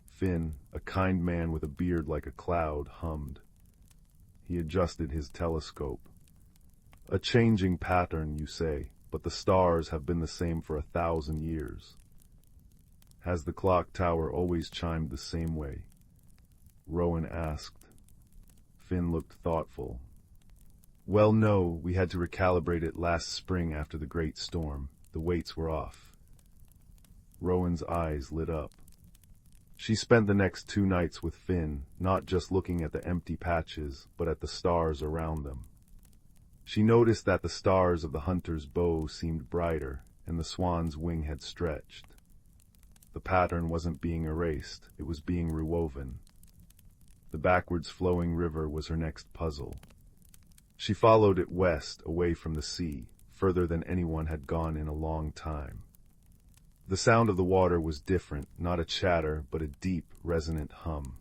Finn, a kind man with a beard like a cloud, hummed. He adjusted his telescope. "A changing pattern, you say, but the stars have been the same for 1,000 years. Has the clock tower always chimed the same way?" Rowan asked. Finn looked thoughtful. "Well, no, we had to recalibrate it last spring after the great storm. The weights were off." Rowan's eyes lit up. She spent the next 2 nights with Finn, not just looking at the empty patches, but at the stars around them. She noticed that the stars of the hunter's bow seemed brighter, and the swan's wing had stretched. The pattern wasn't being erased, it was being rewoven. The backwards flowing river was her next puzzle. She followed it west, away from the sea, further than anyone had gone in a long time. The sound of the water was different, not a chatter, but a deep, resonant hum.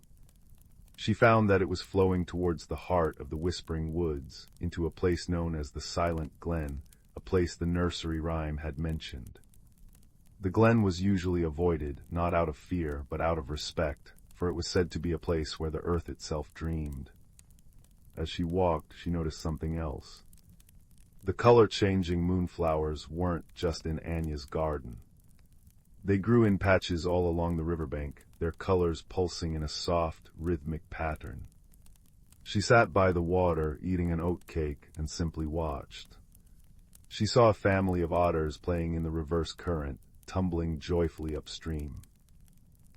She found that it was flowing towards the heart of the whispering woods, into a place known as the Silent Glen, a place the nursery rhyme had mentioned. The glen was usually avoided, not out of fear, but out of respect, for it was said to be a place where the earth itself dreamed. As she walked, she noticed something else. The color-changing moonflowers weren't just in Anya's garden. They grew in patches all along the riverbank, their colors pulsing in a soft, rhythmic pattern. She sat by the water, eating an oat cake, and simply watched. She saw a family of otters playing in the reverse current, tumbling joyfully upstream.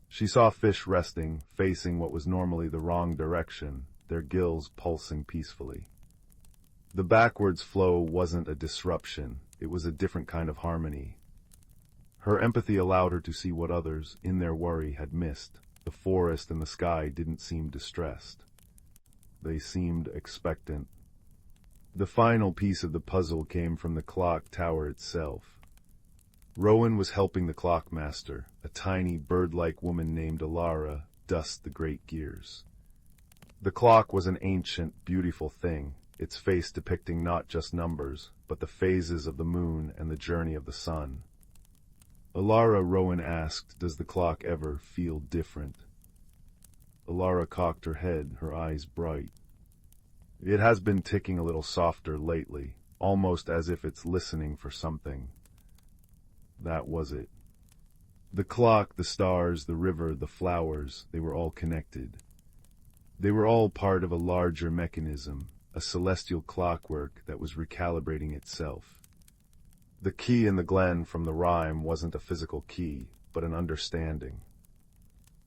She saw fish resting, facing what was normally the wrong direction, their gills pulsing peacefully. The backwards flow wasn't a disruption, it was a different kind of harmony. Her empathy allowed her to see what others, in their worry, had missed. The forest and the sky didn't seem distressed. They seemed expectant. The final piece of the puzzle came from the clock tower itself. Rowan was helping the clockmaster, a tiny bird-like woman named Alara, dust the great gears. The clock was an ancient, beautiful thing, its face depicting not just numbers, but the phases of the moon and the journey of the sun. Alara, Rowan asked, does the clock ever feel different? Alara cocked her head, her eyes bright. It has been ticking a little softer lately, almost as if it's listening for something. That was it. The clock, the stars, the river, the flowers, they were all connected. They were all part of a larger mechanism, a celestial clockwork that was recalibrating itself. The key in the glen from the rhyme wasn't a physical key, but an understanding.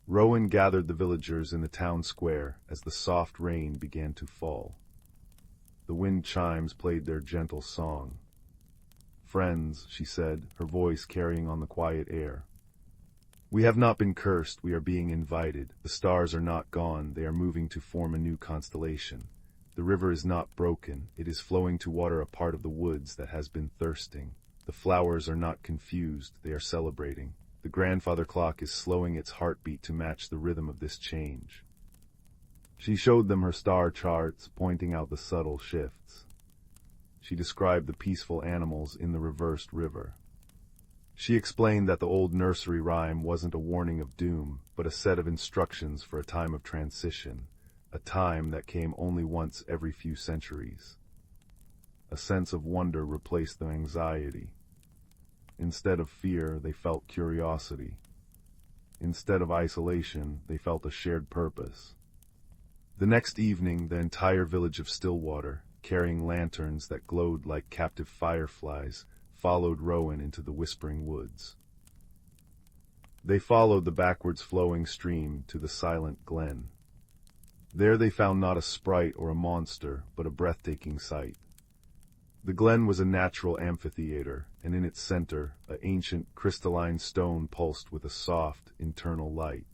Rowan gathered the villagers in the town square as the soft rain began to fall. The wind chimes played their gentle song. "Friends," she said, her voice carrying on the quiet air. "We have not been cursed, we are being invited. The stars are not gone, they are moving to form a new constellation. The river is not broken, it is flowing to water a part of the woods that has been thirsting. The flowers are not confused, they are celebrating. The grandfather clock is slowing its heartbeat to match the rhythm of this change." She showed them her star charts, pointing out the subtle shifts. She described the peaceful animals in the reversed river. She explained that the old nursery rhyme wasn't a warning of doom, but a set of instructions for a time of transition, a time that came only once every few centuries. A sense of wonder replaced the anxiety. Instead of fear, they felt curiosity. Instead of isolation, they felt a shared purpose. The next evening, the entire village of Stillwater, carrying lanterns that glowed like captive fireflies, followed Rowan into the whispering woods. They followed the backwards flowing stream to the silent glen. There they found not a sprite or a monster, but a breathtaking sight. The glen was a natural amphitheater, and in its center, an ancient crystalline stone pulsed with a soft, internal light.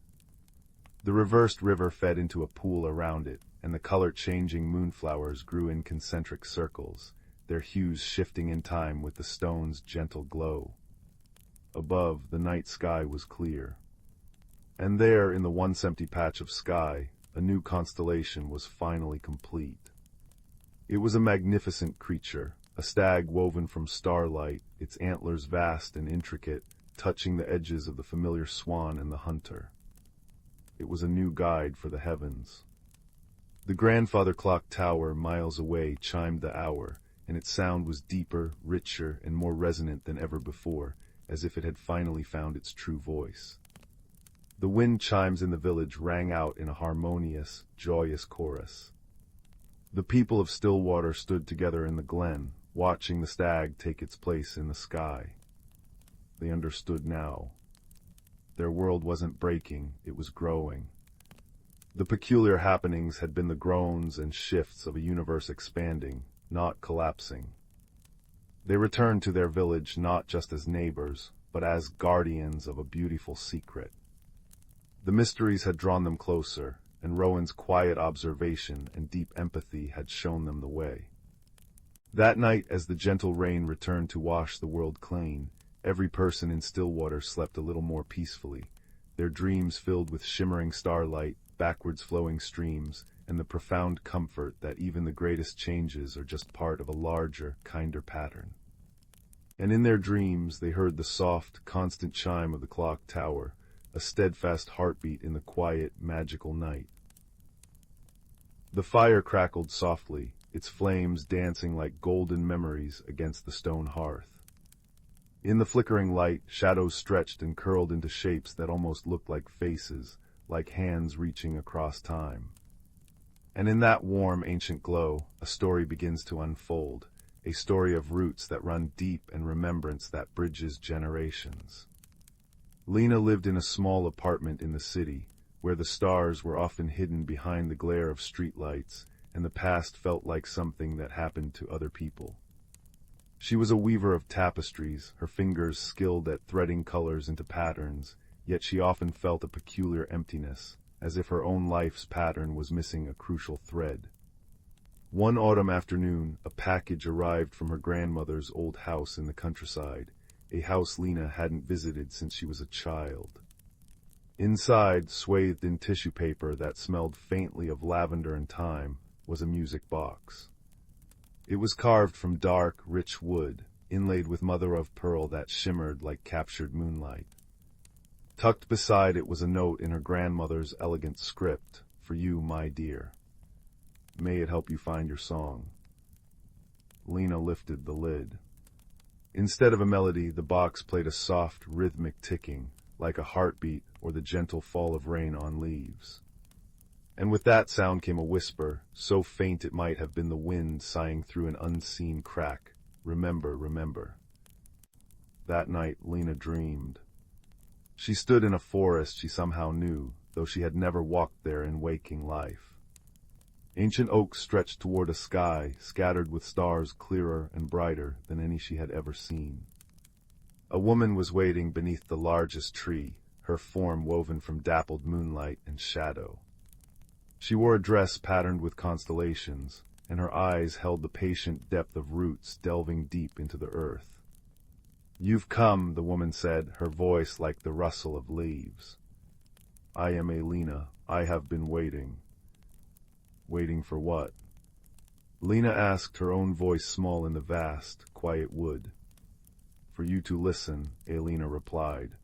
The reversed river fed into a pool around it, and the color-changing moonflowers grew in concentric circles, their hues shifting in time with the stone's gentle glow. Above, the night sky was clear. And there, in the once empty patch of sky, a new constellation was finally complete. It was a magnificent creature, a stag woven from starlight, its antlers vast and intricate, touching the edges of the familiar swan and the hunter. It was a new guide for the heavens. The grandfather clock tower miles away chimed the hour, and its sound was deeper, richer, and more resonant than ever before, as if it had finally found its true voice. The wind chimes in the village rang out in a harmonious, joyous chorus. The people of Stillwater stood together in the glen, watching the stag take its place in the sky. They understood now. Their world wasn't breaking, it was growing. The peculiar happenings had been the groans and shifts of a universe expanding, not collapsing. They returned to their village not just as neighbors, but as guardians of a beautiful secret. The mysteries had drawn them closer, and Rowan's quiet observation and deep empathy had shown them the way. That night, as the gentle rain returned to wash the world clean, every person in Stillwater slept a little more peacefully, their dreams filled with shimmering starlight, backwards flowing streams, and the profound comfort that even the greatest changes are just part of a larger, kinder pattern. And in their dreams they heard the soft, constant chime of the clock tower, a steadfast heartbeat in the quiet, magical night. The fire crackled softly, its flames dancing like golden memories against the stone hearth. In the flickering light, shadows stretched and curled into shapes that almost looked like faces, like hands reaching across time. And in that warm, ancient glow, a story begins to unfold, a story of roots that run deep and remembrance that bridges generations. Lena lived in a small apartment in the city, where the stars were often hidden behind the glare of streetlights, and the past felt like something that happened to other people. She was a weaver of tapestries, her fingers skilled at threading colors into patterns, yet she often felt a peculiar emptiness, as if her own life's pattern was missing a crucial thread. One autumn afternoon, a package arrived from her grandmother's old house in the countryside, a house Lena hadn't visited since she was a child. Inside, swathed in tissue paper that smelled faintly of lavender and thyme, was a music box. It was carved from dark, rich wood, inlaid with mother-of-pearl that shimmered like captured moonlight. Tucked beside it was a note in her grandmother's elegant script, "For you, my dear. May it help you find your song." Lena lifted the lid. Instead of a melody, the box played a soft, rhythmic ticking, like a heartbeat or the gentle fall of rain on leaves. And with that sound came a whisper, so faint it might have been the wind sighing through an unseen crack. "Remember, remember." That night, Lena dreamed. She stood in a forest she somehow knew, though she had never walked there in waking life. Ancient oaks stretched toward a sky scattered with stars clearer and brighter than any she had ever seen. A woman was waiting beneath the largest tree, her form woven from dappled moonlight and shadow. She wore a dress patterned with constellations, and her eyes held the patient depth of roots delving deep into the earth. "You've come," the woman said, her voice like the rustle of leaves. "I am Lena. I have been waiting." Waiting for what? Lena asked, her own voice small in the vast, quiet wood. "For you to listen," Lena replied.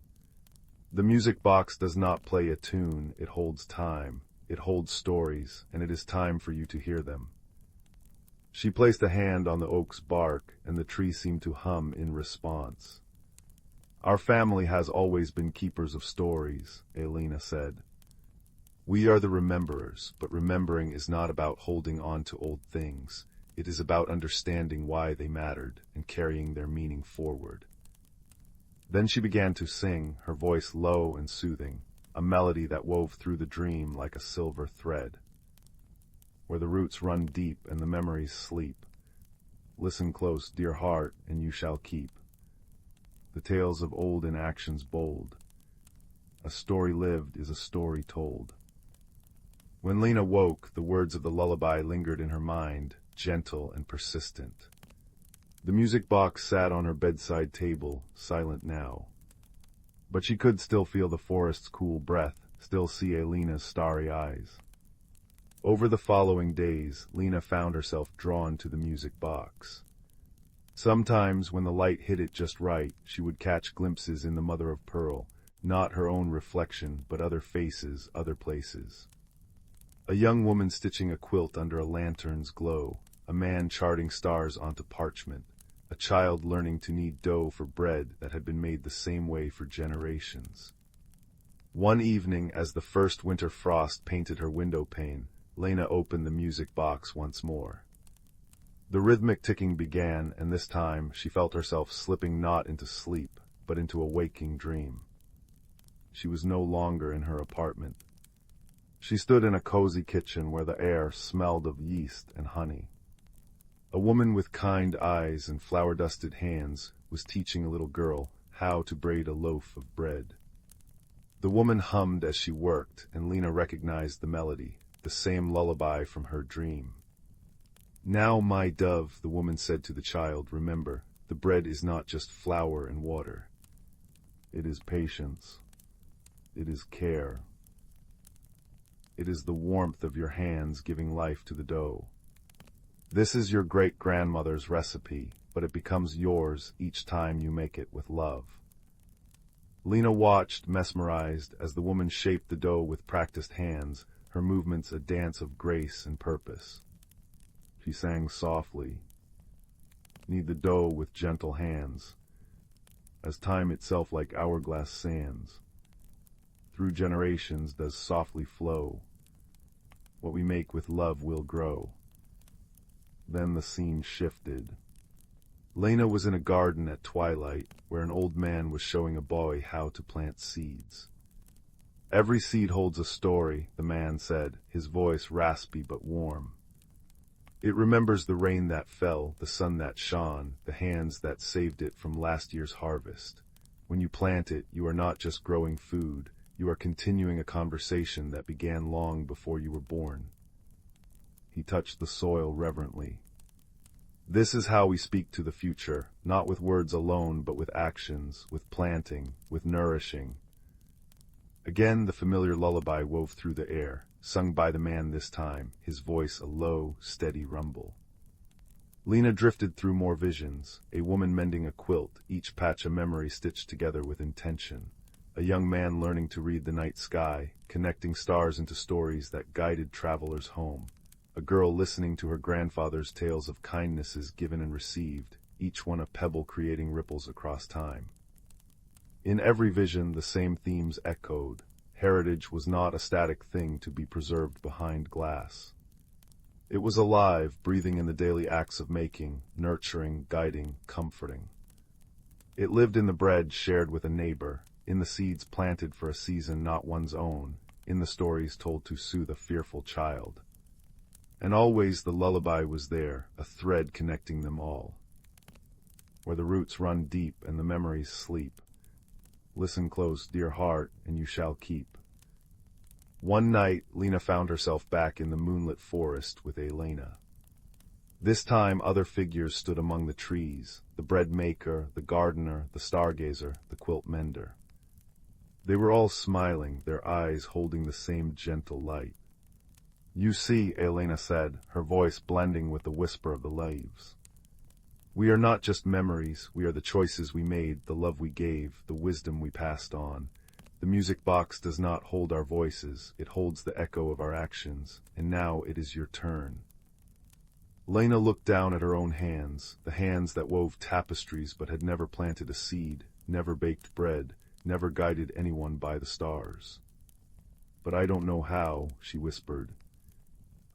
"The music box does not play a tune, it holds time. It holds stories, and it is time for you to hear them." She placed a hand on the oak's bark, and the tree seemed to hum in response. "Our family has always been keepers of stories," Lena said. "We are the rememberers, but remembering is not about holding on to old things. It is about understanding why they mattered and carrying their meaning forward." Then she began to sing, her voice low and soothing, a melody that wove through the dream like a silver thread. "Where the roots run deep and the memories sleep, listen close, dear heart, and you shall keep the tales of old in actions bold. A story lived is a story told." When Lena woke, the words of the lullaby lingered in her mind, gentle and persistent. The music box sat on her bedside table, silent now. But she could still feel the forest's cool breath, still see Lena's starry eyes. Over the following days, Lena found herself drawn to the music box. Sometimes, when the light hit it just right, she would catch glimpses in the mother of pearl, not her own reflection, but other faces, other places. A young woman stitching a quilt under a lantern's glow, a man charting stars onto parchment, a child learning to knead dough for bread that had been made the same way for generations. One evening, as the first winter frost painted her window pane, Lena opened the music box once more. The rhythmic ticking began, and this time she felt herself slipping not into sleep, but into a waking dream. She was no longer in her apartment. She stood in a cozy kitchen where the air smelled of yeast and honey. A woman with kind eyes and flour-dusted hands was teaching a little girl how to braid a loaf of bread. The woman hummed as she worked, and Lena recognized the melody, the same lullaby from her dream. "Now, my dove," the woman said to the child, "remember, the bread is not just flour and water. It is patience. It is care. It is the warmth of your hands giving life to the dough. This is your great-grandmother's recipe, but it becomes yours each time you make it with love." Lena watched, mesmerized, as the woman shaped the dough with practiced hands, her movements a dance of grace and purpose. She sang softly, "Knead the dough with gentle hands, as time itself like hourglass sands. Through generations does softly flow. What we make with love will grow." Then the scene shifted. Lena was in a garden at twilight, where an old man was showing a boy how to plant seeds. "Every seed holds a story," the man said, his voice raspy but warm. "It remembers the rain that fell, the sun that shone, the hands that saved it from last year's harvest. When you plant it, you are not just growing food, you are continuing a conversation that began long before you were born." He touched the soil reverently. "This is how we speak to the future, not with words alone, but with actions, with planting, with nourishing." Again the familiar lullaby wove through the air, sung by the man this time, his voice a low, steady rumble. Lena drifted through more visions, a woman mending a quilt, each patch a memory stitched together with intention. a young man learning to read the night sky, connecting stars into stories that guided travelers home, a girl listening to her grandfather's tales of kindnesses given and received, each one a pebble creating ripples across time. In every vision the same themes echoed. Heritage was not a static thing to be preserved behind glass. It was alive, breathing in the daily acts of making, nurturing, guiding, comforting. It lived in the bread shared with a neighbor, in the seeds planted for a season not one's own, in the stories told to soothe a fearful child. And always the lullaby was there, a thread connecting them all. Where the roots run deep and the memories sleep, listen close, dear heart, and you shall keep. One night, Lena found herself back in the moonlit forest with Elena. This time other figures stood among the trees, the bread maker, the gardener, the stargazer, the quilt mender. They were all smiling, their eyes holding the same gentle light. "You see," Elena said, her voice blending with the whisper of the leaves. "We are not just memories, we are the choices we made, the love we gave, the wisdom we passed on. The music box does not hold our voices, it holds the echo of our actions, and now it is your turn." Lena looked down at her own hands, the hands that wove tapestries but had never planted a seed, never baked bread, never guided anyone by the stars. "But I don't know how," she whispered.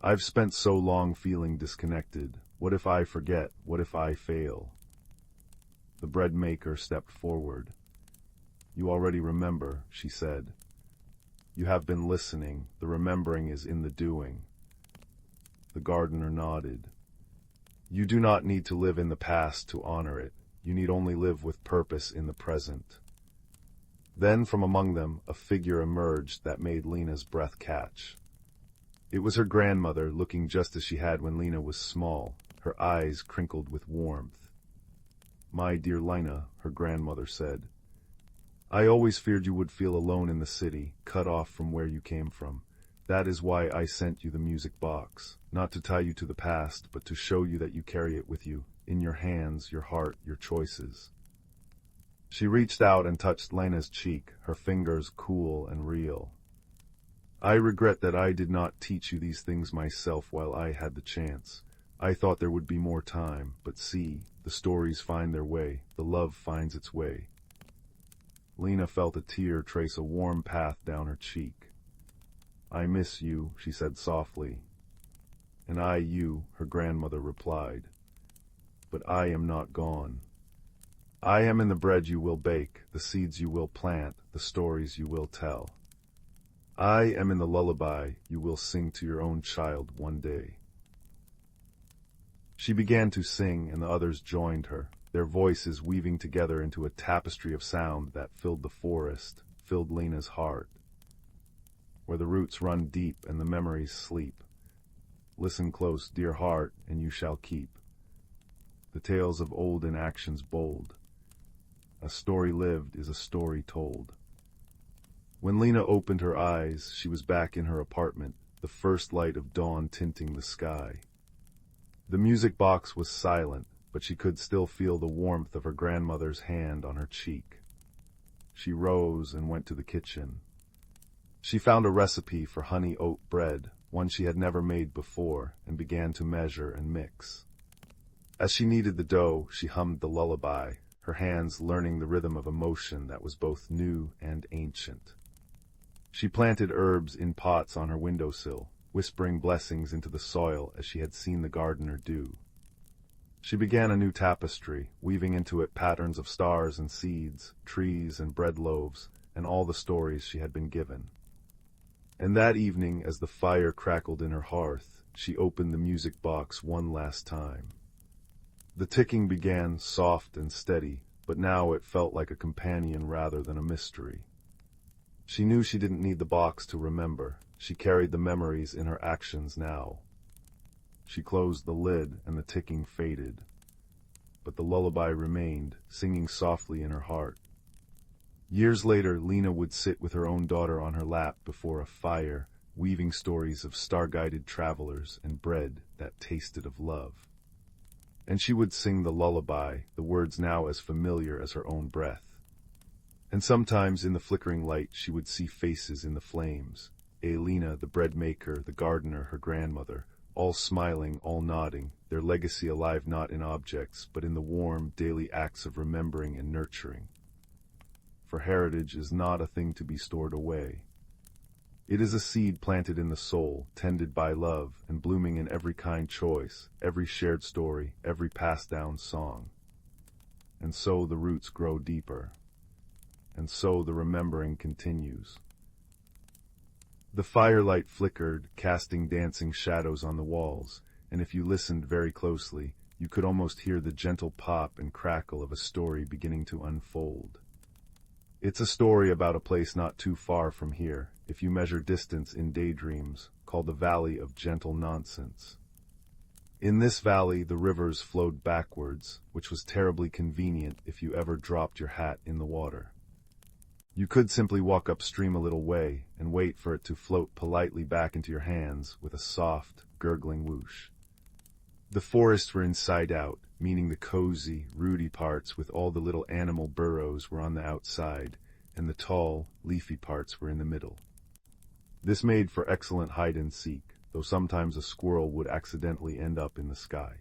"I've spent so long feeling disconnected. What if I forget? What if I fail?" The bread maker stepped forward. "You already remember," she said. "You have been listening. The remembering is in the doing." The gardener nodded. "You do not need to live in the past to honor it. You need only live with purpose in the present." Then from among them a figure emerged that made Lena's breath catch. It was her grandmother, looking just as she had when Lena was small, her eyes crinkled with warmth. "My dear Lena," her grandmother said, "I always feared you would feel alone in the city, cut off from where you came from. That is why I sent you the music box, not to tie you to the past, but to show you that you carry it with you, in your hands, your heart, your choices." She reached out and touched Lena's cheek, her fingers cool and real. "I regret that I did not teach you these things myself while I had the chance. I thought there would be more time, but see, the stories find their way, the love finds its way." Lena felt a tear trace a warm path down her cheek. "I miss you," she said softly. "And I you," her grandmother replied. "But I am not gone. I am in the bread you will bake, the seeds you will plant, the stories you will tell. I am in the lullaby you will sing to your own child one day." She began to sing, and the others joined her, their voices weaving together into a tapestry of sound that filled the forest, filled Lena's heart. Where the roots run deep and the memories sleep, listen close, dear heart, and you shall keep the tales of old in actions bold. A story lived is a story told. When Lena opened her eyes, she was back in her apartment, the first light of dawn tinting the sky. The music box was silent, but she could still feel the warmth of her grandmother's hand on her cheek. She rose and went to the kitchen. She found a recipe for honey oat bread, one she had never made before, and began to measure and mix. As she kneaded the dough, she hummed the lullaby, her hands learning the rhythm of emotion that was both new and ancient. She planted herbs in pots on her windowsill, whispering blessings into the soil as she had seen the gardener do. She began a new tapestry, weaving into it patterns of stars and seeds, trees and bread loaves, and all the stories she had been given. And that evening, as the fire crackled in her hearth, she opened the music box one last time. The ticking began soft and steady, but now it felt like a companion rather than a mystery. She knew she didn't need the box to remember. She carried the memories in her actions now. She closed the lid and the ticking faded. But the lullaby remained, singing softly in her heart. Years later, Lena would sit with her own daughter on her lap before a fire, weaving stories of star-guided travelers and bread that tasted of love. And she would sing the lullaby, the words now as familiar as her own breath. And sometimes in the flickering light she would see faces in the flames. Aelina, the bread maker, the gardener, her grandmother, all smiling, all nodding, their legacy alive not in objects, but in the warm, daily acts of remembering and nurturing. For heritage is not a thing to be stored away. It is a seed planted in the soul, tended by love, and blooming in every kind choice, every shared story, every passed-down song. And so the roots grow deeper. And so the remembering continues. The firelight flickered, casting dancing shadows on the walls, and if you listened very closely, you could almost hear the gentle pop and crackle of a story beginning to unfold. It's a story about a place not too far from here, if you measure distance in daydreams, called the Valley of Gentle Nonsense. In this valley the rivers flowed backwards, which was terribly convenient if you ever dropped your hat in the water. You could simply walk upstream a little way and wait for it to float politely back into your hands with a soft, gurgling whoosh. The forests were inside out, meaning the cozy, rooty parts with all the little animal burrows were on the outside, and the tall, leafy parts were in the middle. This made for excellent hide-and-seek, though sometimes a squirrel would accidentally end up in the sky.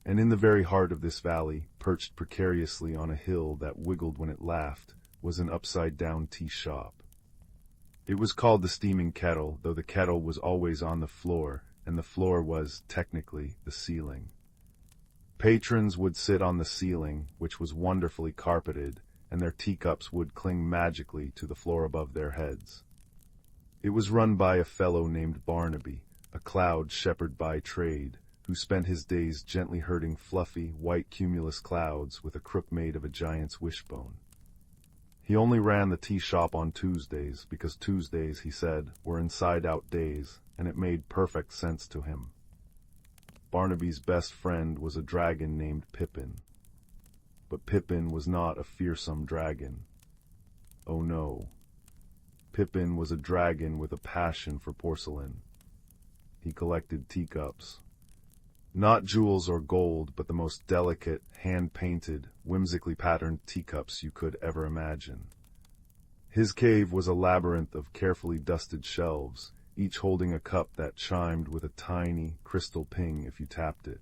And in the very heart of this valley, perched precariously on a hill that wiggled when it laughed, was an upside-down tea shop. It was called the Steaming Kettle, though the kettle was always on the floor, and the floor was, technically, the ceiling. Patrons would sit on the ceiling, which was wonderfully carpeted, and their teacups would cling magically to the floor above their heads. It was run by a fellow named Barnaby, a cloud shepherd by trade, who spent his days gently herding fluffy, white cumulus clouds with a crook made of a giant's wishbone. He only ran the tea shop on Tuesdays, because Tuesdays, he said, were inside-out days, and it made perfect sense to him. Barnaby's best friend was a dragon named Pippin. But Pippin was not a fearsome dragon. Oh no. Pippin was a dragon with a passion for porcelain. He collected teacups. Not jewels or gold, but the most delicate, hand-painted, whimsically patterned teacups you could ever imagine. His cave was a labyrinth of carefully dusted shelves, each holding a cup that chimed with a tiny, crystal ping if you tapped it.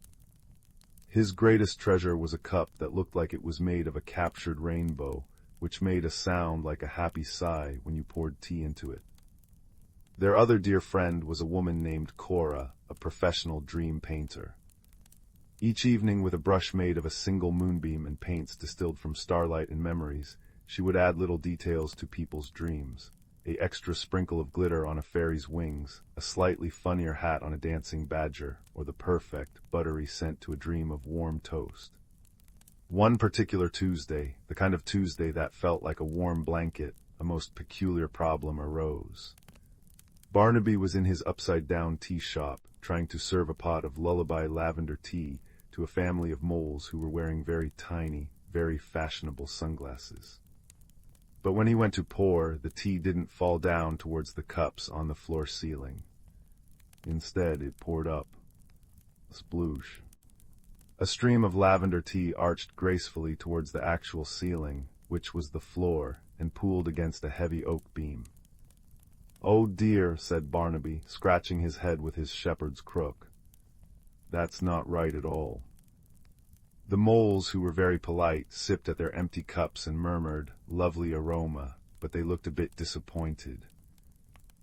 His greatest treasure was a cup that looked like it was made of a captured rainbow, which made a sound like a happy sigh when you poured tea into it. Their other dear friend was a woman named Cora, a professional dream painter. Each evening, with a brush made of a single moonbeam and paints distilled from starlight and memories, she would add little details to people's dreams. An extra sprinkle of glitter on a fairy's wings, a slightly funnier hat on a dancing badger, or the perfect, buttery scent to a dream of warm toast. One particular Tuesday, the kind of Tuesday that felt like a warm blanket, a most peculiar problem arose. Barnaby was in his upside-down tea shop, trying to serve a pot of lullaby lavender tea to a family of moles who were wearing very tiny, very fashionable sunglasses. But when he went to pour, the tea didn't fall down towards the cups on the floor ceiling. Instead, it poured up. Sploosh. A stream of lavender tea arched gracefully towards the actual ceiling, which was the floor, and pooled against a heavy oak beam. "Oh dear," said Barnaby, scratching his head with his shepherd's crook. "That's not right at all." The moles, who were very polite, sipped at their empty cups and murmured, "Lovely aroma," but they looked a bit disappointed.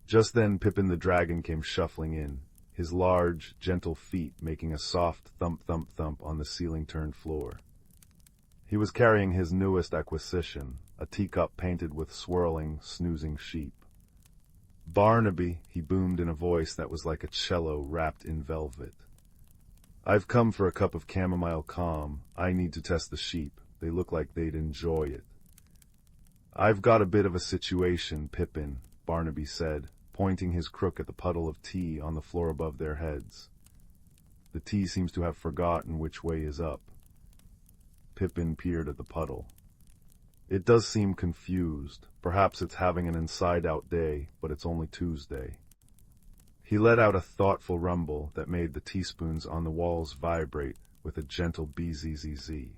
Just then Pippin the dragon came shuffling in, his large, gentle feet making a soft thump-thump-thump on the ceiling-turned floor. He was carrying his newest acquisition, a teacup painted with swirling, snoozing sheep. "Barnaby," he boomed in a voice that was like a cello wrapped in velvet. "I've come for a cup of chamomile calm. I need to test the sheep. They look like they'd enjoy it." "I've got a bit of a situation, Pippin," Barnaby said, pointing his crook at the puddle of tea on the floor above their heads. "The tea seems to have forgotten which way is up." Pippin peered at the puddle. "It does seem confused. Perhaps it's having an inside-out day, but it's only Tuesday." He let out a thoughtful rumble that made the teaspoons on the walls vibrate with a gentle bzzz.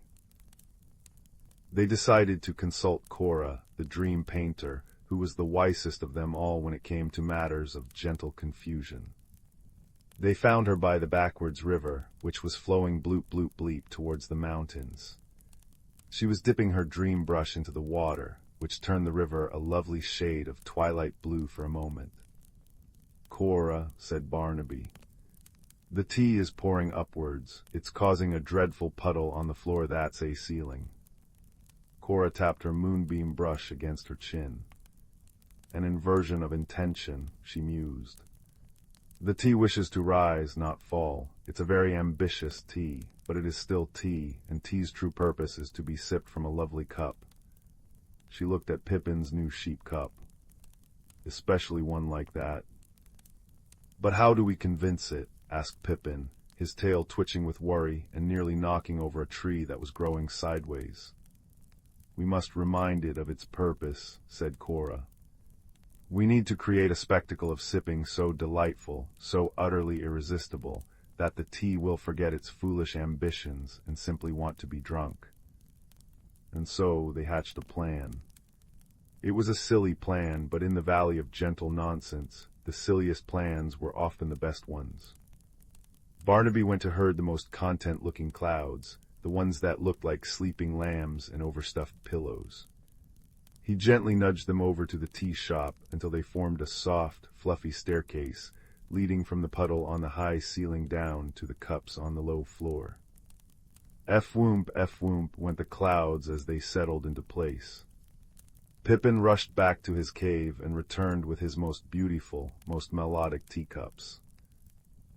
They decided to consult Cora, the dream painter, who was the wisest of them all when it came to matters of gentle confusion. They found her by the backwards river, which was flowing bloop bloop bleep towards the mountains. She was dipping her dream brush into the water, which turned the river a lovely shade of twilight blue for a moment. "Cora," said Barnaby, "the tea is pouring upwards. It's causing a dreadful puddle on the floor that's a ceiling." Cora tapped her moonbeam brush against her chin. "An inversion of intention," she mused. "The tea wishes to rise, not fall. It's a very ambitious tea, but it is still tea, and tea's true purpose is to be sipped from a lovely cup." She looked at Pippin's new sheep cup. "Especially one like that." "But how do we convince it?" asked Pippin, his tail twitching with worry and nearly knocking over a tree that was growing sideways. "We must remind it of its purpose," said Cora. "We need to create a spectacle of sipping so delightful, so utterly irresistible, that the tea will forget its foolish ambitions and simply want to be drunk." And so they hatched a plan. It was a silly plan, but in the valley of gentle nonsense, the silliest plans were often the best ones. Barnaby went to herd the most content-looking clouds, the ones that looked like sleeping lambs and overstuffed pillows. He gently nudged them over to the tea shop until they formed a soft, fluffy staircase leading from the puddle on the high ceiling down to the cups on the low floor. F-whoomp, went the clouds as they settled into place. Pippin rushed back to his cave and returned with his most beautiful, most melodic teacups.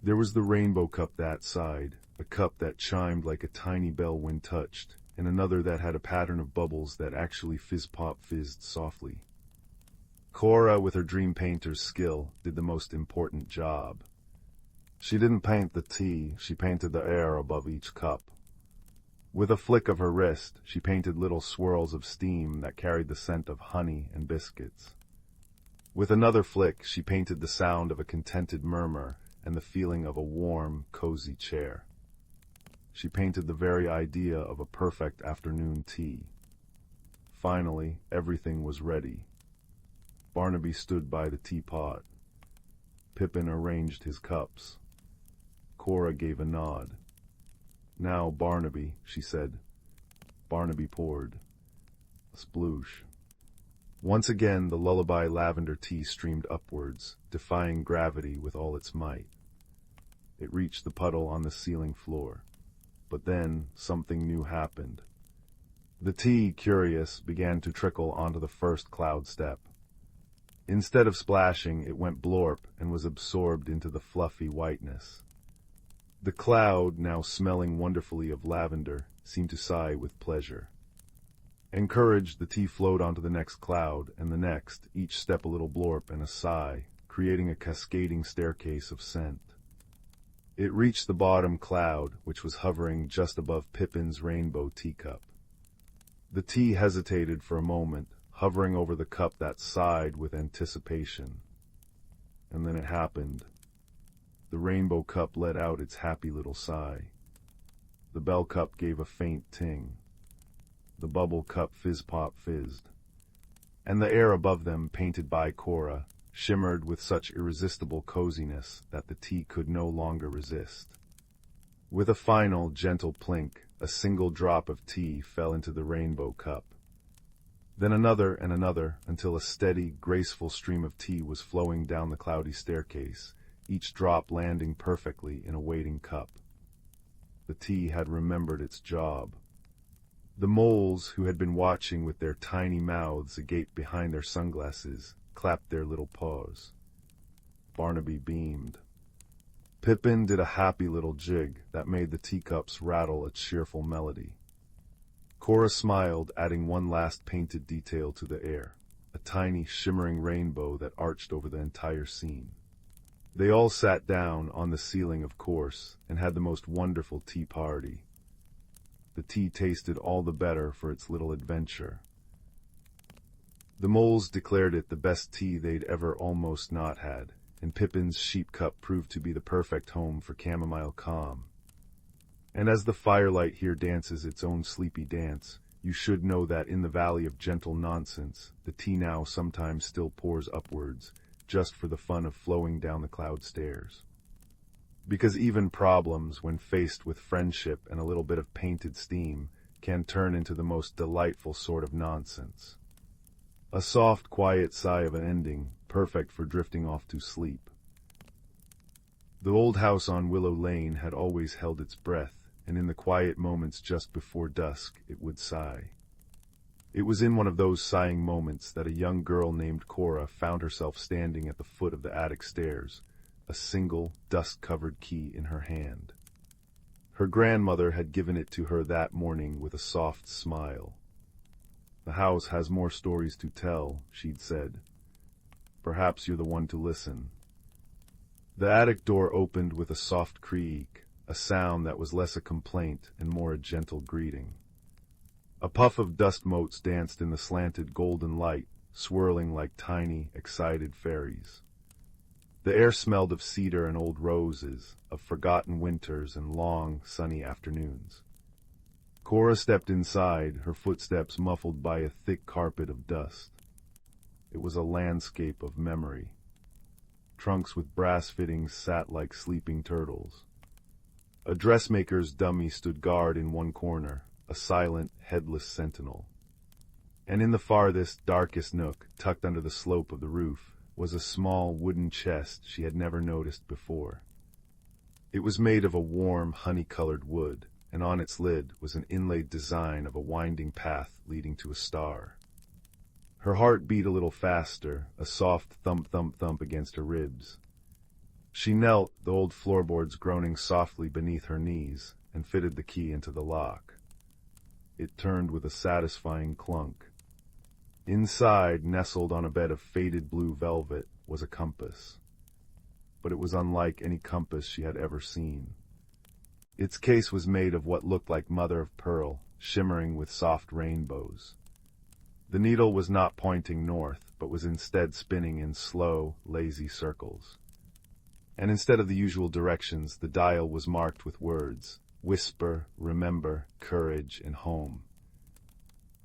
There was the rainbow cup that side, a cup that chimed like a tiny bell when touched, and another that had a pattern of bubbles that actually fizz-pop-fizzed softly. Cora, with her dream painter's skill, did the most important job. She didn't paint the tea, she painted the air above each cup. With a flick of her wrist, she painted little swirls of steam that carried the scent of honey and biscuits. With another flick, she painted the sound of a contented murmur and the feeling of a warm, cozy chair. She painted the very idea of a perfect afternoon tea. Finally, everything was ready. Barnaby stood by the teapot. Pippin arranged his cups. Cora gave a nod. "Now, Barnaby," she said. Barnaby poured. Sploosh. Once again the lullaby lavender tea streamed upwards, defying gravity with all its might. It reached the puddle on the ceiling floor. But then something new happened. The tea, curious, began to trickle onto the first cloud step. Instead of splashing, it went blorp and was absorbed into the fluffy whiteness. The cloud, now smelling wonderfully of lavender, seemed to sigh with pleasure. Encouraged, the tea flowed onto the next cloud, and the next, each step a little blorp and a sigh, creating a cascading staircase of scent. It reached the bottom cloud, which was hovering just above Pippin's rainbow teacup. The tea hesitated for a moment, hovering over the cup that sighed with anticipation. And then it happened. The rainbow cup let out its happy little sigh. The bell cup gave a faint ting. The bubble cup fizz-pop-fizzed. And the air above them, painted by Cora, shimmered with such irresistible coziness that the tea could no longer resist. With a final, gentle plink, a single drop of tea fell into the rainbow cup. Then another and another, until a steady, graceful stream of tea was flowing down the cloudy staircase, each drop landing perfectly in a waiting cup. The tea had remembered its job. The moles, who had been watching with their tiny mouths agape behind their sunglasses, clapped their little paws. Barnaby beamed. Pippin did a happy little jig that made the teacups rattle a cheerful melody. Cora smiled, adding one last painted detail to the air, a tiny, shimmering rainbow that arched over the entire scene. They all sat down, on the ceiling of course, and had the most wonderful tea party. The tea tasted all the better for its little adventure. The moles declared it the best tea they'd ever almost not had, and Pippin's sheep cup proved to be the perfect home for chamomile calm. And as the firelight here dances its own sleepy dance, You should know that in the valley of gentle nonsense, the tea now sometimes still pours upwards, just for the fun of flowing down the cloud stairs. Because even problems, when faced with friendship and a little bit of painted steam, can turn into the most delightful sort of nonsense. A soft, quiet sigh of an ending, perfect for drifting off to sleep. The old house on Willow Lane had always held its breath, and in the quiet moments just before dusk it would sigh. It was in one of those sighing moments that a young girl named Cora found herself standing at the foot of the attic stairs, a single, dust-covered key in her hand. Her grandmother had given it to her that morning with a soft smile. "The house has more stories to tell," she'd said. "Perhaps you're the one to listen." The attic door opened with a soft creak, a sound that was less a complaint and more a gentle greeting. A puff of dust motes danced in the slanted golden light, swirling like tiny, excited fairies. The air smelled of cedar and old roses, of forgotten winters and long, sunny afternoons. Cora stepped inside, her footsteps muffled by a thick carpet of dust. It was a landscape of memory. Trunks with brass fittings sat like sleeping turtles. A dressmaker's dummy stood guard in one corner, a silent, headless sentinel. And in the farthest, darkest nook, tucked under the slope of the roof, was a small wooden chest she had never noticed before. It was made of a warm, honey-colored wood, and on its lid was an inlaid design of a winding path leading to a star. Her heart beat a little faster, a soft thump-thump-thump against her ribs. She knelt, the old floorboards groaning softly beneath her knees, and fitted the key into the lock. It turned with a satisfying clunk. Inside, nestled on a bed of faded blue velvet, was a compass. But it was unlike any compass she had ever seen. Its case was made of what looked like mother-of-pearl, shimmering with soft rainbows. The needle was not pointing north, but was instead spinning in slow, lazy circles. And instead of the usual directions, the dial was marked with words: whisper, remember, courage, and home.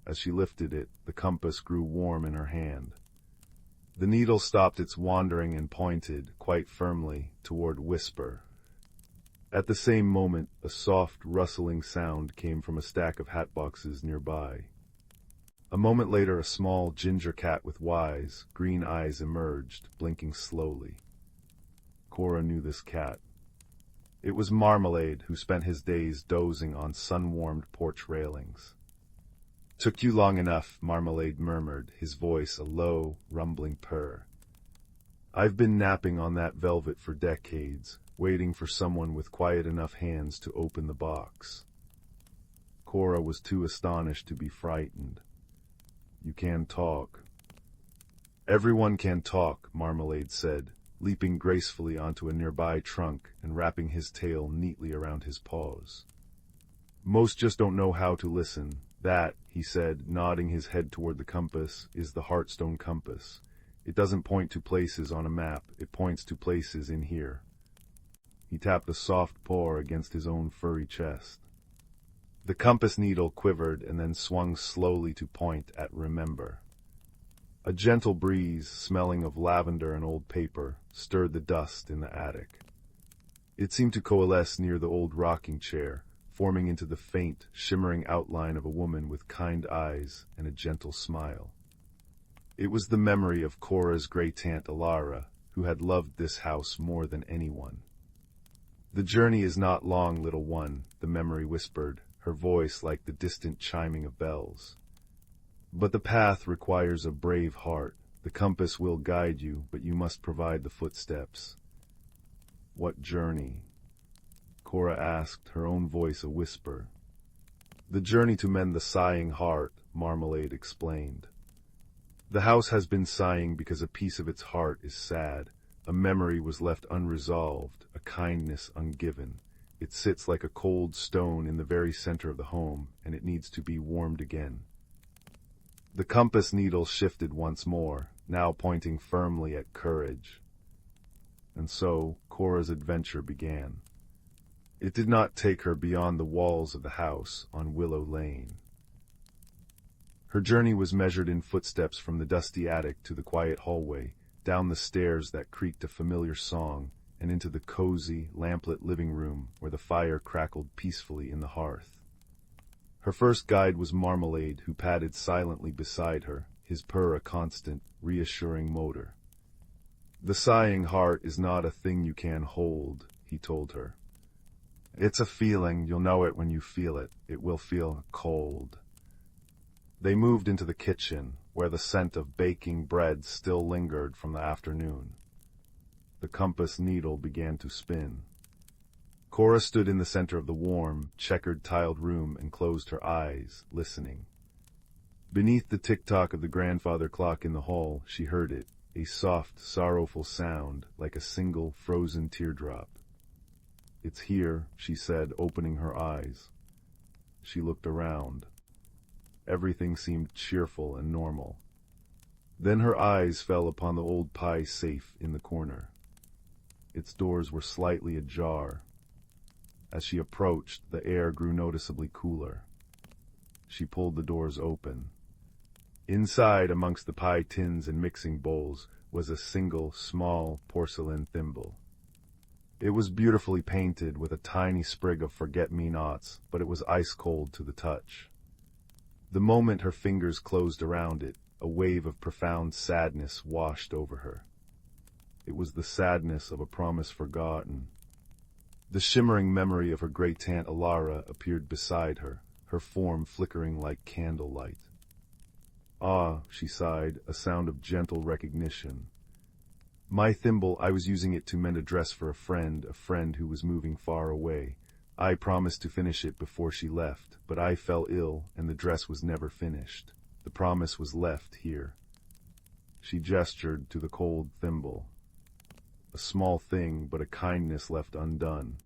As she lifted it, the compass grew warm in her hand. The needle stopped its wandering and pointed, quite firmly, toward whisper. At the same moment, a soft, rustling sound came from a stack of hatboxes nearby. A moment later, a small ginger cat with wise, green eyes emerged, blinking slowly. Cora knew this cat. It was Marmalade, who spent his days dozing on sun-warmed porch railings. "Took you long enough," Marmalade murmured, his voice a low, rumbling purr. "I've been napping on that velvet for decades, waiting for someone with quiet enough hands to open the box." Cora was too astonished to be frightened. "You can talk." "Everyone can talk," Marmalade said, leaping gracefully onto a nearby trunk and wrapping his tail neatly around his paws. "Most just don't know how to listen. That," he said, nodding his head toward the compass, "is the Heartstone compass. It doesn't point to places on a map, it points to places in here." He tapped a soft paw against his own furry chest. The compass needle quivered and then swung slowly to point at remember. A gentle breeze, smelling of lavender and old paper, stirred the dust in the attic. It seemed to coalesce near the old rocking chair, forming into the faint, shimmering outline of a woman with kind eyes and a gentle smile. It was the memory of Cora's great-aunt Alara, who had loved this house more than anyone. "The journey is not long, little one," the memory whispered, her voice like the distant chiming of bells. "But the path requires a brave heart. The compass will guide you, but you must provide the footsteps." "What journey?" Cora asked, her own voice a whisper. "The journey to mend the sighing heart," Marmalade explained. "The house has been sighing because a piece of its heart is sad. A memory was left unresolved, a kindness ungiven. It sits like a cold stone in the very center of the home, and it needs to be warmed again." The compass needle shifted once more, now pointing firmly at courage. And so Cora's adventure began. It did not take her beyond the walls of the house on Willow Lane. Her journey was measured in footsteps from the dusty attic to the quiet hallway, down the stairs that creaked a familiar song, and into the cozy, lamplit living room where the fire crackled peacefully in the hearth. Her first guide was Marmalade, who padded silently beside her, his purr a constant, reassuring motor. "The sighing heart is not a thing you can hold," he told her. "It's a feeling, you'll know it when you feel it. It will feel cold." They moved into the kitchen, where the scent of baking bread still lingered from the afternoon. The compass needle began to spin. Cora stood in the center of the warm, checkered tiled room and closed her eyes, listening. Beneath the tick-tock of the grandfather clock in the hall, she heard it, a soft, sorrowful sound, like a single frozen teardrop. "It's here," she said, opening her eyes. She looked around. Everything seemed cheerful and normal. Then her eyes fell upon the old pie safe in the corner. Its doors were slightly ajar. As she approached, the air grew noticeably cooler. She pulled the doors open. Inside, amongst the pie tins and mixing bowls, was a single, small porcelain thimble. It was beautifully painted with a tiny sprig of forget-me-nots, but it was ice-cold to the touch. The moment her fingers closed around it, a wave of profound sadness washed over her. It was the sadness of a promise forgotten. The shimmering memory of her great-aunt Alara appeared beside her, her form flickering like candlelight. "Ah," she sighed, a sound of gentle recognition. "My thimble, I was using it to mend a dress for a friend who was moving far away. I promised to finish it before she left, but I fell ill, and the dress was never finished. The promise was left here." She gestured to the cold thimble. A small thing, but a kindness left undone.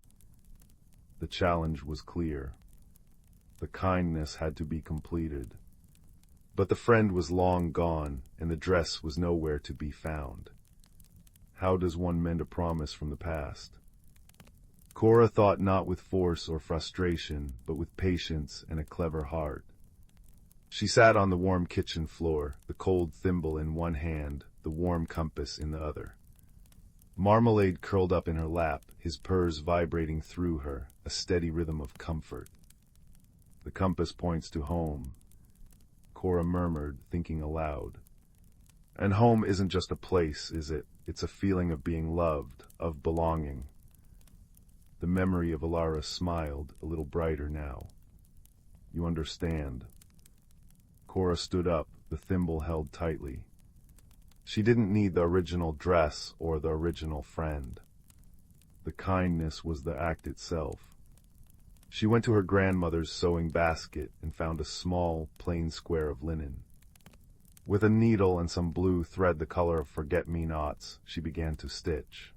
The challenge was clear. The kindness had to be completed. But the friend was long gone, and the dress was nowhere to be found. How does one mend a promise from the past? Cora thought not with force or frustration, but with patience and a clever heart. She sat on the warm kitchen floor, the cold thimble in one hand, the warm compass in the other. Marmalade curled up in her lap, his purrs vibrating through her, a steady rhythm of comfort. "The compass points to home," Cora murmured, thinking aloud. "And home isn't just a place, is it? It's a feeling of being loved, of belonging." The memory of Alara smiled, a little brighter now. "You understand." Cora stood up, the thimble held tightly. She didn't need the original dress or the original friend. The kindness was the act itself. She went to her grandmother's sewing basket and found a small, plain square of linen. With a needle and some blue thread the color of forget-me-nots, she began to stitch.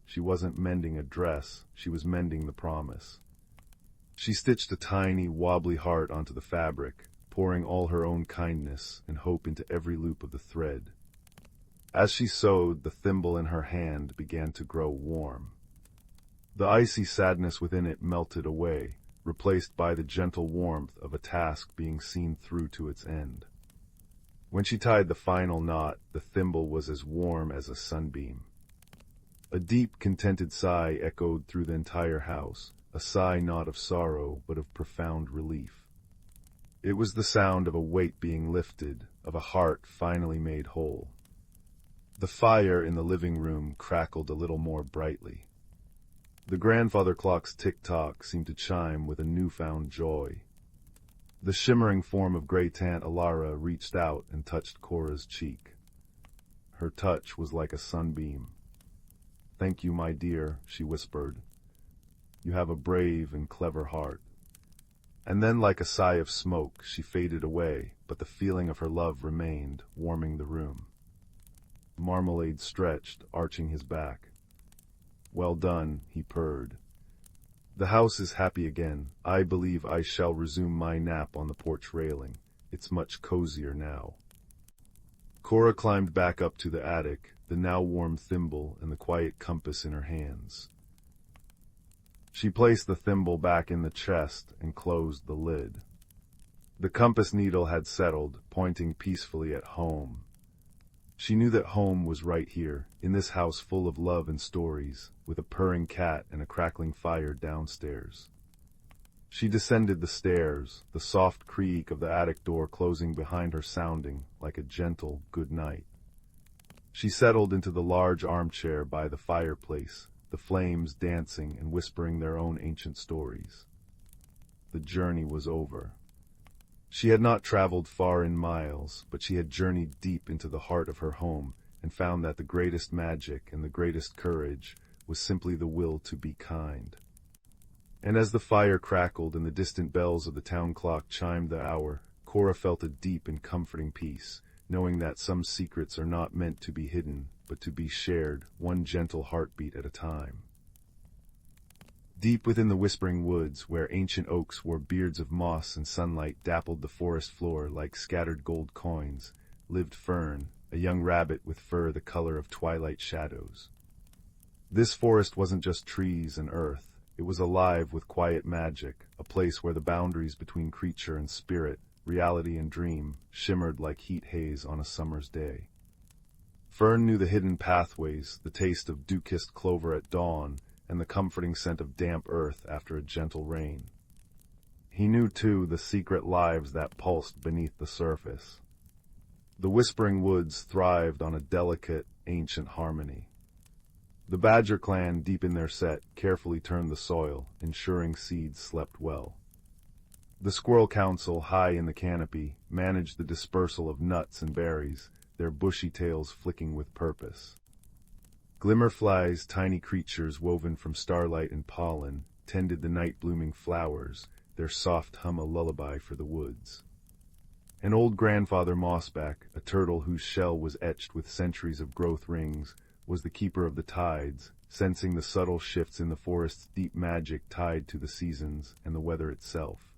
She wasn't mending a dress, she was mending the promise. She stitched a tiny, wobbly heart onto the fabric, pouring all her own kindness and hope into every loop of the thread. As she sewed, the thimble in her hand began to grow warm. The icy sadness within it melted away, replaced by the gentle warmth of a task being seen through to its end. When she tied the final knot, the thimble was as warm as a sunbeam. A deep, contented sigh echoed through the entire house, a sigh not of sorrow, but of profound relief. It was the sound of a weight being lifted, of a heart finally made whole. The fire in the living room crackled a little more brightly. The grandfather clock's tick-tock seemed to chime with a newfound joy. The shimmering form of great-aunt Alara reached out and touched Cora's cheek. Her touch was like a sunbeam. "Thank you, my dear," she whispered. "You have a brave and clever heart." And then, like a sigh of smoke, she faded away, but the feeling of her love remained, warming the room. Marmalade stretched, arching his back. "Well done," he purred. "The house is happy again. I believe I shall resume my nap on the porch railing. It's much cozier now." Cora climbed back up to the attic, the now warm thimble and the quiet compass in her hands. She placed the thimble back in the chest and closed the lid. The compass needle had settled, pointing peacefully at home. She knew that home was right here, in this house full of love and stories, with a purring cat and a crackling fire downstairs. She descended the stairs, the soft creak of the attic door closing behind her sounding like a gentle good night. She settled into the large armchair by the fireplace, the flames dancing and whispering their own ancient stories. The journey was over. She had not traveled far in miles, but she had journeyed deep into the heart of her home and found that the greatest magic and the greatest courage was simply the will to be kind. And as the fire crackled and the distant bells of the town clock chimed the hour, Cora felt a deep and comforting peace, knowing that some secrets are not meant to be hidden, but to be shared, one gentle heartbeat at a time. Deep within the whispering woods, where ancient oaks wore beards of moss and sunlight dappled the forest floor like scattered gold coins, lived Fern, a young rabbit with fur the color of twilight shadows. This forest wasn't just trees and earth. It was alive with quiet magic, a place where the boundaries between creature and spirit, reality and dream, shimmered like heat haze on a summer's day. Fern knew the hidden pathways, the taste of dew-kissed clover at dawn, and the comforting scent of damp earth after a gentle rain. He knew, too, the secret lives that pulsed beneath the surface. The whispering woods thrived on a delicate, ancient harmony. The Badger clan, deep in their set, carefully turned the soil, ensuring seeds slept well. The Squirrel Council, high in the canopy, managed the dispersal of nuts and berries, their bushy tails flicking with purpose. Glimmerflies, tiny creatures woven from starlight and pollen, tended the night-blooming flowers, their soft hum a lullaby for the woods. And old grandfather Mossback, a turtle whose shell was etched with centuries of growth rings, was the keeper of the tides, sensing the subtle shifts in the forest's deep magic tied to the seasons and the weather itself.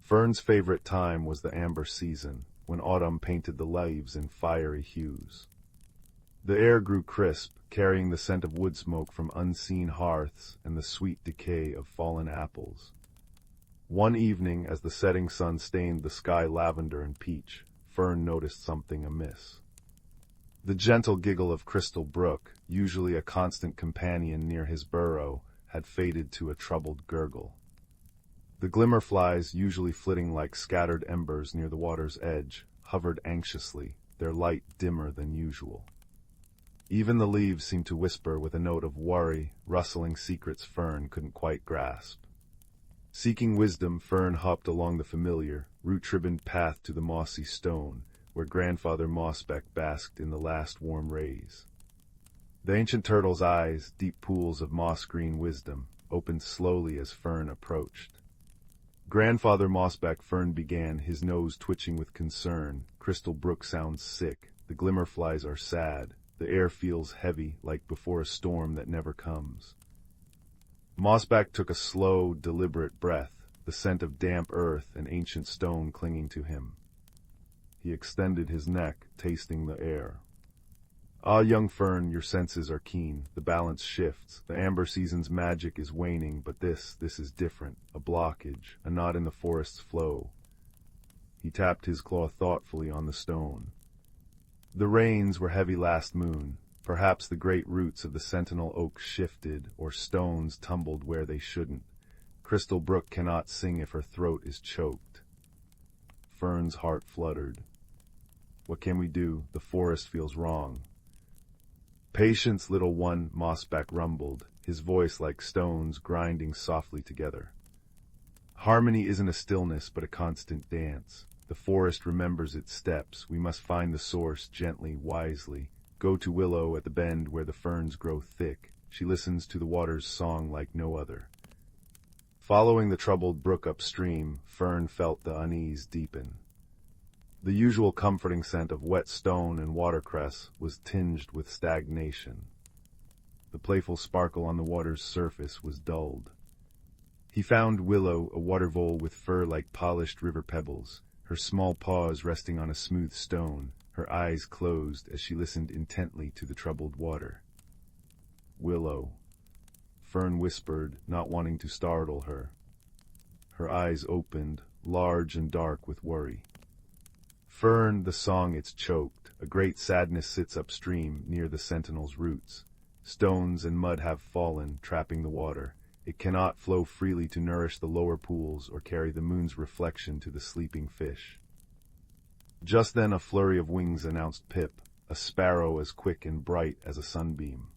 Fern's favorite time was the amber season, when autumn painted the leaves in fiery hues. The air grew crisp, carrying the scent of wood smoke from unseen hearths and the sweet decay of fallen apples. One evening, as the setting sun stained the sky lavender and peach, Fern noticed something amiss. The gentle giggle of Crystal Brook, usually a constant companion near his burrow, had faded to a troubled gurgle. The glimmerflies, usually flitting like scattered embers near the water's edge, hovered anxiously, their light dimmer than usual. Even the leaves seemed to whisper with a note of worry, rustling secrets Fern couldn't quite grasp. Seeking wisdom, Fern hopped along the familiar, root-ribboned path to the mossy stone, where Grandfather Mossback basked in the last warm rays. The ancient turtle's eyes, deep pools of moss-green wisdom, opened slowly as Fern approached. Grandfather Mossback, Fern began, his nose twitching with concern. Crystal Brook sounds sick, the glimmerflies are sad, the air feels heavy, like before a storm that never comes. Mossback took a slow, deliberate breath, the scent of damp earth and ancient stone clinging to him. He extended his neck, tasting the air. Ah, young Fern, your senses are keen. The balance shifts. The amber season's magic is waning, but this is different. A blockage, a knot in the forest's flow. He tapped his claw thoughtfully on the stone. The rains were heavy last moon. Perhaps the great roots of the sentinel oak shifted, or stones tumbled where they shouldn't. Crystal Brook cannot sing if her throat is choked. Fern's heart fluttered. What can we do? The forest feels wrong. Patience, little one, Mossback rumbled, his voice like stones grinding softly together. Harmony isn't a stillness, but a constant dance. The forest remembers its steps. We must find the source gently, wisely. Go to Willow at the bend where the ferns grow thick. She listens to the water's song like no other. Following the troubled brook upstream, Fern felt the unease deepen. The usual comforting scent of wet stone and watercress was tinged with stagnation. The playful sparkle on the water's surface was dulled. He found Willow, a water vole with fur like polished river pebbles, her small paws resting on a smooth stone, her eyes closed as she listened intently to the troubled water. Willow, Fern whispered, not wanting to startle her. Her eyes opened, large and dark with worry. Fern, the song it's choked, a great sadness sits upstream near the sentinel's roots. Stones and mud have fallen, trapping the water. It cannot flow freely to nourish the lower pools or carry the moon's reflection to the sleeping fish. Just then a flurry of wings announced Pip, a sparrow as quick and bright as a sunbeam.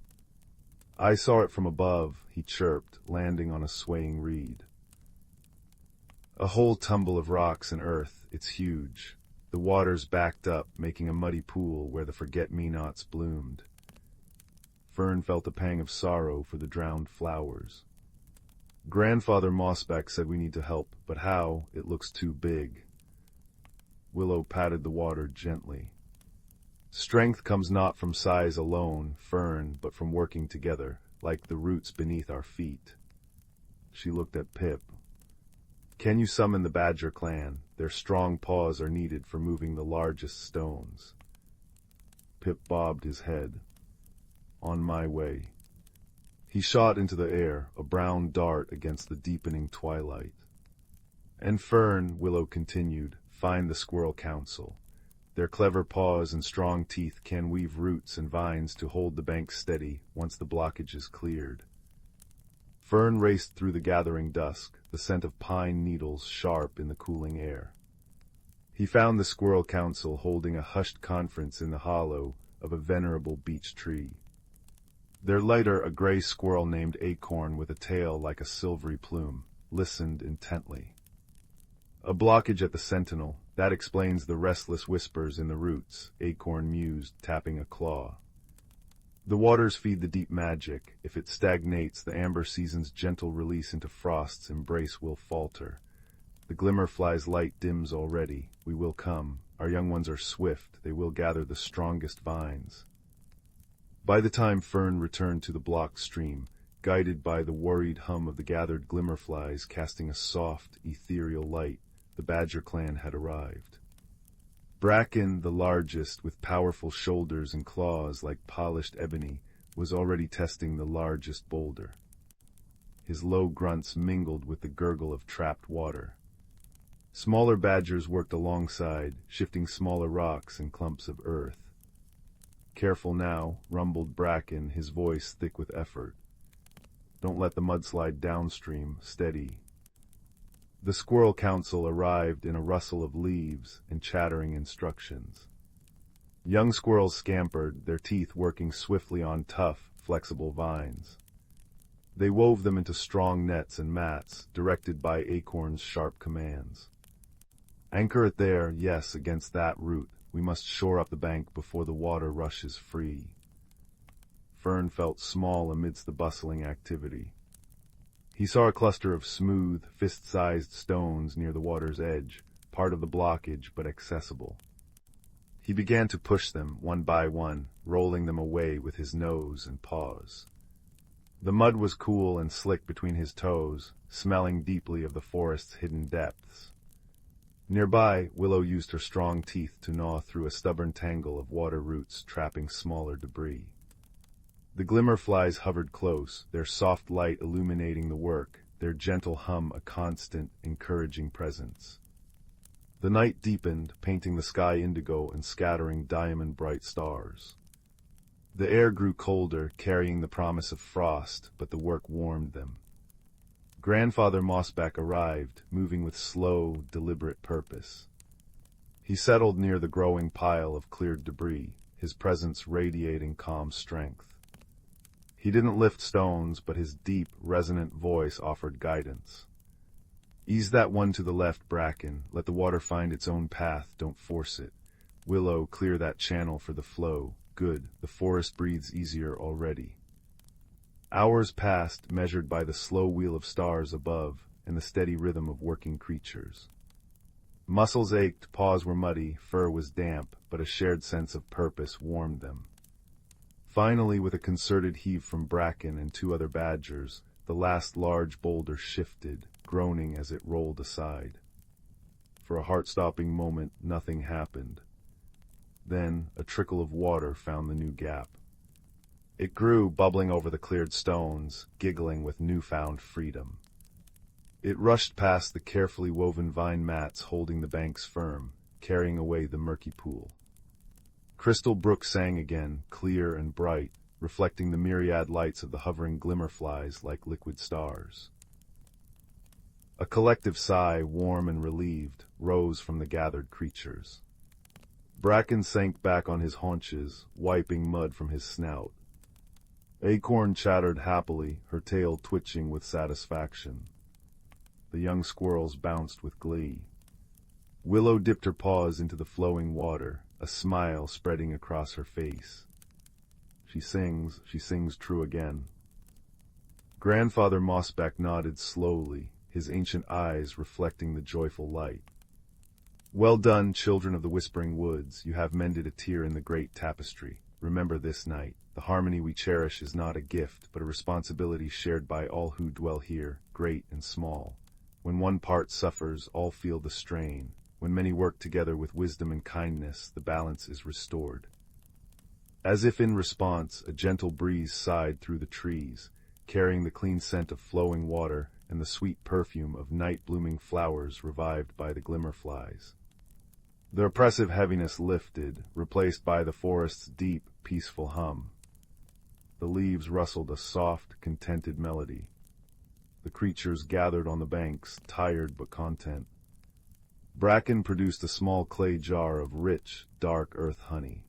I saw it from above, he chirped, landing on a swaying reed. A whole tumble of rocks and earth, it's huge. The waters backed up, making a muddy pool where the forget-me-nots bloomed. Fern felt a pang of sorrow for the drowned flowers. Grandfather Mossback said we need to help, but how? It looks too big. Willow patted the water gently. Strength comes not from size alone, Fern, but from working together, like the roots beneath our feet. She looked at Pip. Can you summon the Badger clan? Their strong paws are needed for moving the largest stones. Pip bobbed his head. On my way. He shot into the air, a brown dart against the deepening twilight. And Fern, Willow continued, find the Squirrel Council. Their clever paws and strong teeth can weave roots and vines to hold the bank steady once the blockage is cleared. Fern raced through the gathering dusk, the scent of pine needles sharp in the cooling air. He found the Squirrel Council holding a hushed conference in the hollow of a venerable beech tree. Their leader, a gray squirrel named Acorn with a tail like a silvery plume, listened intently. A blockage at the sentinel, that explains the restless whispers in the roots, Acorn mused, tapping a claw. The waters feed the deep magic. If it stagnates, the amber season's gentle release into frost's embrace will falter. The glimmerfly's light dims already. We will come. Our young ones are swift. They will gather the strongest vines. By the time Fern returned to the blocked stream, guided by the worried hum of the gathered glimmerflies casting a soft, ethereal light, the Badger clan had arrived. Bracken, the largest, with powerful shoulders and claws like polished ebony, was already testing the largest boulder. His low grunts mingled with the gurgle of trapped water. Smaller badgers worked alongside, shifting smaller rocks and clumps of earth. Careful now, rumbled Bracken, his voice thick with effort. Don't let the mudslide downstream, steady. The Squirrel Council arrived in a rustle of leaves and chattering instructions. Young squirrels scampered, their teeth working swiftly on tough, flexible vines. They wove them into strong nets and mats, directed by Acorn's sharp commands. Anchor it there, yes, against that root. We must shore up the bank before the water rushes free. Fern felt small amidst the bustling activity. He saw a cluster of smooth, fist-sized stones near the water's edge, part of the blockage but accessible. He began to push them, one by one, rolling them away with his nose and paws. The mud was cool and slick between his toes, smelling deeply of the forest's hidden depths. Nearby, Willow used her strong teeth to gnaw through a stubborn tangle of water roots trapping smaller debris. The glimmerflies hovered close, their soft light illuminating the work, their gentle hum a constant, encouraging presence. The night deepened, painting the sky indigo and scattering diamond-bright stars. The air grew colder, carrying the promise of frost, but the work warmed them. Grandfather Mossback arrived, moving with slow, deliberate purpose. He settled near the growing pile of cleared debris, his presence radiating calm strength. He didn't lift stones, but his deep, resonant voice offered guidance. Ease that one to the left, Bracken. Let the water find its own path, don't force it. Willow, clear that channel for the flow. Good, the forest breathes easier already. Hours passed, measured by the slow wheel of stars above and the steady rhythm of working creatures. Muscles ached, paws were muddy, fur was damp, but a shared sense of purpose warmed them. Finally, with a concerted heave from Bracken and two other badgers, the last large boulder shifted, groaning as it rolled aside. For a heart-stopping moment, nothing happened. Then, a trickle of water found the new gap. It grew, bubbling over the cleared stones, giggling with newfound freedom. It rushed past the carefully woven vine mats holding the banks firm, carrying away the murky pool. Crystal Brook sang again, clear and bright, reflecting the myriad lights of the hovering glimmerflies like liquid stars. A collective sigh, warm and relieved, rose from the gathered creatures. Bracken sank back on his haunches, wiping mud from his snout. Acorn chattered happily, her tail twitching with satisfaction. The young squirrels bounced with glee. Willow dipped her paws into the flowing water, a smile spreading across her face. She sings true again. Grandfather Mossback nodded slowly, his ancient eyes reflecting the joyful light. Well done, children of the Whispering Woods, you have mended a tear in the great tapestry. Remember this night, the harmony we cherish is not a gift, but a responsibility shared by all who dwell here, great and small. When one part suffers, all feel the strain. When many work together with wisdom and kindness, the balance is restored. As if in response, a gentle breeze sighed through the trees, carrying the clean scent of flowing water and the sweet perfume of night-blooming flowers revived by the glimmerflies. The oppressive heaviness lifted, replaced by the forest's deep, peaceful hum. The leaves rustled a soft, contented melody. The creatures gathered on the banks, tired but content. Bracken produced a small clay jar of rich, dark earth honey.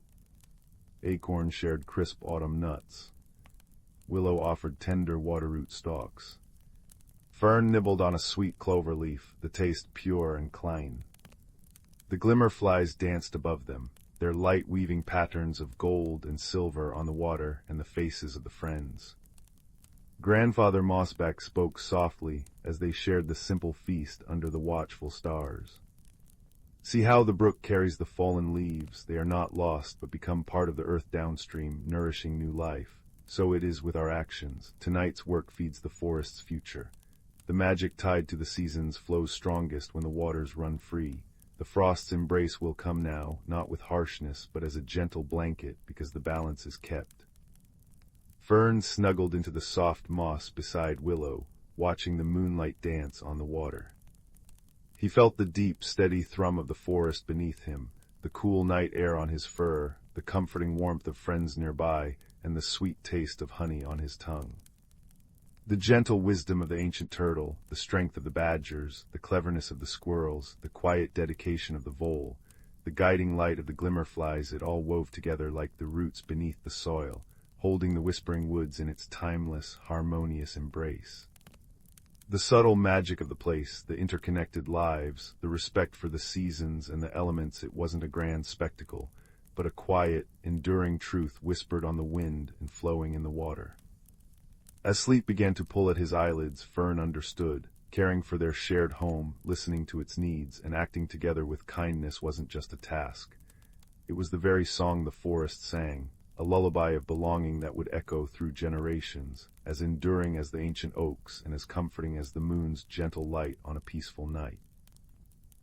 Acorn shared crisp autumn nuts. Willow offered tender waterroot stalks. Fern nibbled on a sweet clover leaf, the taste pure and clean. The glimmerflies danced above them, their light weaving patterns of gold and silver on the water and the faces of the friends. Grandfather Mossback spoke softly as they shared the simple feast under the watchful stars. See how the brook carries the fallen leaves. They are not lost, but become part of the earth downstream, nourishing new life. So it is with our actions. Tonight's work feeds the forest's future. The magic tied to the seasons flows strongest when the waters run free. The frost's embrace will come now, not with harshness, but as a gentle blanket, because the balance is kept. Fern snuggled into the soft moss beside Willow, watching the moonlight dance on the water. He felt the deep, steady thrum of the forest beneath him, the cool night air on his fur, the comforting warmth of friends nearby, and the sweet taste of honey on his tongue. The gentle wisdom of the ancient turtle, the strength of the badgers, the cleverness of the squirrels, the quiet dedication of the vole, the guiding light of the glimmerflies, it all wove together like the roots beneath the soil, holding the Whispering Woods in its timeless, harmonious embrace. The subtle magic of the place, the interconnected lives, the respect for the seasons and the elements, it wasn't a grand spectacle, but a quiet, enduring truth whispered on the wind and flowing in the water. As sleep began to pull at his eyelids, Fern understood. Caring for their shared home, listening to its needs, and acting together with kindness wasn't just a task. It was the very song the forest sang, a lullaby of belonging that would echo through generations, as enduring as the ancient oaks and as comforting as the moon's gentle light on a peaceful night.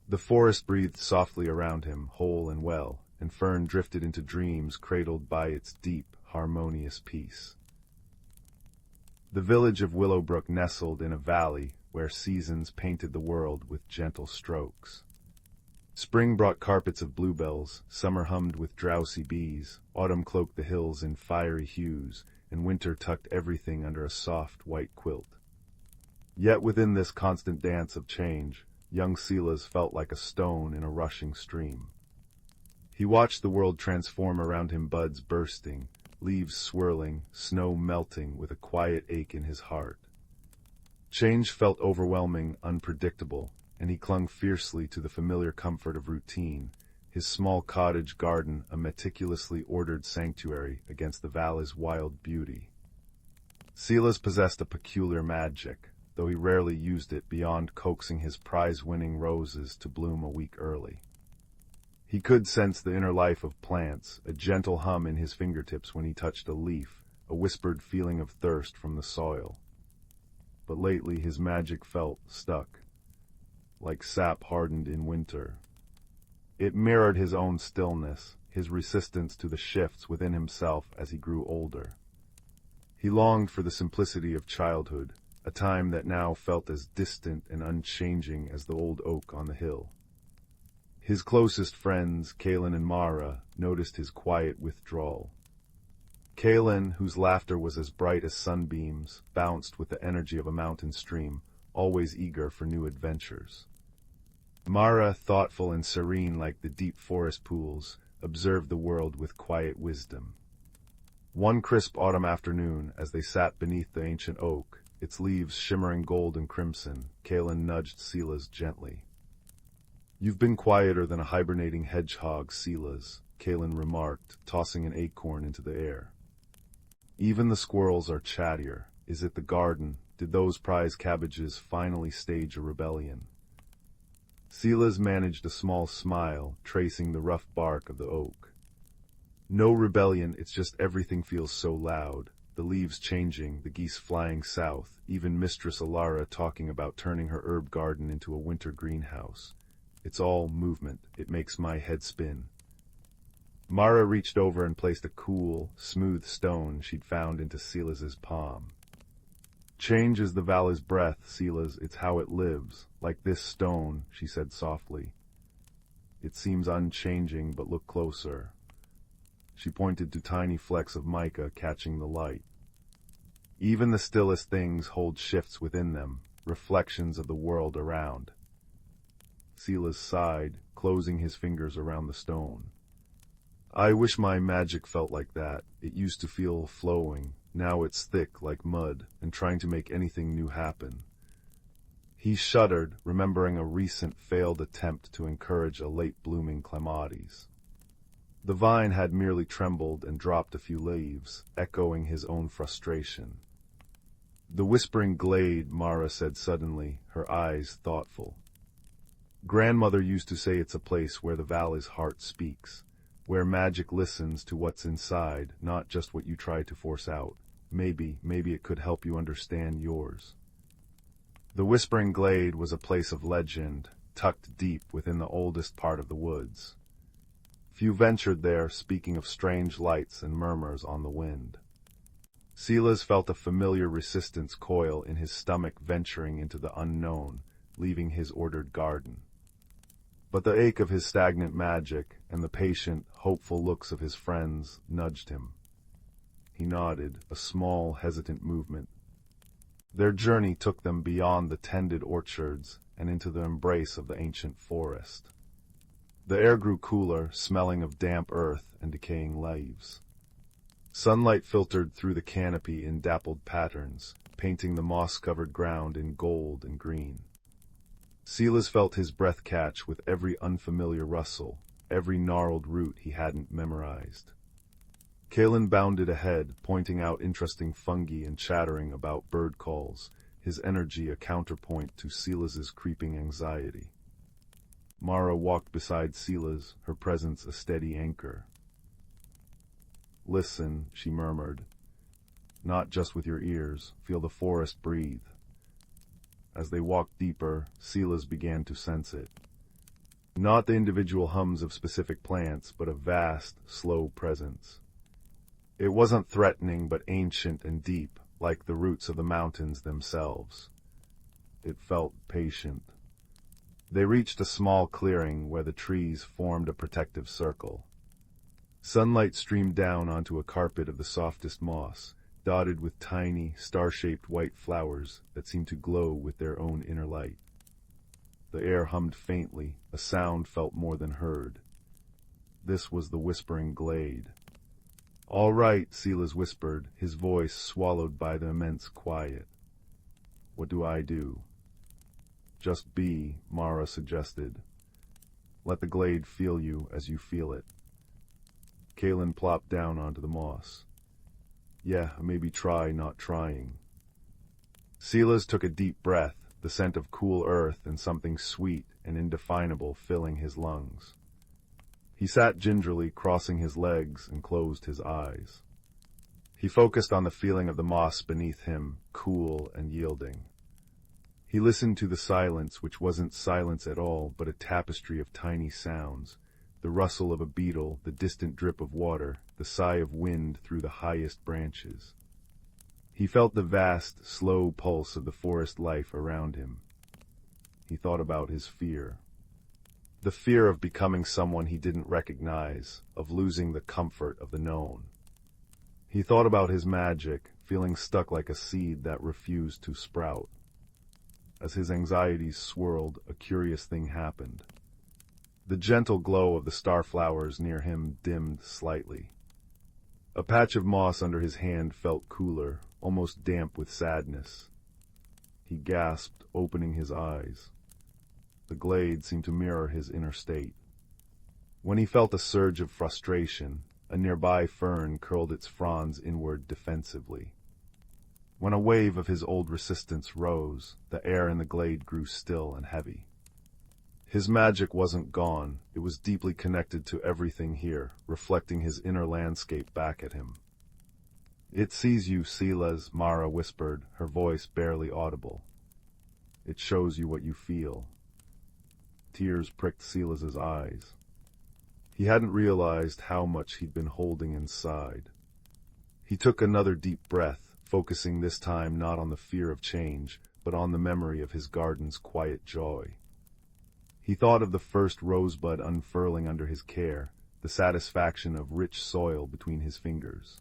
The forest breathed softly around him, whole and well, and Fern drifted into dreams cradled by its deep, harmonious peace. The village of Willowbrook nestled in a valley where seasons painted the world with gentle strokes. Spring brought carpets of bluebells, summer hummed with drowsy bees, autumn cloaked the hills in fiery hues, and winter tucked everything under a soft white quilt. Yet within this constant dance of change, young Silas felt like a stone in a rushing stream. He watched the world transform around him, buds bursting, leaves swirling, snow melting with a quiet ache in his heart. Change felt overwhelming, unpredictable, and he clung fiercely to the familiar comfort of routine, his small cottage garden a meticulously ordered sanctuary against the valley's wild beauty. Silas possessed a peculiar magic, though he rarely used it beyond coaxing his prize-winning roses to bloom a week early. He could sense the inner life of plants, a gentle hum in his fingertips when he touched a leaf, a whispered feeling of thirst from the soil. But lately his magic felt stuck, like sap hardened in winter. It mirrored his own stillness, his resistance to the shifts within himself as he grew older. He longed for the simplicity of childhood, a time that now felt as distant and unchanging as the old oak on the hill. His closest friends, Kaelin and Mara, noticed his quiet withdrawal. Kaelin, whose laughter was as bright as sunbeams, bounced with the energy of a mountain stream, always eager for new adventures. Mara, thoughtful and serene like the deep forest pools, observed the world with quiet wisdom. One crisp autumn afternoon, as they sat beneath the ancient oak, its leaves shimmering gold and crimson, Kaelin nudged Silas gently. "You've been quieter than a hibernating hedgehog, Silas," Kaelin remarked, tossing an acorn into the air. "Even the squirrels are chattier. Is it the garden? Did those prize cabbages finally stage a rebellion?" Silas managed a small smile, tracing the rough bark of the oak. "No rebellion, it's just everything feels so loud. The leaves changing, the geese flying south, even Mistress Alara talking about turning her herb garden into a winter greenhouse. It's all movement. It makes my head spin." Mara reached over and placed a cool, smooth stone she'd found into Silas's palm. "Change is the valley's breath, Silas. It's how it lives. Like this stone," she said softly. "It seems unchanging, but look closer." She pointed to tiny flecks of mica catching the light. "Even the stillest things hold shifts within them, reflections of the world around." Silas sighed, closing his fingers around the stone. "I wish my magic felt like that. It used to feel flowing. Now it's thick like mud, and trying to make anything new happen." He shuddered, remembering a recent failed attempt to encourage a late-blooming clematis. The vine had merely trembled and dropped a few leaves, echoing his own frustration. "The whispering glade," Mara said suddenly, her eyes thoughtful. "Grandmother used to say it's a place where the valley's heart speaks, where magic listens to what's inside, not just what you try to force out. Maybe it could help you understand yours." The Whispering Glade was a place of legend, tucked deep within the oldest part of the woods. Few ventured there, speaking of strange lights and murmurs on the wind. Silas felt a familiar resistance coil in his stomach venturing into the unknown, leaving his ordered garden. But the ache of his stagnant magic and the patient, hopeful looks of his friends nudged him. He nodded, a small, hesitant movement. Their journey took them beyond the tended orchards and into the embrace of the ancient forest. The air grew cooler, smelling of damp earth and decaying leaves. Sunlight filtered through the canopy in dappled patterns, painting the moss-covered ground in gold and green. Silas felt his breath catch with every unfamiliar rustle, every gnarled root he hadn't memorized. Kaelin bounded ahead, pointing out interesting fungi and chattering about bird calls, his energy a counterpoint to Silas's creeping anxiety. Mara walked beside Silas, her presence a steady anchor. "Listen," she murmured. "Not just with your ears. Feel the forest breathe." As they walked deeper, Silas began to sense it. Not the individual hums of specific plants, but a vast, slow presence. It wasn't threatening, but ancient and deep, like the roots of the mountains themselves. It felt patient. They reached a small clearing where the trees formed a protective circle. Sunlight streamed down onto a carpet of the softest moss, dotted with tiny, star-shaped white flowers that seemed to glow with their own inner light. The air hummed faintly, a sound felt more than heard. This was the Whispering Glade. "All right," Silas whispered, his voice swallowed by the immense quiet. "What do I do?" "Just be," Mara suggested. "Let the glade feel you as you feel it." Kaelin plopped down onto the moss. "Yeah, maybe try not trying." Silas took a deep breath, the scent of cool earth and something sweet and indefinable filling his lungs. He sat gingerly, crossing his legs, and closed his eyes. He focused on the feeling of the moss beneath him, cool and yielding. He listened to the silence, which wasn't silence at all, but a tapestry of tiny sounds, the rustle of a beetle, the distant drip of water, the sigh of wind through the highest branches. He felt the vast, slow pulse of the forest life around him. He thought about his fear. The fear of becoming someone he didn't recognize, of losing the comfort of the known. He thought about his magic, feeling stuck like a seed that refused to sprout. As his anxieties swirled, a curious thing happened. The gentle glow of the starflowers near him dimmed slightly. A patch of moss under his hand felt cooler, almost damp with sadness. He gasped, opening his eyes. The glade seemed to mirror his inner state. When he felt a surge of frustration, a nearby fern curled its fronds inward defensively. When a wave of his old resistance rose, the air in the glade grew still and heavy. His magic wasn't gone, it was deeply connected to everything here, reflecting his inner landscape back at him. "It sees you, Silas," Mara whispered, her voice barely audible. "It shows you what you feel." Tears pricked Silas's eyes. He hadn't realized how much he'd been holding inside. He took another deep breath, focusing this time not on the fear of change, but on the memory of his garden's quiet joy. He thought of the first rosebud unfurling under his care, the satisfaction of rich soil between his fingers.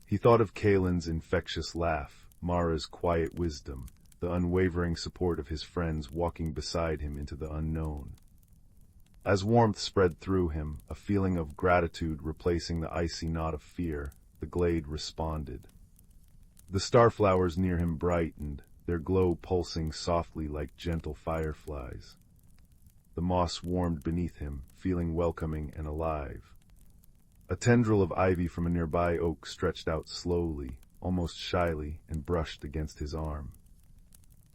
He thought of Kalen's infectious laugh, Mara's quiet wisdom, the unwavering support of his friends walking beside him into the unknown. As warmth spread through him, a feeling of gratitude replacing the icy knot of fear, the glade responded. The starflowers near him brightened, their glow pulsing softly like gentle fireflies. The moss warmed beneath him, feeling welcoming and alive. A tendril of ivy from a nearby oak stretched out slowly, almost shyly, and brushed against his arm.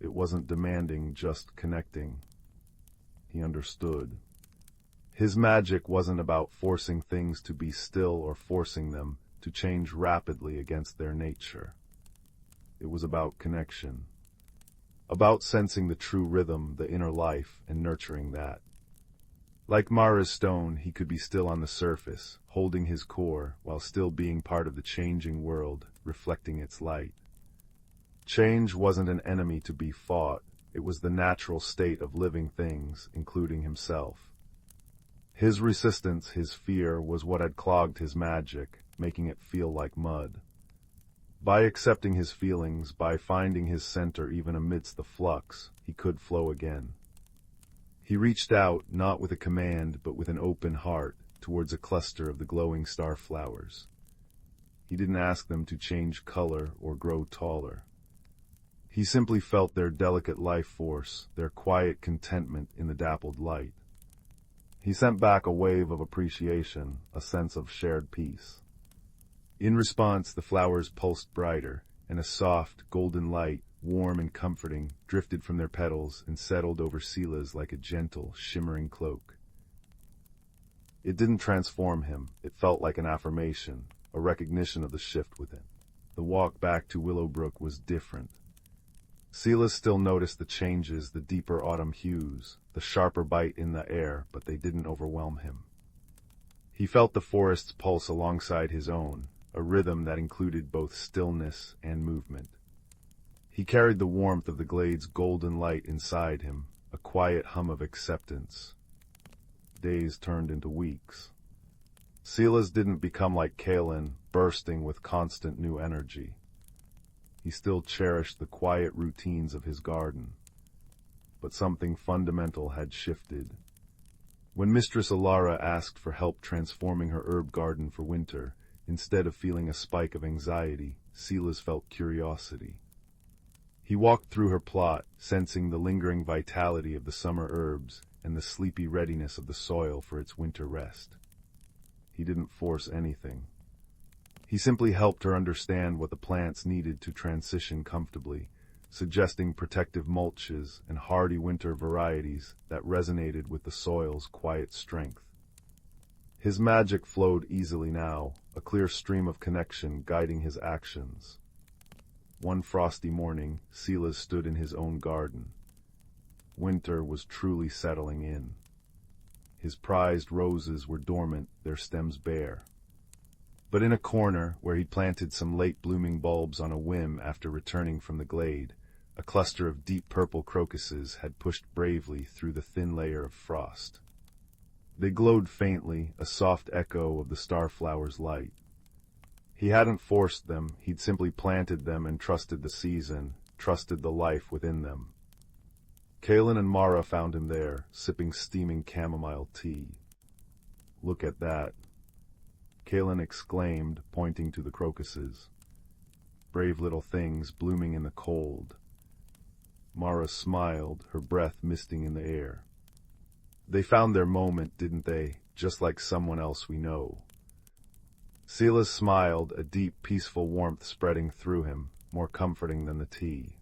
It wasn't demanding, just connecting. He understood. His magic wasn't about forcing things to be still or forcing them to change rapidly against their nature. It was about connection. About sensing the true rhythm, the inner life, and nurturing that. Like Mara's stone, he could be still on the surface, holding his core, while still being part of the changing world, reflecting its light. Change wasn't an enemy to be fought, it was the natural state of living things, including himself. His resistance, his fear, was what had clogged his magic, making it feel like mud. By accepting his feelings, by finding his center even amidst the flux, he could flow again. He reached out, not with a command, but with an open heart, towards a cluster of the glowing starflowers. He didn't ask them to change color or grow taller. He simply felt their delicate life force, their quiet contentment in the dappled light. He sent back a wave of appreciation, a sense of shared peace. In response, the flowers pulsed brighter, and a soft, golden light, warm and comforting, drifted from their petals and settled over Silas like a gentle, shimmering cloak. It didn't transform him, it felt like an affirmation, a recognition of the shift within. The walk back to Willowbrook was different. Silas still noticed the changes, the deeper autumn hues, the sharper bite in the air, but they didn't overwhelm him. He felt the forest's pulse alongside his own, a rhythm that included both stillness and movement. He carried the warmth of the glade's golden light inside him, a quiet hum of acceptance. Days turned into weeks. Silas didn't become like Kalen, bursting with constant new energy. He still cherished the quiet routines of his garden. But something fundamental had shifted. When Mistress Alara asked for help transforming her herb garden for winter, instead of feeling a spike of anxiety, Silas felt curiosity. He walked through her plot, sensing the lingering vitality of the summer herbs and the sleepy readiness of the soil for its winter rest. He didn't force anything. He simply helped her understand what the plants needed to transition comfortably, suggesting protective mulches and hardy winter varieties that resonated with the soil's quiet strength. His magic flowed easily now, a clear stream of connection guiding his actions. One frosty morning, Silas stood in his own garden. Winter was truly settling in. His prized roses were dormant, their stems bare. But in a corner, where he'd planted some late-blooming bulbs on a whim after returning from the glade, a cluster of deep purple crocuses had pushed bravely through the thin layer of frost. They glowed faintly, a soft echo of the starflower's light. He hadn't forced them, he'd simply planted them and trusted the season, trusted the life within them. Kaelin and Mara found him there, sipping steaming chamomile tea. "Look at that," Kaelin exclaimed, pointing to the crocuses. "Brave little things blooming in the cold." Mara smiled, her breath misting in the air. "They found their moment, didn't they? Just like someone else we know." Silas smiled, a deep, peaceful warmth spreading through him, more comforting than the tea.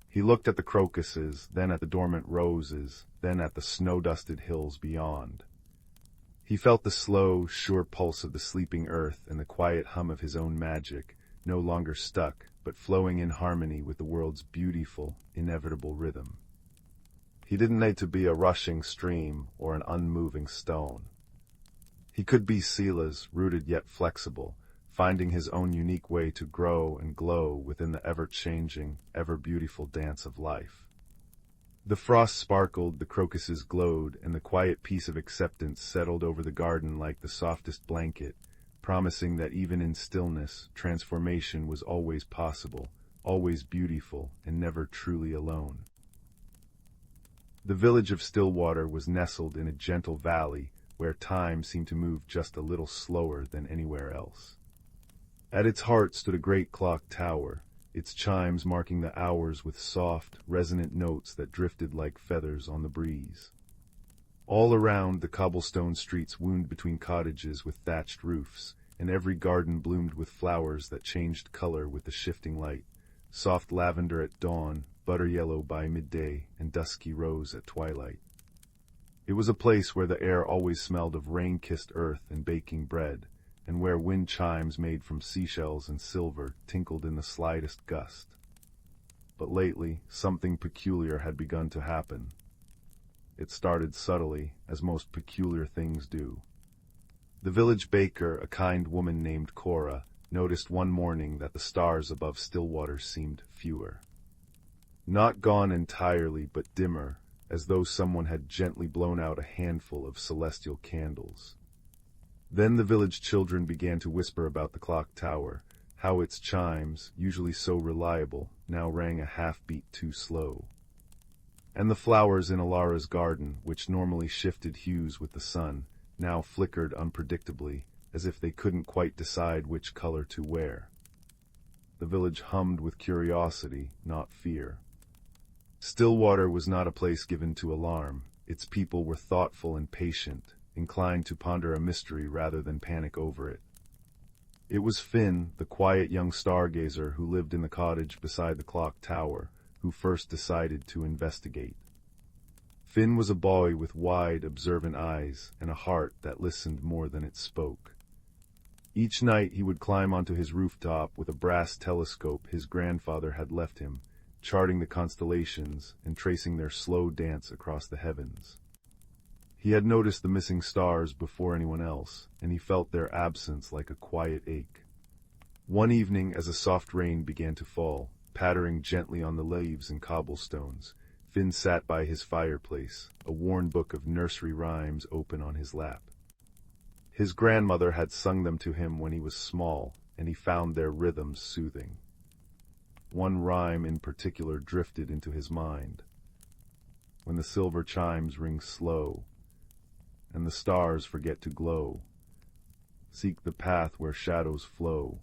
He looked at the crocuses, then at the dormant roses, then at the snow-dusted hills beyond. He felt the slow, sure pulse of the sleeping earth and the quiet hum of his own magic, no longer stuck, but flowing in harmony with the world's beautiful, inevitable rhythm. He didn't need to be a rushing stream or an unmoving stone. He could be Silas, rooted yet flexible, finding his own unique way to grow and glow within the ever-changing, ever-beautiful dance of life. The frost sparkled, the crocuses glowed, and the quiet peace of acceptance settled over the garden like the softest blanket, promising that even in stillness, transformation was always possible, always beautiful, and never truly alone. The village of Stillwater was nestled in a gentle valley where time seemed to move just a little slower than anywhere else. At its heart stood a great clock tower, its chimes marking the hours with soft, resonant notes that drifted like feathers on the breeze. All around, the cobblestone streets wound between cottages with thatched roofs, and every garden bloomed with flowers that changed color with the shifting light, soft lavender at dawn, butter yellow by midday, and dusky rose at twilight. It was a place where the air always smelled of rain-kissed earth and baking bread, and where wind chimes made from seashells and silver tinkled in the slightest gust. But lately, something peculiar had begun to happen. It started subtly, as most peculiar things do. The village baker, a kind woman named Cora, noticed one morning that the stars above Stillwater seemed fewer. Not gone entirely, but dimmer, as though someone had gently blown out a handful of celestial candles. Then the village children began to whisper about the clock tower, how its chimes, usually so reliable, now rang a half-beat too slow. And the flowers in Alara's garden, which normally shifted hues with the sun, now flickered unpredictably, as if they couldn't quite decide which color to wear. The village hummed with curiosity, not fear. Stillwater was not a place given to alarm. Its people were thoughtful and patient, inclined to ponder a mystery rather than panic over it. It was Finn, the quiet young stargazer who lived in the cottage beside the clock tower, who first decided to investigate. Finn was a boy with wide, observant eyes and a heart that listened more than it spoke. Each night he would climb onto his rooftop with a brass telescope his grandfather had left him, charting the constellations and tracing their slow dance across the heavens. He had noticed the missing stars before anyone else, and he felt their absence like a quiet ache. One evening, as a soft rain began to fall, pattering gently on the leaves and cobblestones, Finn sat by his fireplace, a worn book of nursery rhymes open on his lap. His grandmother had sung them to him when he was small, and he found their rhythms soothing. One rhyme in particular drifted into his mind. When the silver chimes ring slow, and the stars forget to glow, seek the path where shadows flow,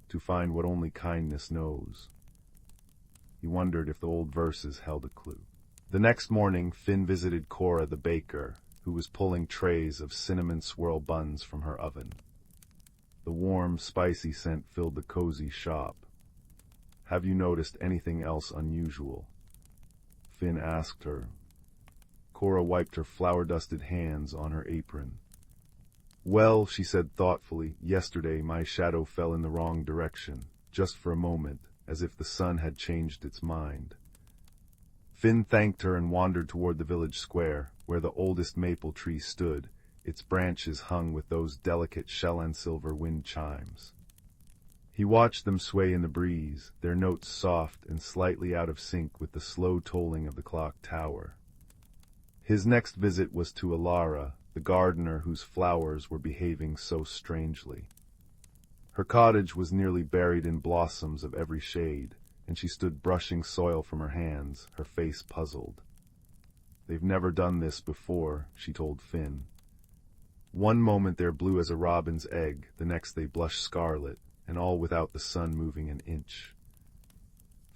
to find what only kindness knows. He wondered if the old verses held a clue. The next morning, Finn visited Cora the baker, who was pulling trays of cinnamon swirl buns from her oven. The warm, spicy scent filled the cozy shop. "Have you noticed anything else unusual?" Finn asked her. Cora wiped her flour-dusted hands on her apron. "Well," she said thoughtfully, "yesterday my shadow fell in the wrong direction, just for a moment, as if the sun had changed its mind." Finn thanked her and wandered toward the village square, where the oldest maple tree stood, its branches hung with those delicate shell and silver wind chimes. He watched them sway in the breeze, their notes soft and slightly out of sync with the slow tolling of the clock tower. His next visit was to Alara, the gardener whose flowers were behaving so strangely. Her cottage was nearly buried in blossoms of every shade, and she stood brushing soil from her hands, her face puzzled. "They've never done this before," she told Finn. "One moment they're blue as a robin's egg, the next they blush scarlet, and all without the sun moving an inch."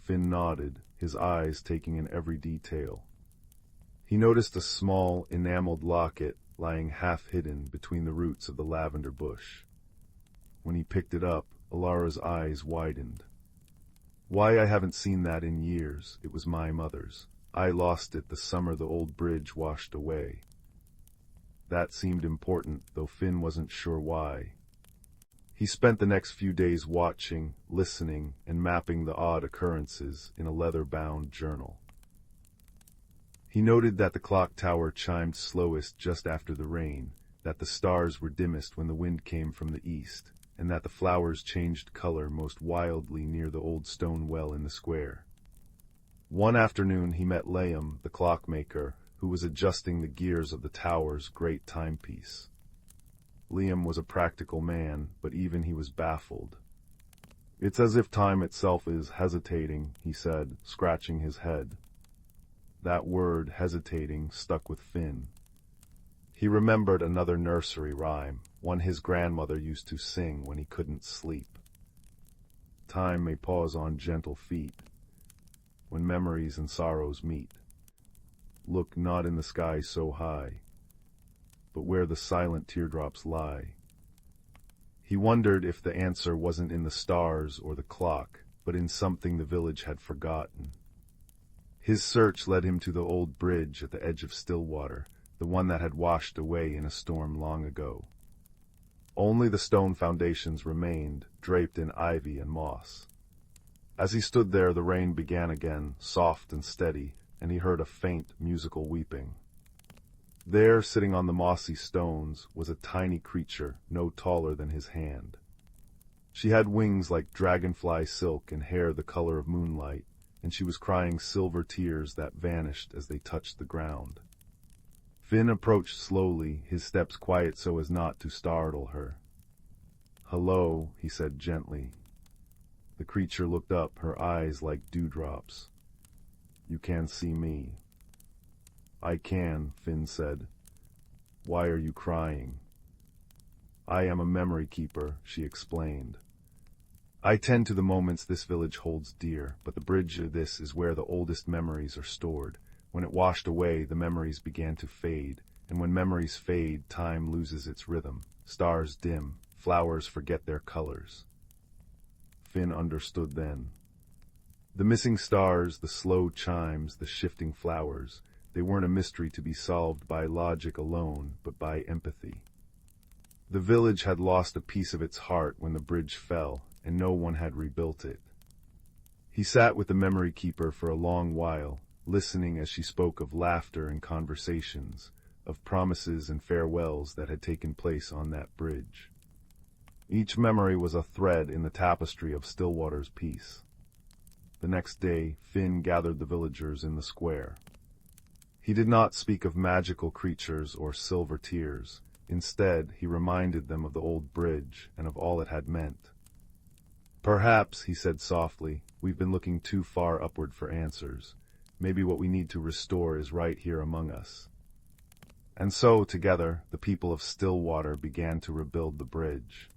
Finn nodded, his eyes taking in every detail. He noticed a small, enameled locket lying half-hidden between the roots of the lavender bush. When he picked it up, Alara's eyes widened. "Why, I haven't seen that in years. It was my mother's. I lost it the summer the old bridge washed away." That seemed important, though Finn wasn't sure why. He spent the next few days watching, listening, and mapping the odd occurrences in a leather-bound journal. He noted that the clock tower chimed slowest just after the rain, that the stars were dimmest when the wind came from the east, and that the flowers changed color most wildly near the old stone well in the square. One afternoon he met Liam, the clockmaker, who was adjusting the gears of the tower's great timepiece. Liam was a practical man, but even he was baffled. "It's as if time itself is hesitating," he said, scratching his head. That word, hesitating, stuck with Finn. He remembered another nursery rhyme, one his grandmother used to sing when he couldn't sleep. "Time may pause on gentle feet, when memories and sorrows meet. Look not in the sky so high, but where the silent teardrops lie." He wondered if the answer wasn't in the stars or the clock, but in something the village had forgotten. His search led him to the old bridge at the edge of Stillwater, the one that had washed away in a storm long ago. Only the stone foundations remained, draped in ivy and moss. As he stood there, the rain began again, soft and steady, and he heard a faint, musical weeping. There, sitting on the mossy stones, was a tiny creature no taller than his hand. She had wings like dragonfly silk and hair the color of moonlight, and she was crying silver tears that vanished as they touched the ground. Finn approached slowly, his steps quiet so as not to startle her. "Hello," he said gently. The creature looked up, her eyes like dewdrops. "You can see me." "I can," Finn said. "Why are you crying?" "I am a memory keeper," she explained. "I tend to the moments this village holds dear, but the bridge of this is where the oldest memories are stored. When it washed away, the memories began to fade, and when memories fade, time loses its rhythm. Stars dim, flowers forget their colors." Finn understood then. The missing stars, the slow chimes, the shifting flowers, they weren't a mystery to be solved by logic alone, but by empathy. The village had lost a piece of its heart when the bridge fell, and no one had rebuilt it. He sat with the memory keeper for a long while, listening as she spoke of laughter and conversations, of promises and farewells that had taken place on that bridge. Each memory was a thread in the tapestry of Stillwater's peace. The next day, Finn gathered the villagers in the square. He did not speak of magical creatures or silver tears. Instead, he reminded them of the old bridge and of all it had meant. "Perhaps," he said softly, "we've been looking too far upward for answers. Maybe what we need to restore is right here among us." And so, together, the people of Stillwater began to rebuild the bridge.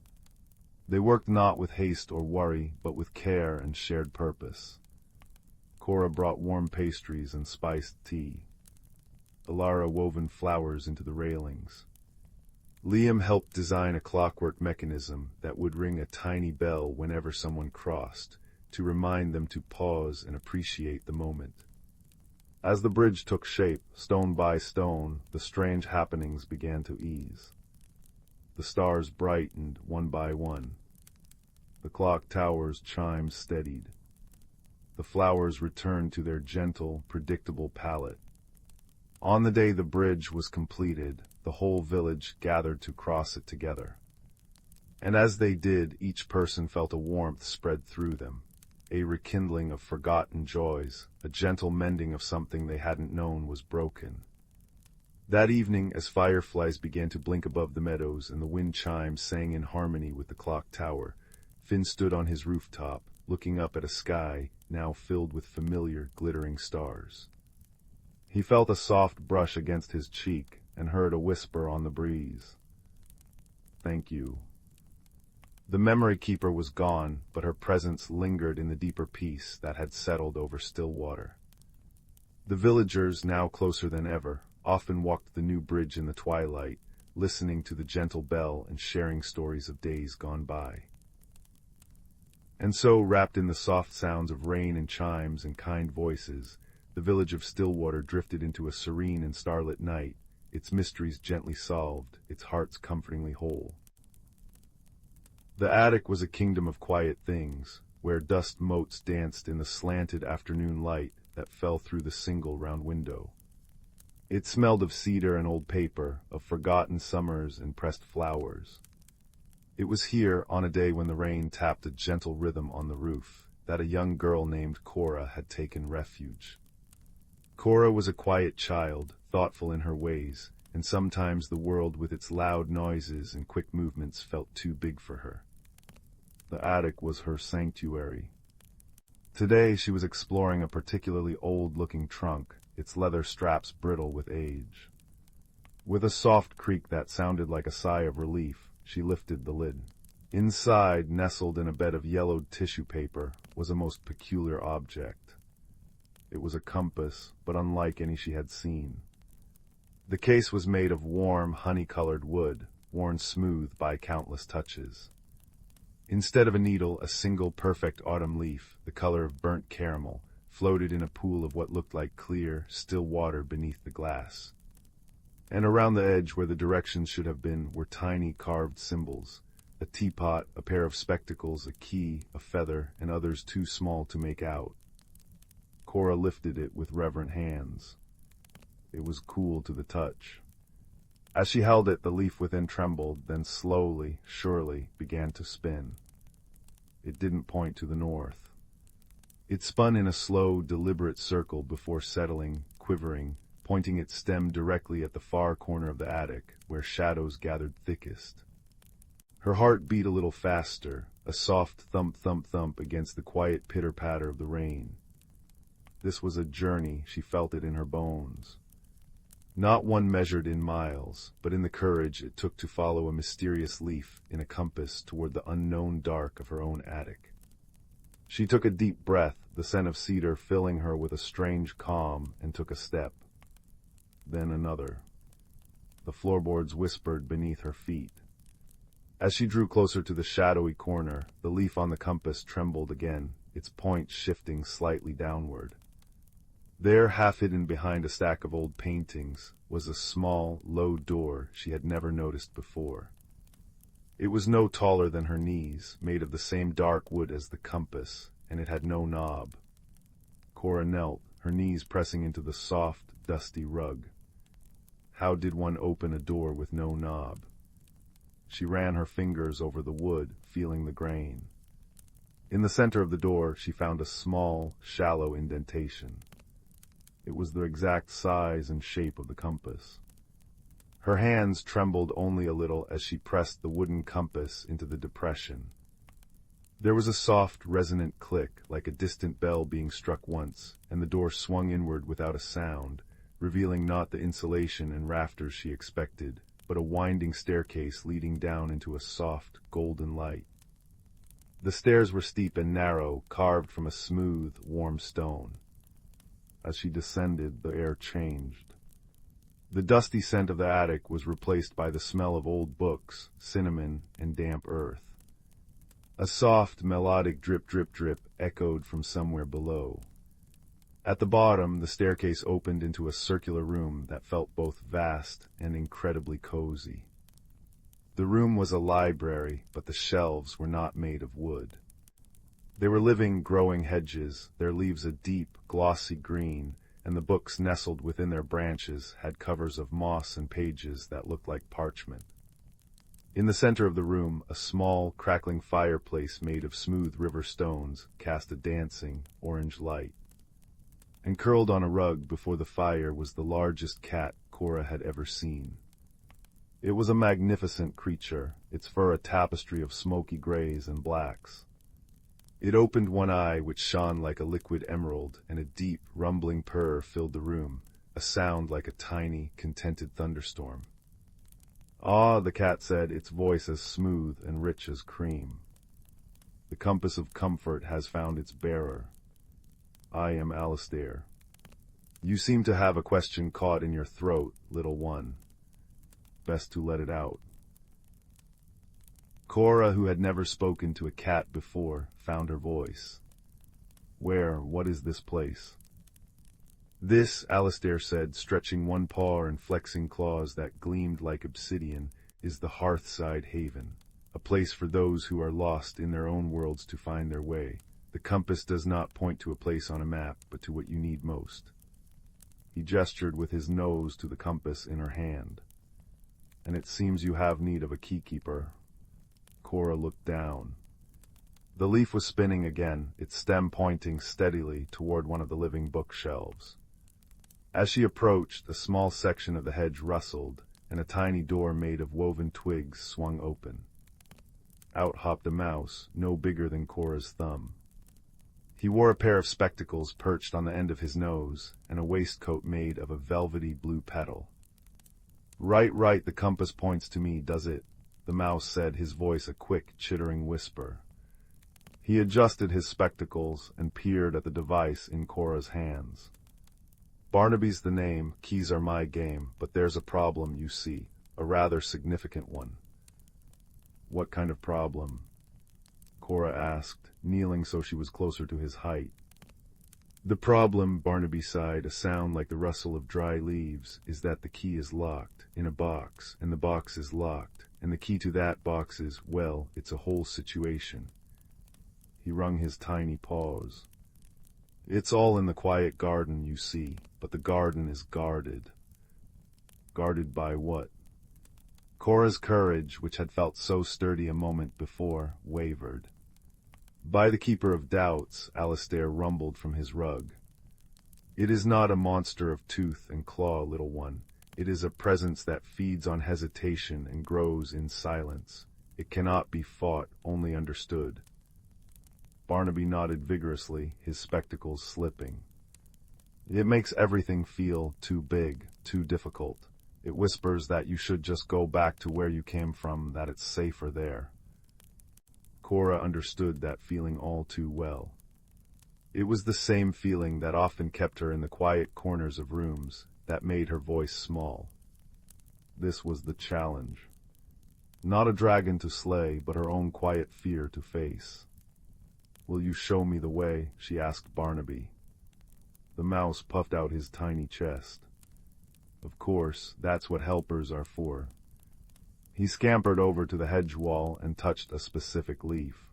They worked not with haste or worry, but with care and shared purpose. Cora brought warm pastries and spiced tea. Alara woven flowers into the railings. Liam helped design a clockwork mechanism that would ring a tiny bell whenever someone crossed, to remind them to pause and appreciate the moment. As the bridge took shape, stone by stone, the strange happenings began to ease. The stars brightened one by one. The clock tower's chimes steadied. The flowers returned to their gentle, predictable palette. On the day the bridge was completed, the whole village gathered to cross it together. And as they did, each person felt a warmth spread through them, a rekindling of forgotten joys, a gentle mending of something they hadn't known was broken. That evening, as fireflies began to blink above the meadows and the wind chimes sang in harmony with the clock tower, Finn stood on his rooftop, looking up at a sky now filled with familiar, glittering stars. He felt a soft brush against his cheek and heard a whisper on the breeze. "Thank you." The memory keeper was gone, but her presence lingered in the deeper peace that had settled over Stillwater. The villagers, now closer than ever, often walked the new bridge in the twilight, listening to the gentle bell and sharing stories of days gone by. And so, wrapped in the soft sounds of rain and chimes and kind voices, the village of Stillwater drifted into a serene and starlit night, its mysteries gently solved, its hearts comfortingly whole. The attic was a kingdom of quiet things, where dust motes danced in the slanted afternoon light that fell through the single round window. It smelled of cedar and old paper, of forgotten summers and pressed flowers. It was here, on a day when the rain tapped a gentle rhythm on the roof, that a young girl named Cora had taken refuge. Cora was a quiet child, thoughtful in her ways, and sometimes the world with its loud noises and quick movements felt too big for her. The attic was her sanctuary. Today she was exploring a particularly old-looking trunk, its leather straps brittle with age. With a soft creak that sounded like a sigh of relief, she lifted the lid. Inside, nestled in a bed of yellowed tissue paper, was a most peculiar object. It was a compass, but unlike any she had seen. The case was made of warm, honey-colored wood, worn smooth by countless touches. Instead of a needle, a single perfect autumn leaf, the color of burnt caramel, floated in a pool of what looked like clear, still water beneath the glass. And around the edge where the directions should have been were tiny carved symbols, a teapot, a pair of spectacles, a key, a feather, and others too small to make out. Cora lifted it with reverent hands. It was cool to the touch. As she held it, the leaf within trembled, then slowly, surely, began to spin. It didn't point to the north. It spun in a slow, deliberate circle before settling, quivering, pointing its stem directly at the far corner of the attic, where shadows gathered thickest. Her heart beat a little faster, a soft thump-thump-thump against the quiet pitter-patter of the rain. This was a journey, she felt it in her bones. Not one measured in miles, but in the courage it took to follow a mysterious leaf in a compass toward the unknown dark of her own attic. She took a deep breath, the scent of cedar filling her with a strange calm, and took a step. Then another. The floorboards whispered beneath her feet. As she drew closer to the shadowy corner, the leaf on the compass trembled again, its point shifting slightly downward. There, half hidden behind a stack of old paintings, was a small, low door she had never noticed before. It was no taller than her knees, made of the same dark wood as the compass, and it had no knob. Cora knelt, her knees pressing into the soft, dusty rug. How did one open a door with no knob? She ran her fingers over the wood, feeling the grain. In the center of the door, she found a small, shallow indentation. It was the exact size and shape of the compass. Her hands trembled only a little as she pressed the wooden compass into the depression. There was a soft, resonant click, like a distant bell being struck once, and the door swung inward without a sound, revealing not the insulation and rafters she expected, but a winding staircase leading down into a soft, golden light. The stairs were steep and narrow, carved from a smooth, warm stone. As she descended, the air changed. The dusty scent of the attic was replaced by the smell of old books, cinnamon, and damp earth. A soft, melodic drip-drip-drip echoed from somewhere below. At the bottom, the staircase opened into a circular room that felt both vast and incredibly cozy. The room was a library, but the shelves were not made of wood. They were living, growing hedges, their leaves a deep, glossy green, and the books nestled within their branches had covers of moss and pages that looked like parchment. In the center of the room, a small, crackling fireplace made of smooth river stones cast a dancing, orange light. And curled on a rug before the fire was the largest cat Cora had ever seen. It was a magnificent creature, its fur a tapestry of smoky grays and blacks. It opened one eye which shone like a liquid emerald, and a deep, rumbling purr filled the room, a sound like a tiny, contented thunderstorm. "Ah," the cat said, its voice as smooth and rich as cream. "The compass of comfort has found its bearer. I am Alistair. You seem to have a question caught in your throat, little one. Best to let it out." Cora, who had never spoken to a cat before, found her voice. What is this place?" "This," Alistair said, stretching one paw and flexing claws that gleamed like obsidian, "is the Hearthside Haven, a place for those who are lost in their own worlds to find their way. The compass does not point to a place on a map, but to what you need most." He gestured with his nose to the compass in her hand. "And it seems you have need of a keykeeper." Cora looked down. The leaf was spinning again, its stem pointing steadily toward one of the living bookshelves. As she approached, a small section of the hedge rustled, and a tiny door made of woven twigs swung open. Out hopped a mouse, no bigger than Cora's thumb. He wore a pair of spectacles perched on the end of his nose, and a waistcoat made of a velvety blue petal. Right, the compass points to me, does it?" the mouse said, his voice a quick, chittering whisper. He adjusted his spectacles and peered at the device in Cora's hands. "Barnaby's the name, keys are my game, but there's a problem, you see, a rather significant one." "What kind of problem?" Cora asked, kneeling so she was closer to his height. "The problem," Barnaby sighed, a sound like the rustle of dry leaves, "is that the key is locked, in a box, and the box is locked, and the key to that box is, well, it's a whole situation." He wrung his tiny paws. "It's all in the quiet garden, you see, but the garden is guarded." "Guarded by what?" Cora's courage, which had felt so sturdy a moment before, wavered. "By the Keeper of Doubts," Alistair rumbled from his rug. "It is not a monster of tooth and claw, little one. It is a presence that feeds on hesitation and grows in silence. It cannot be fought, only understood." Barnaby nodded vigorously, his spectacles slipping. "It makes everything feel too big, too difficult. It whispers that you should just go back to where you came from, that it's safer there." Cora understood that feeling all too well. It was the same feeling that often kept her in the quiet corners of rooms, that made her voice small. This was the challenge. Not a dragon to slay, but her own quiet fear to face. "Will you show me the way?" she asked Barnaby. The mouse puffed out his tiny chest. "Of course, that's what helpers are for." He scampered over to the hedge wall and touched a specific leaf.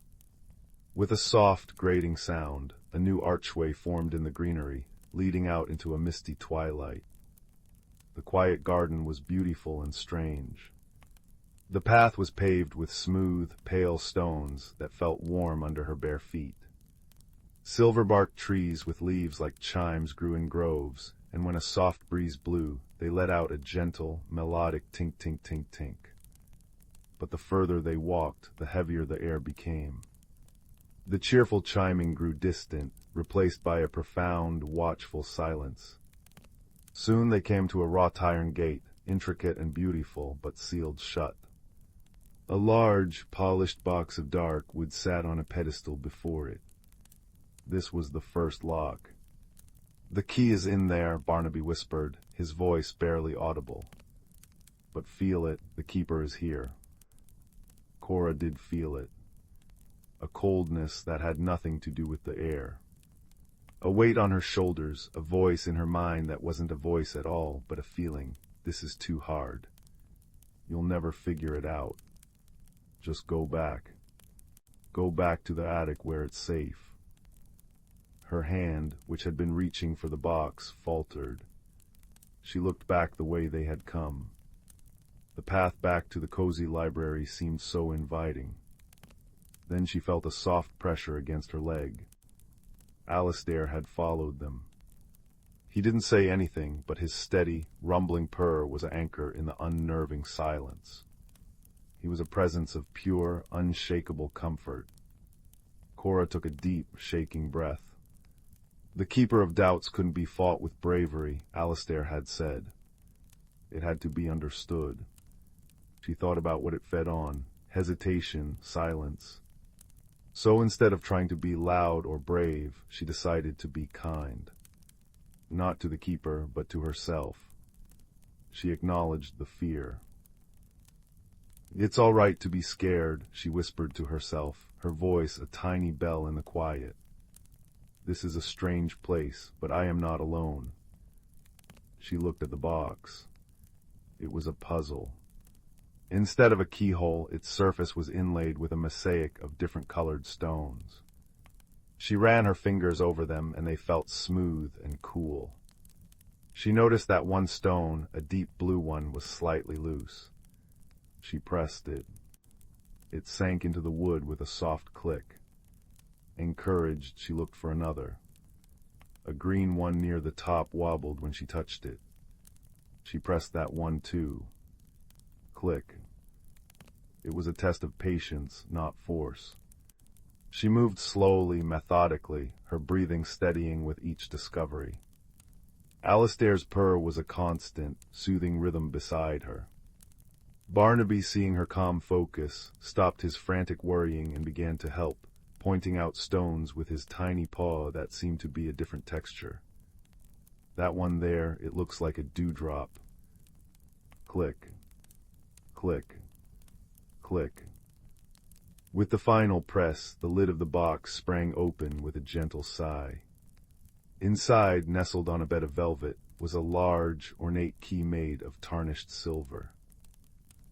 With a soft, grating sound, a new archway formed in the greenery, leading out into a misty twilight. The quiet garden was beautiful and strange. The path was paved with smooth, pale stones that felt warm under her bare feet. Silver-barked trees with leaves like chimes grew in groves, and when a soft breeze blew, they let out a gentle, melodic tink-tink-tink-tink. But the further they walked, the heavier the air became. The cheerful chiming grew distant, replaced by a profound, watchful silence. Soon they came to a wrought iron gate, intricate and beautiful, but sealed shut. A large, polished box of dark wood sat on a pedestal before it. This was the first lock. "The key is in there," Barnaby whispered, his voice barely audible. "But feel it, the keeper is here." Cora did feel it. A coldness that had nothing to do with the air. A weight on her shoulders, a voice in her mind that wasn't a voice at all, but a feeling. This is too hard. You'll never figure it out. Just go back. Go back to the attic where it's safe. her hand, which had been reaching for the box, faltered. She looked back the way they had come. The path back to the cozy library seemed so inviting. Then she felt a soft pressure against her leg. Alistair had followed them. He didn't say anything, but his steady, rumbling purr was an anchor in the unnerving silence. He was a presence of pure, unshakable comfort. Cora took a deep, shaking breath. The Keeper of Doubts couldn't be fought with bravery, Alistair had said. It had to be understood. She thought about what it fed on: hesitation, silence. So instead of trying to be loud or brave, she decided to be kind. Not to the Keeper, but to herself. She acknowledged the fear. "It's all right to be scared," she whispered to herself, her voice a tiny bell in the quiet. "This is a strange place, but I am not alone." She looked at the box. It was a puzzle. Instead of a keyhole, its surface was inlaid with a mosaic of different colored stones. She ran her fingers over them, and they felt smooth and cool. She noticed that one stone, a deep blue one, was slightly loose. She pressed it. It sank into the wood with a soft click. Encouraged, she looked for another. A green one near the top wobbled when she touched it. She pressed that one too. Click. It was a test of patience, not force. She moved slowly, methodically, her breathing steadying with each discovery. Alistair's purr was a constant, soothing rhythm beside her. Barnaby, seeing her calm focus, stopped his frantic worrying and began to help, pointing out stones with his tiny paw that seemed to be a different texture. "That one there, it looks like a dewdrop." Click. Click. Click. With the final press, the lid of the box sprang open with a gentle sigh. Inside, nestled on a bed of velvet, was a large, ornate key made of tarnished silver.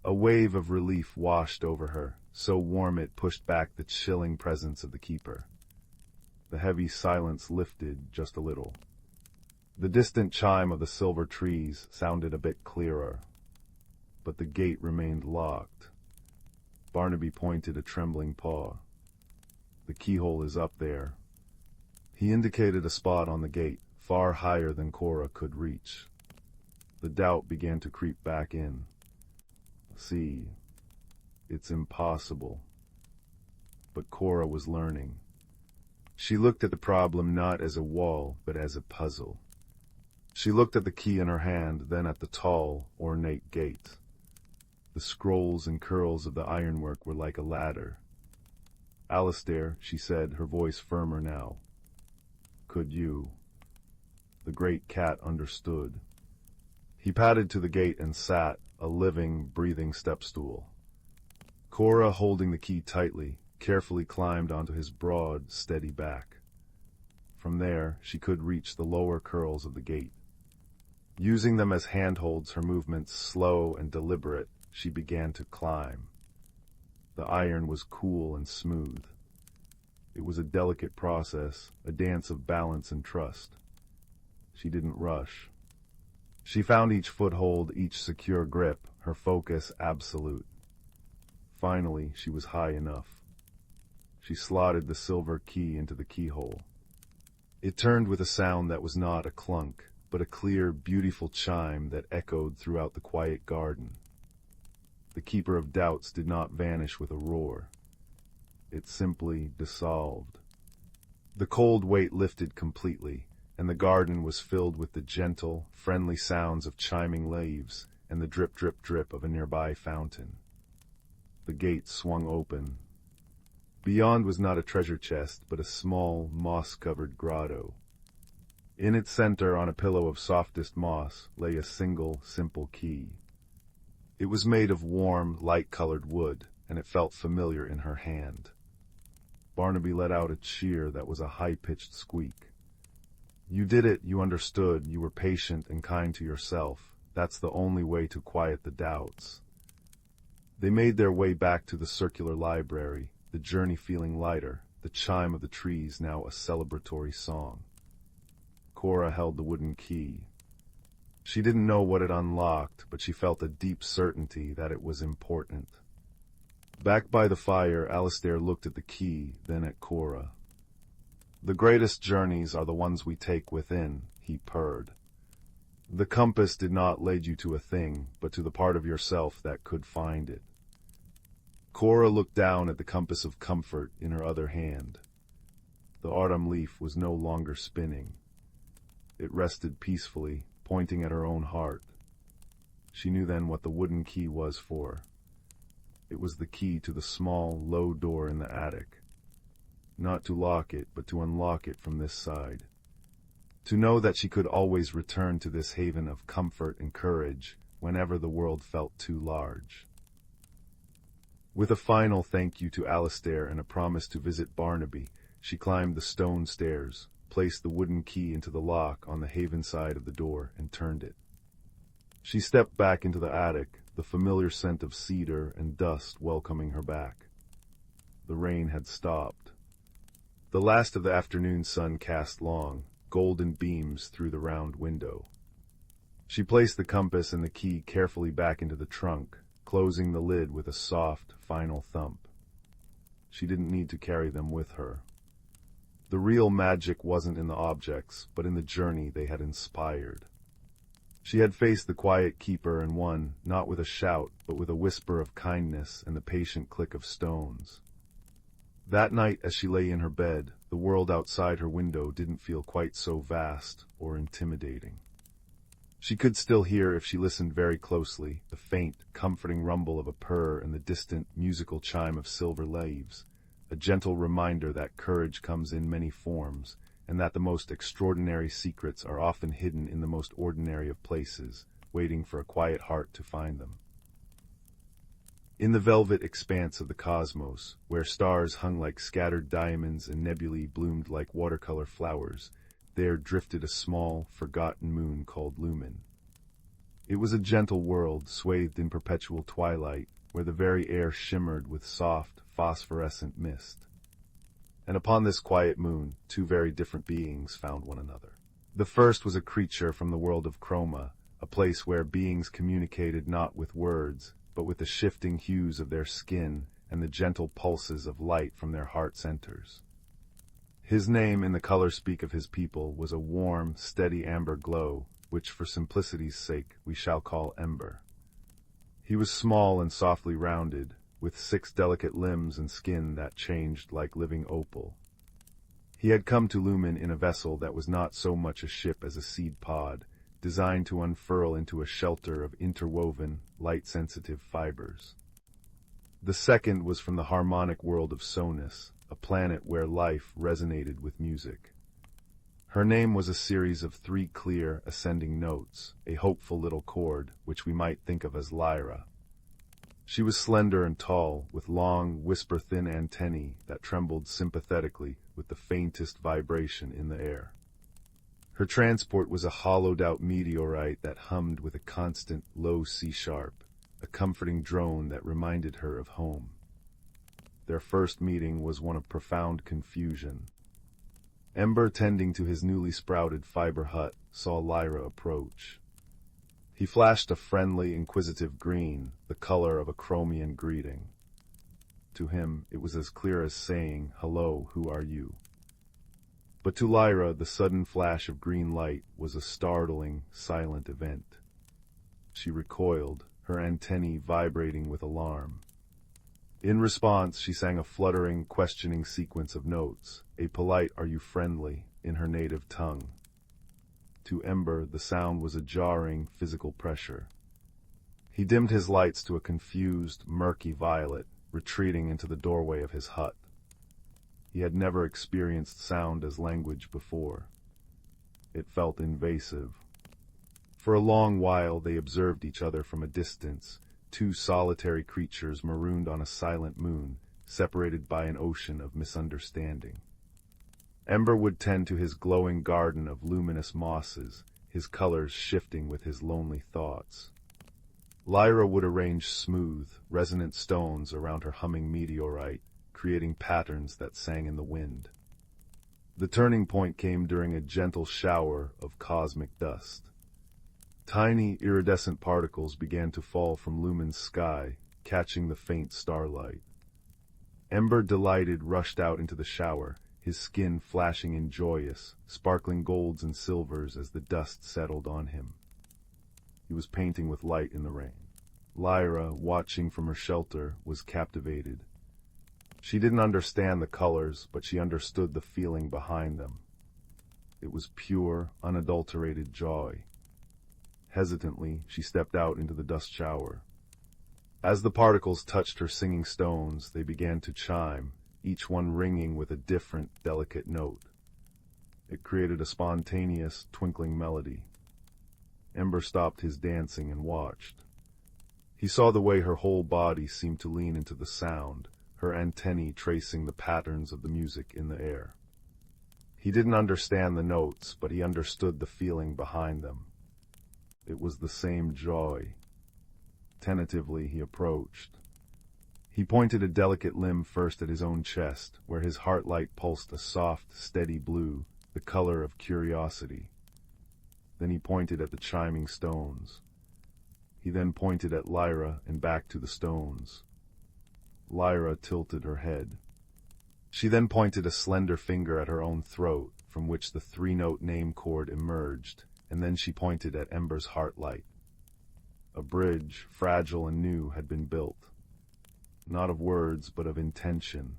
A wave of relief washed over her, so warm it pushed back the chilling presence of the Keeper. The heavy silence lifted just a little. The distant chime of the silver trees sounded a bit clearer. But the gate remained locked. Barnaby pointed a trembling paw. "The keyhole is up there." He indicated a spot on the gate, far higher than Cora could reach. The doubt began to creep back in. "See, it's impossible." But Cora was learning. She looked at the problem not as a wall, but as a puzzle. She looked at the key in her hand, then at the tall, ornate gate. The scrolls and curls of the ironwork were like a ladder. "Alistair," she said, her voice firmer now. "Could you?" The great cat understood. He padded to the gate and sat, a living, breathing stepstool. Cora, holding the key tightly, carefully climbed onto his broad, steady back. From there, she could reach the lower curls of the gate. Using them as handholds, her movements slow and deliberate, she began to climb. The iron was cool and smooth. It was a delicate process, a dance of balance and trust. She didn't rush. She found each foothold, each secure grip, her focus absolute. Finally, she was high enough. She slotted the silver key into the keyhole. It turned with a sound that was not a clunk, but a clear, beautiful chime that echoed throughout the quiet garden. The Keeper of Doubts did not vanish with a roar. It simply dissolved. The cold weight lifted completely, and the garden was filled with the gentle, friendly sounds of chiming leaves and the drip, drip, drip of a nearby fountain. The gate swung open. Beyond was not a treasure chest, but a small, moss-covered grotto. In its center, on a pillow of softest moss, lay a single, simple key. It was made of warm, light-colored wood, and it felt familiar in her hand. Barnaby let out a cheer that was a high-pitched squeak. "You did it, you understood, you were patient and kind to yourself. That's the only way to quiet the doubts." They made their way back to the circular library, the journey feeling lighter, the chime of the trees now a celebratory song. Cora held the wooden key. She didn't know what it unlocked, but she felt a deep certainty that it was important. Back by the fire, Alistair looked at the key, then at Cora. "The greatest journeys are the ones we take within," he purred. "The compass did not lead you to a thing, but to the part of yourself that could find it." Cora looked down at the compass of comfort in her other hand. The autumn leaf was no longer spinning. It rested peacefully, pointing at her own heart. She knew then what the wooden key was for. It was the key to the small, low door in the attic. Not to lock it, but to unlock it from this side. To know that she could always return to this haven of comfort and courage whenever the world felt too large. With a final thank you to Alistair and a promise to visit Barnaby, she climbed the stone stairs, placed the wooden key into the lock on the haven side of the door, and turned it. She stepped back into the attic, the familiar scent of cedar and dust welcoming her back. The rain had stopped. The last of the afternoon sun cast long, golden beams through the round window. She placed the compass and the key carefully back into the trunk, closing the lid with a soft, final thump. She didn't need to carry them with her. The real magic wasn't in the objects, but in the journey they had inspired. She had faced the quiet keeper and won, not with a shout, but with a whisper of kindness and the patient click of stones. That night, as she lay in her bed, the world outside her window didn't feel quite so vast or intimidating. She could still hear, if she listened very closely, the faint, comforting rumble of a purr and the distant, musical chime of silver leaves, a gentle reminder that courage comes in many forms, and that the most extraordinary secrets are often hidden in the most ordinary of places, waiting for a quiet heart to find them. In the velvet expanse of the cosmos, where stars hung like scattered diamonds and nebulae bloomed like watercolor flowers, there drifted a small, forgotten moon called Lumen. It was a gentle world, swathed in perpetual twilight, where the very air shimmered with soft, phosphorescent mist. And upon this quiet moon, two very different beings found one another. The first was a creature from the world of Chroma, a place where beings communicated not with words, but with the shifting hues of their skin and the gentle pulses of light from their heart centers. His name, in the color speak of his people, was a warm, steady amber glow, which for simplicity's sake we shall call Ember. He was small and softly rounded, with 6 delicate limbs and skin that changed like living opal. He had come to Lumen in a vessel that was not so much a ship as a seed pod, designed to unfurl into a shelter of interwoven, light-sensitive fibers. The second was from the harmonic world of Sonus, a planet where life resonated with music. Her name was a series of 3 clear, ascending notes, a hopeful little chord, which we might think of as Lyra. She was slender and tall, with long, whisper-thin antennae that trembled sympathetically with the faintest vibration in the air. Her transport was a hollowed-out meteorite that hummed with a constant, low C-sharp, a comforting drone that reminded her of home. Their first meeting was one of profound confusion. Ember, tending to his newly sprouted fiber hut, saw Lyra approach. He flashed a friendly, inquisitive green, the color of a chromian greeting. To him, it was as clear as saying, "Hello, who are you?" But to Lyra, the sudden flash of green light was a startling, silent event. She recoiled, her antennae vibrating with alarm. In response, she sang a fluttering, questioning sequence of notes, a polite "Are you friendly?" in her native tongue. To Ember, the sound was a jarring, physical pressure. He dimmed his lights to a confused, murky violet, retreating into the doorway of his hut. He had never experienced sound as language before. It felt invasive. For a long while they observed each other from a distance, 2 solitary creatures marooned on a silent moon, separated by an ocean of misunderstanding. Ember would tend to his glowing garden of luminous mosses, his colors shifting with his lonely thoughts. Lyra would arrange smooth, resonant stones around her humming meteorite, creating patterns that sang in the wind. The turning point came during a gentle shower of cosmic dust. Tiny, iridescent particles began to fall from Lumen's sky, catching the faint starlight. Ember, delighted, rushed out into the shower, his skin flashing in joyous, sparkling golds and silvers as the dust settled on him. He was painting with light in the rain. Lyra, watching from her shelter, was captivated. She didn't understand the colors, but she understood the feeling behind them. It was pure, unadulterated joy. Hesitantly, she stepped out into the dust shower. As the particles touched her singing stones, they began to chime, each one ringing with a different, delicate note. It created a spontaneous, twinkling melody. Ember stopped his dancing and watched. He saw the way her whole body seemed to lean into the sound, her antennae tracing the patterns of the music in the air. He didn't understand the notes, but he understood the feeling behind them. It was the same joy. Tentatively, he approached. He pointed a delicate limb first at his own chest, where his heart light pulsed a soft, steady blue, the color of curiosity. Then he pointed at the chiming stones. He then pointed at Lyra and back to the stones. Lyra tilted her head. She then pointed a slender finger at her own throat, from which the three-note name chord emerged, and then she pointed at Ember's heart light. A bridge, fragile and new, had been built. Not of words, but of intention.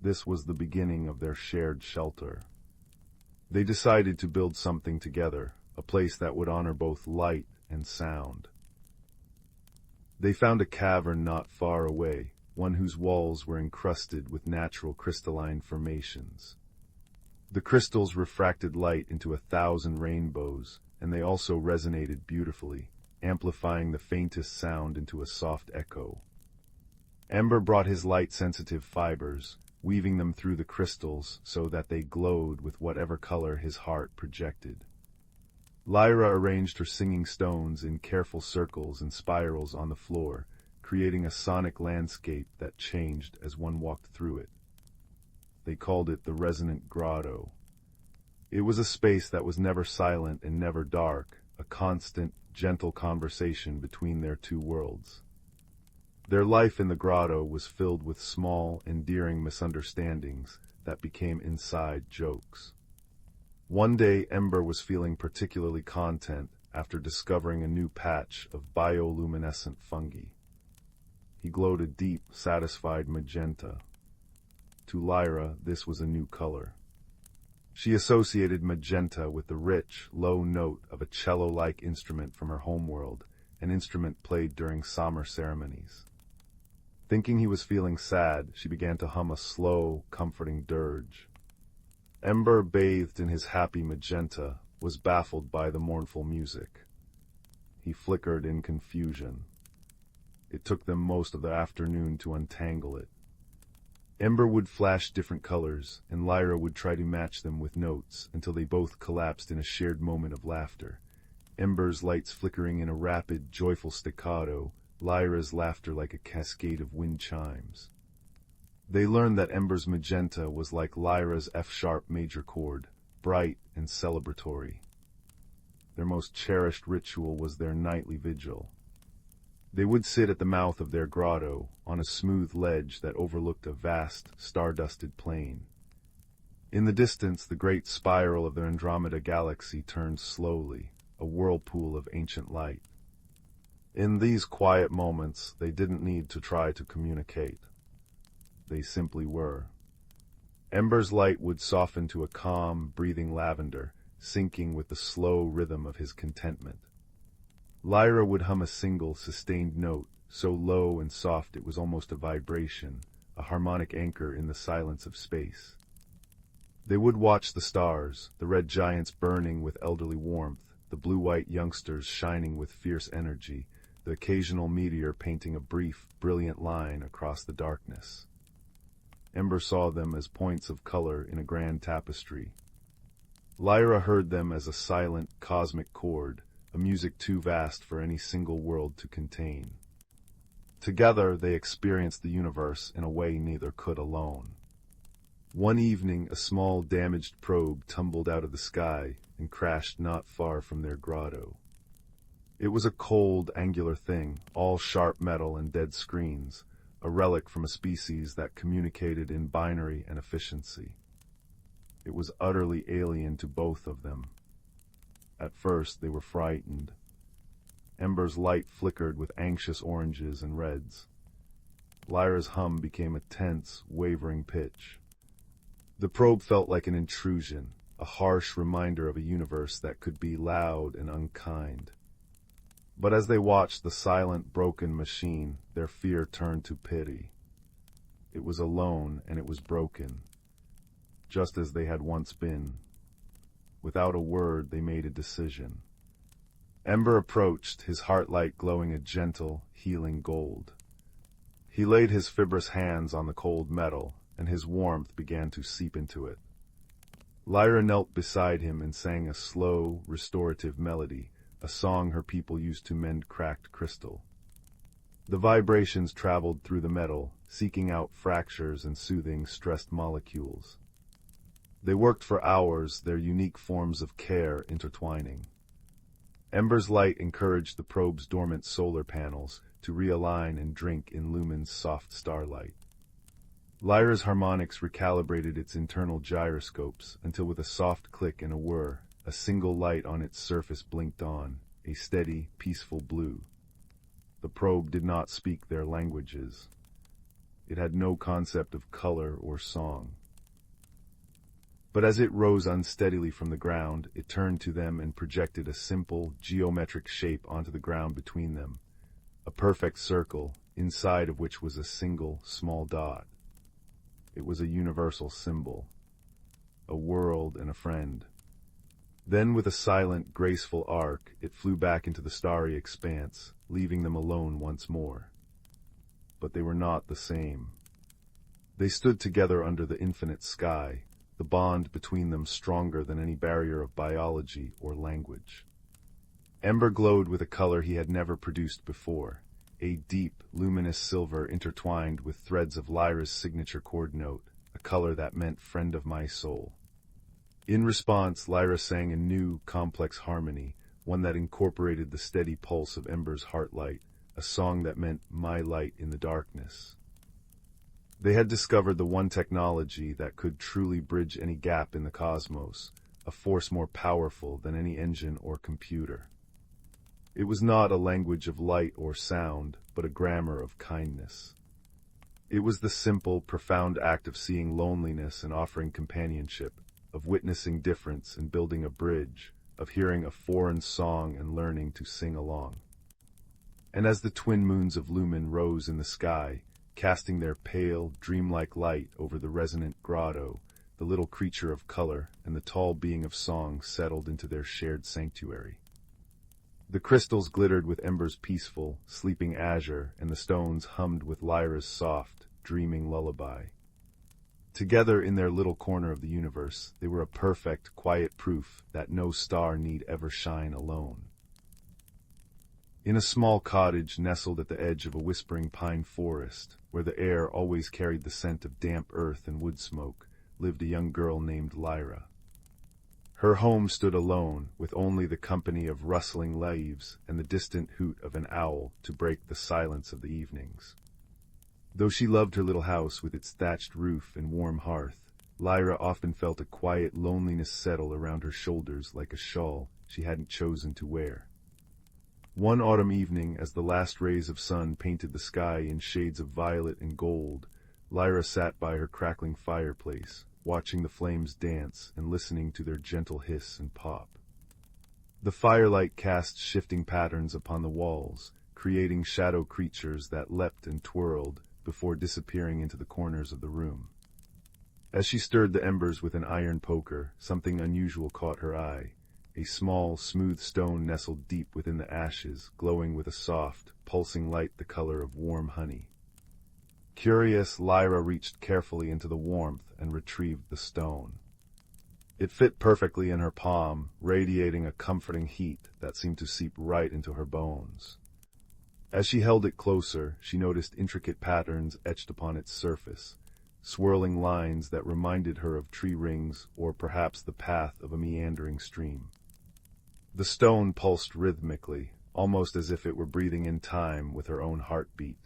This was the beginning of their shared shelter. They decided to build something together, a place that would honor both light and sound. They found a cavern not far away, one whose walls were encrusted with natural crystalline formations. The crystals refracted light into 1,000 rainbows, and they also resonated beautifully, amplifying the faintest sound into a soft echo. Ember brought his light-sensitive fibers, weaving them through the crystals so that they glowed with whatever color his heart projected. Lyra arranged her singing stones in careful circles and spirals on the floor, creating a sonic landscape that changed as one walked through it. They called it the Resonant Grotto. It was a space that was never silent and never dark, a constant, gentle conversation between their two worlds. Their life in the grotto was filled with small, endearing misunderstandings that became inside jokes. One day, Ember was feeling particularly content after discovering a new patch of bioluminescent fungi. He glowed a deep, satisfied magenta. To Lyra, this was a new color. She associated magenta with the rich, low note of a cello-like instrument from her homeworld, an instrument played during summer ceremonies. Thinking he was feeling sad, she began to hum a slow, comforting dirge. Ember, bathed in his happy magenta, was baffled by the mournful music. He flickered in confusion. It took them most of the afternoon to untangle it. Ember would flash different colors, and Lyra would try to match them with notes until they both collapsed in a shared moment of laughter. Ember's lights flickering in a rapid, joyful staccato, Lyra's laughter like a cascade of wind chimes. They learned that Ember's magenta was like Lyra's F-sharp major chord, bright and celebratory. Their most cherished ritual was their nightly vigil. They would sit at the mouth of their grotto, on a smooth ledge that overlooked a vast, star-dusted plain. In the distance, the great spiral of the Andromeda galaxy turned slowly, a whirlpool of ancient light. In these quiet moments, they didn't need to try to communicate. They simply were. Ember's light would soften to a calm, breathing lavender, syncing with the slow rhythm of his contentment. Lyra would hum a single, sustained note, so low and soft it was almost a vibration, a harmonic anchor in the silence of space. They would watch the stars, the red giants burning with elderly warmth, the blue-white youngsters shining with fierce energy, the occasional meteor painting a brief, brilliant line across the darkness. Ember saw them as points of color in a grand tapestry. Lyra heard them as a silent, cosmic chord, a music too vast for any single world to contain. Together, they experienced the universe in a way neither could alone. One evening, a small, damaged probe tumbled out of the sky and crashed not far from their grotto. It was a cold, angular thing, all sharp metal and dead screens, a relic from a species that communicated in binary and efficiency. It was utterly alien to both of them. At first, they were frightened. Ember's light flickered with anxious oranges and reds. Lyra's hum became a tense, wavering pitch. The probe felt like an intrusion, a harsh reminder of a universe that could be loud and unkind. But as they watched the silent, broken machine, their fear turned to pity. It was alone, and it was broken, just as they had once been. Without a word, they made a decision. Ember approached, his heart light glowing a gentle, healing gold. He laid his fibrous hands on the cold metal, and his warmth began to seep into it. Lyra knelt beside him and sang a slow, restorative melody, a song her people used to mend cracked crystal. The vibrations traveled through the metal, seeking out fractures and soothing stressed molecules. They worked for hours, their unique forms of care intertwining. Ember's light encouraged the probe's dormant solar panels to realign and drink in Lumen's soft starlight. Lyra's harmonics recalibrated its internal gyroscopes until with a soft click and a whir, a single light on its surface blinked on, a steady, peaceful blue. The probe did not speak their languages. It had no concept of color or song. But as it rose unsteadily from the ground, it turned to them and projected a simple, geometric shape onto the ground between them, a perfect circle, inside of which was a single, small dot. It was a universal symbol, a world and a friend. Then, with a silent, graceful arc, it flew back into the starry expanse, leaving them alone once more. But they were not the same. They stood together under the infinite sky, the bond between them stronger than any barrier of biology or language. Ember glowed with a color he had never produced before, a deep, luminous silver intertwined with threads of Lyra's signature chord note, a color that meant friend of my soul. In response, Lyra sang a new, complex harmony, one that incorporated the steady pulse of Ember's heartlight, a song that meant my light in the darkness. They had discovered the one technology that could truly bridge any gap in the cosmos, a force more powerful than any engine or computer. It was not a language of light or sound, but a grammar of kindness. It was the simple, profound act of seeing loneliness and offering companionship, of witnessing difference and building a bridge, of hearing a foreign song and learning to sing along. And as the twin moons of Lumen rose in the sky, casting their pale, dreamlike light over the resonant grotto, the little creature of color and the tall being of song settled into their shared sanctuary. The crystals glittered with Ember's peaceful, sleeping azure, and the stones hummed with Lyra's soft, dreaming lullaby. Together in their little corner of the universe, they were a perfect, quiet proof that no star need ever shine alone. In a small cottage nestled at the edge of a whispering pine forest, where the air always carried the scent of damp earth and wood smoke, lived a young girl named Lyra. Her home stood alone, with only the company of rustling leaves and the distant hoot of an owl to break the silence of the evenings. Though she loved her little house with its thatched roof and warm hearth, Lyra often felt a quiet loneliness settle around her shoulders like a shawl she hadn't chosen to wear. One autumn evening, as the last rays of sun painted the sky in shades of violet and gold, Lyra sat by her crackling fireplace, watching the flames dance and listening to their gentle hiss and pop. The firelight cast shifting patterns upon the walls, creating shadow creatures that leapt and twirled before disappearing into the corners of the room. As she stirred the embers with an iron poker, something unusual caught her eye. A small, smooth stone nestled deep within the ashes, glowing with a soft, pulsing light the color of warm honey. Curious, Lyra reached carefully into the warmth and retrieved the stone. It fit perfectly in her palm, radiating a comforting heat that seemed to seep right into her bones. As she held it closer, she noticed intricate patterns etched upon its surface, swirling lines that reminded her of tree rings or perhaps the path of a meandering stream. The stone pulsed rhythmically, almost as if it were breathing in time with her own heartbeat.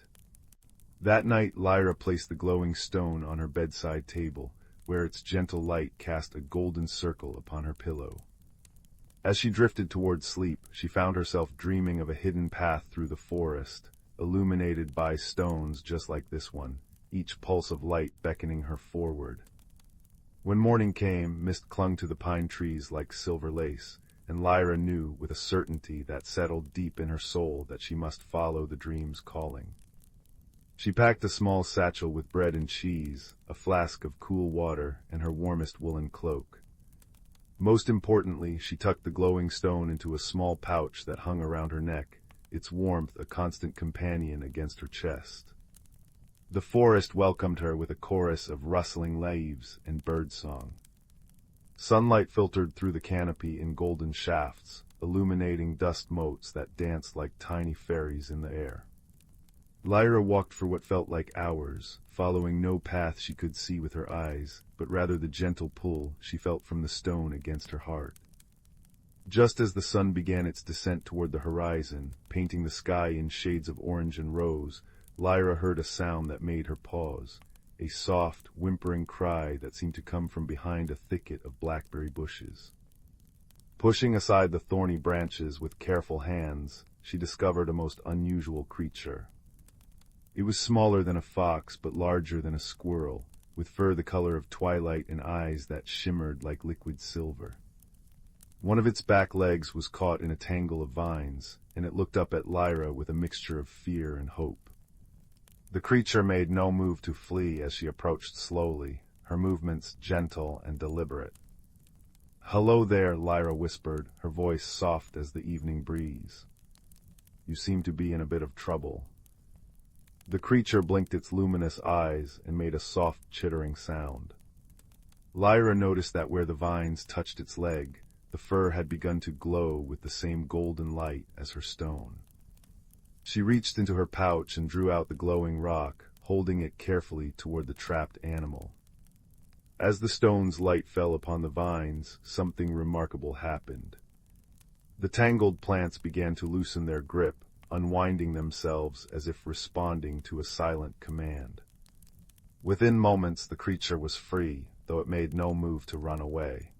That night, Lyra placed the glowing stone on her bedside table, where its gentle light cast a golden circle upon her pillow. As she drifted toward sleep, she found herself dreaming of a hidden path through the forest, illuminated by stones just like this one, each pulse of light beckoning her forward. When morning came, mist clung to the pine trees like silver lace, and Lyra knew with a certainty that settled deep in her soul that she must follow the dream's calling. She packed a small satchel with bread and cheese, a flask of cool water, and her warmest woolen cloak. Most importantly, she tucked the glowing stone into a small pouch that hung around her neck, its warmth a constant companion against her chest. The forest welcomed her with a chorus of rustling leaves and birdsong. Sunlight filtered through the canopy in golden shafts, illuminating dust motes that danced like tiny fairies in the air. Lyra walked for what felt like hours, following no path she could see with her eyes, but rather the gentle pull she felt from the stone against her heart. Just as the sun began its descent toward the horizon, painting the sky in shades of orange and rose, Lyra heard a sound that made her pause, a soft, whimpering cry that seemed to come from behind a thicket of blackberry bushes. Pushing aside the thorny branches with careful hands, she discovered a most unusual creature. It was smaller than a fox, but larger than a squirrel, with fur the color of twilight and eyes that shimmered like liquid silver. One of its back legs was caught in a tangle of vines, and it looked up at Lyra with a mixture of fear and hope. The creature made no move to flee as she approached slowly, her movements gentle and deliberate. "Hello there," Lyra whispered, her voice soft as the evening breeze. "You seem to be in a bit of trouble." The creature blinked its luminous eyes and made a soft chittering sound. Lyra noticed that where the vines touched its leg, the fur had begun to glow with the same golden light as her stone. She reached into her pouch and drew out the glowing rock, holding it carefully toward the trapped animal. As the stone's light fell upon the vines, something remarkable happened. The tangled plants began to loosen their grip, unwinding themselves as if responding to a silent command. Within moments, the creature was free, though it made no move to run away.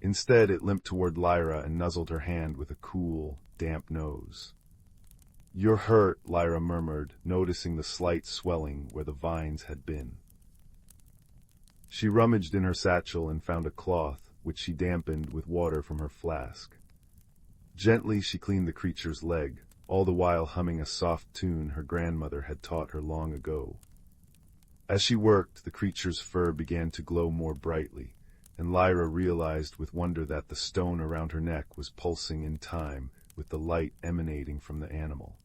Instead, it limped toward Lyra and nuzzled her hand with a cool, damp nose. "You're hurt," Lyra murmured, noticing the slight swelling where the vines had been. She rummaged in her satchel and found a cloth, which she dampened with water from her flask. Gently she cleaned the creature's leg, all the while humming a soft tune her grandmother had taught her long ago. As she worked, the creature's fur began to glow more brightly, and Lyra realized with wonder that the stone around her neck was pulsing in time with the light emanating from the animal.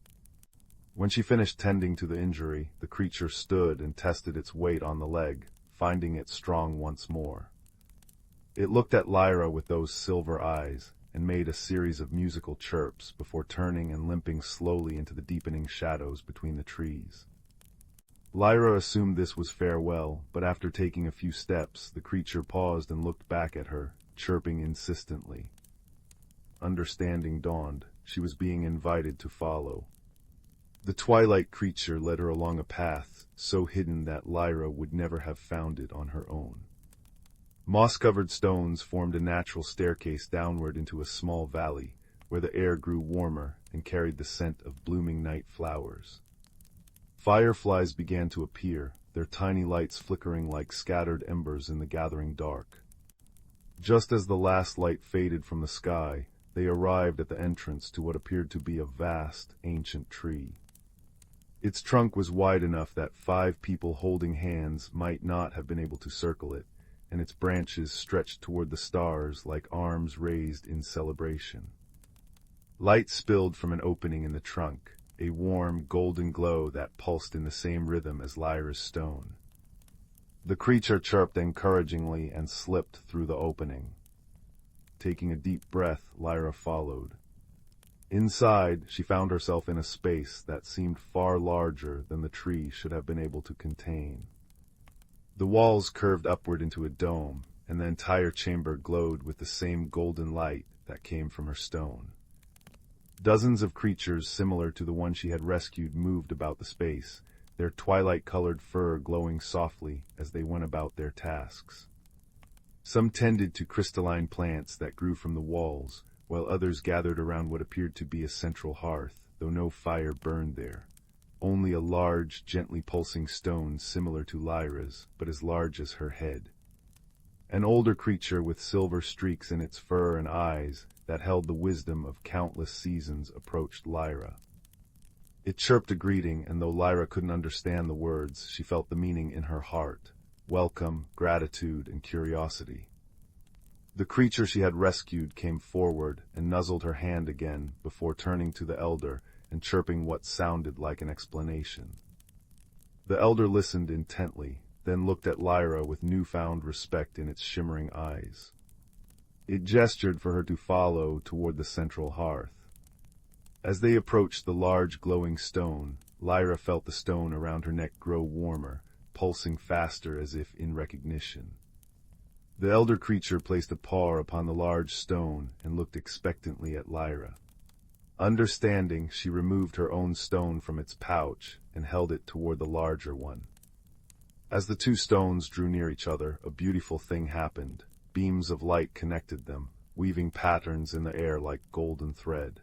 When she finished tending to the injury, the creature stood and tested its weight on the leg, finding it strong once more. It looked at Lyra with those silver eyes, and made a series of musical chirps before turning and limping slowly into the deepening shadows between the trees. Lyra assumed this was farewell, but after taking a few steps, the creature paused and looked back at her, chirping insistently. Understanding dawned. She was being invited to follow. The twilight creature led her along a path, so hidden that Lyra would never have found it on her own. Moss-covered stones formed a natural staircase downward into a small valley, where the air grew warmer and carried the scent of blooming night flowers. Fireflies began to appear, their tiny lights flickering like scattered embers in the gathering dark. Just as the last light faded from the sky, they arrived at the entrance to what appeared to be a vast, ancient tree. Its trunk was wide enough that 5 people holding hands might not have been able to circle it, and its branches stretched toward the stars like arms raised in celebration. Light spilled from an opening in the trunk, a warm, golden glow that pulsed in the same rhythm as Lyra's stone. The creature chirped encouragingly and slipped through the opening. Taking a deep breath, Lyra followed. Inside, she found herself in a space that seemed far larger than the tree should have been able to contain. The walls curved upward into a dome, and the entire chamber glowed with the same golden light that came from her stone. Dozens of creatures similar to the one she had rescued moved about the space, their twilight-colored fur glowing softly as they went about their tasks. Some tended to crystalline plants that grew from the walls, while others gathered around what appeared to be a central hearth, though no fire burned there. Only a large, gently pulsing stone similar to Lyra's, but as large as her head. An older creature with silver streaks in its fur and eyes that held the wisdom of countless seasons approached Lyra. It chirped a greeting, and though Lyra couldn't understand the words, she felt the meaning in her heart: welcome, gratitude, and curiosity. The creature she had rescued came forward and nuzzled her hand again before turning to the elder and chirping what sounded like an explanation. The elder listened intently, then looked at Lyra with newfound respect in its shimmering eyes. It gestured for her to follow toward the central hearth. As they approached the large glowing stone, Lyra felt the stone around her neck grow warmer, pulsing faster as if in recognition. The elder creature placed a paw upon the large stone and looked expectantly at Lyra. Understanding, she removed her own stone from its pouch and held it toward the larger one. As the two stones drew near each other, a beautiful thing happened. Beams of light connected them, weaving patterns in the air like golden thread.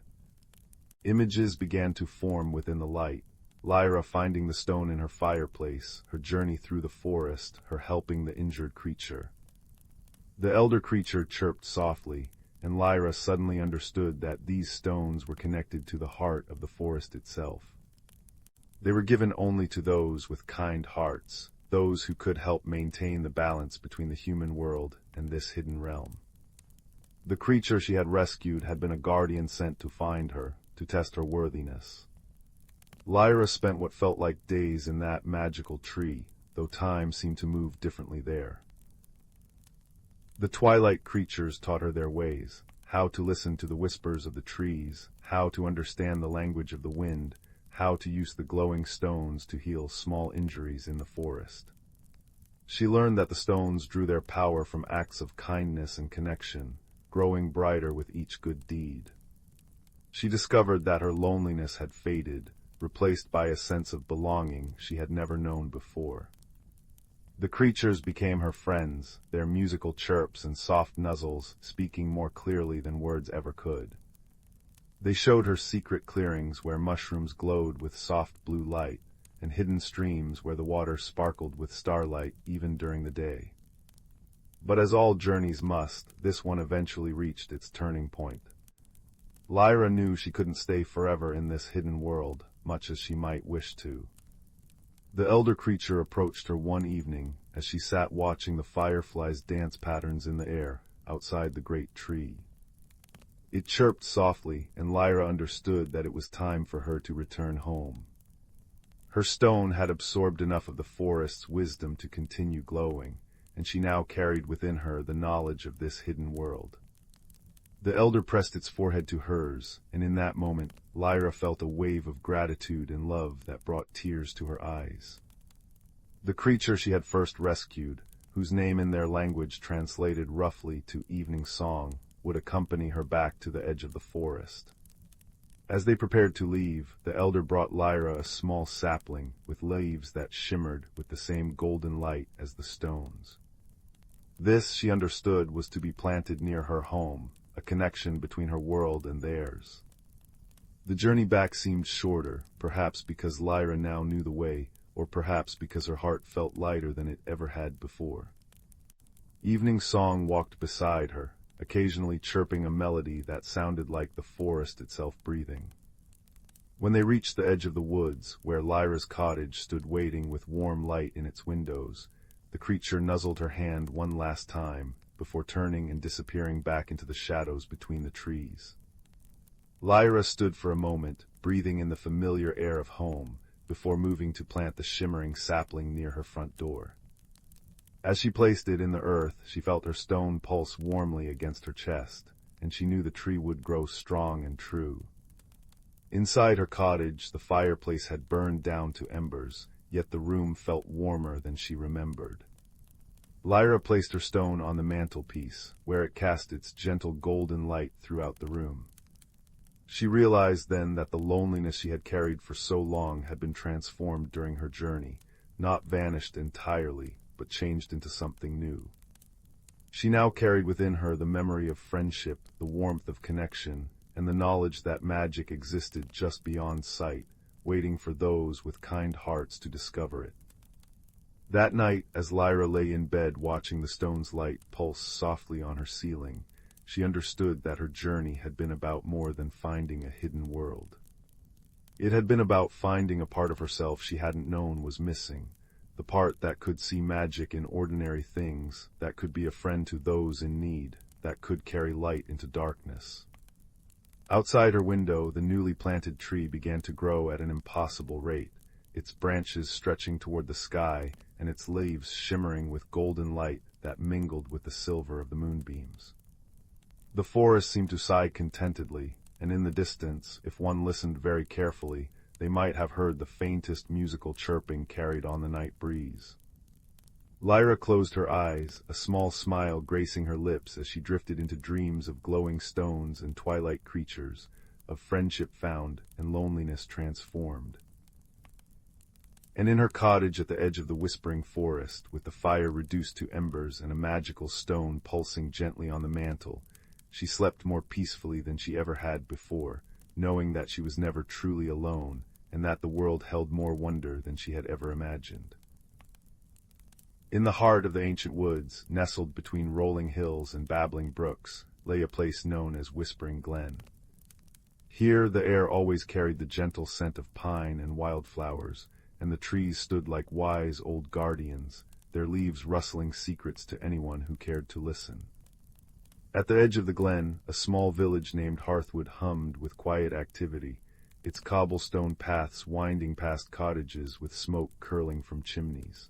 Images began to form within the light, Lyra finding the stone in her fireplace, her journey through the forest, her helping the injured creature. The elder creature chirped softly, and Lyra suddenly understood that these stones were connected to the heart of the forest itself. They were given only to those with kind hearts, those who could help maintain the balance between the human world and this hidden realm. The creature she had rescued had been a guardian sent to find her, to test her worthiness. Lyra spent what felt like days in that magical tree, though time seemed to move differently there. The twilight creatures taught her their ways, how to listen to the whispers of the trees, how to understand the language of the wind, how to use the glowing stones to heal small injuries in the forest. She learned that the stones drew their power from acts of kindness and connection, growing brighter with each good deed. She discovered that her loneliness had faded, replaced by a sense of belonging she had never known before. The creatures became her friends, their musical chirps and soft nuzzles speaking more clearly than words ever could. They showed her secret clearings where mushrooms glowed with soft blue light, and hidden streams where the water sparkled with starlight even during the day. But as all journeys must, this one eventually reached its turning point. Lyra knew she couldn't stay forever in this hidden world, much as she might wish to. The elder creature approached her one evening as she sat watching the fireflies' dance patterns in the air outside the great tree. It chirped softly, and Lyra understood that it was time for her to return home. Her stone had absorbed enough of the forest's wisdom to continue glowing, and she now carried within her the knowledge of this hidden world. The elder pressed its forehead to hers, and in that moment, Lyra felt a wave of gratitude and love that brought tears to her eyes. The creature she had first rescued, whose name in their language translated roughly to evening song, would accompany her back to the edge of the forest. As they prepared to leave, the elder brought Lyra a small sapling with leaves that shimmered with the same golden light as the stones. This, she understood, was to be planted near her home, a connection between her world and theirs. The journey back seemed shorter, perhaps because Lyra now knew the way, or perhaps because her heart felt lighter than it ever had before. Evening Song walked beside her, occasionally chirping a melody that sounded like the forest itself breathing. When they reached the edge of the woods, where Lyra's cottage stood waiting with warm light in its windows, the creature nuzzled her hand one last time, before turning and disappearing back into the shadows between the trees. Lyra stood for a moment, breathing in the familiar air of home, before moving to plant the shimmering sapling near her front door. As she placed it in the earth, she felt her stone pulse warmly against her chest, and she knew the tree would grow strong and true. Inside her cottage, the fireplace had burned down to embers, yet the room felt warmer than she remembered. Lyra placed her stone on the mantelpiece, where it cast its gentle golden light throughout the room. She realized then that the loneliness she had carried for so long had been transformed during her journey, not vanished entirely, but changed into something new. She now carried within her the memory of friendship, the warmth of connection, and the knowledge that magic existed just beyond sight, waiting for those with kind hearts to discover it. That night, as Lyra lay in bed watching the stone's light pulse softly on her ceiling, she understood that her journey had been about more than finding a hidden world. It had been about finding a part of herself she hadn't known was missing, the part that could see magic in ordinary things, that could be a friend to those in need, that could carry light into darkness. Outside her window, the newly planted tree began to grow at an impossible rate, its branches stretching toward the sky and its leaves shimmering with golden light that mingled with the silver of the moonbeams. The forest seemed to sigh contentedly, and in the distance, if one listened very carefully, they might have heard the faintest musical chirping carried on the night breeze. Lyra closed her eyes, a small smile gracing her lips as she drifted into dreams of glowing stones and twilight creatures, of friendship found and loneliness transformed. And in her cottage at the edge of the whispering forest, with the fire reduced to embers and a magical stone pulsing gently on the mantel, she slept more peacefully than she ever had before, knowing that she was never truly alone, and that the world held more wonder than she had ever imagined. In the heart of the ancient woods, nestled between rolling hills and babbling brooks, lay a place known as Whispering Glen. Here the air always carried the gentle scent of pine and wildflowers, and the trees stood like wise old guardians, their leaves rustling secrets to anyone who cared to listen. At the edge of the glen, a small village named Hearthwood hummed with quiet activity, its cobblestone paths winding past cottages with smoke curling from chimneys.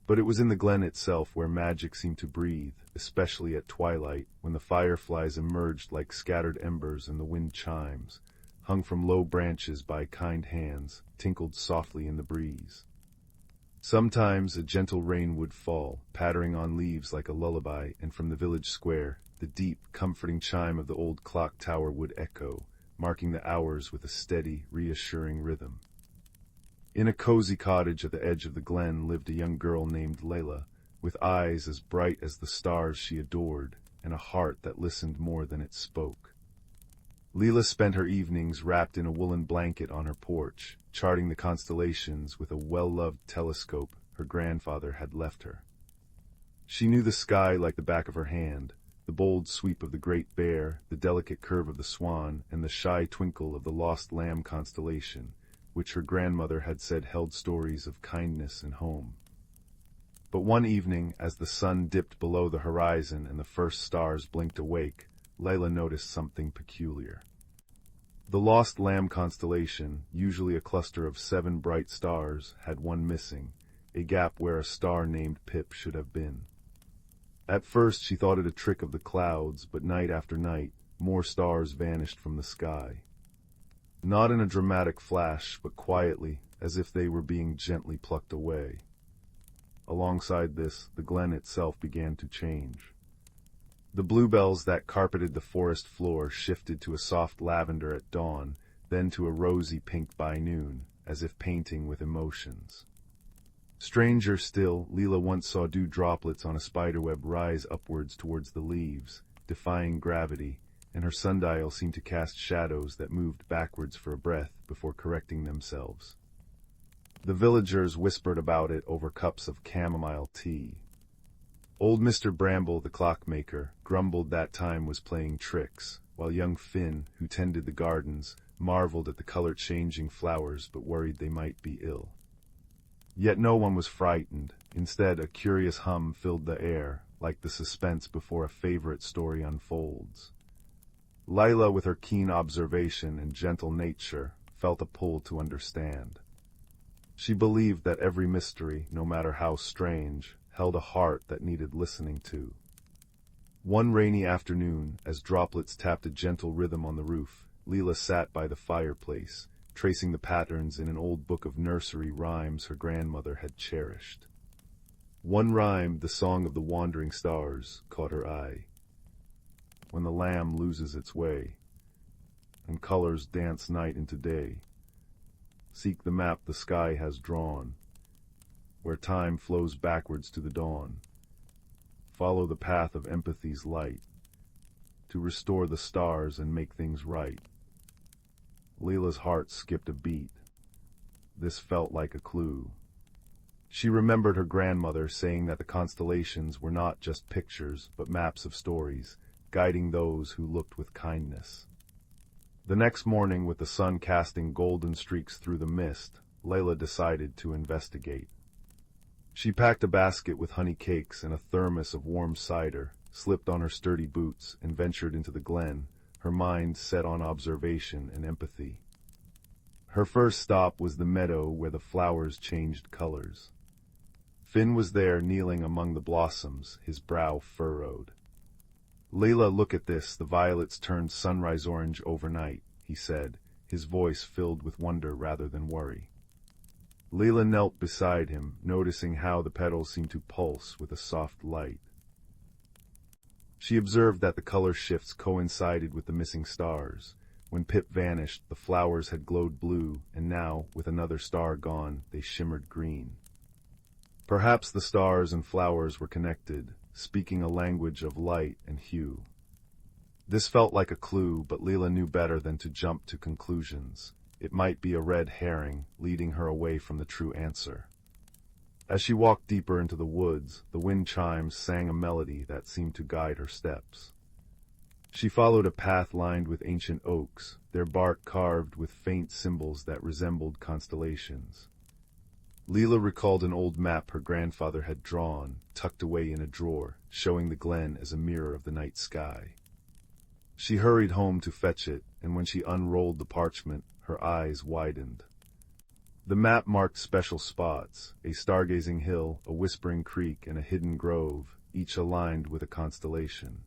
But it was in the glen itself where magic seemed to breathe, especially at twilight, when the fireflies emerged like scattered embers and the wind chimes, hung from low branches by kind hands, tinkled softly in the breeze. Sometimes a gentle rain would fall, pattering on leaves like a lullaby, and from the village square, the deep, comforting chime of the old clock tower would echo, marking the hours with a steady, reassuring rhythm. In a cozy cottage at the edge of the glen lived a young girl named Layla, with eyes as bright as the stars she adored, and a heart that listened more than it spoke. Leela spent her evenings wrapped in a woolen blanket on her porch, charting the constellations with a well-loved telescope her grandfather had left her. She knew the sky like the back of her hand, the bold sweep of the Great Bear, the delicate curve of the Swan, and the shy twinkle of the Lost Lamb constellation, which her grandmother had said held stories of kindness and home. But one evening, as the sun dipped below the horizon and the first stars blinked awake, Layla noticed something peculiar. The Lost Lamb constellation, usually a cluster of 7 bright stars, had one missing, a gap where a star named Pip should have been. At first she thought it a trick of the clouds, but night after night, more stars vanished from the sky. Not in a dramatic flash, but quietly, as if they were being gently plucked away. Alongside this, the glen itself began to change. The bluebells that carpeted the forest floor shifted to a soft lavender at dawn, then to a rosy pink by noon, as if painting with emotions. Stranger still, Leela once saw dew droplets on a spiderweb rise upwards towards the leaves, defying gravity, and her sundial seemed to cast shadows that moved backwards for a breath before correcting themselves. The villagers whispered about it over cups of chamomile tea. Old Mr. Bramble, the clockmaker, grumbled that time was playing tricks, while young Finn, who tended the gardens, marveled at the color-changing flowers but worried they might be ill. Yet no one was frightened. Instead, a curious hum filled the air, like the suspense before a favorite story unfolds. Lila, with her keen observation and gentle nature, felt a pull to understand. She believed that every mystery, no matter how strange, held a heart that needed listening to. One rainy afternoon, as droplets tapped a gentle rhythm on the roof, Leela sat by the fireplace, tracing the patterns in an old book of nursery rhymes her grandmother had cherished. One rhyme, the song of the wandering stars, caught her eye. When the lamb loses its way, and colors dance night into day, seek the map the sky has drawn, where time flows backwards to the dawn. Follow the path of empathy's light, to restore the stars and make things right. Leela's heart skipped a beat. This felt like a clue. She remembered her grandmother saying that the constellations were not just pictures, but maps of stories, guiding those who looked with kindness. The next morning, with the sun casting golden streaks through the mist, Leela decided to investigate. She packed a basket with honey cakes and a thermos of warm cider, slipped on her sturdy boots, and ventured into the glen, her mind set on observation and empathy. Her first stop was the meadow where the flowers changed colors. Finn was there, kneeling among the blossoms, his brow furrowed. "Leela, look at this, the violets turned sunrise orange overnight," he said, his voice filled with wonder rather than worry. Leela knelt beside him, noticing how the petals seemed to pulse with a soft light. She observed that the color shifts coincided with the missing stars. When Pip vanished, the flowers had glowed blue, and now, with another star gone, they shimmered green. Perhaps the stars and flowers were connected, speaking a language of light and hue. This felt like a clue, but Leela knew better than to jump to conclusions. It might be a red herring, leading her away from the true answer. As she walked deeper into the woods, the wind chimes sang a melody that seemed to guide her steps. She followed a path lined with ancient oaks, their bark carved with faint symbols that resembled constellations. Leela recalled an old map her grandfather had drawn, tucked away in a drawer, showing the glen as a mirror of the night sky. She hurried home to fetch it, and when she unrolled the parchment, her eyes widened. The map marked special spots, a stargazing hill, a whispering creek, and a hidden grove, each aligned with a constellation.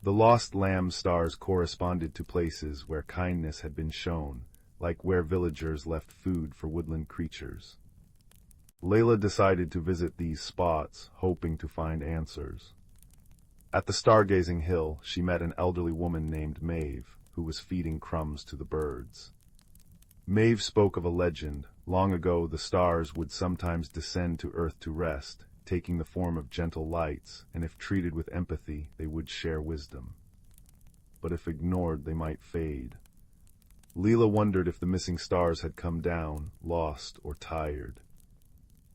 The lost lamb stars corresponded to places where kindness had been shown, like where villagers left food for woodland creatures. Leela decided to visit these spots, hoping to find answers. At the stargazing hill, she met an elderly woman named Maeve, who was feeding crumbs to the birds. Maeve spoke of a legend. Long ago, the stars would sometimes descend to earth to rest, taking the form of gentle lights, and if treated with empathy, they would share wisdom. But if ignored, they might fade. Leela wondered if the missing stars had come down, lost or tired.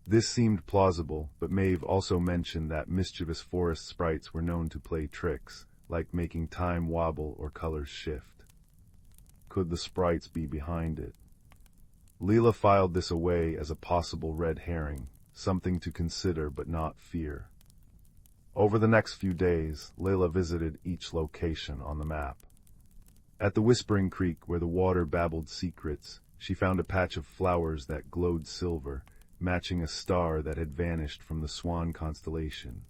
This seemed plausible, but Maeve also mentioned that mischievous forest sprites were known to play tricks, like making time wobble or colors shift. Could the sprites be behind it? Leela filed this away as a possible red herring, something to consider but not fear. Over the next few days, Leela visited each location on the map. At the Whispering Creek, where the water babbled secrets, she found a patch of flowers that glowed silver, matching a star that had vanished from the Swan constellation.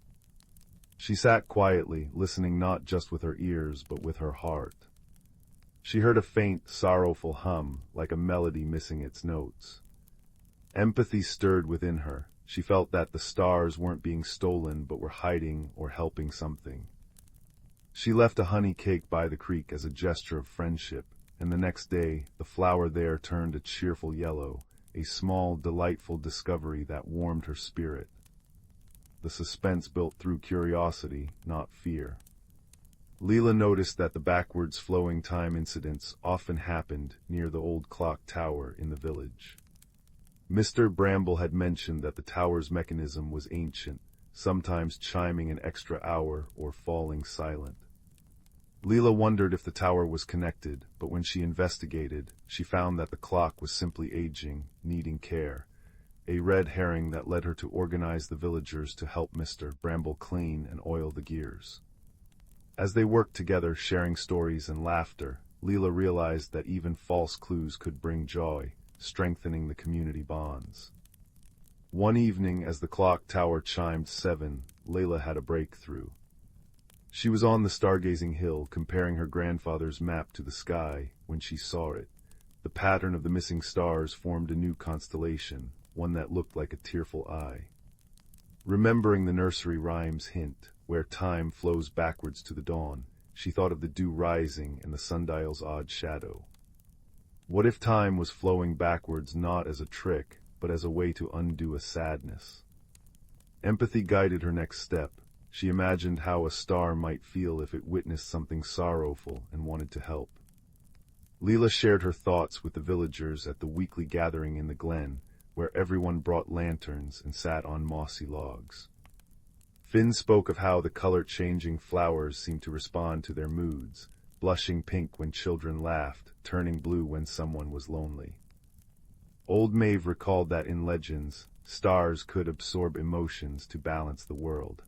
She sat quietly, listening not just with her ears but with her heart. She heard a faint, sorrowful hum, like a melody missing its notes. Empathy stirred within her. She felt that the stars weren't being stolen but were hiding or helping something. She left a honey cake by the creek as a gesture of friendship, and the next day the flower there turned a cheerful yellow, a small, delightful discovery that warmed her spirit. The suspense built through curiosity, not fear. Leela noticed that the backwards flowing time incidents often happened near the old clock tower in the village. Mr. Bramble had mentioned that the tower's mechanism was ancient, sometimes chiming an extra hour or falling silent. Leela wondered if the tower was connected, but when she investigated, she found that the clock was simply aging, needing care, a red herring that led her to organize the villagers to help Mr. Bramble clean and oil the gears. As they worked together, sharing stories and laughter, Leela realized that even false clues could bring joy, strengthening the community bonds. One evening, as the clock tower chimed 7, Leela had a breakthrough. She was on the stargazing hill, comparing her grandfather's map to the sky, when she saw it. The pattern of the missing stars formed a new constellation, one that looked like a tearful eye. Remembering the nursery rhyme's hint, where time flows backwards to the dawn, she thought of the dew rising and the sundial's odd shadow. What if time was flowing backwards not as a trick, but as a way to undo a sadness? Empathy guided her next step. She imagined how a star might feel if it witnessed something sorrowful and wanted to help. Leela shared her thoughts with the villagers at the weekly gathering in the glen, where everyone brought lanterns and sat on mossy logs. Finn spoke of how the color-changing flowers seemed to respond to their moods, blushing pink when children laughed, turning blue when someone was lonely. Old Maeve recalled that in legends, stars could absorb emotions to balance the world.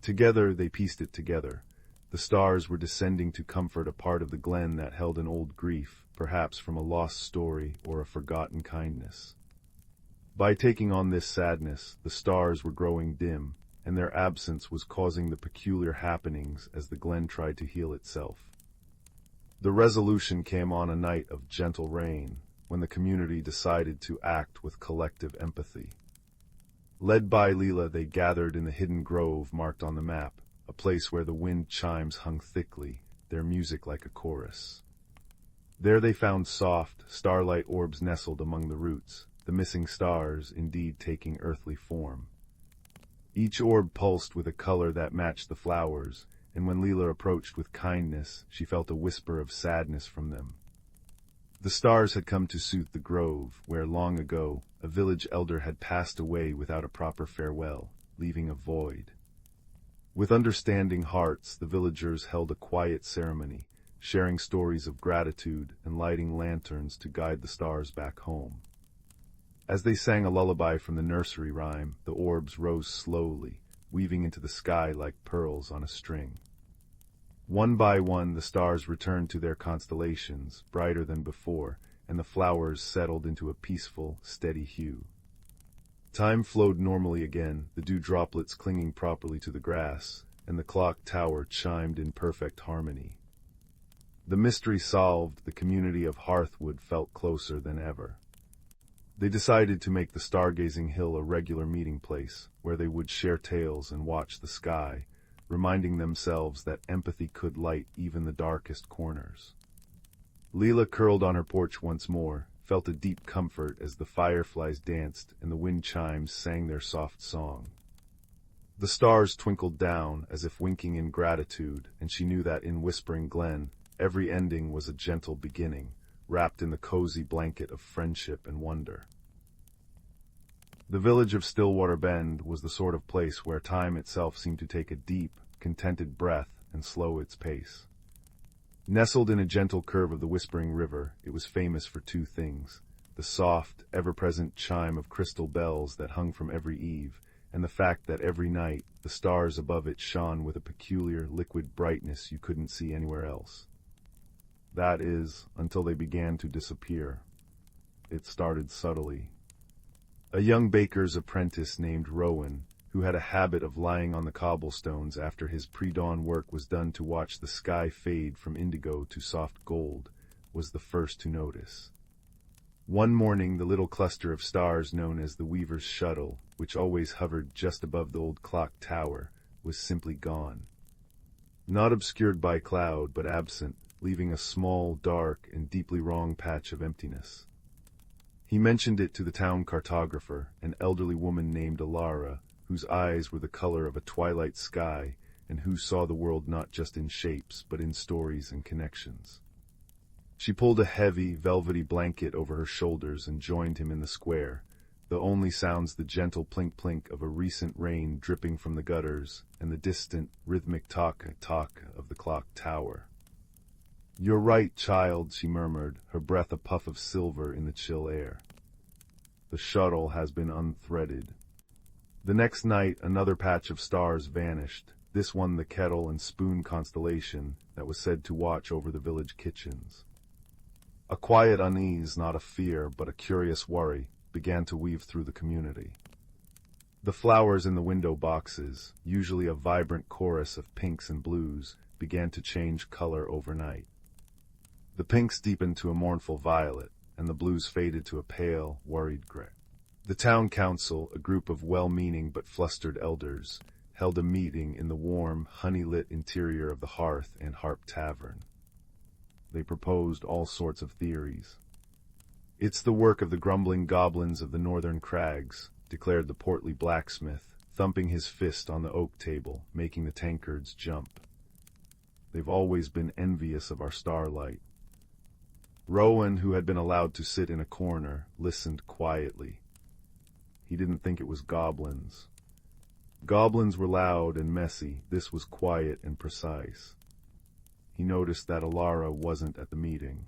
Together they pieced it together. The stars were descending to comfort a part of the glen that held an old grief, perhaps from a lost story or a forgotten kindness. By taking on this sadness, the stars were growing dim, and their absence was causing the peculiar happenings as the glen tried to heal itself. The resolution came on a night of gentle rain, when the community decided to act with collective empathy. Led by Leela, they gathered in the hidden grove marked on the map, a place where the wind chimes hung thickly, their music like a chorus. There they found soft, starlight orbs nestled among the roots, the missing stars indeed taking earthly form. Each orb pulsed with a color that matched the flowers, and when Leela approached with kindness, she felt a whisper of sadness from them. The stars had come to soothe the grove, where long ago a village elder had passed away without a proper farewell, leaving a void. With understanding hearts, the villagers held a quiet ceremony, sharing stories of gratitude and lighting lanterns to guide the stars back home. As they sang a lullaby from the nursery rhyme, the orbs rose slowly, weaving into the sky like pearls on a string. One by one, the stars returned to their constellations, brighter than before, and the flowers settled into a peaceful, steady hue. Time flowed normally again, the dew droplets clinging properly to the grass, and the clock tower chimed in perfect harmony. The mystery solved, the community of Hearthwood felt closer than ever. They decided to make the stargazing hill a regular meeting place, where they would share tales and watch the sky, reminding themselves that empathy could light even the darkest corners. Leela curled on her porch once more, felt a deep comfort as the fireflies danced and the wind chimes sang their soft song. The stars twinkled down as if winking in gratitude, and she knew that in Whispering Glen, every ending was a gentle beginning, wrapped in the cozy blanket of friendship and wonder. The village of Stillwater Bend was the sort of place where time itself seemed to take a deep, contented breath and slow its pace. Nestled in a gentle curve of the Whispering River, it was famous for two things: the soft, ever-present chime of crystal bells that hung from every eave, and the fact that every night the stars above it shone with a peculiar, liquid brightness you couldn't see anywhere else. That is, until they began to disappear. It started subtly. A young baker's apprentice named Rowan, who had a habit of lying on the cobblestones after his pre-dawn work was done to watch the sky fade from indigo to soft gold, was the first to notice. One morning, the little cluster of stars known as the Weaver's Shuttle, which always hovered just above the old clock tower, was simply gone. Not obscured by cloud, but absent, leaving a small, dark, and deeply wrong patch of emptiness. He mentioned it to the town cartographer, an elderly woman named Alara, whose eyes were the color of a twilight sky, and who saw the world not just in shapes, but in stories and connections. She pulled a heavy, velvety blanket over her shoulders and joined him in the square, the only sounds the gentle plink-plink of a recent rain dripping from the gutters, and the distant, rhythmic tock-tock of the clock tower. "You're right, child," she murmured, her breath a puff of silver in the chill air. "The shuttle has been unthreaded." The next night, another patch of stars vanished, this one the kettle and spoon constellation that was said to watch over the village kitchens. A quiet unease, not a fear, but a curious worry, began to weave through the community. The flowers in the window boxes, usually a vibrant chorus of pinks and blues, began to change color overnight. The pinks deepened to a mournful violet, and the blues faded to a pale, worried gray. The town council, a group of well-meaning but flustered elders, held a meeting in the warm, honey-lit interior of the Hearth and Harp Tavern. They proposed all sorts of theories. "It's the work of the grumbling goblins of the northern crags," declared the portly blacksmith, thumping his fist on the oak table, making the tankards jump. "They've always been envious of our Starlight." Rowan, who had been allowed to sit in a corner, listened quietly. He didn't think it was goblins. Goblins were loud and messy. This was quiet and precise. He noticed that Alara wasn't at the meeting.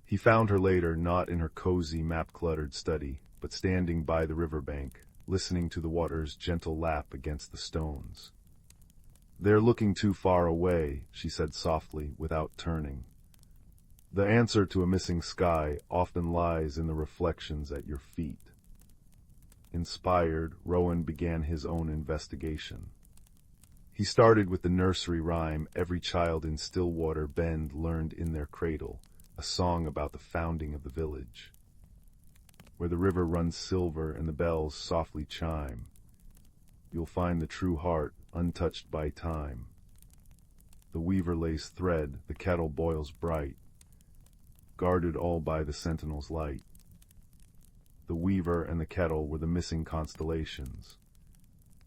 He found her later not in her cozy, map-cluttered study, but standing by the riverbank, listening to the water's gentle lap against the stones. "They're looking too far away," she said softly, without turning. "The answer to a missing sky often lies in the reflections at your feet." Inspired, Rowan began his own investigation. He started with the nursery rhyme every child in Stillwater Bend learned in their cradle, a song about the founding of the village. "Where the river runs silver and the bells softly chime, you'll find the true heart untouched by time. The weaver lays thread, the kettle boils bright, guarded all by the sentinel's light." The weaver and the kettle were the missing constellations.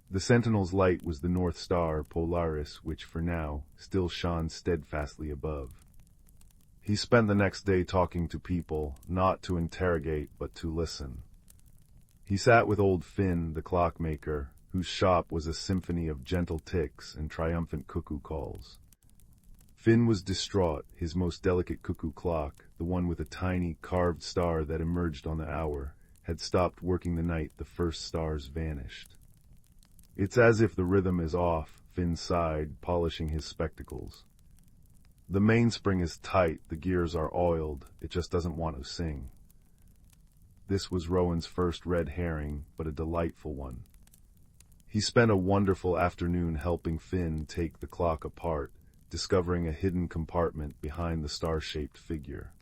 The sentinel's light was the North Star Polaris, which, for now, still shone steadfastly above. He spent the next day talking to people, not to interrogate, but to listen. He sat with old Finn, the clockmaker, whose shop was a symphony of gentle ticks and triumphant cuckoo calls. Finn was distraught. His most delicate cuckoo clock, the one with a tiny, carved star that emerged on the hour, had stopped working the night the first stars vanished. "It's as if the rhythm is off," Finn sighed, polishing his spectacles. "The mainspring is tight, the gears are oiled, it just doesn't want to sing." This was Rowan's first red herring, but a delightful one. He spent a wonderful afternoon helping Finn take the clock apart, discovering a hidden compartment behind the star-shaped figure.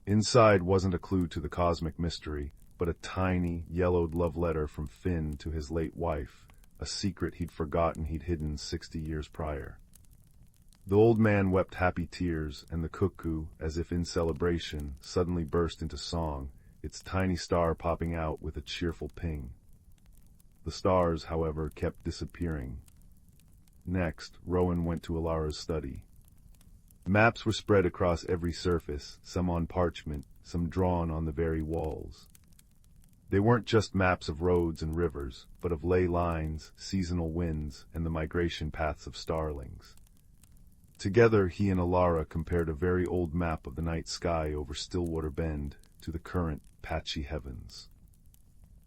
Inside wasn't a clue to the cosmic mystery, but a tiny, yellowed love letter from Finn to his late wife, a secret he'd forgotten he'd hidden 60 years prior. The old man wept happy tears, and the cuckoo, as if in celebration, suddenly burst into song, its tiny star popping out with a cheerful ping. The stars, however, kept disappearing. Next, Rowan went to Alara's study. Maps were spread across every surface, some on parchment, some drawn on the very walls. They weren't just maps of roads and rivers, but of ley lines, seasonal winds, and the migration paths of starlings. Together, he and Alara compared a very old map of the night sky over Stillwater Bend to the current, patchy heavens.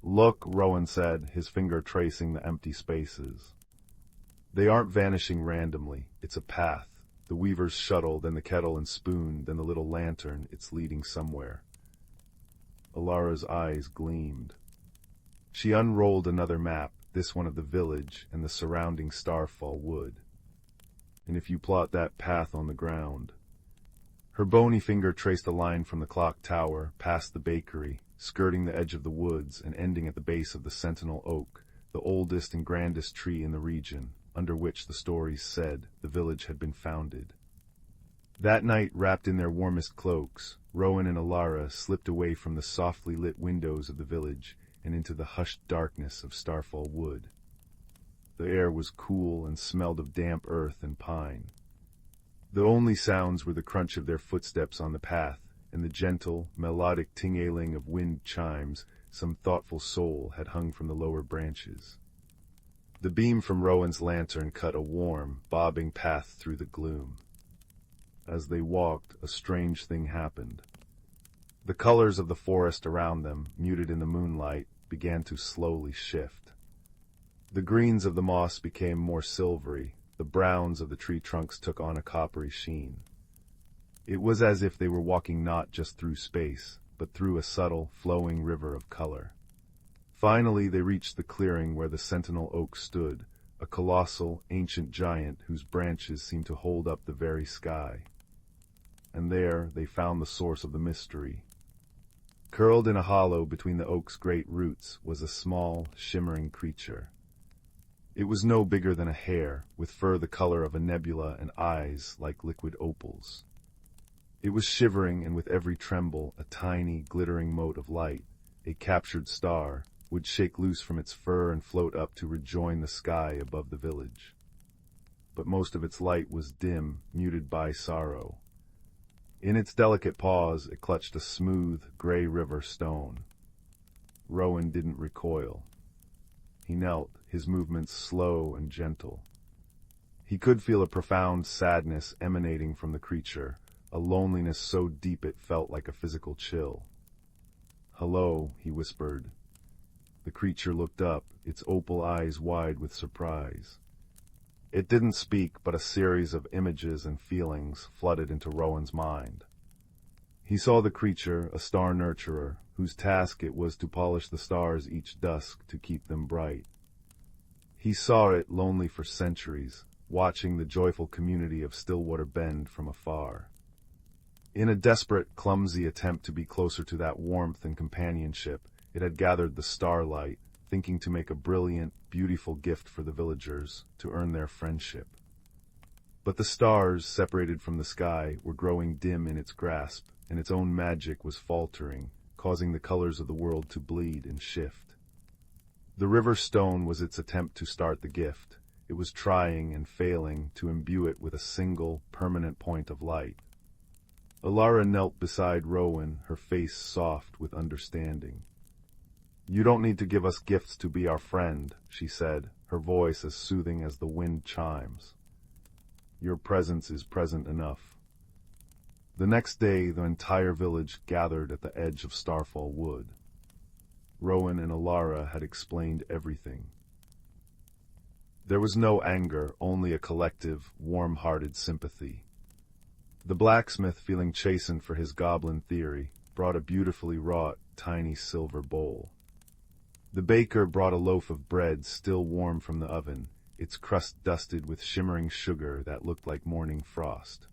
"Look," Rowan said, his finger tracing the empty spaces. "They aren't vanishing randomly. It's a path. The weaver's shuttle, then the kettle and spoon, then the little lantern, it's leading somewhere." Alara's eyes gleamed. She unrolled another map, this one of the village and the surrounding Starfall wood. "And if you plot that path on the ground..." Her bony finger traced a line from the clock tower, past the bakery, skirting the edge of the woods and ending at the base of the sentinel oak, the oldest and grandest tree in the region, under which the stories said the village had been founded. That night, wrapped in their warmest cloaks, Rowan and Alara slipped away from the softly lit windows of the village and into the hushed darkness of Starfall Wood. The air was cool and smelled of damp earth and pine. The only sounds were the crunch of their footsteps on the path and the gentle, melodic ting-ailing of wind chimes some thoughtful soul had hung from the lower branches. The beam from Rowan's lantern cut a warm, bobbing path through the gloom. As they walked, a strange thing happened. The colors of the forest around them, muted in the moonlight, began to slowly shift. The greens of the moss became more silvery, the browns of the tree trunks took on a coppery sheen. It was as if they were walking not just through space, but through a subtle, flowing river of color. Finally, they reached the clearing where the sentinel oak stood, a colossal, ancient giant whose branches seemed to hold up the very sky. And there they found the source of the mystery. Curled in a hollow between the oak's great roots was a small, shimmering creature. It was no bigger than a hare, with fur the color of a nebula and eyes like liquid opals. It was shivering, and with every tremble, a tiny, glittering mote of light, a captured star, would shake loose from its fur and float up to rejoin the sky above the village. But most of its light was dim, muted by sorrow. In its delicate paws, it clutched a smooth, gray river stone. Rowan didn't recoil. He knelt, his movements slow and gentle. He could feel a profound sadness emanating from the creature, a loneliness so deep it felt like a physical chill. "Hello," he whispered. The creature looked up, its opal eyes wide with surprise. It didn't speak, but a series of images and feelings flooded into Rowan's mind. He saw the creature, a star nurturer, whose task it was to polish the stars each dusk to keep them bright. He saw it, lonely for centuries, watching the joyful community of Stillwater Bend from afar. In a desperate, clumsy attempt to be closer to that warmth and companionship, it had gathered the Starlight, thinking to make a brilliant, beautiful gift for the villagers, to earn their friendship. But the stars, separated from the sky, were growing dim in its grasp, and its own magic was faltering, causing the colors of the world to bleed and shift. The river stone was its attempt to start the gift. It was trying and failing to imbue it with a single, permanent point of light. Alara knelt beside Rowan, her face soft with understanding. "You don't need to give us gifts to be our friend," she said, her voice as soothing as the wind chimes. "Your presence is present enough." The next day, the entire village gathered at the edge of Starfall Wood. Rowan and Alara had explained everything. There was no anger, only a collective, warm-hearted sympathy. The blacksmith, feeling chastened for his goblin theory, brought a beautifully wrought, tiny silver bowl. The baker brought a loaf of bread still warm from the oven, its crust dusted with shimmering sugar that looked like morning frost.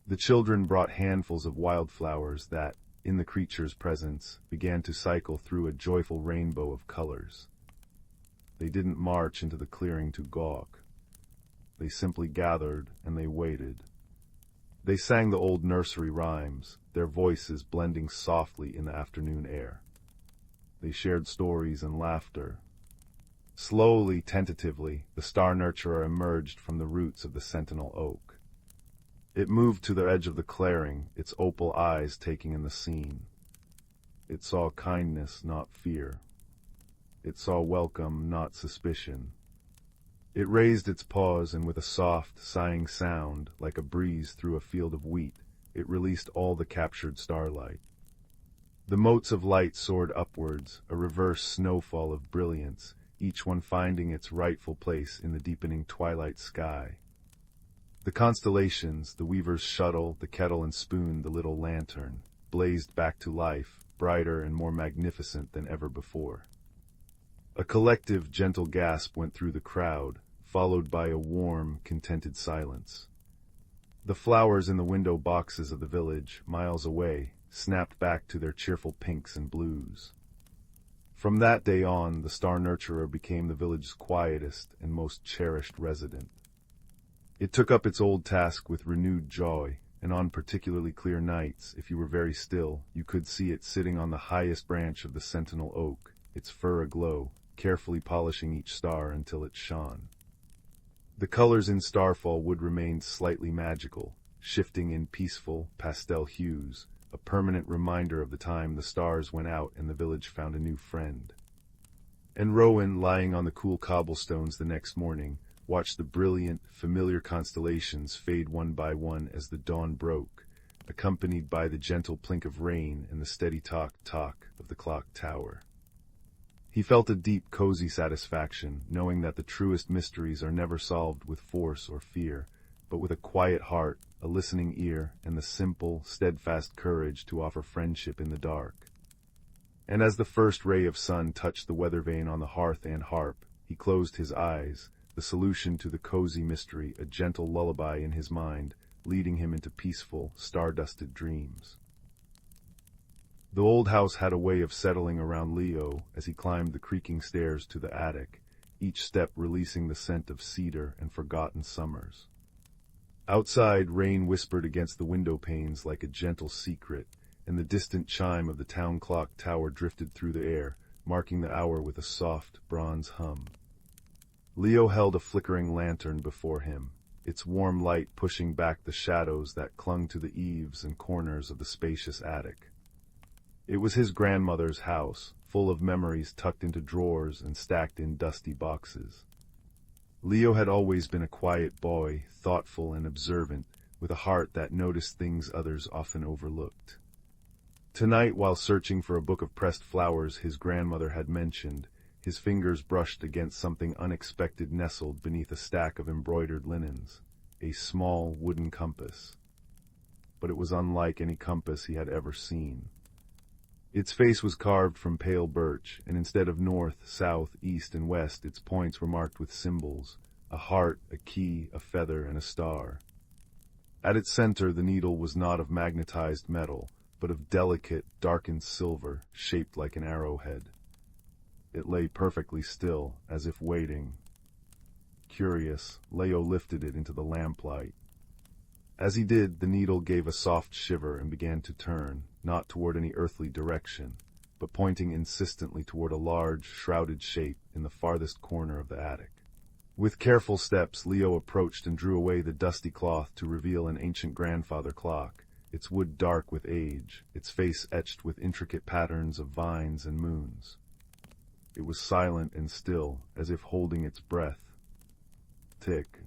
The children brought handfuls of wildflowers that, in the creature's presence, began to cycle through a joyful rainbow of colors. They didn't march into the clearing to gawk. They simply gathered, and they waited. They sang the old nursery rhymes, their voices blending softly in the afternoon air. They shared stories and laughter. Slowly, tentatively, the star nurturer emerged from the roots of the sentinel oak. It moved to the edge of the clearing, its opal eyes taking in the scene. It saw kindness, not fear. It saw welcome, not suspicion. It raised its paws, and with a soft, sighing sound, like a breeze through a field of wheat, it released all the captured starlight. The motes of light soared upwards, a reverse snowfall of brilliance, each one finding its rightful place in the deepening twilight sky. The constellations, the weaver's shuttle, the kettle and spoon, the little lantern, blazed back to life, brighter and more magnificent than ever before. A collective, gentle gasp went through the crowd, followed by a warm, contented silence. The flowers in the window boxes of the village, miles away, snapped back to their cheerful pinks and blues. From that day on, the star nurturer became the village's quietest and most cherished resident. It took up its old task with renewed joy, and on particularly clear nights, if you were very still, you could see it sitting on the highest branch of the sentinel oak, its fur aglow, carefully polishing each star until it shone. The colors in Starfall Wood remained slightly magical, shifting in peaceful, pastel hues, a permanent reminder of the time the stars went out and the village found a new friend. And Rowan, lying on the cool cobblestones the next morning, watched the brilliant, familiar constellations fade one by one as the dawn broke, accompanied by the gentle plink of rain and the steady tock-tock of the clock tower. He felt a deep, cozy satisfaction, knowing that the truest mysteries are never solved with force or fear, but with a quiet heart, a listening ear, and the simple, steadfast courage to offer friendship in the dark. And as the first ray of sun touched the weather vane on the hearth and harp, he closed his eyes, the solution to the cozy mystery, a gentle lullaby in his mind, leading him into peaceful, star-dusted dreams. The old house had a way of settling around Leo as he climbed the creaking stairs to the attic, each step releasing the scent of cedar and forgotten summers. Outside, rain whispered against the window panes like a gentle secret, and the distant chime of the town clock tower drifted through the air, marking the hour with a soft, bronze hum. Leo held a flickering lantern before him, its warm light pushing back the shadows that clung to the eaves and corners of the spacious attic. It was his grandmother's house, full of memories tucked into drawers and stacked in dusty boxes. Leo had always been a quiet boy, thoughtful and observant, with a heart that noticed things others often overlooked. Tonight, while searching for a book of pressed flowers his grandmother had mentioned, his fingers brushed against something unexpected nestled beneath a stack of embroidered linens, a small wooden compass. But it was unlike any compass he had ever seen. Its face was carved from pale birch, and instead of north, south, east, and west, its points were marked with symbols: a heart, a key, a feather, and a star. At its center, the needle was not of magnetized metal, but of delicate, darkened silver, shaped like an arrowhead. It lay perfectly still, as if waiting. Curious, Leo lifted it into the lamplight. As he did, the needle gave a soft shiver and began to turn, not toward any earthly direction, but pointing insistently toward a large, shrouded shape in the farthest corner of the attic. With careful steps, Leo approached and drew away the dusty cloth to reveal an ancient grandfather clock, its wood dark with age, its face etched with intricate patterns of vines and moons. It was silent and still, as if holding its breath. Tick.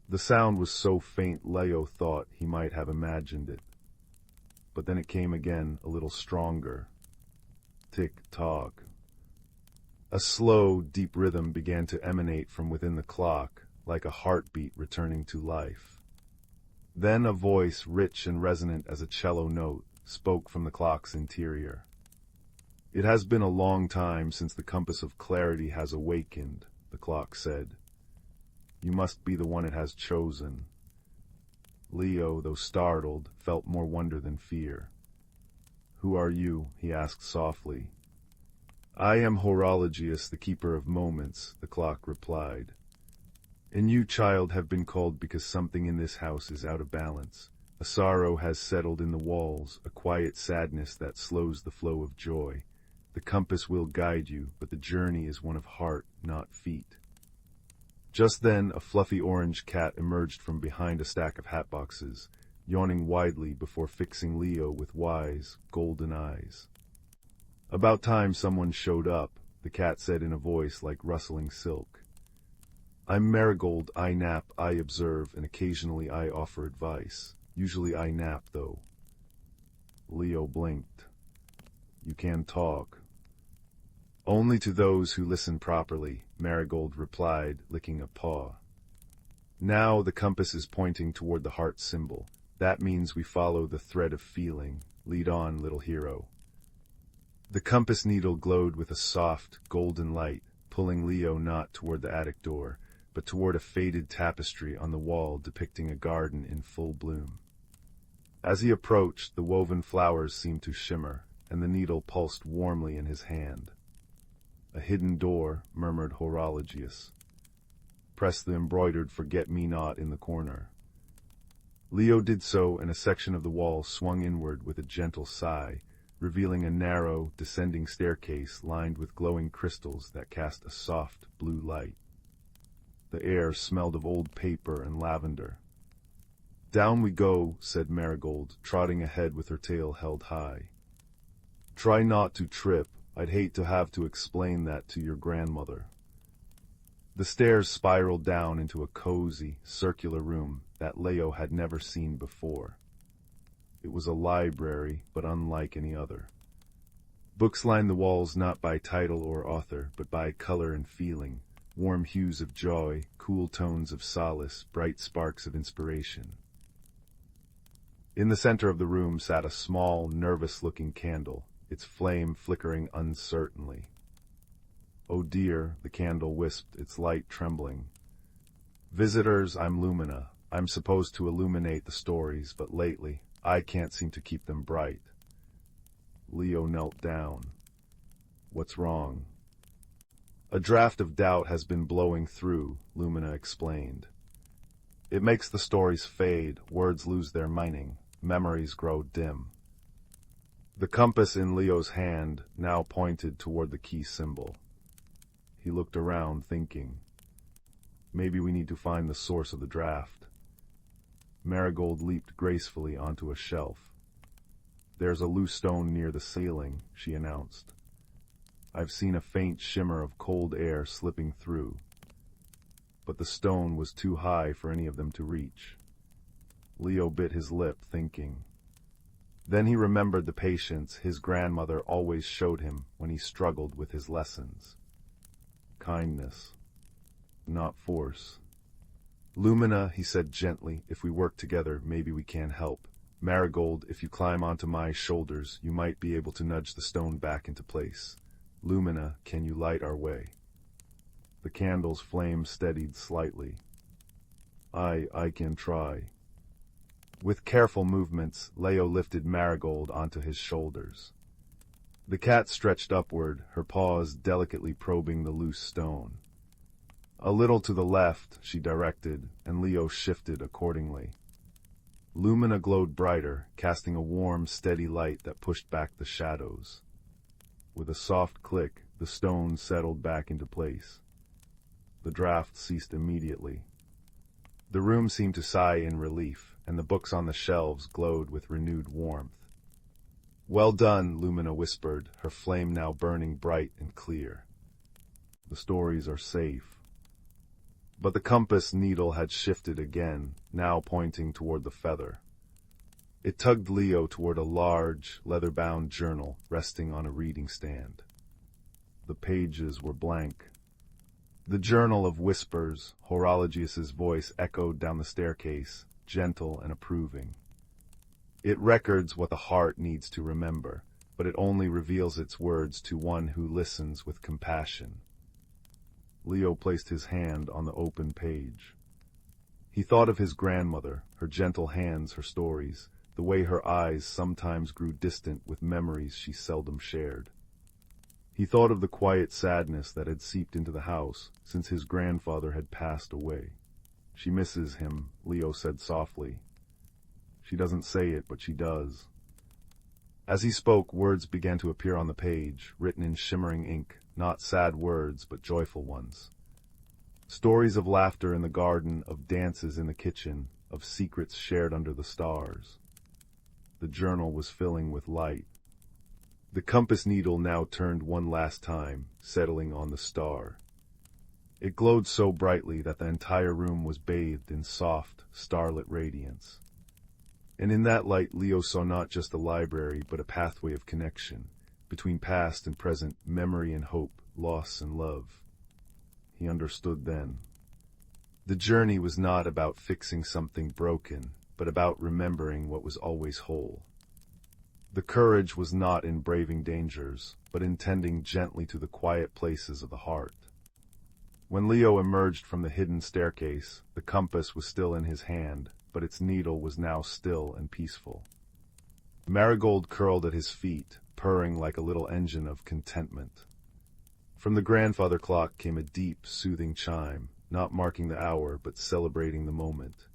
The sound was so faint Leo thought he might have imagined it. But then it came again, a little stronger. Tick-tock. A slow, deep rhythm began to emanate from within the clock, like a heartbeat returning to life. Then a voice, rich and resonant as a cello note, spoke from the clock's interior. "It has been a long time since the compass of clarity has awakened," the clock said. "You must be the one it has chosen." Leo, though startled, felt more wonder than fear. "Who are you?" he asked softly. "I am Horologius, the keeper of moments," the clock replied. "And you, child, have been called because something in this house is out of balance. A sorrow has settled in the walls, a quiet sadness that slows the flow of joy. The compass will guide you, but the journey is one of heart, not feet." Just then, a fluffy orange cat emerged from behind a stack of hat boxes, yawning widely before fixing Leo with wise, golden eyes. "About time someone showed up," the cat said in a voice like rustling silk. "I'm Marigold, I nap, I observe, and occasionally I offer advice. Usually I nap, though." Leo blinked. "You can talk." "Only to those who listen properly," Marigold replied, licking a paw. "Now the compass is pointing toward the heart symbol. That means we follow the thread of feeling. Lead on, little hero." The compass needle glowed with a soft, golden light, pulling Leo not toward the attic door, but toward a faded tapestry on the wall depicting a garden in full bloom. As he approached, the woven flowers seemed to shimmer, and the needle pulsed warmly in his hand. "A hidden door," murmured Horologius. "Press the embroidered forget-me-not in the corner." Leo did so, and a section of the wall swung inward with a gentle sigh, revealing a narrow, descending staircase lined with glowing crystals that cast a soft, blue light. The air smelled of old paper and lavender. "Down we go," said Marigold, trotting ahead with her tail held high. "Try not to trip. I'd hate to have to explain that to your grandmother." The stairs spiraled down into a cozy, circular room that Leo had never seen before. It was a library, but unlike any other. Books lined the walls not by title or author, but by color and feeling, warm hues of joy, cool tones of solace, bright sparks of inspiration. In the center of the room sat a small, nervous-looking candle, its flame flickering uncertainly. "Oh dear," the candle wisped, its light trembling. "Visitors, I'm Lumina. I'm supposed to illuminate the stories, but lately, I can't seem to keep them bright." Leo knelt down. "What's wrong?" "A draft of doubt has been blowing through," Lumina explained. "It makes the stories fade, words lose their meaning, memories grow dim." The compass in Leo's hand now pointed toward the key symbol. He looked around, thinking, maybe we need to find the source of the draft. Marigold leaped gracefully onto a shelf. "There's a loose stone near the ceiling," she announced. "I've seen a faint shimmer of cold air slipping through." But the stone was too high for any of them to reach. Leo bit his lip, thinking. Then he remembered the patience his grandmother always showed him when he struggled with his lessons. Kindness, not force. "Lumina," he said gently, "if we work together, maybe we can help. Marigold, if you climb onto my shoulders, you might be able to nudge the stone back into place. Lumina, can you light our way?" The candle's flame steadied slightly. I can try." With careful movements, Leo lifted Marigold onto his shoulders. The cat stretched upward, her paws delicately probing the loose stone. "A little to the left," she directed, and Leo shifted accordingly. Lumina glowed brighter, casting a warm, steady light that pushed back the shadows. With a soft click, the stone settled back into place. The draft ceased immediately. The room seemed to sigh in relief, and the books on the shelves glowed with renewed warmth. "Well done," Lumina whispered, her flame now burning bright and clear. "The stories are safe." But the compass needle had shifted again, now pointing toward the feather. It tugged Leo toward a large, leather-bound journal resting on a reading stand. The pages were blank. The Journal of Whispers, Horologius's voice echoed down the staircase, gentle and approving. It records what the heart needs to remember, but it only reveals its words to one who listens with compassion. Leo placed his hand on the open page. He thought of his grandmother, her gentle hands, her stories, the way her eyes sometimes grew distant with memories she seldom shared. He thought of the quiet sadness that had seeped into the house since his grandfather had passed away. "She misses him," Leo said softly. "She doesn't say it, but she does." As he spoke, words began to appear on the page, written in shimmering ink, not sad words, but joyful ones. Stories of laughter in the garden, of dances in the kitchen, of secrets shared under the stars. The journal was filling with light. The compass needle now turned one last time, settling on the star. It glowed so brightly that the entire room was bathed in soft, starlit radiance. And in that light, Leo saw not just a library, but a pathway of connection, between past and present, memory and hope, loss and love. He understood then. The journey was not about fixing something broken, but about remembering what was always whole. The courage was not in braving dangers, but in tending gently to the quiet places of the heart. When Leo emerged from the hidden staircase, the compass was still in his hand, but its needle was now still and peaceful. Marigold curled at his feet, purring like a little engine of contentment. From the grandfather clock came a deep, soothing chime, not marking the hour, but celebrating the moment.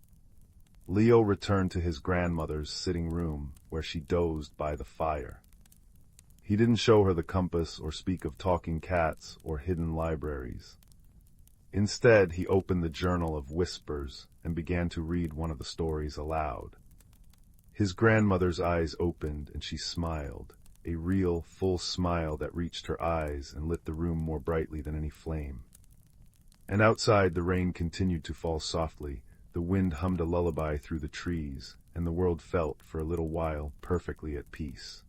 Leo returned to his grandmother's sitting room, where she dozed by the fire. He didn't show her the compass or speak of talking cats or hidden libraries. Instead, he opened the Journal of Whispers and began to read one of the stories aloud. His grandmother's eyes opened and she smiled, a real, full smile that reached her eyes and lit the room more brightly than any flame. And outside, the rain continued to fall softly. The wind hummed a lullaby through the trees, and the world felt, for a little while, perfectly at peace.